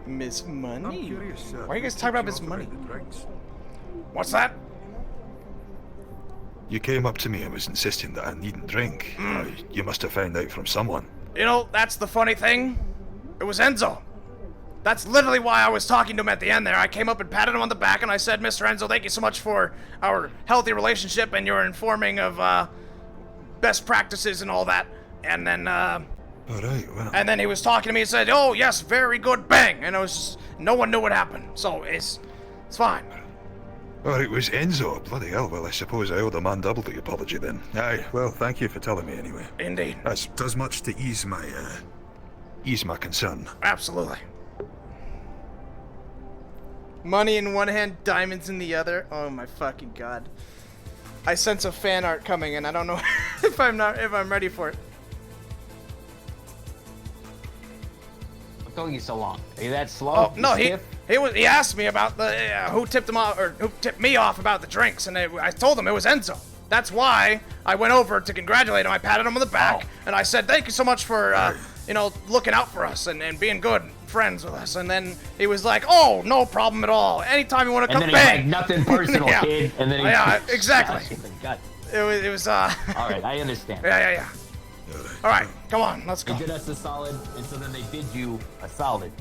S1: Miss Money?
S5: I'm curious,
S1: Why are you guys talking about Miss Money? What's that?
S5: You came up to me and was insisting that I needn't drink. You must have found out from someone.
S1: That's the funny thing. It was Enzo. That's literally why I was talking to him at the end there. I came up and patted him on the back and I said, Mr. Enzo, thank you so much for our healthy relationship and your informing of best practices and all that. And then,
S5: all right, well.
S1: And then he was talking to me and said, oh, yes, very good, bang. And it was just, no one knew what happened. So it's fine.
S5: Oh, it was Enzo. Bloody hell. Well, I suppose I owe the man double the apology then. Aye, well, thank you for telling me anyway.
S1: Indeed.
S5: That does much to ease my concern.
S1: Absolutely. Money in one hand, diamonds in the other. Oh my fucking god. I sense a fan art coming and I don't know if I'm ready for it.
S10: What took you so long? Are you that slow?
S1: Oh, no, he asked me about the who tipped him off or who tipped me off about the drinks, and I told him it was Enzo. That's why I went over to congratulate him. I patted him on the back and I said, "Thank you so much for looking out for us and being good friends with us." And then he was like, "Oh, no problem at all. Anytime you want to come,
S10: and
S1: bang."
S10: Then he's like, nothing personal,
S1: yeah.
S10: kid. And then
S1: Exactly. It was
S10: All right, I understand.
S1: Yeah. All right, come on, let's go.
S10: They did us a solid, and so then they did you a solid.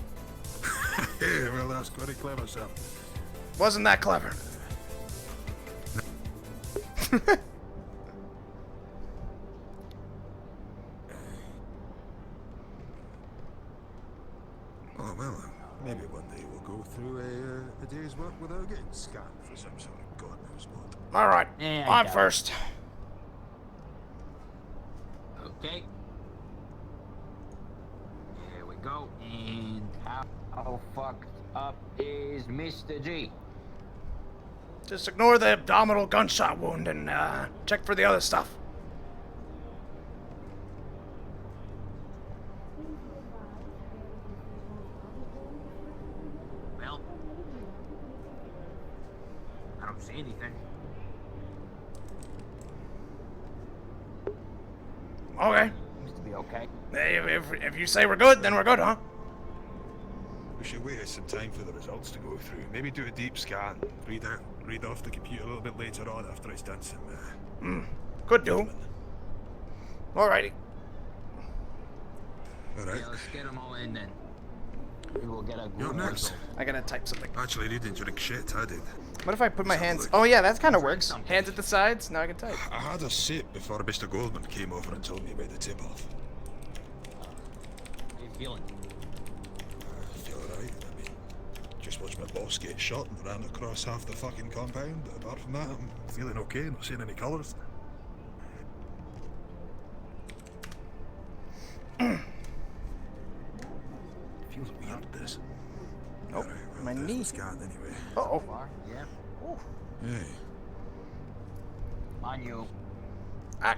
S5: Yeah, well, that's very clever, sir.
S1: Wasn't that clever?
S5: Oh, well, maybe one day we'll go through a day's work without getting scanned for some sort of god knows what.
S1: All right,
S10: Yeah,
S1: I'm first.
S10: Okay. Here we go. And how fucked up is Mr. G?
S1: Just ignore the abdominal gunshot wound and check for the other stuff.
S10: Well, I don't see anything.
S1: Okay.
S10: Seems to be okay.
S1: If you say we're good, then we're good, huh?
S5: We should wait some time for the results to go through. Maybe do a deep scan. Read off the computer a little bit later on after I've done some.
S1: Could do. Alrighty.
S5: Alright.
S10: Yeah, let's get them all in then. We will get a
S5: You're
S10: good
S5: next.
S10: result.
S1: I gotta type something.
S5: Actually, you didn't drink shit, I did.
S1: What if I put my hands? Oh yeah, that kind of works. Hands at the sides. Now I can type.
S5: I had a sip before Mr. Goldman came over and told me about the tip-off.
S10: How you feeling?
S5: I feel alright. I mean, just watched my boss get shot and ran across half the fucking compound. Apart from that, I'm feeling okay, not seeing any colours. Feels weird, this.
S1: Oh, my knee.
S5: Scan anyway.
S1: Uh-oh.
S10: Yeah.
S5: Hey.
S10: Manu.
S1: Ah.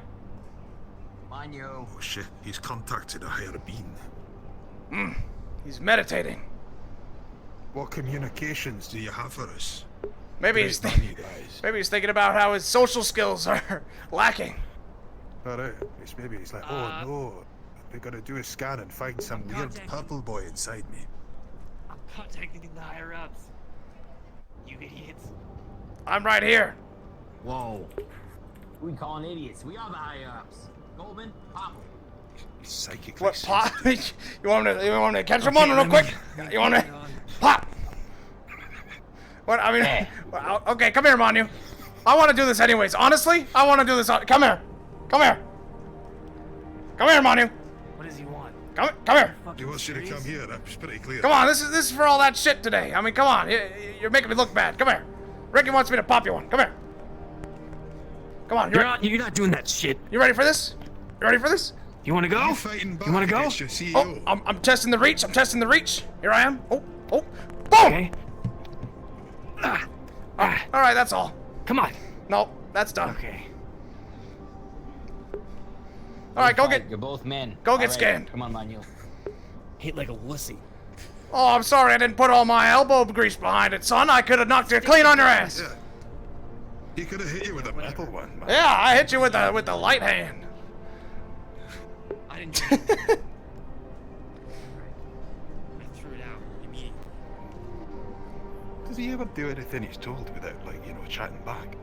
S10: Manu.
S5: Oh shit, he's contacted a higher being.
S1: He's meditating.
S5: What communications do you have for us?
S1: Maybe
S5: Great
S1: he's
S5: man, you guys.
S1: maybe he's thinking about how his social skills are lacking.
S5: Alright, maybe he's like, oh no, we gotta do a scan and find some weird purple boy inside me.
S2: I'm contacting the higher ups. You idiots.
S1: I'm right here.
S10: Whoa. We calling idiots. We are the higher ups. Goldman, pop 'em.
S5: He's psychically
S1: What pop? You want me to catch him
S5: Okay,
S1: on real quick? You want me? Pop. What? I mean, well, okay, come here, Manu. I want to do this anyways. Honestly, I want to do this. Come here. Come here. Come here, Manu.
S12: What does he want?
S1: Come here.
S5: He wants you to come here, that's pretty clear.
S1: Come on, this is for all that shit today. I mean, come on. You're making me look bad. Come here. Ricky wants me to pop you one. Come here. Come on.
S12: You're not doing that shit.
S1: You ready for this? You ready for this?
S12: You want to go? You want to go?
S1: Oh, I'm testing the reach. I'm testing the reach. Here I am. Oh, boom.
S12: Okay.
S1: All right, that's all.
S12: Come on.
S1: No, that's done.
S12: Okay.
S1: All right, go get.
S10: You're both men.
S1: Go get
S10: All right,
S1: scanned.
S10: Come on, Manu.
S12: Hit like a wussy.
S1: Oh, I'm sorry. I didn't put all my elbow grease behind it, son. I could have knocked you clean on your ass.
S5: Yeah. He could have hit you with a metal one, man.
S1: Yeah, I hit you with the light hand.
S2: I didn't do it. I threw it out immediately.
S5: Does he ever do anything he's told without, like, chatting back?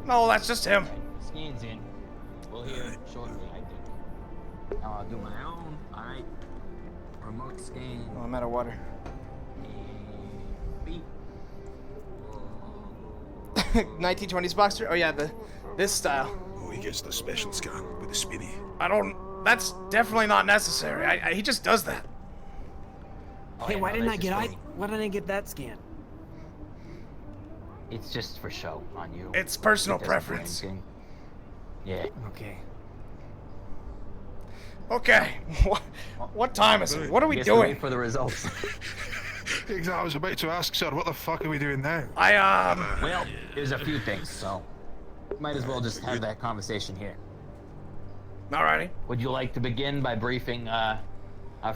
S1: No, that's just him.
S10: Scans in. We'll hear it shortly, I think. Now I'll do my own. Alright. Remote scan.
S1: Oh, I'm out of water.
S10: Beep.
S1: 1920s boxer? Oh yeah, this style.
S5: Oh, he gets the special scan with the spinny.
S1: That's definitely not necessary. He just does that.
S12: Hey, why didn't I get that scan?
S10: It's just for show on you.
S1: It's personal
S10: It doesn't do
S1: preference.
S10: anything. Yeah.
S12: Okay.
S1: Okay. What time is it? What are we
S10: Guess
S1: doing?
S10: wait for the results.
S5: Exactly. I was about to ask, sir, what the fuck are we doing now?
S10: Well, there's a few things, so might as well just have that conversation here.
S1: Alrighty.
S10: Would you like to begin by briefing our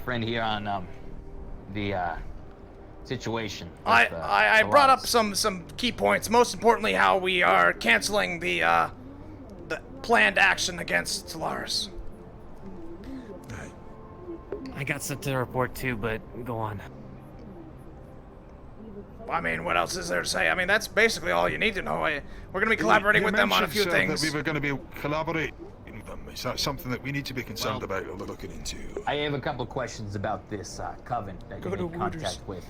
S10: friend here on the situation?
S1: I brought up some key points. Most importantly, how we are canceling the planned action against Solaris.
S12: I got something to report too, but go on.
S1: I mean, what else is there to say? I mean, that's basically all you need to know. We're going to be collaborating with them on a few
S5: mentioned,
S1: things.
S5: That we were going to be collaborating with them. Is that something that we need to be concerned about or looking into?
S10: I have a couple questions about this coven that you made contact with.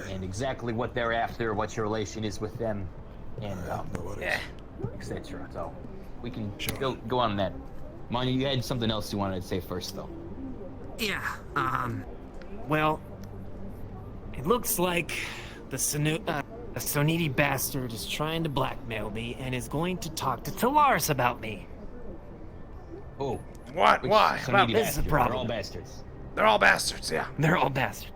S10: And exactly what they're after, what your relation is with them, and etc. So we can go on that. Manu, you had something else you wanted to say first, though.
S12: Yeah, well, it looks like the Soniti bastard is trying to blackmail me and is going to talk to Callous about me.
S10: Oh.
S1: What? Why?
S10: Soniti
S12: This is a
S10: bastards?
S12: problem.
S10: They're all bastards.
S1: They're all bastards, yeah.
S12: They're all bastards.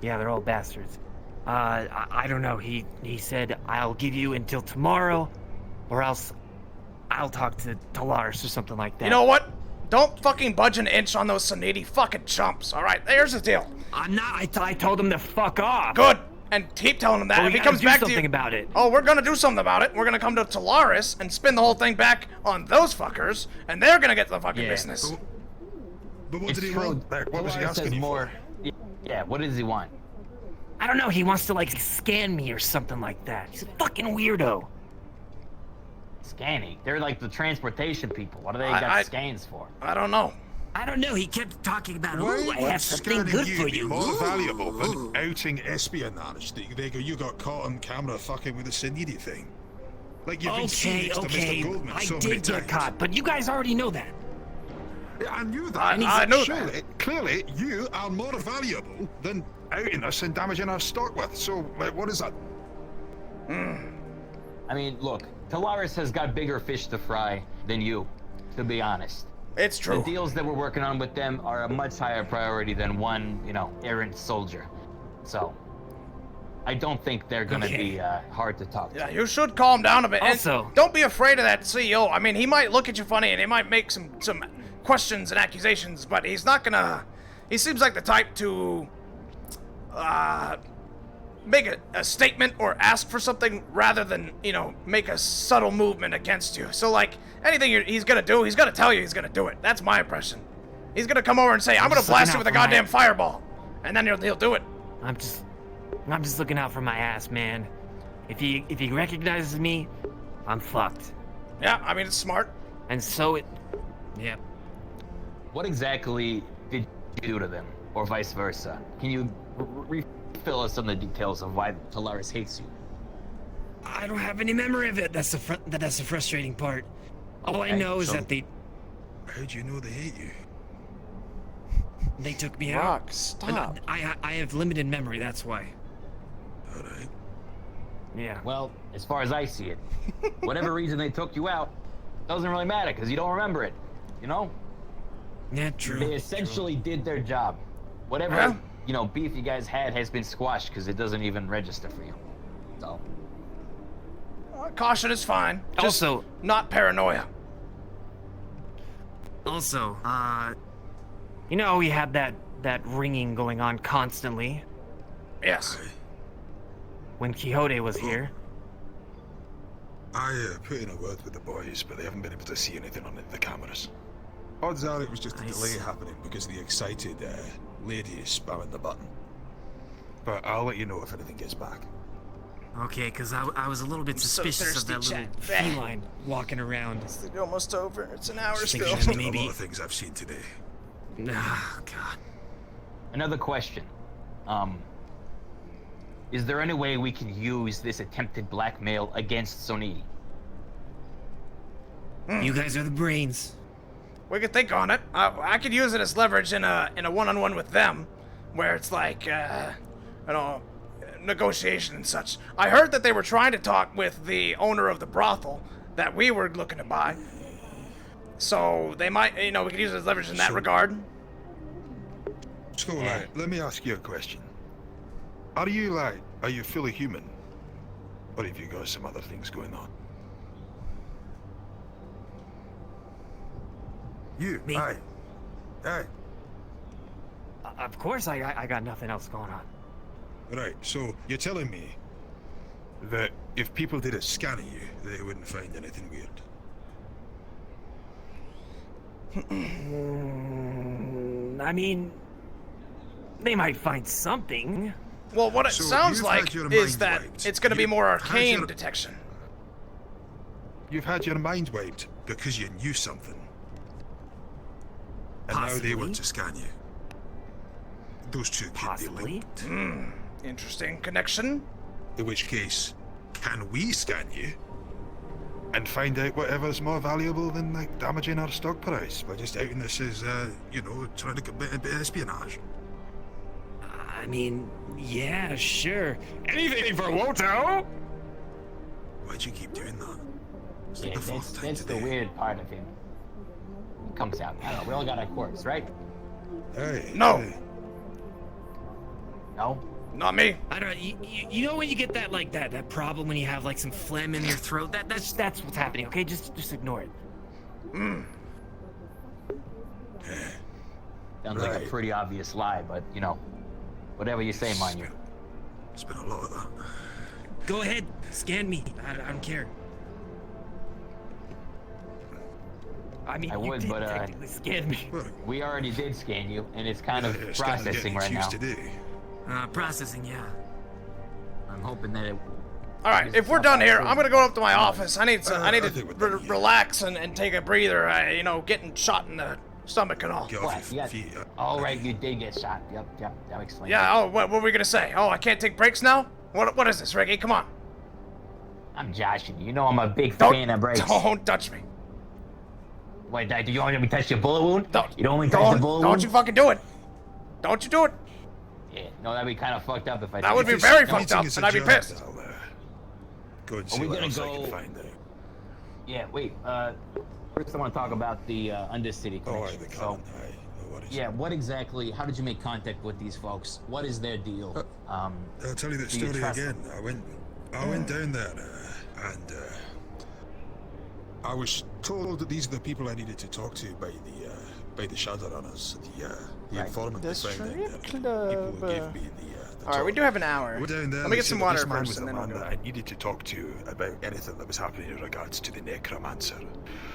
S12: Yeah, they're all bastards. I don't know. He said, I'll give you until tomorrow, or else I'll talk to Callous or something like that.
S1: You know what? Don't fucking budge an inch on those Soniti fucking chumps, alright? Here's the deal.
S12: I'm not. I told him to fuck off.
S1: Good. And keep telling him that.
S12: Well,
S1: if
S12: we
S1: he
S12: gotta
S1: comes
S12: do
S1: back to
S12: something
S1: you,
S12: about it.
S1: Oh, we're gonna do something about it. We're gonna come to Callous and spin the whole thing back on those fuckers, and they're gonna get the fucking business.
S5: But what
S10: It's
S5: did he
S10: true.
S5: want? What was he
S10: Callous
S5: asking
S10: has
S5: you
S10: more.
S5: for?
S10: Yeah, what does he want?
S12: I don't know. He wants to like scan me or something like that. He's a fucking weirdo.
S10: Scanning. They're like the transportation people. What do they got scans for?
S1: I don't know.
S12: I don't know. He kept talking about,
S5: Why
S12: ooh, I
S5: would
S12: have something
S5: scanning
S12: good
S5: you
S12: for
S5: be
S12: you.
S5: more
S12: Ooh.
S5: valuable than outing espionage? You got caught on camera fucking with the Soniti thing. Like you've been seen next to Mr. Goldman
S12: I
S5: so many
S12: did get
S5: times.
S12: caught, but you guys already know that.
S5: Yeah, I knew that.
S1: I know
S5: Surely,
S1: that.
S5: Clearly, you are more valuable than outing us and damaging our stock with. So, like, what is that?
S10: I mean, look, Callous has got bigger fish to fry than you, to be honest.
S1: It's true.
S10: The deals that we're working on with them are a much higher priority than one, errant soldier. So, I don't think they're gonna be hard to talk to.
S1: Yeah, you should calm down a bit.
S12: Also-
S1: And don't be afraid of that CEO. I mean, he might look at you funny and he might make some questions and accusations, but he's not gonna. He seems like the type to make a statement or ask for something rather than make a subtle movement against you. So like anything he's gonna do, he's gonna tell you he's gonna do it. That's my impression. He's gonna come over and say, "I'm gonna blast you with a goddamn fireball," and then he'll do it.
S12: I'm just looking out for my ass, man. If he recognizes me, I'm fucked.
S1: Yeah, I mean it's smart.
S12: And so it. Yep.
S10: What exactly did you do to them, or vice versa? Can you refill us on the details of why Callous hates you?
S12: I don't have any memory of it. That's the frustrating part. All I know is that
S5: How do you know they hate you?
S12: they took me
S1: Rock,
S12: out.
S1: stop.
S12: I have limited memory. That's why.
S5: All right.
S12: Yeah.
S10: Well, as far as I see it, whatever reason they took you out, doesn't really matter because you don't remember it.
S12: Yeah, true.
S10: They essentially did their job. Whatever beef you guys had has been squashed because it doesn't even register for you. So.
S1: Caution is fine. Just
S12: Also,
S1: not paranoia.
S12: Also, we had that ringing going on constantly
S1: Yes.
S12: when Quixote was here.
S5: I put in a word with the boys, but they haven't been able to see anything on the cameras. Odds are it was just a delay happening because the excited lady is spamming the button. But I'll let you know if anything gets back.
S12: Okay, because I was a little bit
S1: so
S12: suspicious of
S1: thirsty,
S12: that little
S1: Chat.
S12: feline walking around.
S1: It's almost over. It's an hour
S12: Just
S1: still.
S12: thinking that
S5: A
S12: maybe.
S5: lot of things I've seen today.
S12: Oh, God.
S10: Another question. Is there any way we can use this attempted blackmail against Soniti?
S12: You guys are the brains.
S1: We could think on it. I could use it as leverage in a one-on-one with them, where it's like, negotiation and such. I heard that they were trying to talk with the owner of the brothel that we were looking to buy. So they might, we could use it as leverage in that regard.
S5: So, let me ask you a question. Are you fully human? Or have you got some other things going on? You,
S12: Me?
S5: Aye.
S12: Of course, I got nothing else going on.
S5: Right, so you're telling me that if people did a scan of you, they wouldn't find anything weird?
S12: I mean, they might find something.
S1: Well, what it
S5: So
S1: sounds
S5: you've
S1: like
S5: had your
S1: is
S5: mind
S1: that
S5: wiped.
S1: it's going to be more
S5: You've had
S1: arcane
S5: your-
S1: detection.
S5: You've had your mind wiped because you knew something. And now they want to scan you. Those two could be linked.
S1: Interesting connection.
S5: In which case, can we scan you? and find out whatever's more valuable than like damaging our stock price by just outing this as, you know, trying to commit a bit of espionage.
S12: I mean, yeah, sure. Anything for Woto!
S5: Why'd you keep doing that? It's like
S10: Yeah,
S5: the fourth time
S10: that's the
S5: today.
S10: weird part of him. He comes out. I don't know. We all got our quirks, right?
S5: Hey.
S1: No.
S5: Hey.
S10: No.
S1: Not me.
S12: I don't. You know when you get that problem when you have like some phlegm in your throat. That's what's happening. Okay, just ignore it.
S10: Sounds like a pretty obvious lie, but you know, whatever you say, mind you.
S5: It's been a lot of that.
S12: Go ahead, scan me. I don't care. I mean,
S10: I
S12: you
S10: would,
S12: did
S10: but
S12: technically scan me.
S10: we already did scan you, and it's kind of
S5: it's kinda
S10: processing
S5: getting
S10: right now.
S5: used to do.
S12: Processing, yeah.
S10: I'm hoping that it.
S1: All right, if we're done here, I'm gonna go up to my office. I need to relax and take a breather. You know, getting shot in the stomach and all.
S10: What? Yeah. All right, you did get shot. Yep. That explains.
S1: Yeah. Oh, what were we gonna say? Oh, I can't take breaks now. What is this, Ricky? Come on.
S10: I'm joshing you. You know I'm a big fan of breaks.
S1: Don't touch me.
S10: Wait, do you want me to touch your bullet wound? You don't want me to touch
S1: Don't,
S10: the bullet
S1: don't
S10: wound?
S1: you fucking do it. Don't you do it.
S10: Yeah, no, that'd be kind of fucked up if I did.
S1: That would be very fucked up, and I'd be pissed.
S5: Go and
S10: Are
S5: see
S10: we
S5: what
S10: gonna
S5: else I
S10: go?
S5: can find out.
S10: Yeah, wait. First I want to talk about the Undercity connection.
S5: The
S10: So, yeah, what exactly? How did you make contact with these folks? What is their deal?
S5: I'll tell you the
S10: do you
S5: story
S10: trust
S5: again. I went down there and I was told that these are the people I needed to talk to by the Shadowrunners, the informant they found down there. People who gave me the
S1: All right, we do have an hour.
S5: We're down there.
S1: Let me get some water
S5: this man
S1: first,
S5: was
S1: and
S5: the
S1: then we'll
S5: man
S1: go.
S5: that I needed to talk to about anything that was happening in regards to the necromancer.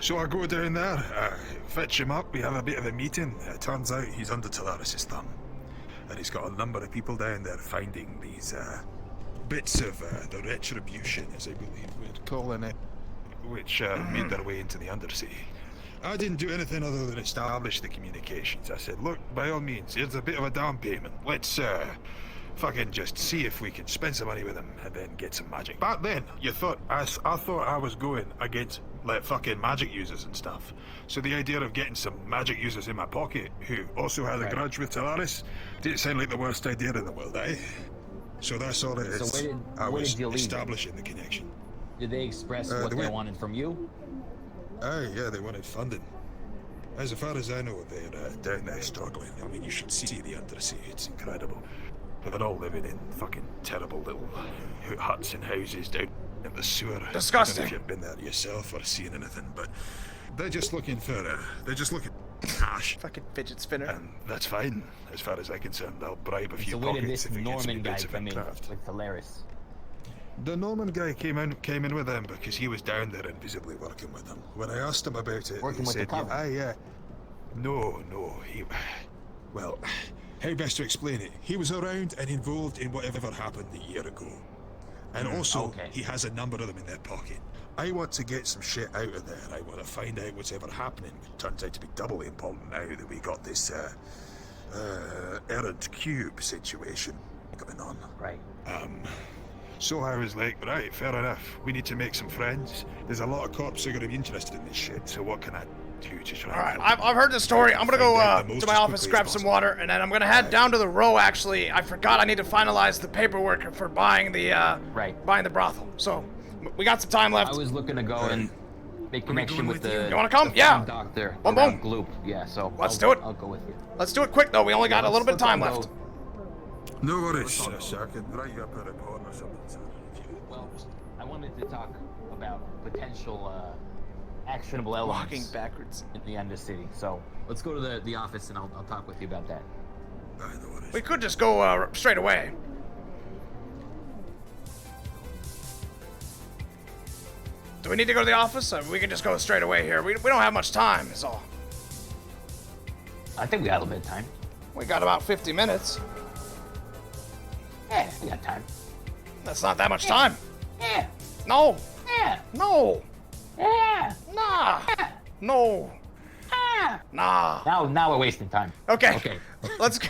S5: So I go down there, fetch him up. We have a bit of a meeting. It turns out he's under Talaris' thumb, and he's got a number of people down there finding these bits of the retribution, as I believe we're calling it, which made their way into the Undercity. I didn't do anything other than establish the communications. I said, look, by all means, here's a bit of a down payment. Let's fucking just see if we can spend some money with him and then get some magic. Back then, I thought I was going against like fucking magic users and stuff. So the idea of getting some magic users in my pocket who also had a grudge with Talaris didn't sound like the worst idea in the world, eh? So that's all it is.
S10: So
S5: I
S10: where
S5: was
S10: did you leave
S5: establishing the connection.
S10: Did they express what they wanted from you?
S5: Aye, yeah, they wanted funding. As far as I know, they're down there struggling. I mean, you should see the Undersea. It's incredible. They're all living in fucking terrible little huts and houses down in the sewer.
S1: Disgusting.
S5: I don't know if you've been there yourself or seen anything, but they're just looking for cash.
S1: Fucking fidget spinner.
S5: And that's fine, as far as I'm concerned. I'll bribe a few
S10: So where did
S5: pockets
S10: this
S5: if it gets me
S10: Norman guy
S5: bits of
S10: come in
S5: craft.
S10: with Talaris?
S5: The Norman guy came in with them because he was down there invisibly working with them. When I asked him about it,
S10: Working
S5: he
S10: with the
S5: said,
S10: coven?
S5: No, well, how best to explain it? He was around and involved in whatever happened a year ago. And also, he has a number of them in their pocket. I want to get some shit out of there. I want to find out what's ever happening. It turns out to be doubly important now that we got this errant cube situation going on.
S10: Right.
S5: So I was like, right, fair enough. We need to make some friends. There's a lot of cops who are going to be interested in this shit, so what can I do to try?
S1: All right, I've heard the story. I'm gonna go to my office, grab some water, and then I'm gonna head down to the row. Actually, I forgot I need to finalize the paperwork for buying the buying the brothel. So we got some time left.
S10: I was looking to go and make connection with the.
S1: You wanna come?
S10: the
S1: Yeah.
S10: Doctor.
S1: Boom,
S10: around
S1: boom.
S10: Gloop. Yeah. So
S1: Let's do it.
S10: I'll go with you.
S1: Let's do it quick though. We only got a little bit of time left.
S5: No worries, sir. I can write you up a report or something, sir.
S10: Well, I wanted to talk about potential actionable elements.
S1: Walking backwards
S10: in the Undercity. So let's go to the office and I'll talk with you about that.
S1: We could just go straight away. Do we need to go to the office? We can just go straight away here. We don't have much time, is all.
S10: I think we got a little bit of time.
S1: We got about 50 minutes.
S10: Yeah, we got time.
S1: That's not that much time.
S10: Yeah.
S1: No.
S10: Yeah.
S1: No.
S10: Yeah.
S1: Nah. No. Nah.
S10: Now we're wasting time.
S1: Okay.
S10: Okay.
S1: Let's go.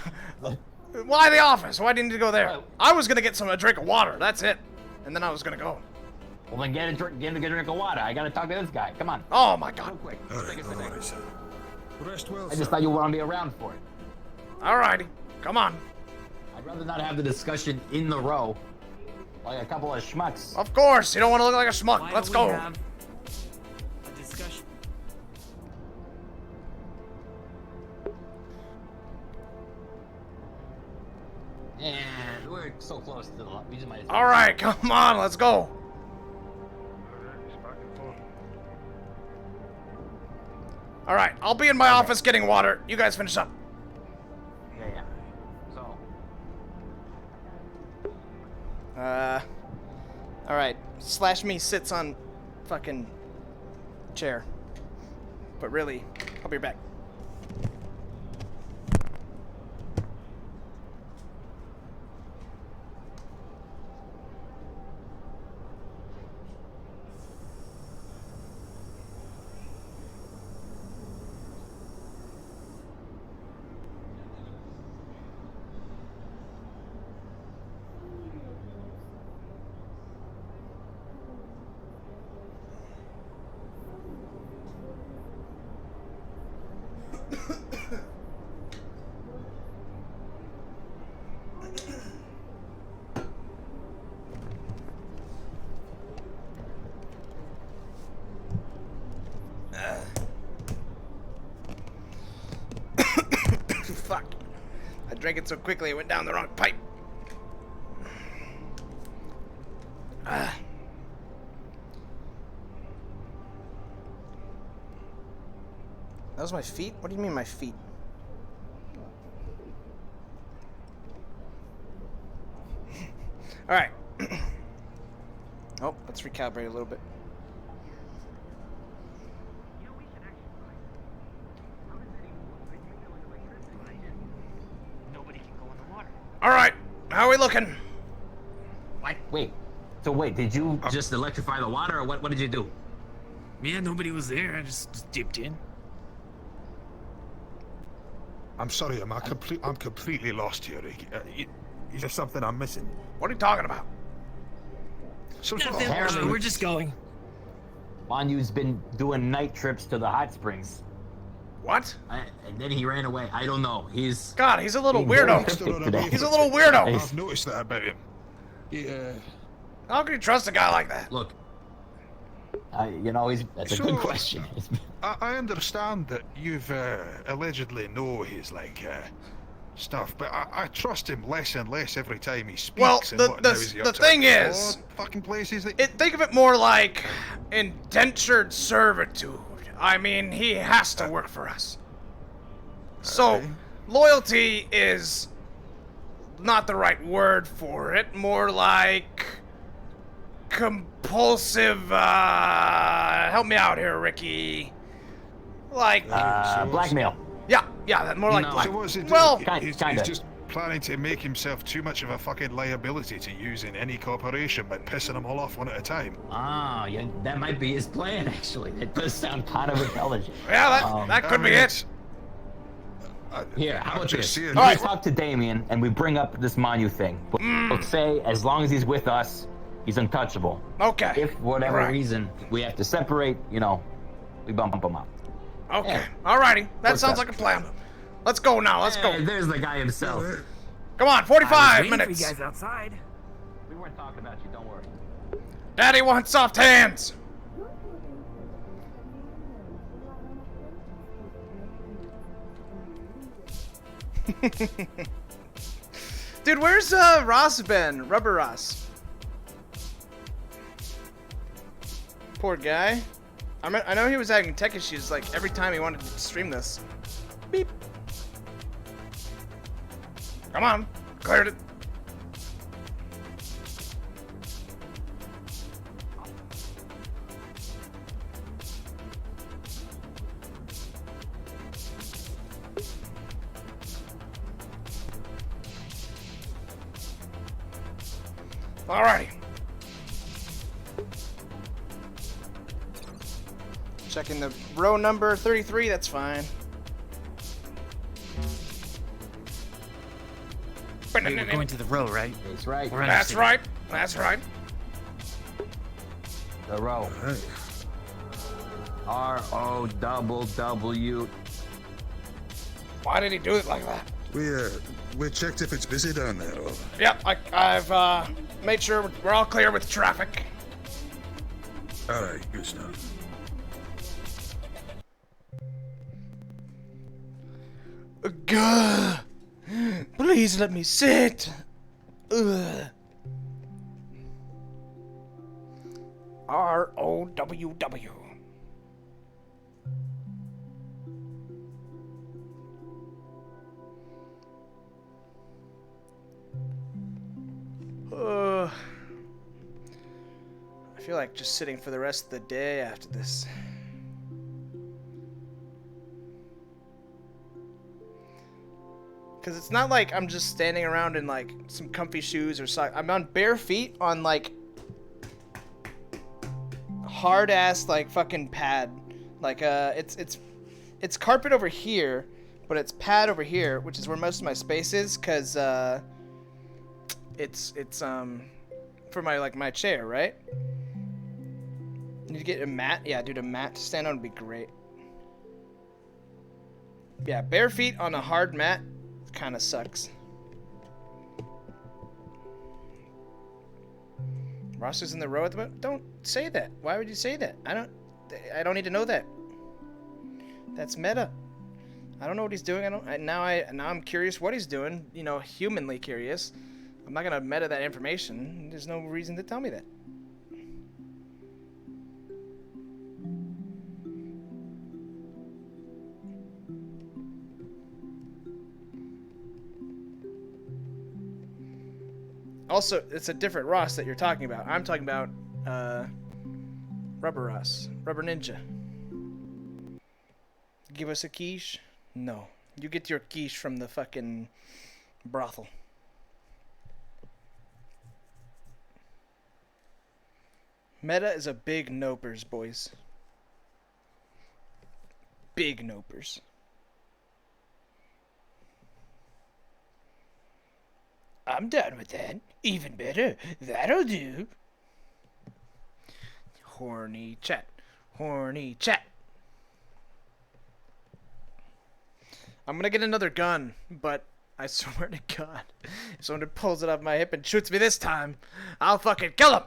S1: Why the office? Why didn't you go there? I was gonna get a drink of water. That's it. And then I was gonna go.
S10: Well, then get a drink of water. I gotta talk to this guy. Come on.
S1: Oh my God.
S10: Real quick.
S5: All right, no worries, sir. Rest well,
S10: I just thought you wanted to be around for it.
S1: Alrighty, come on.
S10: I'd rather not have the discussion in the row, like a couple of schmucks.
S1: Of course, you don't want to look like a schmuck.
S12: Why
S1: Let's
S12: don't we
S1: go.
S12: have a discussion?
S10: And we're so close to the. We just might. As well.
S1: All right, come on, let's go. All right, I'll be in my office getting water. You guys finish up.
S10: Yeah. So.
S1: All right. Slash me sits on fucking chair. But really, I'll be back. Fuck. I drank it so quickly it went down the wrong pipe. That was my feet? What do you mean my feet? Alright. Oh, let's recalibrate a little bit. Alright, how are we looking?
S10: What? Wait. So wait, did you just electrify the water, or what did you do?
S12: Yeah, nobody was there. I just dipped in.
S5: I'm sorry, I'm completely lost here. Is there something I'm missing?
S1: What are you talking about?
S12: Nothing. We're just going.
S10: Manyu's been doing night trips to the hot springs.
S1: What?
S10: And then he ran away. I don't know. He's
S1: a little weirdo. He's a little weirdo.
S5: I've noticed that about him. Yeah.
S1: How can you trust a guy like that?
S10: Look. That's a good question.
S5: I understand that you've allegedly know his stuff, but I trust him less and less every time he speaks.
S1: Well,
S5: the
S1: thing is,
S5: fucking places
S1: think of it more like indentured servitude. I mean, he has to work for us. So, loyalty is not the right word for it. More like compulsive. Help me out here, Ricky. Like
S10: blackmail.
S1: Yeah, that more like blackmail.
S5: So what's it?
S1: Well,
S5: he's just planning to make himself too much of a fucking liability to use in any corporation by pissing them all off one at a time.
S10: Ah, yeah, that might be his plan, actually. It does sound kind of intelligent.
S1: Yeah, that could be it.
S10: Here, how about this?
S1: All
S10: right. Talk to Damien, and we bring up this Manu thing. We'll say, as long as he's with us, he's untouchable.
S1: Okay.
S10: If, for whatever reason, we have to separate, we bump him up.
S1: Okay.
S10: Yeah.
S1: Alrighty. That sounds like a plan. Let's go now. Let's go.
S10: There's the guy himself.
S1: Come on, 45 minutes.
S12: You guys outside.
S10: We weren't talking about you, don't worry.
S1: Daddy wants soft hands. Dude, where's Ross been? Rubber Ross. Poor guy. I know he was having tech issues like every time he wanted to stream this. Beep. Come on, cleared it. Alrighty. Checking the row number 33, that's fine.
S12: We're going to the row, right?
S10: That's right.
S1: That's right. That's right.
S10: The row. ROWW.
S1: Why did he do it like that?
S5: We checked if it's busy down there. Or...
S1: Yep, I've made sure we're all clear with traffic.
S5: All right, good stuff.
S1: Gah! Please let me sit. Ugh. ROWW. I feel like just sitting for the rest of the day after this. Because it's not like I'm just standing around in like some comfy shoes or socks. I'm on bare feet on like hard ass like fucking pad. Like it's carpet over here, but it's pad over here, which is where most of my space is, cause it's for my chair, right? Need to get a mat. Yeah, dude, a mat to stand on would be great. Yeah, bare feet on a hard mat kind of sucks. Roster's in the row at the moment. Don't say that. Why would you say that? I don't need to know that. That's meta. I don't know what he's doing. Now I'm curious what he's doing. You know, humanly curious. I'm not gonna meta that information. There's no reason to tell me that. Also, it's a different Ross that you're talking about. I'm talking about Rubber Ross, Rubber Ninja. Give us a quiche? No. You get your quiche from the fucking brothel. Meta is a big nopers, boys. Big nopers. I'm done with that. Even better. That'll do. Horny chat. Horny chat. I'm gonna get another gun, but I swear to God, if someone pulls it off my hip and shoots me this time, I'll fucking kill him.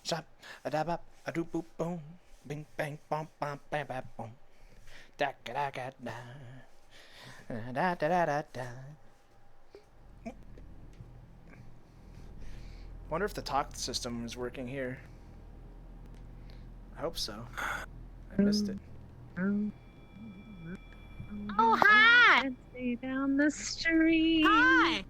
S1: Shop a da bop a doop boop boom bing bang bom bom bam bam boom da da da da da da da da da. Wonder if the talk system is working here. I hope so. I missed it.
S22: Oh, hi! Down the street.
S4: Hi!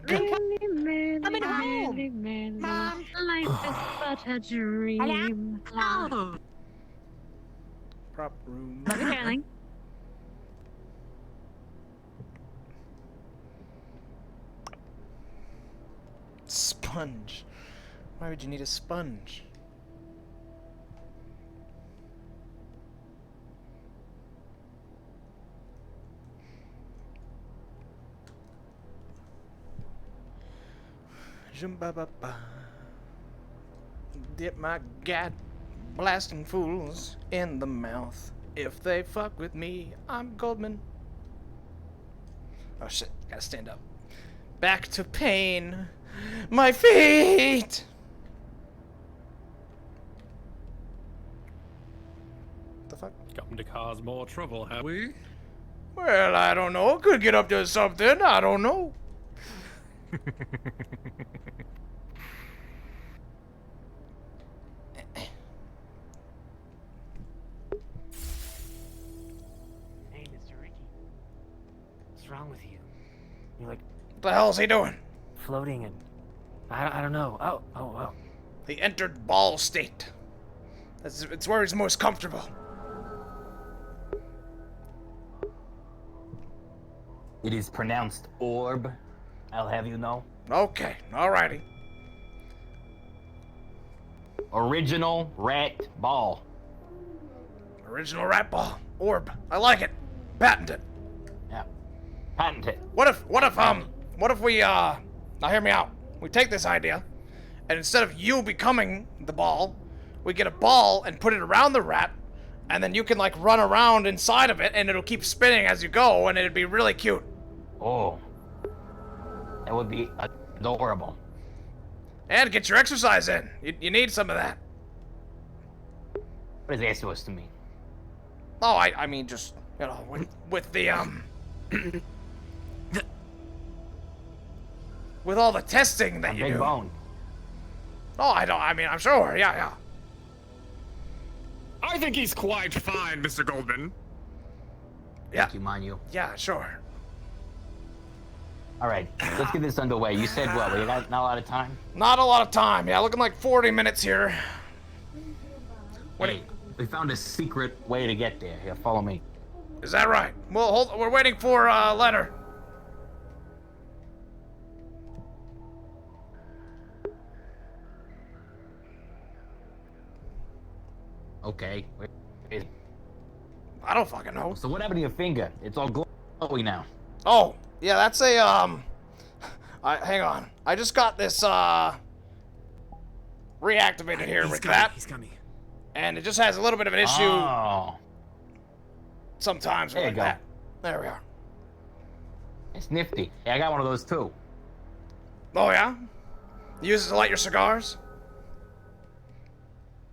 S22: Many,
S4: Coming home.
S22: many,
S4: Mom.
S22: life is but a dream.
S4: Hello?
S1: Prop room.
S22: Love you, darling.
S1: Sponge. Why would you need a sponge? Jum-ba-ba-ba. Dip my gat blasting fools in the mouth. If they fuck with me, I'm Goldman. Oh shit, gotta stand up. Back to pain. My feet! The fuck?
S21: Come to cause more trouble, have we?
S1: Well, I don't know. Could get up to something. I don't know.
S12: Hey, Mr. Ricky. What's wrong with you? You're like
S1: What the hell's he doing?
S12: floating and I don't know. Oh.
S1: He entered ball state. It's where he's most comfortable.
S10: It is pronounced orb. I'll have you know.
S1: Okay, alrighty.
S10: Original rat ball.
S1: Original rat ball. Orb. I like it. Patent it.
S10: Yeah. Patent it.
S1: What if we, now hear me out. We take this idea, and instead of you becoming the ball, we get a ball and put it around the rat, and then you can, like, run around inside of it, and it'll keep spinning as you go, and it'd be really cute.
S10: Oh. That would be adorable.
S1: And get your exercise in. You need some of that.
S10: What is that supposed to mean?
S1: Oh, I mean, just, you know, with the, with all the testing that you do.
S10: Big bone.
S1: Oh, I mean, I'm sure, yeah.
S4: I think he's quite fine, Mr. Goldman.
S1: Yeah.
S10: Thank you, Manu.
S1: Yeah, sure.
S10: All right, let's get this underway. You said what? We got not a lot of time?
S1: Not a lot of time, yeah. Looking like 40 minutes here.
S10: Hey, we found a secret way to get there. Here, follow me.
S1: Is that right? Well, we're waiting for a letter.
S10: Okay. Where is it?
S1: I don't fucking know.
S10: So what happened to your finger? It's all glowy now.
S1: Oh, yeah, that's a, hang on. I just got this, reactivated here with that.
S20: He's coming.
S1: And it just has a little bit of an issue.
S10: Oh.
S1: Sometimes
S10: There you
S1: like
S10: go.
S1: that. There we are.
S10: It's nifty. Yeah, I got one of those too.
S1: Oh, yeah? You use it to light your cigars?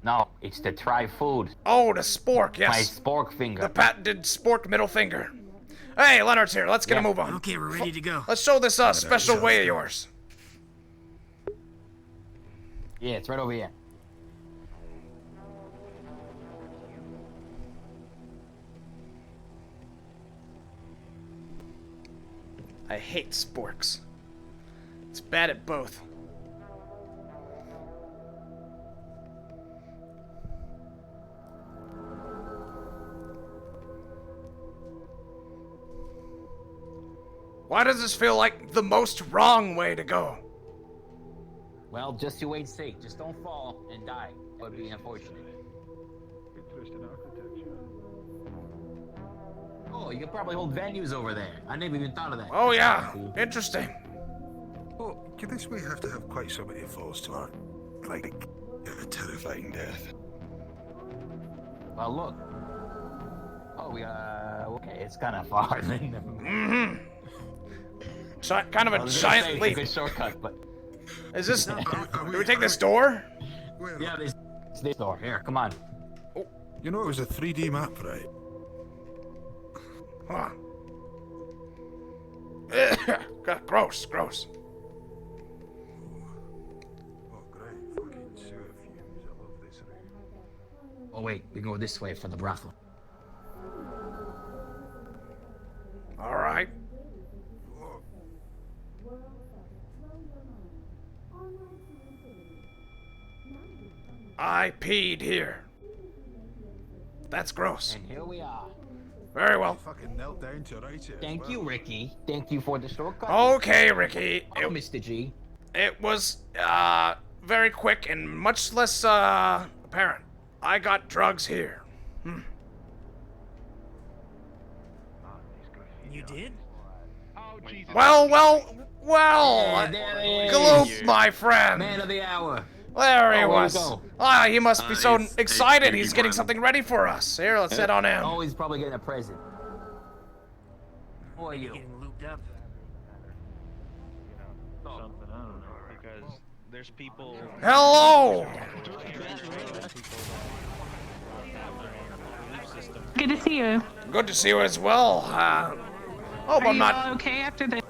S10: No, it's to try food.
S1: Oh, the spork, yes.
S10: My spork finger.
S1: The patented spork middle finger. Hey, Leonard's here. Let's get a move on.
S20: Okay, we're ready to go.
S1: Let's show this special way of yours.
S10: Yeah, it's right over here.
S1: I hate sporks. It's bad at both. Why does this feel like the most wrong way to go?
S10: Well, just you wait and see. Just don't fall and die. That would be unfortunate. Oh, you could probably hold venues over there. I never even thought of that.
S1: Oh, yeah. Interesting.
S5: Oh, could this way have to have quite so many falls to our, like, a terrifying death?
S10: Well, look. Oh, okay, it's kind of far.
S1: Mm-hmm. Kind of a giant leap.
S10: It's a good shortcut, but...
S1: Is this... Do we take this door?
S10: Yeah, this door. Here, come on.
S5: Oh, you know it was a 3D map, right?
S1: Huh. Gross.
S5: Oh, great. Fucking sewer fumes. I love this room.
S10: Oh, wait. We can go this way for the brothel.
S1: All right. I peed here. That's gross.
S10: And here we are.
S1: Very well.
S5: Fucking knelt down to write it.
S10: Thank you, Ricky. Thank you for the shortcut.
S1: Okay, Ricky.
S10: Oh, Mr. G.
S1: It was, very quick and much less, apparent. I got drugs here.
S20: You did?
S1: Well,
S10: Yeah,
S1: Gloop, my friend.
S10: Man of the hour.
S1: There he
S10: Oh,
S1: was.
S10: where'd he go?
S1: Ah, he must be so
S21: It's
S1: excited.
S21: a
S1: He's
S21: big
S1: getting
S21: one.
S1: something ready for us. Here, let's head on in.
S10: Oh, he's probably getting a present. Who are you?
S20: Getting looped up.
S9: Something, I don't know, because there's people...
S1: Hello.
S13: Good to see you.
S1: Good to see you as well.
S13: Are
S1: I'm
S13: you
S1: not.
S13: all okay after the...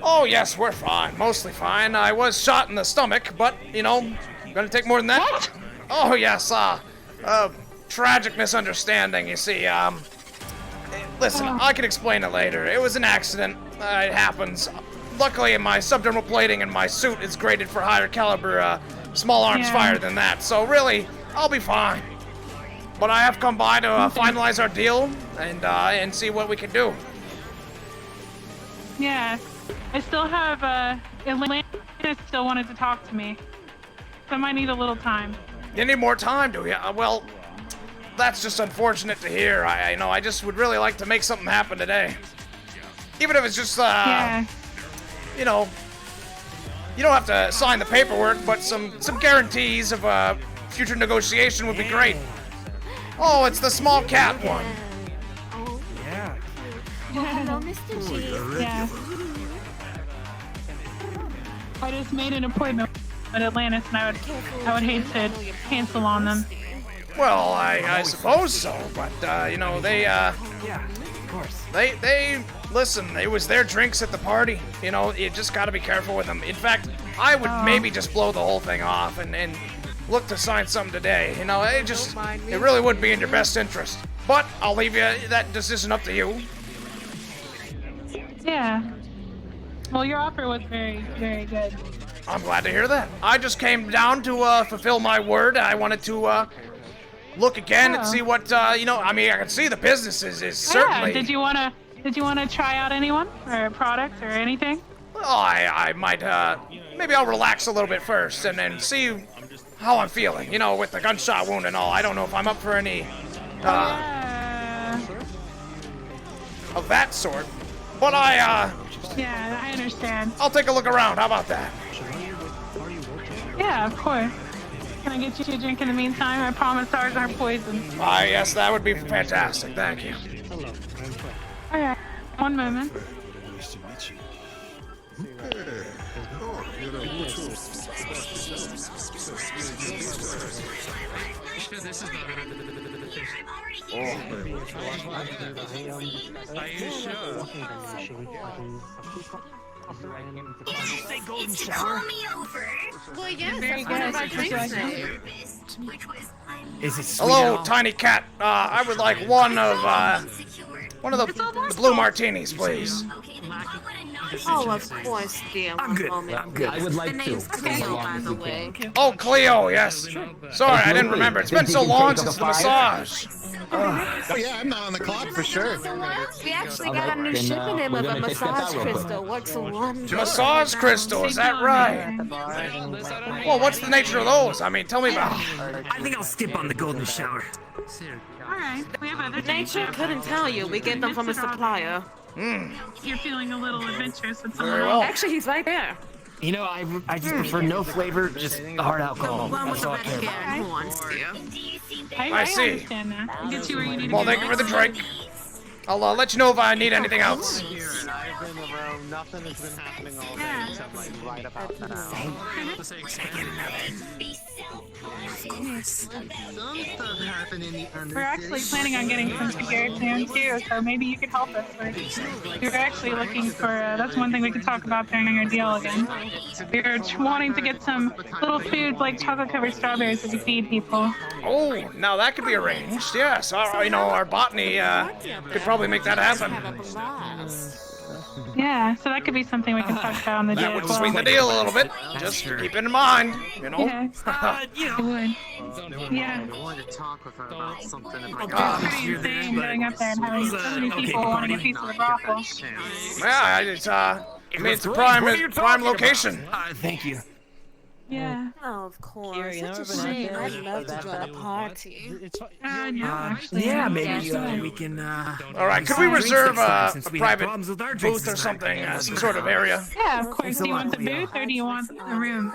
S1: Oh yes, we're fine. Mostly fine. I was shot in the stomach, but you know, gonna take more than that.
S13: What?
S1: Oh yes. Tragic misunderstanding. You see. Listen, I can explain it later. It was an accident. It happens. Luckily, my subdermal plating in my suit is graded for higher caliber small arms
S13: Yeah.
S1: fire than that. So really, I'll be fine. But I have come by to finalize our deal and see what we can do.
S13: Yeah. I still have, Atlanta still wanted to talk to me. I might need a little time.
S1: You need more time, do you? Well, that's just unfortunate to hear. I know. I just would really like to make something happen today. Even if it's just, you know, you don't have to sign the paperwork, but some guarantees of future negotiation would be great. Oh, it's the small cat one.
S13: Yeah.
S15: Hello, Mr. G.
S13: Yeah. I just made an appointment at Atlantis, and I would hate to cancel on them.
S1: Well, I suppose so, but you know, they they listen. It was their drinks at the party. You know, you just got to be careful with them. In fact, I would maybe just blow the whole thing off and look to sign something today. You know, it really would be in your best interest. But I'll leave you. That decision up to you.
S13: Yeah. Well, your offer was very, very good.
S1: I'm glad to hear that. I just came down to fulfill my word. I wanted to look again and see what you know. I mean, I can see the business is certainly.
S13: Yeah. Did you wanna try out anyone or a product or anything?
S1: Oh, I might maybe I'll relax a little bit first and then see how I'm feeling. You know, with the gunshot wound and all. I don't know if I'm up for any of that sort. But
S13: yeah, I understand.
S1: I'll take a look around. How about that?
S13: Yeah, of course. Can I get you a drink in the meantime? I promise ours aren't poison.
S1: Yes, that would be fantastic. Thank you.
S13: All right, one moment.
S5: Nice to meet you.
S7: Say golden shower. Well, yes,
S13: Very
S7: that's one of
S13: good.
S7: our drinks now.
S20: Is it sweet?
S1: Hello, tiny cat. I would like one of the blue martinis, please.
S15: Oh, of course, dear.
S20: I'm good. I'm good.
S10: I would like
S15: The
S10: to.
S15: name's Cleo, by the way.
S1: Oh, Cleo, yes. Sorry, I didn't remember. It's been so long since the massage.
S20: Oh yeah, I'm not on the clock for sure.
S15: We actually got a new shipment in with a massage crystal. Works wonderful.
S1: Massage crystal, is that right? Well, what's the nature of those? I mean, tell me about.
S20: I think I'll skip on the golden shower.
S13: Alright, we have other drinks.
S15: Nature couldn't tell you. We get them from a supplier.
S13: You're feeling a little adventurous with
S1: Very
S13: someone
S1: well.
S13: else.
S15: Actually, he's right there.
S12: You know, I just prefer no flavor, just hard alcohol.
S15: One
S12: That's
S15: with a
S12: all I
S15: better
S12: care about.
S15: care who wants to.
S1: I see.
S13: understand that. I'll get you where you need to
S1: Well,
S13: go.
S1: thank you for the drink. I'll let you know if I need anything else.
S9: I've been around. Nothing has been happening all day except like right about now.
S13: We're actually planning on getting some cigarettes soon too, so maybe you could help us. We're actually looking for, that's one thing we could talk about during our deal again. We're wanting to get some little foods like chocolate-covered strawberries that we feed people.
S1: Oh, now that could be arranged. Yes, you know, our botany could probably make that happen.
S13: Yeah, so that could be something we can talk about on the deal
S1: That would
S13: as well.
S1: sweeten the deal a little bit. Just keep it in mind, you know.
S13: Yeah, it would. Yeah.
S9: I wanted to talk with her about something.
S13: Pretty insane going up there and having so many people wanting a piece of the brothel.
S1: Yeah, it's I mean, it's a prime location.
S12: Thank you.
S13: Yeah.
S15: Oh, of course.
S2: Gary,
S15: Such a
S2: never been up
S15: shame.
S2: there.
S15: I'd love to join a party.
S13: No, actually.
S12: Yeah,
S13: no.
S12: maybe we can.
S1: All right, could we reserve a private booth or something, some sort of area?
S13: Yeah, of course. Do you want the booth or do you want the room?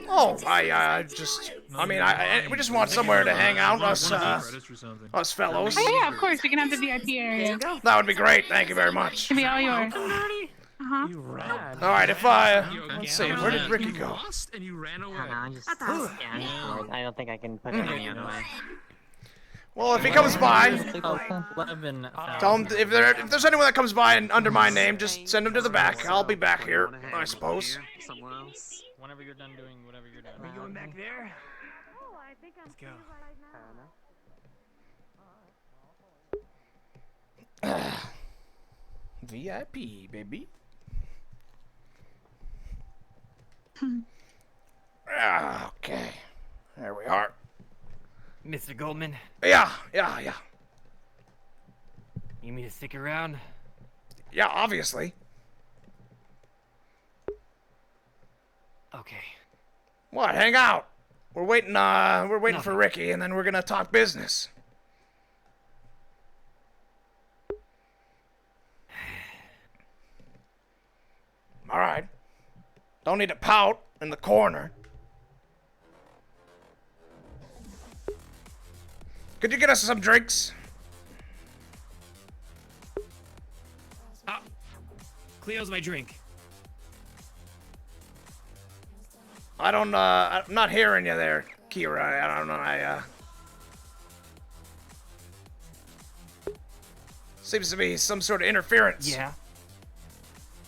S1: Oh, I mean, we just want somewhere to hang out, us fellows.
S13: Oh, yeah, of course. We can have the VIP area.
S1: That would be great. Thank you very much.
S13: Can be all yours.
S1: All right, if let's see, where did Ricky go?
S2: I don't think I can put it any other way.
S1: Well, if he comes by, tell him if there's anyone that comes by and under my name, just send him to the back. I'll be back here, I suppose.
S11: Somewhere else. Whenever you're done doing whatever you're doing.
S20: Are we going back there? Let's go.
S1: VIP, baby. Okay, there we are.
S12: Mr. Goldman,
S1: Yeah.
S12: you need me to stick around?
S1: Yeah, obviously.
S12: Okay.
S1: What, hang out? We're waiting for Ricky, and then we're gonna talk business. All right. Don't need to pout in the corner. Could you get us some drinks?
S12: Cleo's my drink.
S1: I'm not hearing you there, Kira. I don't know, seems to be some sort of interference.
S12: Yeah.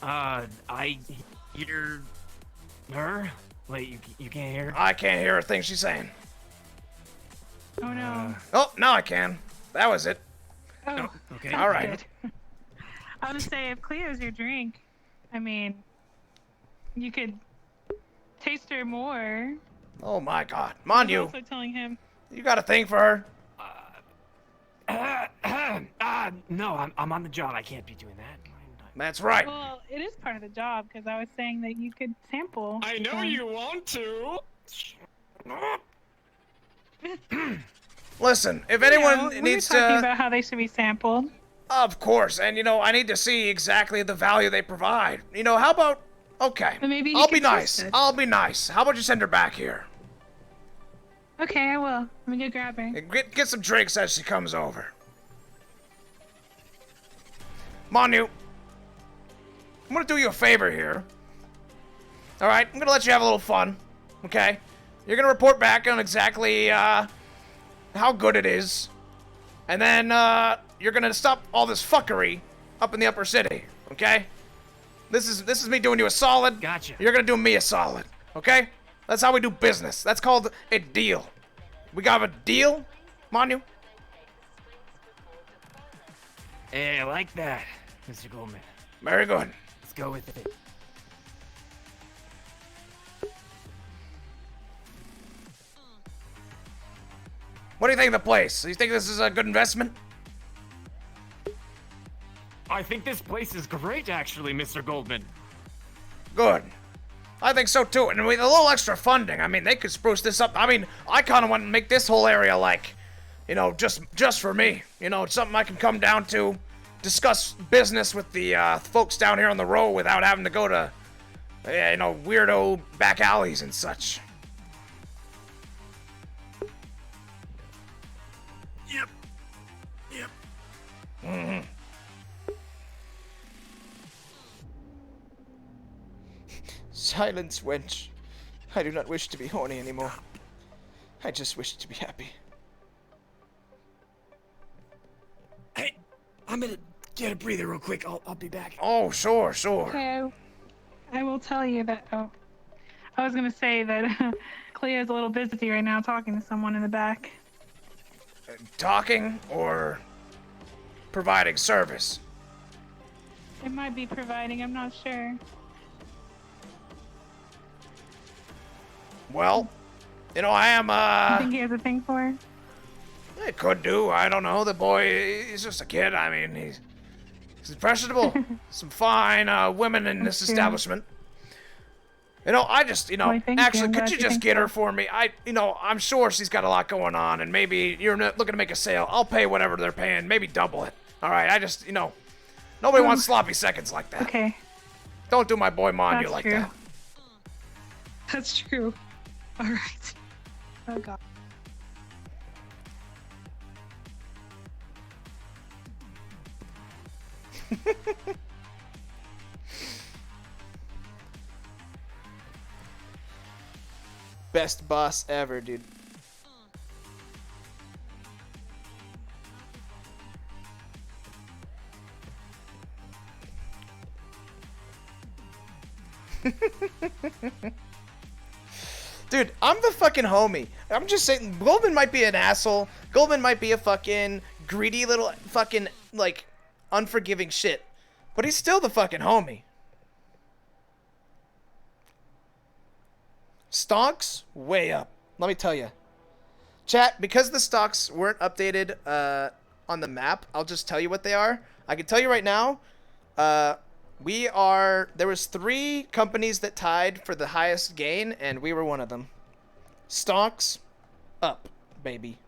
S12: I hear her? Wait, you can't hear her?
S1: I can't hear a thing she's saying.
S13: Oh no.
S1: Oh, now I can. That was it.
S13: Oh,
S1: okay. All right.
S13: good. I was gonna say, if Cleo's your drink, I mean, you could taste her more.
S1: Oh my God, Mon, you.
S13: Also telling him.
S1: You got a thing for her?
S12: No, I'm on the job. I can't be doing that.
S1: That's right.
S13: Well, it is part of the job because I was saying that you could sample.
S11: I know you want to.
S1: Listen, if anyone
S13: we
S1: needs
S13: were talking
S1: to...
S13: about how they should be sampled.
S1: Of course, and I need to see exactly the value they provide. How about... Okay,
S13: But maybe he
S1: I'll be
S13: could
S1: nice.
S13: taste it.
S1: I'll be nice. How about you send her back here?
S13: Okay, I will. Let me go grab her.
S1: And get some drinks as she comes over. Manu, I'm gonna do you a favor here. All right, I'm gonna let you have a little fun. Okay, you're gonna report back on exactly how good it is, and then you're gonna stop all this fuckery up in the upper city. Okay, this is me doing you a solid.
S12: Gotcha.
S1: You're gonna do me a solid. Okay, that's how we do business. That's called a deal. We got a deal, Manu?
S12: Hey, I like that, Mr. Goldman.
S1: Very good.
S12: Let's go with it.
S1: What do you think of the place? You think this is a good investment?
S12: I think this place is great, actually, Mr. Goldman.
S1: Good. I think so too. And with a little extra funding, I mean, they could spruce this up. I mean, I kind of want to make this whole area like, just for me. It's something I can come down to, discuss business with the folks down here on the road without having to go to, weirdo back alleys and such.
S12: Yep.
S1: Mm-hmm. Silence, wench. I do not wish to be horny anymore. I just wish to be happy.
S12: Hey, I'm gonna get a breather real quick. I'll be back.
S1: Oh, sure.
S13: Okay, I will tell you that. Oh, I was gonna say that Cleo's a little busy right now talking to someone in the back.
S1: Talking or providing service?
S13: It might be providing. I'm not sure.
S1: Well, I am,
S13: You think he has a thing for her?
S1: It could do. I don't know. The boy, he's just a kid. I mean, he's impressionable. Some fine women in this establishment. I just, actually, could you just get her for me? I'm sure she's got a lot going on, and maybe you're looking to make a sale. I'll pay whatever they're paying, maybe double it. All right, I just, nobody wants sloppy seconds like that.
S13: Okay.
S1: Don't do my boy Manu
S13: That's
S1: like
S13: true.
S1: that.
S13: That's true. All right. Oh God.
S1: Best boss ever, dude. Dude, I'm the fucking homie. I'm just saying, Goldman might be an asshole. Goldman might be a fucking greedy little fucking, unforgiving shit. But he's still the fucking homie. Stonks, way up. Let me tell you. Chat, because the stocks weren't updated on the map, I'll just tell you what they are. I can tell you right now, there was 3 companies that tied for the highest gain, and we were one of them. Stonks up, baby.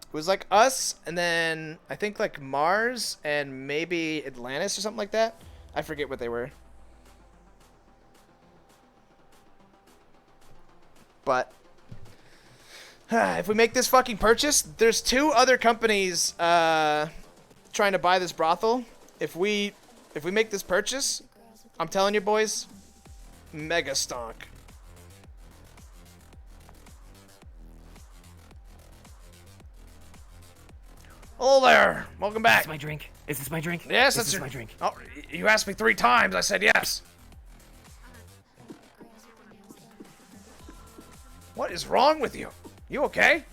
S1: It was like us, and then I think like Mars and maybe Atlantis or something like that. I forget what they were. But if we make this fucking purchase, there's 2 other companies trying to buy this brothel. If we make this purchase, I'm telling you boys, mega stonk. Hello there. Welcome back.
S12: Is this my drink? Is this my drink?
S1: Yes,
S12: this
S1: that's
S12: is my drink.
S1: Oh, you asked me 3 times. I said yes. What is wrong with you? You okay?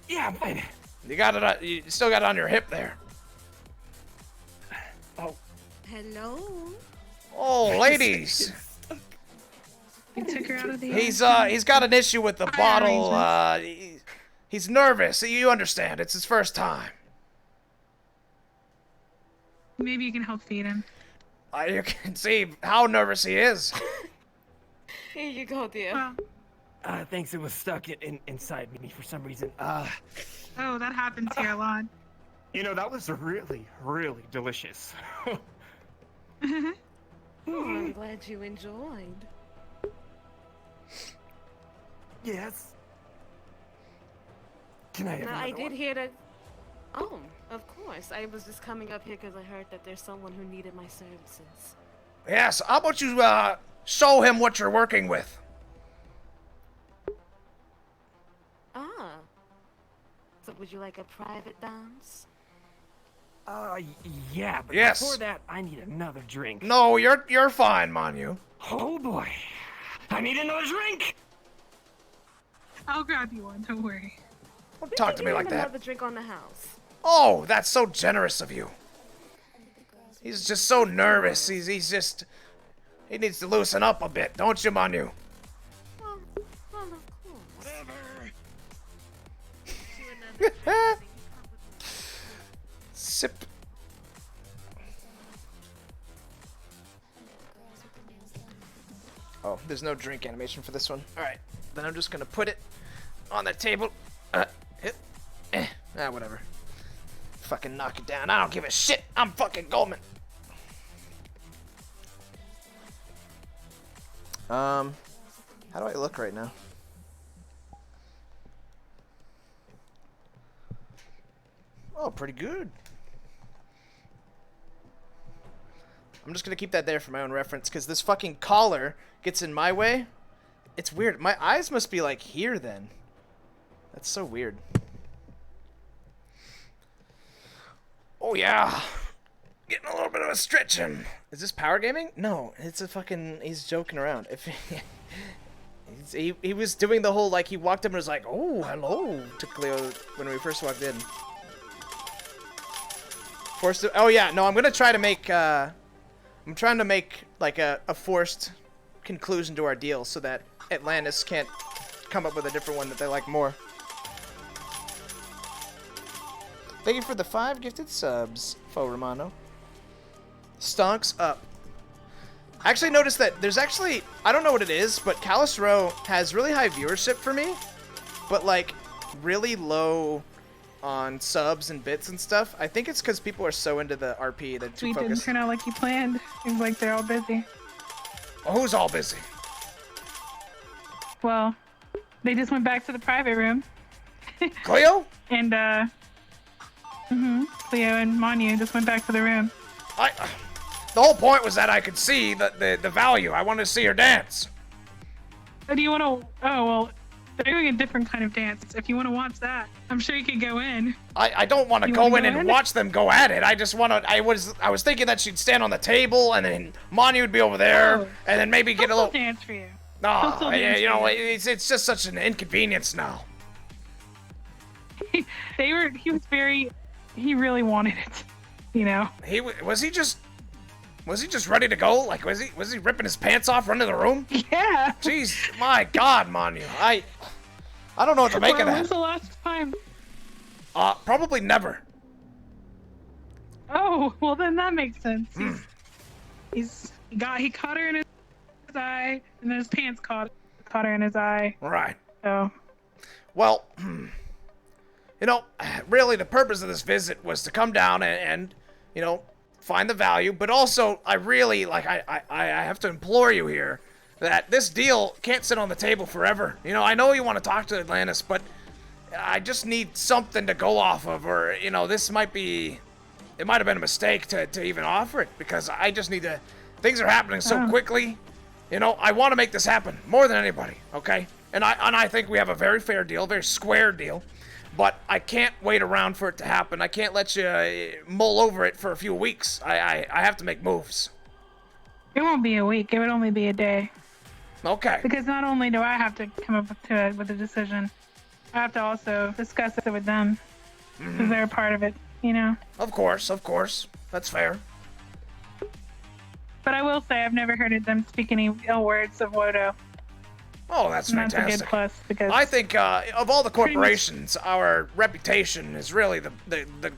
S12: Yeah, I'm fine.
S1: You got it. You still got it on your hip there.
S12: Oh.
S15: Hello.
S1: Oh, ladies.
S13: You took her out of the.
S1: He's got an issue with the bottle. He's nervous. You understand? It's his first time.
S13: Maybe you can help feed him.
S1: You can see how nervous he is.
S15: Here you go, dear.
S13: Well,
S12: Thanks. It was stuck inside me for some reason.
S13: oh, that happens here a lot.
S12: You know, that was really, really delicious.
S15: Oh, I'm glad you enjoyed.
S12: Yes. Can I have
S15: Now, I
S12: another
S15: did
S12: one?
S15: hear that. Oh, of course. I was just coming up here because I heard that there's someone who needed my services.
S1: Yes. How about you show him what you're working with?
S15: Ah. So would you like a private dance?
S12: Yeah, but
S1: Yes.
S12: before that, I need another drink.
S1: No, you're fine, Manu.
S12: Oh boy, I need another drink.
S13: I'll grab you one. Don't worry.
S1: Don't talk to me like that.
S15: Another drink on the house.
S1: Oh, that's so generous of you. He's just so nervous. He's just... He needs to loosen up a bit, don't you, Manu?
S15: Well, of course.
S1: Sip. Oh, there's no drink animation for this one. Alright, then I'm just gonna put it on the table. Whatever. Fucking knock it down. I don't give a shit. I'm fucking Goldman. How do I look right now? Oh, pretty good. I'm just gonna keep that there for my own reference, because this fucking collar gets in my way. It's weird. My eyes must be like here then. That's so weird. Oh yeah. Getting a little bit of a stretch in. Is this power gaming? No, it's a fucking... He's joking around. If he was doing the whole, like, he walked up and was like, oh, hello, to Cleo when we first walked in. Forced to... Oh yeah, no, I'm gonna try to make, I'm trying to make, like, a forced conclusion to our deal so that Atlantis can't come up with a different one that they like more. Thank you for the 5 gifted subs, Fo Romano. Stonks up. I actually noticed that there's actually, I don't know what it is, but Callous Row has really high viewership for me, but like really low on subs and bits and stuff. I think it's because people are so into the RP that too
S13: We didn't
S1: focused.
S13: turn out like you planned. Seems like they're all busy.
S1: Oh, who's all busy?
S13: Well, they just went back to the private room.
S1: Cleo?
S13: And, Cleo and Manu just went back to the room.
S1: The whole point was that I could see the value. I wanted to see her dance.
S13: Do you want to... Oh, well, they're doing a different kind of dance. If you want to watch that, I'm sure you could go in.
S1: I don't want to go in and watch them go at it. I just want to... I was thinking that she'd stand on the table and then Manu would be over there and then maybe get a little...
S13: dance for you.
S1: No, yeah, you know, it's just such an inconvenience now.
S13: He really wanted it, you know.
S1: Was he just ready to go? Like, was he ripping his pants off, running the room?
S13: Yeah.
S1: Jeez, my God, Manu. I don't know what to make of that.
S13: When's the last time?
S1: Probably never.
S13: Oh, well then that makes sense. He caught her in his eye, and then his pants caught her in his eye.
S1: Right.
S13: So.
S1: Well, really the purpose of this visit was to come down and find the value, but also I really, I have to implore you here that this deal can't sit on the table forever. I know you want to talk to Atlantis, but I just need something to go off of, or, it might have been a mistake to even offer it, because I just need to, things are happening so quickly. I want to make this happen more than anybody, okay? And I think we have a very fair deal, very square deal, but I can't wait around for it to happen. I can't let you mull over it for a few weeks. I have to make moves.
S13: It won't be a week. It would only be a day.
S1: Okay.
S13: Because not only do I have to come up with a decision, I have to also discuss it with them, because they're a part of it,
S1: Of course. That's fair.
S13: But I will say I've never heard them speak any ill words of Wodo.
S1: Oh, that's fantastic.
S13: That's a good plus, because
S1: I think of all the corporations, our reputation is really the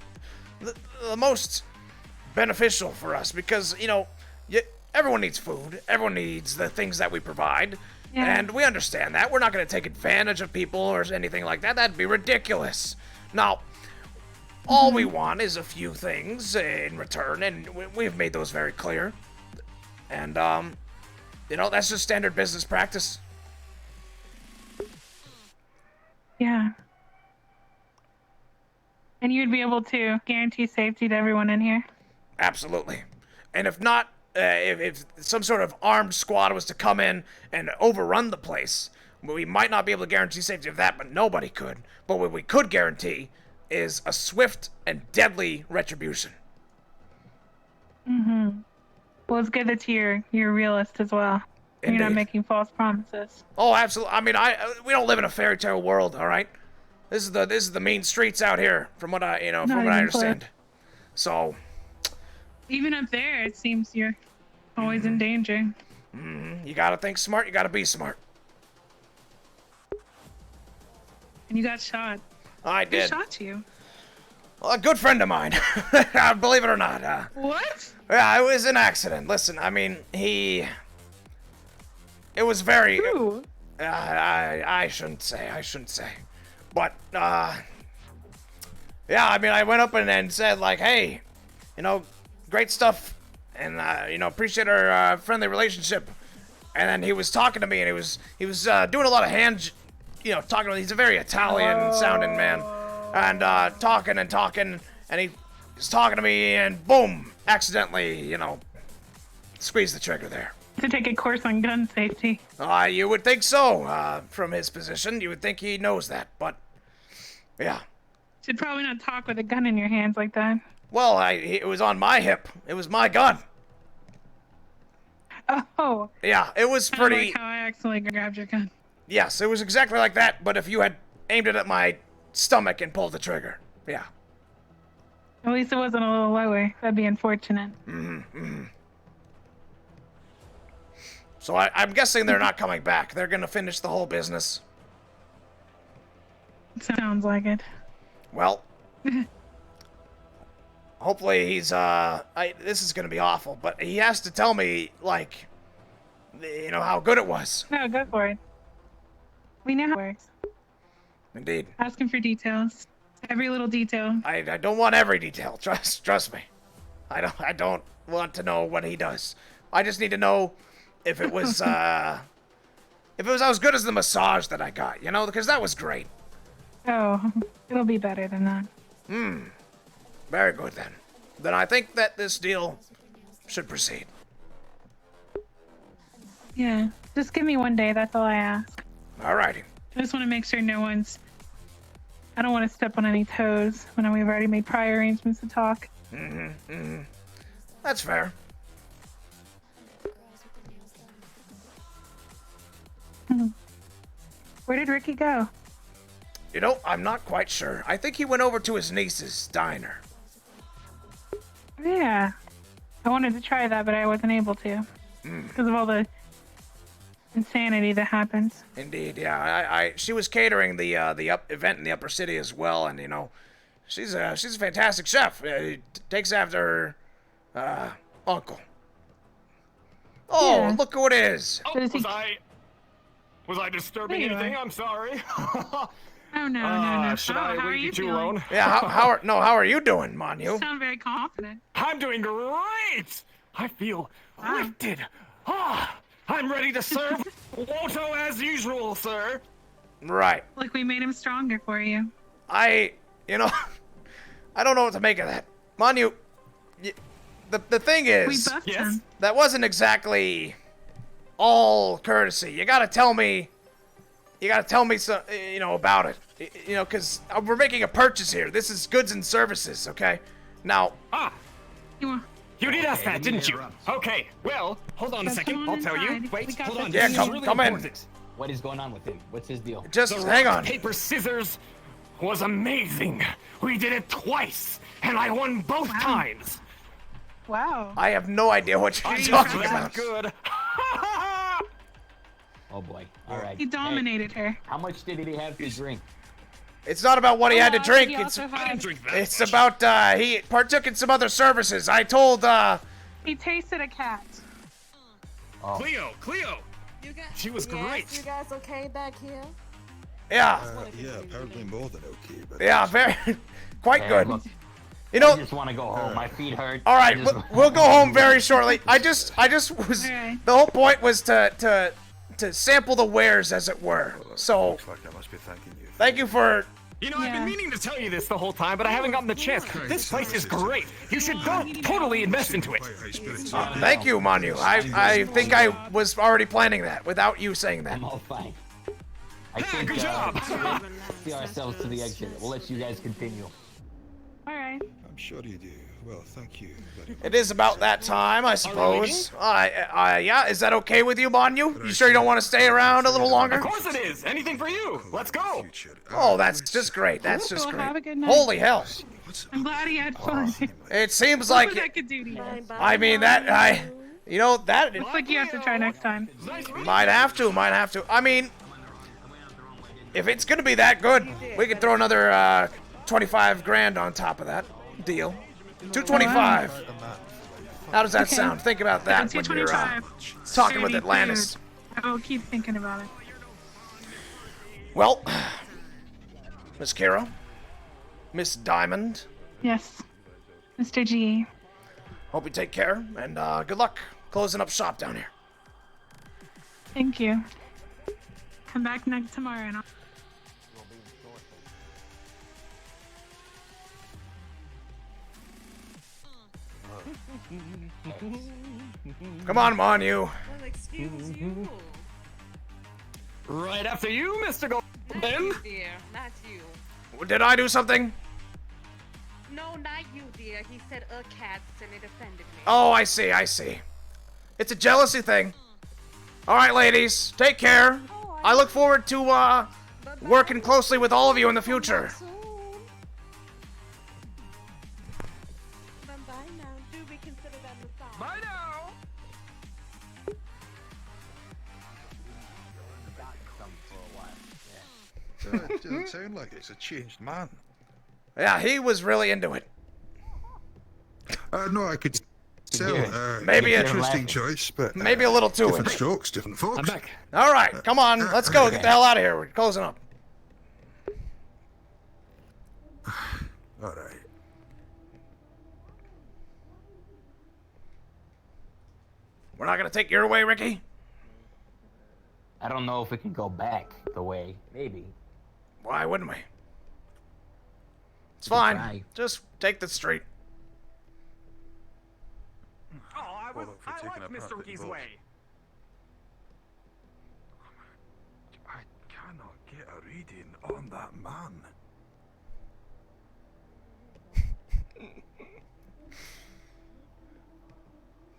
S1: most beneficial for us, because everyone needs food, everyone needs the things that we provide, and we understand that. We're not going to take advantage of people or anything like that. That'd be ridiculous. Now, all we want is a few things in return, and we've made those very clear. And that's just standard business practice.
S13: Yeah. And you'd be able to guarantee safety to everyone in here?
S1: Absolutely. And if not, if some sort of armed squad was to come in and overrun the place, we might not be able to guarantee safety of that, but nobody could. But what we could guarantee is a swift and deadly retribution.
S13: Well, it's good that you're a realist as well.
S1: Indeed.
S13: You're not making false promises.
S1: Oh, absolutely. I mean, we don't live in a fairy tale world, all right? This is the mean streets out here, from what I understand. So,
S13: even up there, it seems you're always in danger.
S1: You gotta think smart. You gotta be smart.
S13: And you got shot.
S1: I did.
S13: Who shot you?
S1: Well, a good friend of mine. Believe it or not.
S13: What?
S1: Yeah, it was an accident. Listen, I mean, it was very...
S13: Who?
S1: I shouldn't say. But, yeah, I mean, I went up and said, like, hey, great stuff, and, appreciate our friendly relationship. And then he was talking to me, and he was doing a lot of hand, talking to me. He's a very Italian-sounding man. And talking, and he was talking to me, and boom, accidentally, squeezed the trigger there.
S13: To take a course on gun safety.
S1: You would think so, from his position. You would think he knows that, but, yeah.
S13: Should probably not talk with a gun in your hands like that.
S1: Well, it was on my hip. It was my gun.
S13: Oh.
S1: Yeah, it was pretty...
S13: Like how I accidentally grabbed your gun.
S1: Yes, it was exactly like that, but if you had aimed it at my stomach and pulled the trigger. Yeah.
S13: At least it wasn't a little lower. That'd be unfortunate.
S1: So I'm guessing they're not coming back. They're gonna finish the whole business.
S13: Sounds like it.
S1: Well, hopefully he's, this is gonna be awful, but he has to tell me, like, how good it was.
S13: No, go for it. We know how it works.
S1: Indeed.
S13: Ask him for details. Every little detail.
S1: I don't want every detail. Trust me. I don't want to know what he does. I just need to know if it was as good as the massage that I got, because that was great.
S13: Oh, it'll be better than that.
S1: Very good then. Then I think that this deal should proceed.
S13: Yeah, just give me one day, that's all I ask.
S1: Alrighty.
S13: I just want to make sure I don't want to step on any toes when we've already made prior arrangements to talk.
S1: That's fair.
S13: Where did Ricky go?
S1: I'm not quite sure. I think he went over to his niece's diner.
S13: Yeah. I wanted to try that, but I wasn't able to. Because of all the insanity that happens.
S1: Indeed, yeah. She was catering the event in the upper city as well, and she's a fantastic chef. Takes after her uncle. Oh,
S13: Yeah.
S1: look who it is.
S4: Oh, was I disturbing
S13: There you
S4: anything?
S13: are.
S4: I'm sorry.
S13: Oh no.
S4: Should
S13: Oh,
S4: I
S13: how are
S4: leave
S13: you
S4: you two
S13: feeling?
S4: alone?
S1: Yeah, how are you doing,
S13: You
S1: Manu?
S13: sound very confident.
S4: I'm doing great. I feel lifted. I'm ready to serve Woto as usual, sir.
S1: Right.
S13: Like we made him stronger for you.
S1: I don't know what to make of that. Manu, the thing
S13: We
S1: is,
S13: buffed him.
S1: that wasn't exactly all courtesy. You gotta tell me some, about it. Because we're making a purchase here. This is goods and services, okay? Now.
S4: You did ask that, didn't you? Okay, well, hold on a second. I'll tell you. Wait, hold on.
S1: Yeah,
S4: This is
S1: come
S4: really
S1: in.
S4: important.
S10: What is going on with him? What's his deal?
S1: Just
S4: The
S1: hang
S4: rock,
S1: on.
S4: paper, scissors was amazing. We did it twice, and I won both times.
S13: Wow.
S1: I have no idea what you're
S4: I'm
S1: talking
S4: that
S1: about.
S4: good.
S10: Oh boy. All right.
S13: He dominated her.
S10: How much did he have to drink?
S1: It's not about what he had to drink.
S13: He also had-
S1: It's about he partook in some other services. I told
S13: He tasted a cat.
S10: Oh.
S4: Cleo. She was great.
S15: You guys okay back here?
S1: Yeah.
S5: Yeah, apparently more than okay. But
S1: Yeah, very quite
S10: Hey,
S1: good.
S10: look,
S1: You know,
S10: I just want to go home. My feet hurt.
S1: all right,
S10: I just-
S1: we'll go home very shortly. I just was
S13: Okay.
S1: the whole point was to sample the wares, as it were. So
S5: looks like I must be thanking you.
S1: thank you for.
S4: You know, I've been meaning to tell you this the whole time, but I haven't gotten the chance. This place is great. You should go totally invest into it.
S1: Thank you, Manu. I think I was already planning that without you saying that.
S10: I'm all fine. I think,
S4: good job.
S10: we'll see ourselves to the exit. We'll let you guys continue.
S13: All right.
S5: I'm sure you do. Well, thank you very much.
S1: It is about that time, I suppose. Yeah, is that okay with you, Manu? You sure you don't want to stay around a little longer?
S4: Of course it is. Anything for you. Let's go.
S1: Oh, that's just great. That's just
S13: Well, have a
S1: great.
S13: good night.
S1: Holy hell.
S13: I'm glad he had fun.
S1: It seems
S13: Look
S1: like
S13: what that could do to you.
S1: I mean that that
S13: Looks like you have to try next time.
S1: might have to. I mean, if it's gonna be that good, we could throw another 25 grand on top of that deal. 225. How does that
S13: Okay.
S1: sound? Think about that when you're
S13: 225.
S1: talking with
S13: Dirty
S1: Atlantis.
S13: food. I will keep thinking about it.
S1: Well, Miss Kira, Miss Diamond,
S13: Yes, Mr. G.
S1: hope you take care and good luck closing up shop down here.
S13: Thank you. Come back tomorrow and I'll...
S1: Come on, Manu.
S15: Well, excuse you.
S4: Right after you, Mr. Goldman.
S15: Dear, not you.
S1: Did I do something?
S15: No, not you, dear. He said a cat and it offended me.
S1: Oh, I see. It's a jealousy thing. All right, ladies, take care. I look forward to working closely with all of you in the future.
S15: Bye now. Do we consider that massage?
S4: Bye now.
S5: It doesn't sound like it's a changed man.
S1: Yeah, he was really into it.
S5: No, I could tell.
S1: Maybe a-
S5: interesting choice, but
S1: Maybe a little too
S5: different
S1: into it.
S5: strokes, different folks.
S4: I'm back.
S1: All right, come on, let's go. Get the hell out of here. We're closing up.
S5: All right.
S1: We're not gonna take your way, Ricky.
S10: I don't know if we can go back the way. Maybe.
S1: Why wouldn't we? It's
S10: We can
S1: fine.
S10: try.
S1: Just take the street.
S4: Oh, I like Mr. Ricky's way.
S5: I cannot get a reading on that man.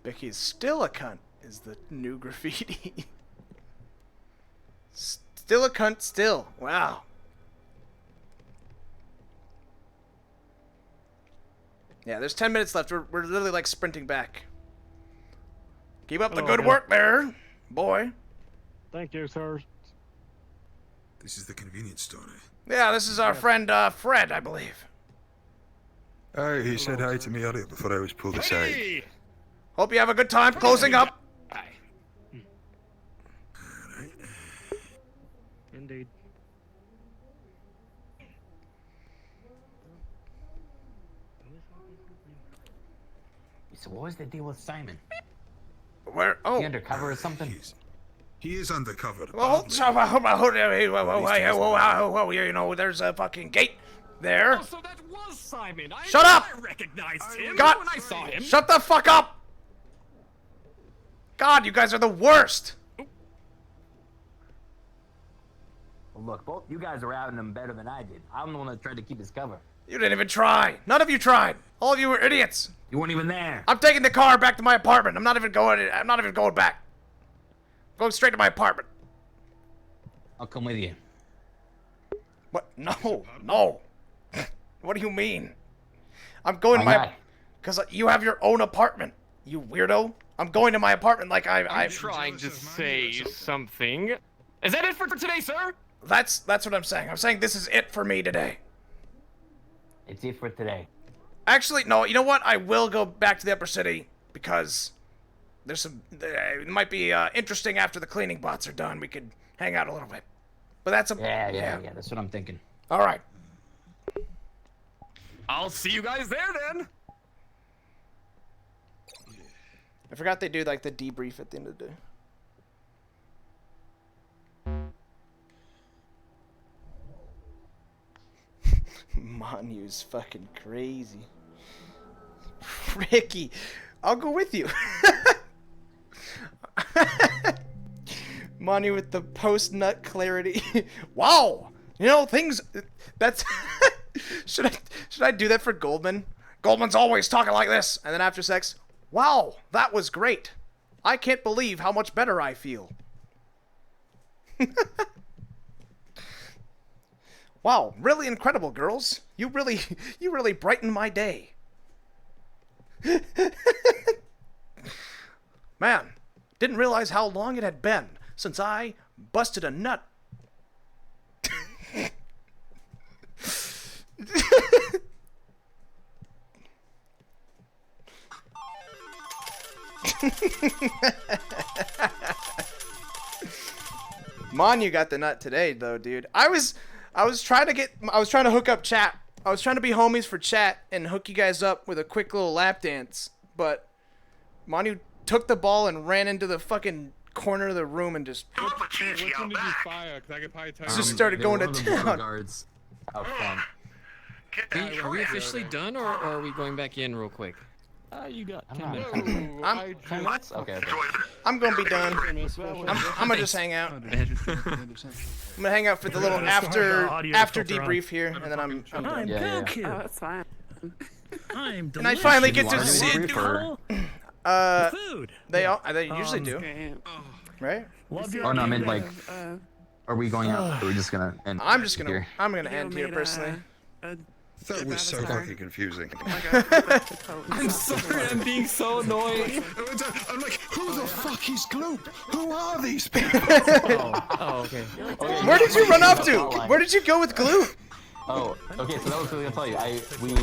S1: Becky's still a cunt is the new graffiti. Still a cunt, still. Wow. Yeah, there's 10 minutes left. We're literally like sprinting back. Keep up the good work there, boy.
S14: Thank you, sir.
S5: This is the convenience store.
S1: Yeah, this is our friend Fred, I believe.
S5: He said hi to me earlier before I was pulled aside.
S1: Hope you have a good time closing up.
S14: Indeed.
S10: So what was the deal with Simon?
S1: Where? Oh.
S10: He undercover or something?
S5: He is undercover.
S1: Well, you know, there's a fucking gate there.
S4: Oh, so that was Simon.
S1: Shut up!
S4: I recognized him
S1: God,
S4: when I saw him.
S1: shut the fuck up! God, you guys are the worst.
S10: Well, look, both you guys are outing him better than I did. I'm the one that tried to keep his cover.
S1: You didn't even try. None of you tried. All of you were idiots.
S10: You weren't even there.
S1: I'm taking the car back to my apartment. I'm not even going back. I'm going straight to my apartment.
S10: I'll come with you.
S1: What? No, no. What do you mean? I'm going to my... Because you have your own apartment, you weirdo. I'm going to my apartment like I'm
S4: trying to say something. Is that it for today, sir?
S1: That's what I'm saying. I'm saying this is it for me today.
S10: It's it for today.
S1: Actually, no, you know what? I will go back to the upper city because there's some... it might be interesting after the cleaning bots are done. We could hang out a little bit. But that's a...
S10: Yeah, that's what I'm thinking.
S1: All right.
S4: I'll see you guys there then.
S1: I forgot they do like the debrief at the end of the day. Manu's fucking crazy. Ricky, I'll go with you. Manu with the post-nut clarity. Wow! You know, things... That's... Should I do that for Goldman? Goldman's always talking like this. And then after sex, wow, that was great. I can't believe how much better I feel. Wow, really incredible, girls. You really brightened my day. Man, didn't realize how long it had been since I busted a nut. Manu got the nut today, though, dude. I was trying to hook up chat. I was trying to be homies for chat and hook you guys up with a quick little lap dance, but Manu took the ball and ran into the fucking corner of the room and just just started going to town.
S10: Out front.
S17: Are we officially done, or are we going back in real quick?
S14: You got
S10: 10 minutes. Okay.
S1: I'm gonna be done. I'm gonna just hang out. I'm gonna hang out for the little after debrief here, and then I'm done.
S14: I'm Goku.
S1: Yeah.
S14: Oh, that's fine. I'm
S1: And I finally get to
S10: see
S1: sit.
S14: Food.
S1: They usually do, right?
S10: Oh no, I mean like, are we going out? Or are we just gonna end?
S1: I'm gonna end here personally.
S5: That was so fucking confusing.
S17: I'm sorry, I'm being so annoying.
S5: I'm like, who the fuck is Gloop? Who are these people?
S17: Okay.
S1: Where did you run off to? Where did you go with Gloop?
S10: Oh, okay, so that was what I was gonna tell you. We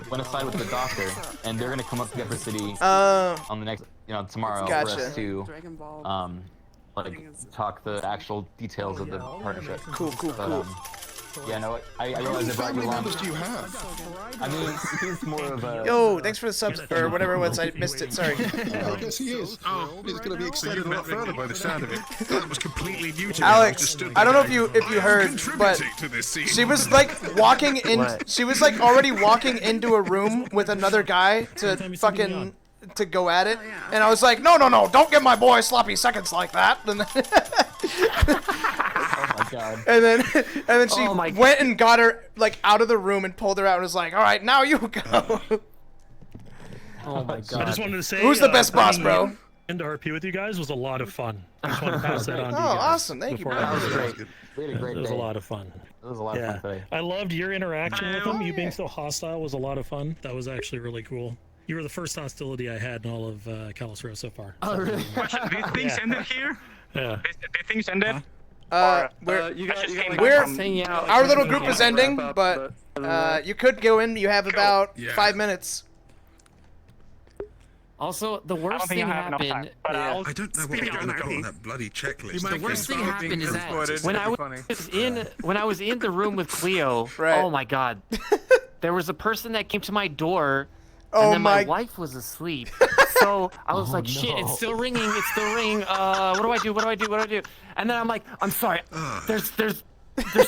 S10: went aside with the doctor, and they're gonna come up to the upper city on the next, tomorrow for us to, like, talk the actual details of the partnership.
S1: Cool.
S10: Yeah, no, I realize I brought you along.
S5: Do you have?
S10: I mean, he's more of a...
S1: Yo, thanks for the subs, or whatever it was, I missed it, sorry.
S5: I guess he is. He's gonna be extended a lot further by the sound of it.
S6: That was completely new to me.
S1: Alex, I don't know if you heard, but she was like walking in. She was like already walking into a room with another guy to fucking go at it, and I was like, no, don't give my boy sloppy seconds like that. And then she went and got her like out of the room and pulled her out and was like, all right, now you go.
S17: Oh my god.
S14: I just wanted to say,
S1: who's the best boss, bro?
S14: Into RP with you guys was a lot of fun. I just want to pass that on to you guys.
S1: Awesome, thank you, bro.
S10: That was great. We had a great
S14: It was a
S10: day.
S14: lot of fun.
S10: It was a lot of fun today.
S14: I loved your interaction with him. You being so hostile was a lot of fun. That was actually really cool. You were the first hostility I had in all of Callous so far.
S8: Oh, really? Did things ended here?
S14: Yeah.
S8: Did things ended?
S1: Our little group is ending, but you could go in. You have about 5 minutes.
S12: Also, the worst thing happened.
S5: I don't know what we're going to put on that bloody checklist.
S12: The worst thing happened is that when I was in the room with Cleo, oh my god, there was a person that came to my door, and then my wife was asleep. So I was like, shit, it's still ringing, it's still ringing. What do I do? What do I do? What do I do? And then I'm like, I'm sorry, there's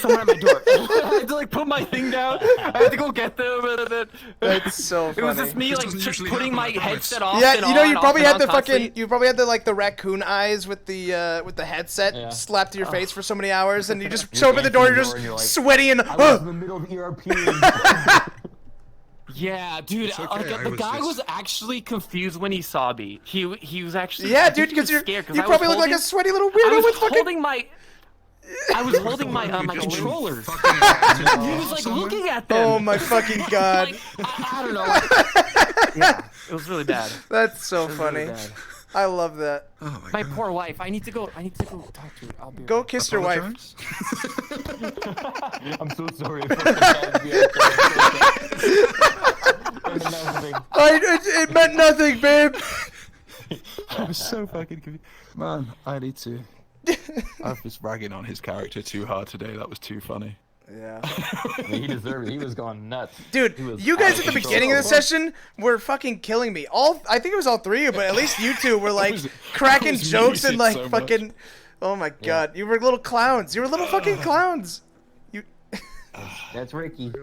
S12: someone at my door. I had to like put my thing down. I had to go get them. And
S1: That's so funny.
S12: It was just me like just putting my headset off.
S1: Yeah,
S12: and
S1: you know,
S12: on,
S1: you probably
S12: off
S1: had
S12: and
S1: the
S12: on
S1: fucking, you probably had the like the raccoon eyes with the headset slapped to your face for so many hours, and you just show up at the door, you're just sweaty and.
S10: I was in the middle of ERP.
S12: Yeah, dude,
S5: okay,
S12: the guy was actually confused when he saw me. He was actually
S1: dude, because
S12: scared.
S1: You probably look like a sweaty little weirdo with fucking.
S12: I was holding my controllers. He was like looking at them.
S1: Oh my fucking god!
S12: Like, I don't know. Yeah, it was really bad.
S1: That's so funny. Really I love that.
S5: Oh
S12: my poor wife. I need to go talk to her. I'll be
S1: go kiss your wife.
S10: I'm so sorry.
S1: It meant nothing, babe.
S16: I was so fucking confused. Man, I need to. I was ragging on his character too hard today. That was too funny.
S1: Yeah.
S10: He deserved it. He was going nuts.
S1: Dude, you guys at the beginning of the session were fucking killing me. I think it was all three of you, but at least you two were like cracking jokes and like fucking. Oh my god, you were little clowns. You were little fucking clowns.
S10: That's Ricky.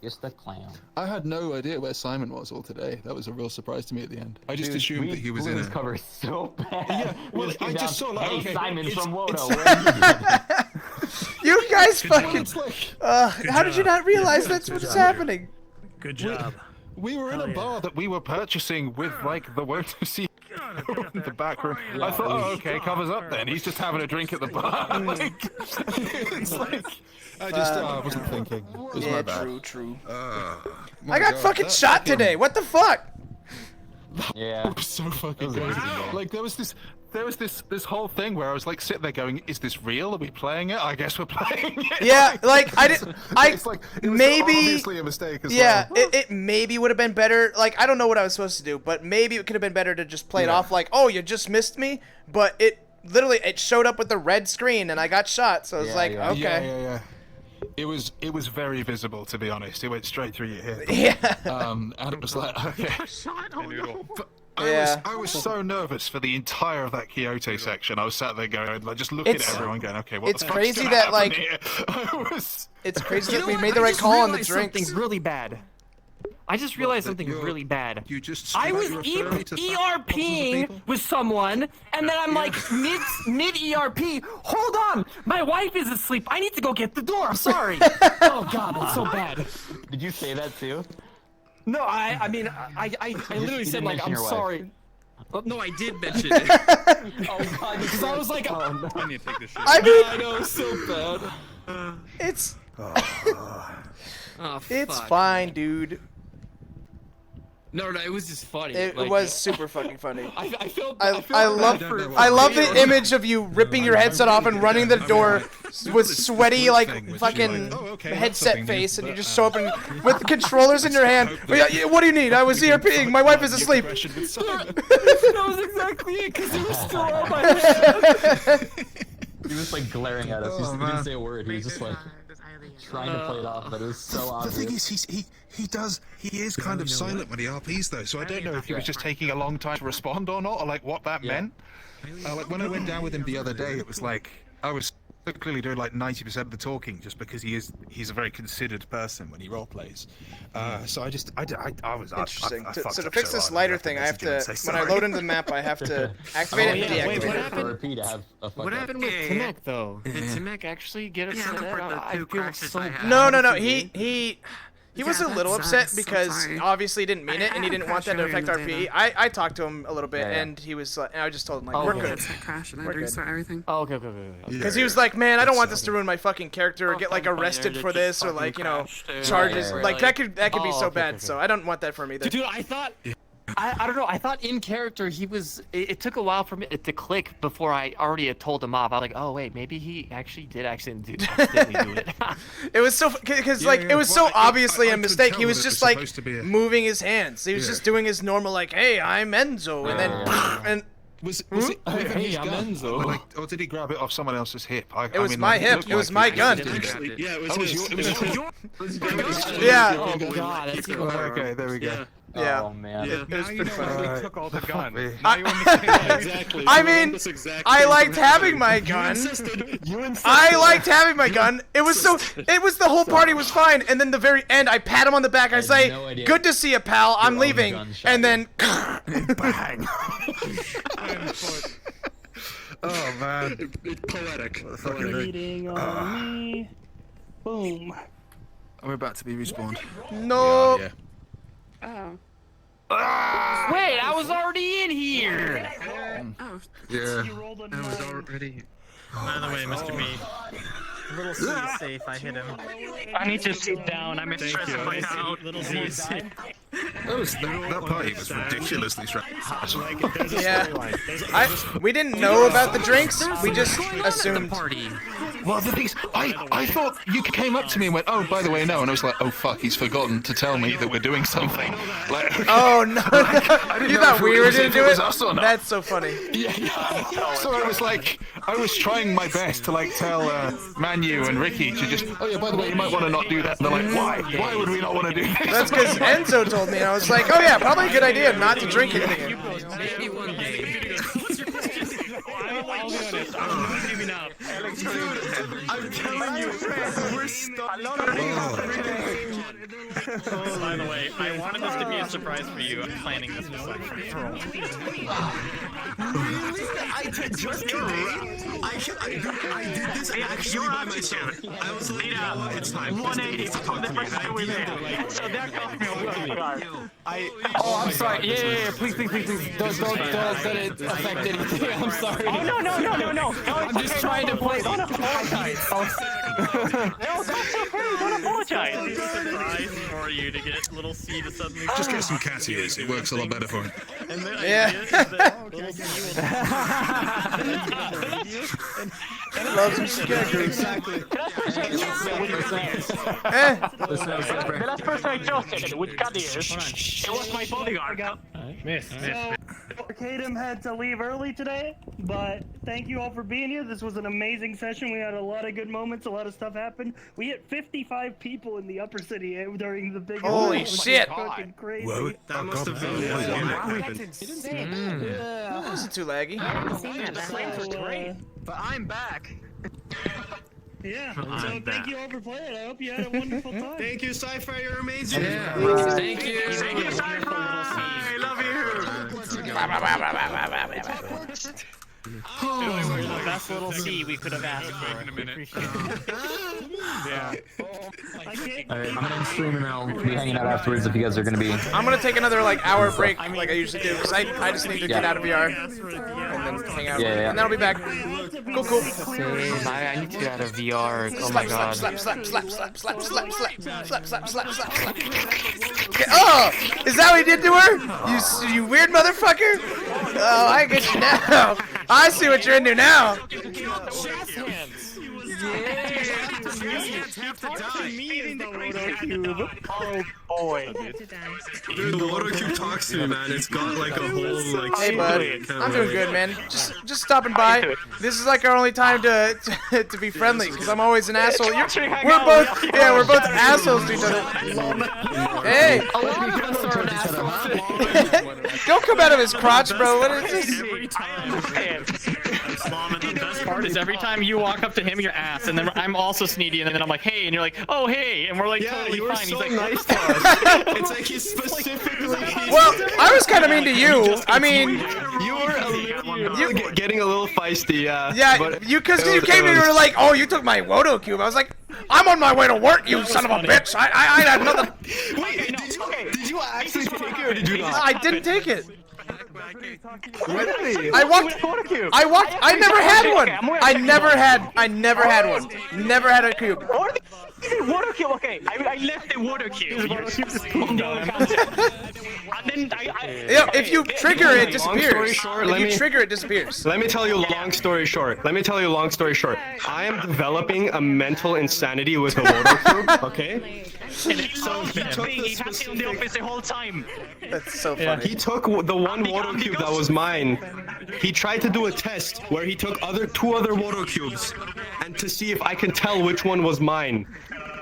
S10: Just a clown.
S16: I had no idea where Simon was all today. That was a real surprise to me at the end.
S5: I just assumed that he was in
S10: his cover so bad.
S5: Yeah, well, I just saw like,
S10: hey, Simon from Wodo.
S1: You guys fucking. How did you not realize that's what's happening?
S21: Good job.
S5: We were in a bar that we were purchasing with like the Wodo in the back room.
S10: Yeah,
S5: I thought, okay, covers up then. He's just having a drink at the bar. Like, it's like. I wasn't thinking. It was my bad.
S1: True. I got fucking shot today. What the fuck?
S10: Yeah.
S5: It was so fucking crazy. Like there was this whole thing where I was like sitting there going, "Is this real? Are we playing it? I guess we're playing it."
S1: Yeah, like I did.
S5: It's like it was
S1: maybe
S5: obviously a mistake as well.
S1: It maybe would have been better. Like I don't know what I was supposed to do, but maybe it could have been better to just play it off like, "Oh, you just missed me," but it showed up with the red screen and I got shot. So I was okay.
S5: Yeah. It was very visible, to be honest. It went straight through your head.
S1: Yeah.
S5: And it was like, okay. But I was so nervous for the entire of that Kyoto section. I was sat there going, like, just looking at everyone, going, okay, what the fuck's
S1: crazy
S5: gonna
S1: that
S5: happen
S1: like.
S5: here?
S1: It's crazy that we made the right call on the drinks.
S12: Something really bad. I just realized something really bad. I was ERPing with someone, and then I'm like mid ERP. Hold on, my wife is asleep. I need to go get the door. I'm sorry. Oh god, that's so bad.
S10: Did you say that too?
S12: No, I mean I literally said like I'm sorry. No, I did mention
S10: it.
S12: Oh god, because I was like,
S21: I need to take this shit.
S1: I
S12: know, it's so
S1: bad. It's.
S12: Oh,
S1: it's
S12: fuck,
S1: fine, dude.
S12: No, it was just funny.
S1: It
S12: like,
S1: was super fucking funny.
S12: I
S1: love the image of you ripping your headset off and running the door with sweaty like fucking headset face, and you just show up with the controllers in your hand. What do you need? I was ERPing. My wife is asleep.
S12: That was exactly it, because it was still on my head.
S10: He was like glaring at us. He didn't say a word. He was just like trying to play it off, but it was so obvious.
S5: The thing is, he is kind of silent when he RPs though, so I don't know if he was just taking a long time to respond or not, or like what that meant. Like when I went down with him the other day, it was like I was clearly doing like 90% of the talking, just because he's a very considered person when he role plays. So I was
S1: interesting.
S5: I
S1: So to fix this lighter thing, I have to when I load into the map, I have to activate it and deactivate
S12: it. What happened with Timek though? Did Timek actually get upset? I feel so bad.
S1: No. He was a little upset because obviously he didn't mean it and he didn't want that to affect RP. I talked to him a little bit and he was like, I just told him like, we're good.
S12: We're good. Oh, okay.
S1: Because he was like, man, I don't want this to ruin my fucking character or get like arrested for this or like, you know, charges. Like that could be so bad. So I don't want that for him either.
S12: Dude, I thought I don't know. I thought in character he was. It took a while for me to click before I already had told him off. I was like, oh wait, maybe he actually did accidentally do it.
S1: It was so because it was so obviously a mistake. He was just like moving his hands. He was just doing his normal like, hey, I'm Enzo, and then and.
S16: Was it
S12: Hey,
S16: his
S12: I'm
S16: gun?
S12: Enzo.
S16: Like, or did he grab it off someone else's hip?
S1: It was my hip. It was my gun.
S21: Yeah, it was his.
S1: Yeah.
S12: Oh god, that's even worse.
S16: Okay, there we go.
S1: Yeah.
S10: Oh man.
S21: Yeah.
S1: It was pretty funny.
S21: He took all the gun. Exactly.
S1: I mean, I liked having my gun. I liked having my gun. It was the whole party was fine, and then the very end, I pat him on the back. I say, "Good to see you, pal. I'm leaving," and then bang.
S16: Oh man.
S21: Poetic.
S8: Bleeding on me. Boom.
S16: We're about to be respawned.
S1: No.
S16: Yeah.
S15: Oh.
S12: Wait, I was already in here.
S15: Oh.
S16: Yeah.
S21: I was already. By the way, Mr. Me. Little C is safe. I hit him.
S8: I need to sit down. I'm stressed right now.
S21: Little C is safe.
S16: That party was ridiculously stressful.
S1: Yeah. We didn't know about the drinks. We just assumed.
S16: Well, the thing is, I thought you came up to me and went, oh, by the way, no. And I was like, oh, fuck, he's forgotten to tell me that we're doing something. Like,
S1: oh, no. You thought we were going to do it?
S16: That's
S1: so funny.
S16: Yeah. So I was like, I was trying my best to, like, tell Manu and Ricky to just, oh, yeah, by the way, you might want to not do that. And they're like, why? Why would we not want to do this?
S1: That's because Enzo told me. I was like, oh, yeah, probably a good idea not to drink anything.
S11: Maybe one day.
S8: I'll be honest. I'm not giving up.
S3: I'm telling you, we're stuck.
S11: By the way, I wanted this to be a surprise for you. I'm planning this for
S3: I did just today. I did this actually by myself. I was like, it's time.
S8: 180 from the first time we met. So that cost me a
S12: Oh, I'm sorry. Yeah. Please. Don't let it affect anything. I'm sorry.
S8: Oh, no.
S12: I'm just trying to play.
S8: Don't apologize. No, that's okay. Don't apologize.
S11: It's a surprise for you to get little C to suddenly.
S16: Just get some cat ears. It works a lot better for him.
S11: And the idea is that little C will
S1: Loves some characters.
S8: The last person I trusted with cat ears, it was my bodyguard.
S21: Miss.
S8: Arcadum had to leave early today, but thank you all for being here. This was an amazing session. We had a lot of good moments. A lot of stuff happened. We hit 55 people in the upper city during the big.
S1: Holy shit!
S8: Fucking crazy.
S21: Whoa, that must have been
S1: That's insane. That wasn't too laggy.
S8: The flames were great.
S21: But I'm back.
S8: Yeah, so thank you all for playing. I hope you had a wonderful time.
S21: Thank you, Sci-Fi. You're amazing.
S12: Thank you.
S8: Thank you, Sci-Fi. Love you.
S11: You're the best little C we could have asked for.
S21: Yeah.
S10: Alright, I'm gonna stream and I'll be hanging out afterwards if you guys are gonna be.
S1: I'm gonna take another hour break like I usually do because I just need to get out of VR and then hang out.
S10: Yeah.
S1: And then I'll be back. Cool.
S12: Same. I need to get out of VR. Oh my god.
S1: Slap. Oh, is that what he did to her? You weird motherfucker! Oh, I get you now. I see what you're into now.
S21: Chef's hands.
S8: Oh boy.
S21: Dude, the water cube talks to me, man. It's got like a whole like.
S1: Hey bud, I'm doing good, man. Just stopping by. This is like our only time to be friendly, because I'm always an asshole. We're both assholes to each other. Hey, don't come out of his crotch, bro. What is this?
S11: Lawman, the best part is every time you walk up to him, you're ass, and then I'm also sneaky, and then I'm like, hey, and you're like, oh, hey, and we're like totally fine.
S21: So
S11: He's like,
S21: nice to us. It's like he's specifically.
S1: Well, I was kind of mean to you. I mean,
S21: you were getting a little feisty, yeah.
S1: Yeah, because you came in and you were like, oh, you took my Wodo cube. I was like, I'm on my way to work, you son of a bitch. I had nothing.
S21: Wait, did you actually take it or did you not?
S1: I didn't take it.
S21: Really?
S1: I never had one. I never had one. Never had a cube.
S8: Water
S9: cube. Okay, I left the water cube. And then
S1: Yeah, if you trigger it, it disappears.
S9: Long story short,
S1: if you trigger it, disappears.
S9: Let me tell you long story short. I am developing a mental insanity with a water cube, okay? And so he took the specific... the office the whole time.
S1: That's so funny.
S9: He took the one water cube that was mine. He tried to do a test where he took two other water cubes and to see if I can tell which one was mine.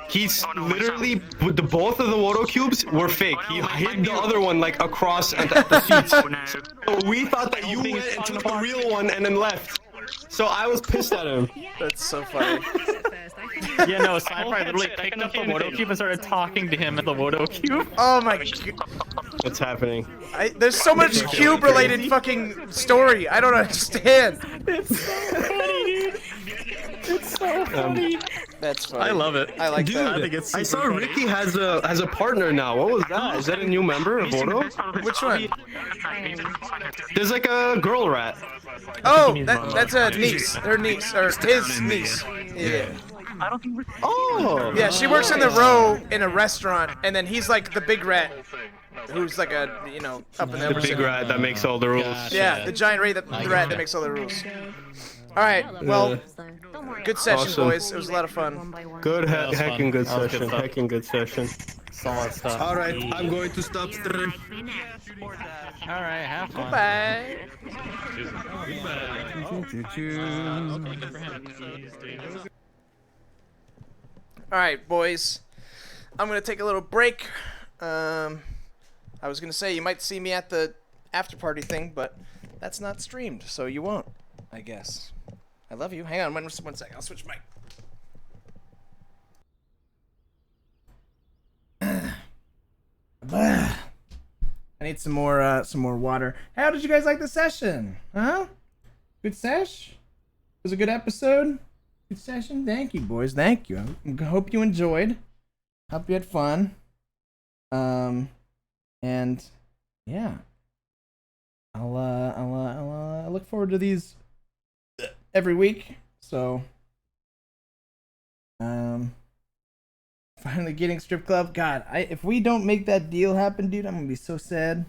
S9: He's literally, both of the water cubes were fake. He hid the other one like across at the seats. So we thought that you went and took the real one and then left. So I was pissed at him.
S1: That's so funny.
S11: Yeah, no, Sci-Fi literally picked up the Wodo Cube and started talking to him at the Wodo Cube.
S1: Oh my god.
S9: What's happening?
S1: There's so much cube-related fucking story. I don't understand.
S11: It's so funny, dude. It's so funny.
S1: That's funny.
S11: I love it.
S1: I like
S9: Dude,
S1: that.
S11: I think it's
S9: I saw
S11: super funny.
S9: Ricky has a partner now. What was that? Is that a new member of Vodo?
S1: Which one?
S9: There's like a girl rat.
S1: Oh, that's a niece. Her niece, or his niece. Yeah.
S9: Oh.
S1: Yeah, she works in the row in a restaurant, and then he's like the big rat, who's like a, you know, up in the
S9: The big rat that makes all the rules.
S1: Yeah, the giant rat that makes all the rules. All right, well, good session,
S9: Awesome.
S1: boys. It was a lot of fun.
S9: Good,
S11: That was
S9: hecking
S11: fun.
S9: good
S11: That was
S9: session.
S11: stuff.
S9: Hecking good session.
S11: Solid stuff.
S9: All right, I'm going to stop stream.
S11: All right, have fun.
S1: Bye.
S11: Okay, good for him.
S1: All right, boys. I'm gonna take a little break. I was gonna say you might see me at the after party thing, but that's not streamed, so you won't, I guess. I love you. Hang on, one sec. I'll switch mic. I need some more water. How did you guys like the session? Huh? Good sesh? It was a good episode? Good session? Thank you, boys. Thank you. I hope you enjoyed. Hope you had fun. And yeah. I'll look forward to these every week. So finally getting strip club. God, if we don't make that deal happen, dude, I'm gonna be so sad.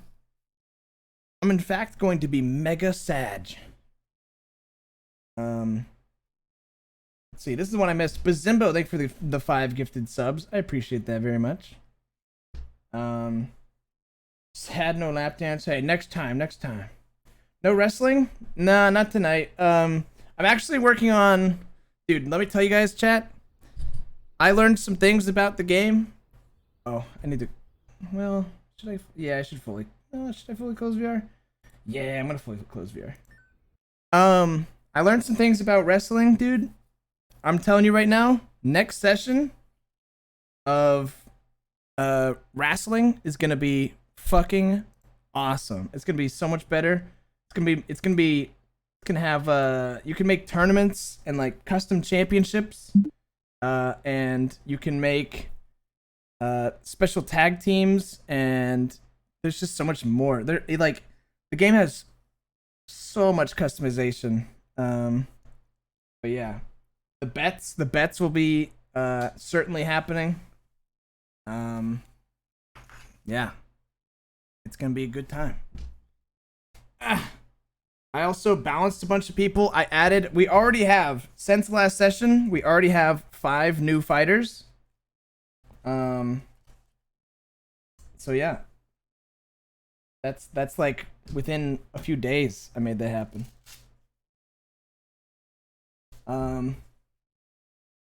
S1: I'm in fact going to be mega sad. Let's see, this is the one I missed. Bazimbo, thank you for the 5 gifted subs. I appreciate that very much. Sad no lap dance. Hey, next time. No wrestling? Nah, not tonight. I'm actually working on... Dude, let me tell you guys, chat. I learned some things about the game. Oh, I need to... Well, should I... Yeah, I should fully... should I fully close VR? Yeah, I'm gonna fully close VR. I learned some things about wrestling, dude. I'm telling you right now, next session of wrestling is gonna be fucking awesome. It's gonna be so much better. It's gonna have you can make tournaments and like custom championships, and you can make special tag teams, and there's just so much more. The game has so much customization. But yeah, the bets will be certainly happening. Yeah, it's gonna be a good time. I also balanced a bunch of people. We already have, since last session, we already have 5 new fighters. So yeah, that's like within a few days I made that happen.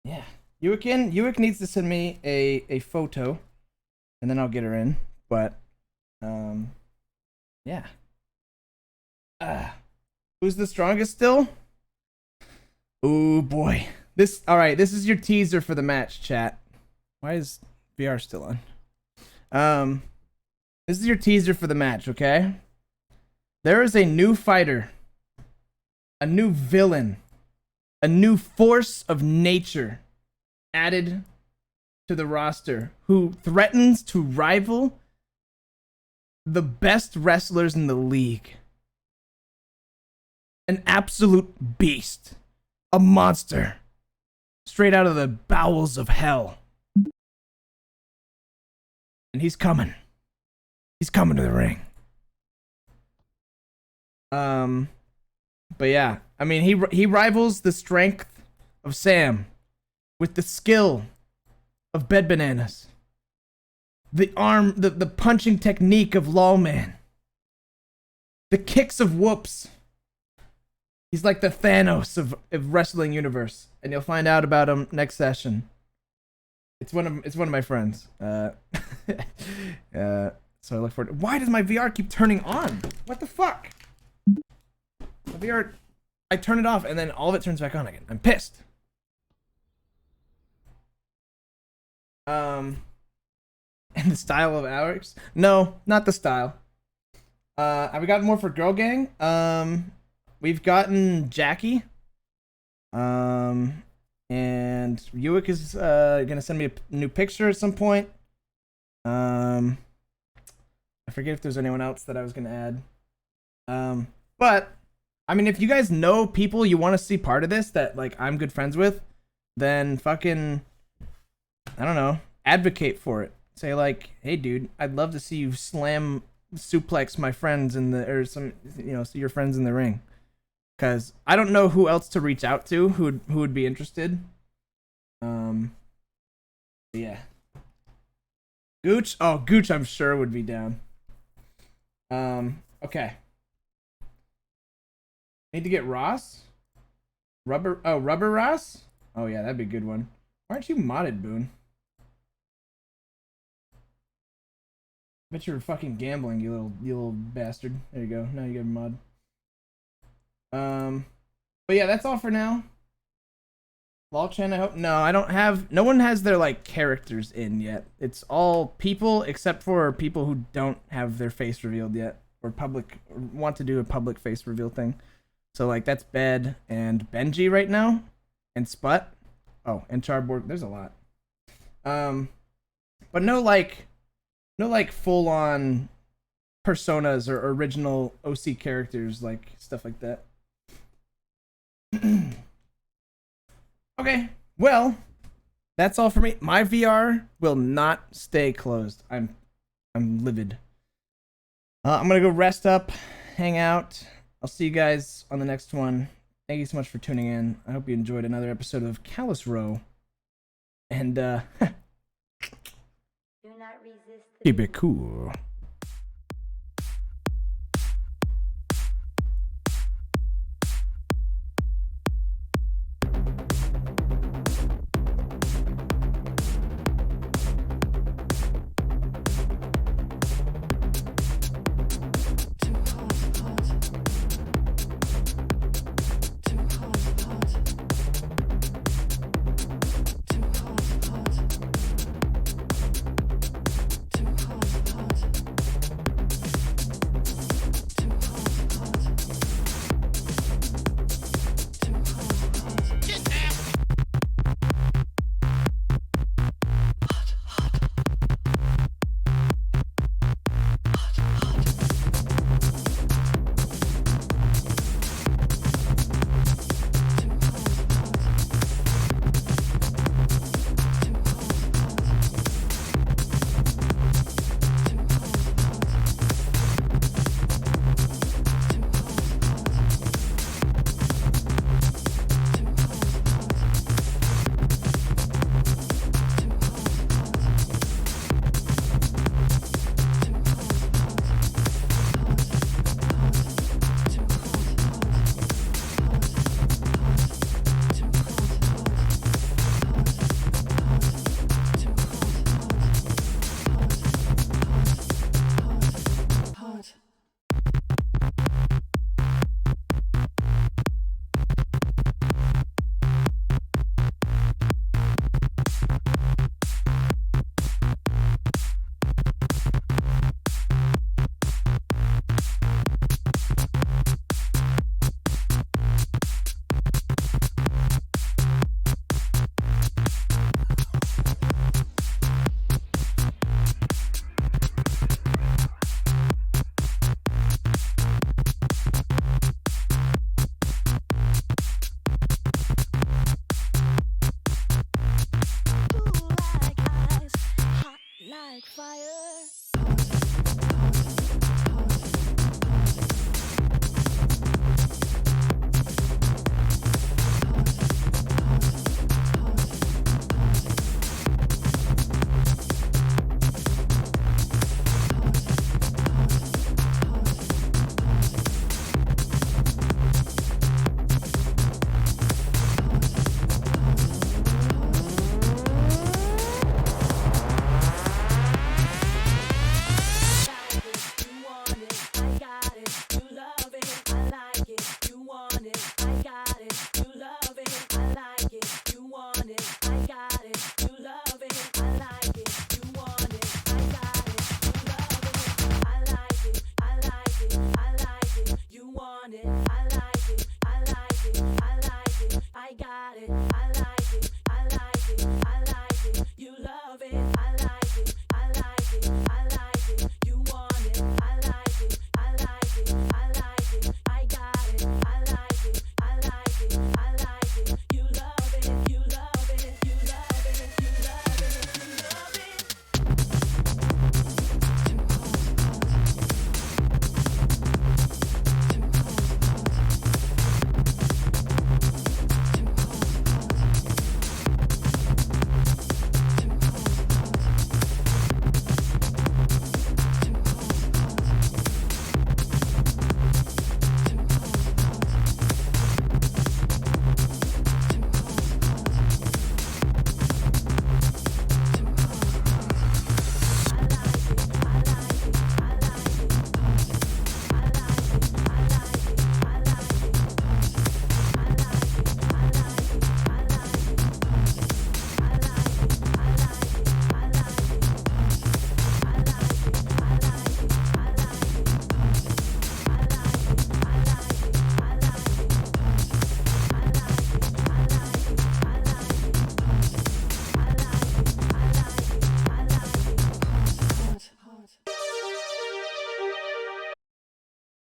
S1: Yeah, Uick needs to send me a photo, and then I'll get her in. But yeah. Who's the strongest still? Oh boy. Alright, this is your teaser for the match, chat. Why is VR still on? This is your teaser for the match, okay? There is a new fighter, a new villain, a new force of nature added to the roster who threatens to rival the best wrestlers in the league. An absolute beast. A monster. Straight out of the bowels of hell. And he's coming. He's coming to the ring. But yeah, I mean, he rivals the strength of Sam with the skill of Bed Bananas. The punching technique of Lawman. The kicks of Whoops. He's like the Thanos of wrestling universe, and you'll find out about him next session. It's one of my friends. So I look forward. Why does my VR keep turning on? What the fuck? My VR, I turn it off and then all of it turns back on again. I'm pissed. And the style of Alex? No, not the style. Have we got more for Girl Gang? We've gotten Jackie. And Buick is gonna send me a new picture at some point. I forget if there's anyone else that I was gonna add. But I mean, if you guys know people you want to see part of this that like I'm good friends with, then fucking, I don't know, advocate for it. Say like, hey dude, I'd love to see you slam suplex my friends in the, or some, you know, see your friends in the ring. Cause I don't know who else to reach out to who would be interested. Yeah. Gooch? Oh, Gooch I'm sure would be down. Okay. Need to get Ross? Rubber Ross? Oh yeah, that'd be a good one. Why aren't you modded, Boone? Bet you're fucking gambling, you little bastard. There you go. Now you get a mod. But yeah, that's all for now. Lawchan, I hope. No, I don't have. No one has their like characters in yet. It's all people except for people who don't have their face revealed yet, or want to do a public face reveal thing. So like that's Bed and Benji right now, and Sput. Oh, and Charborg. There's a lot. But no like full on personas or original OC characters, like stuff like that. Okay, well, that's all for me. My VR will not stay closed. I'm livid. I'm gonna go rest up, hang out. I'll see you guys on the next one. Thank you so much for tuning in. I hope you enjoyed another episode of Callous Row. And keep it cool.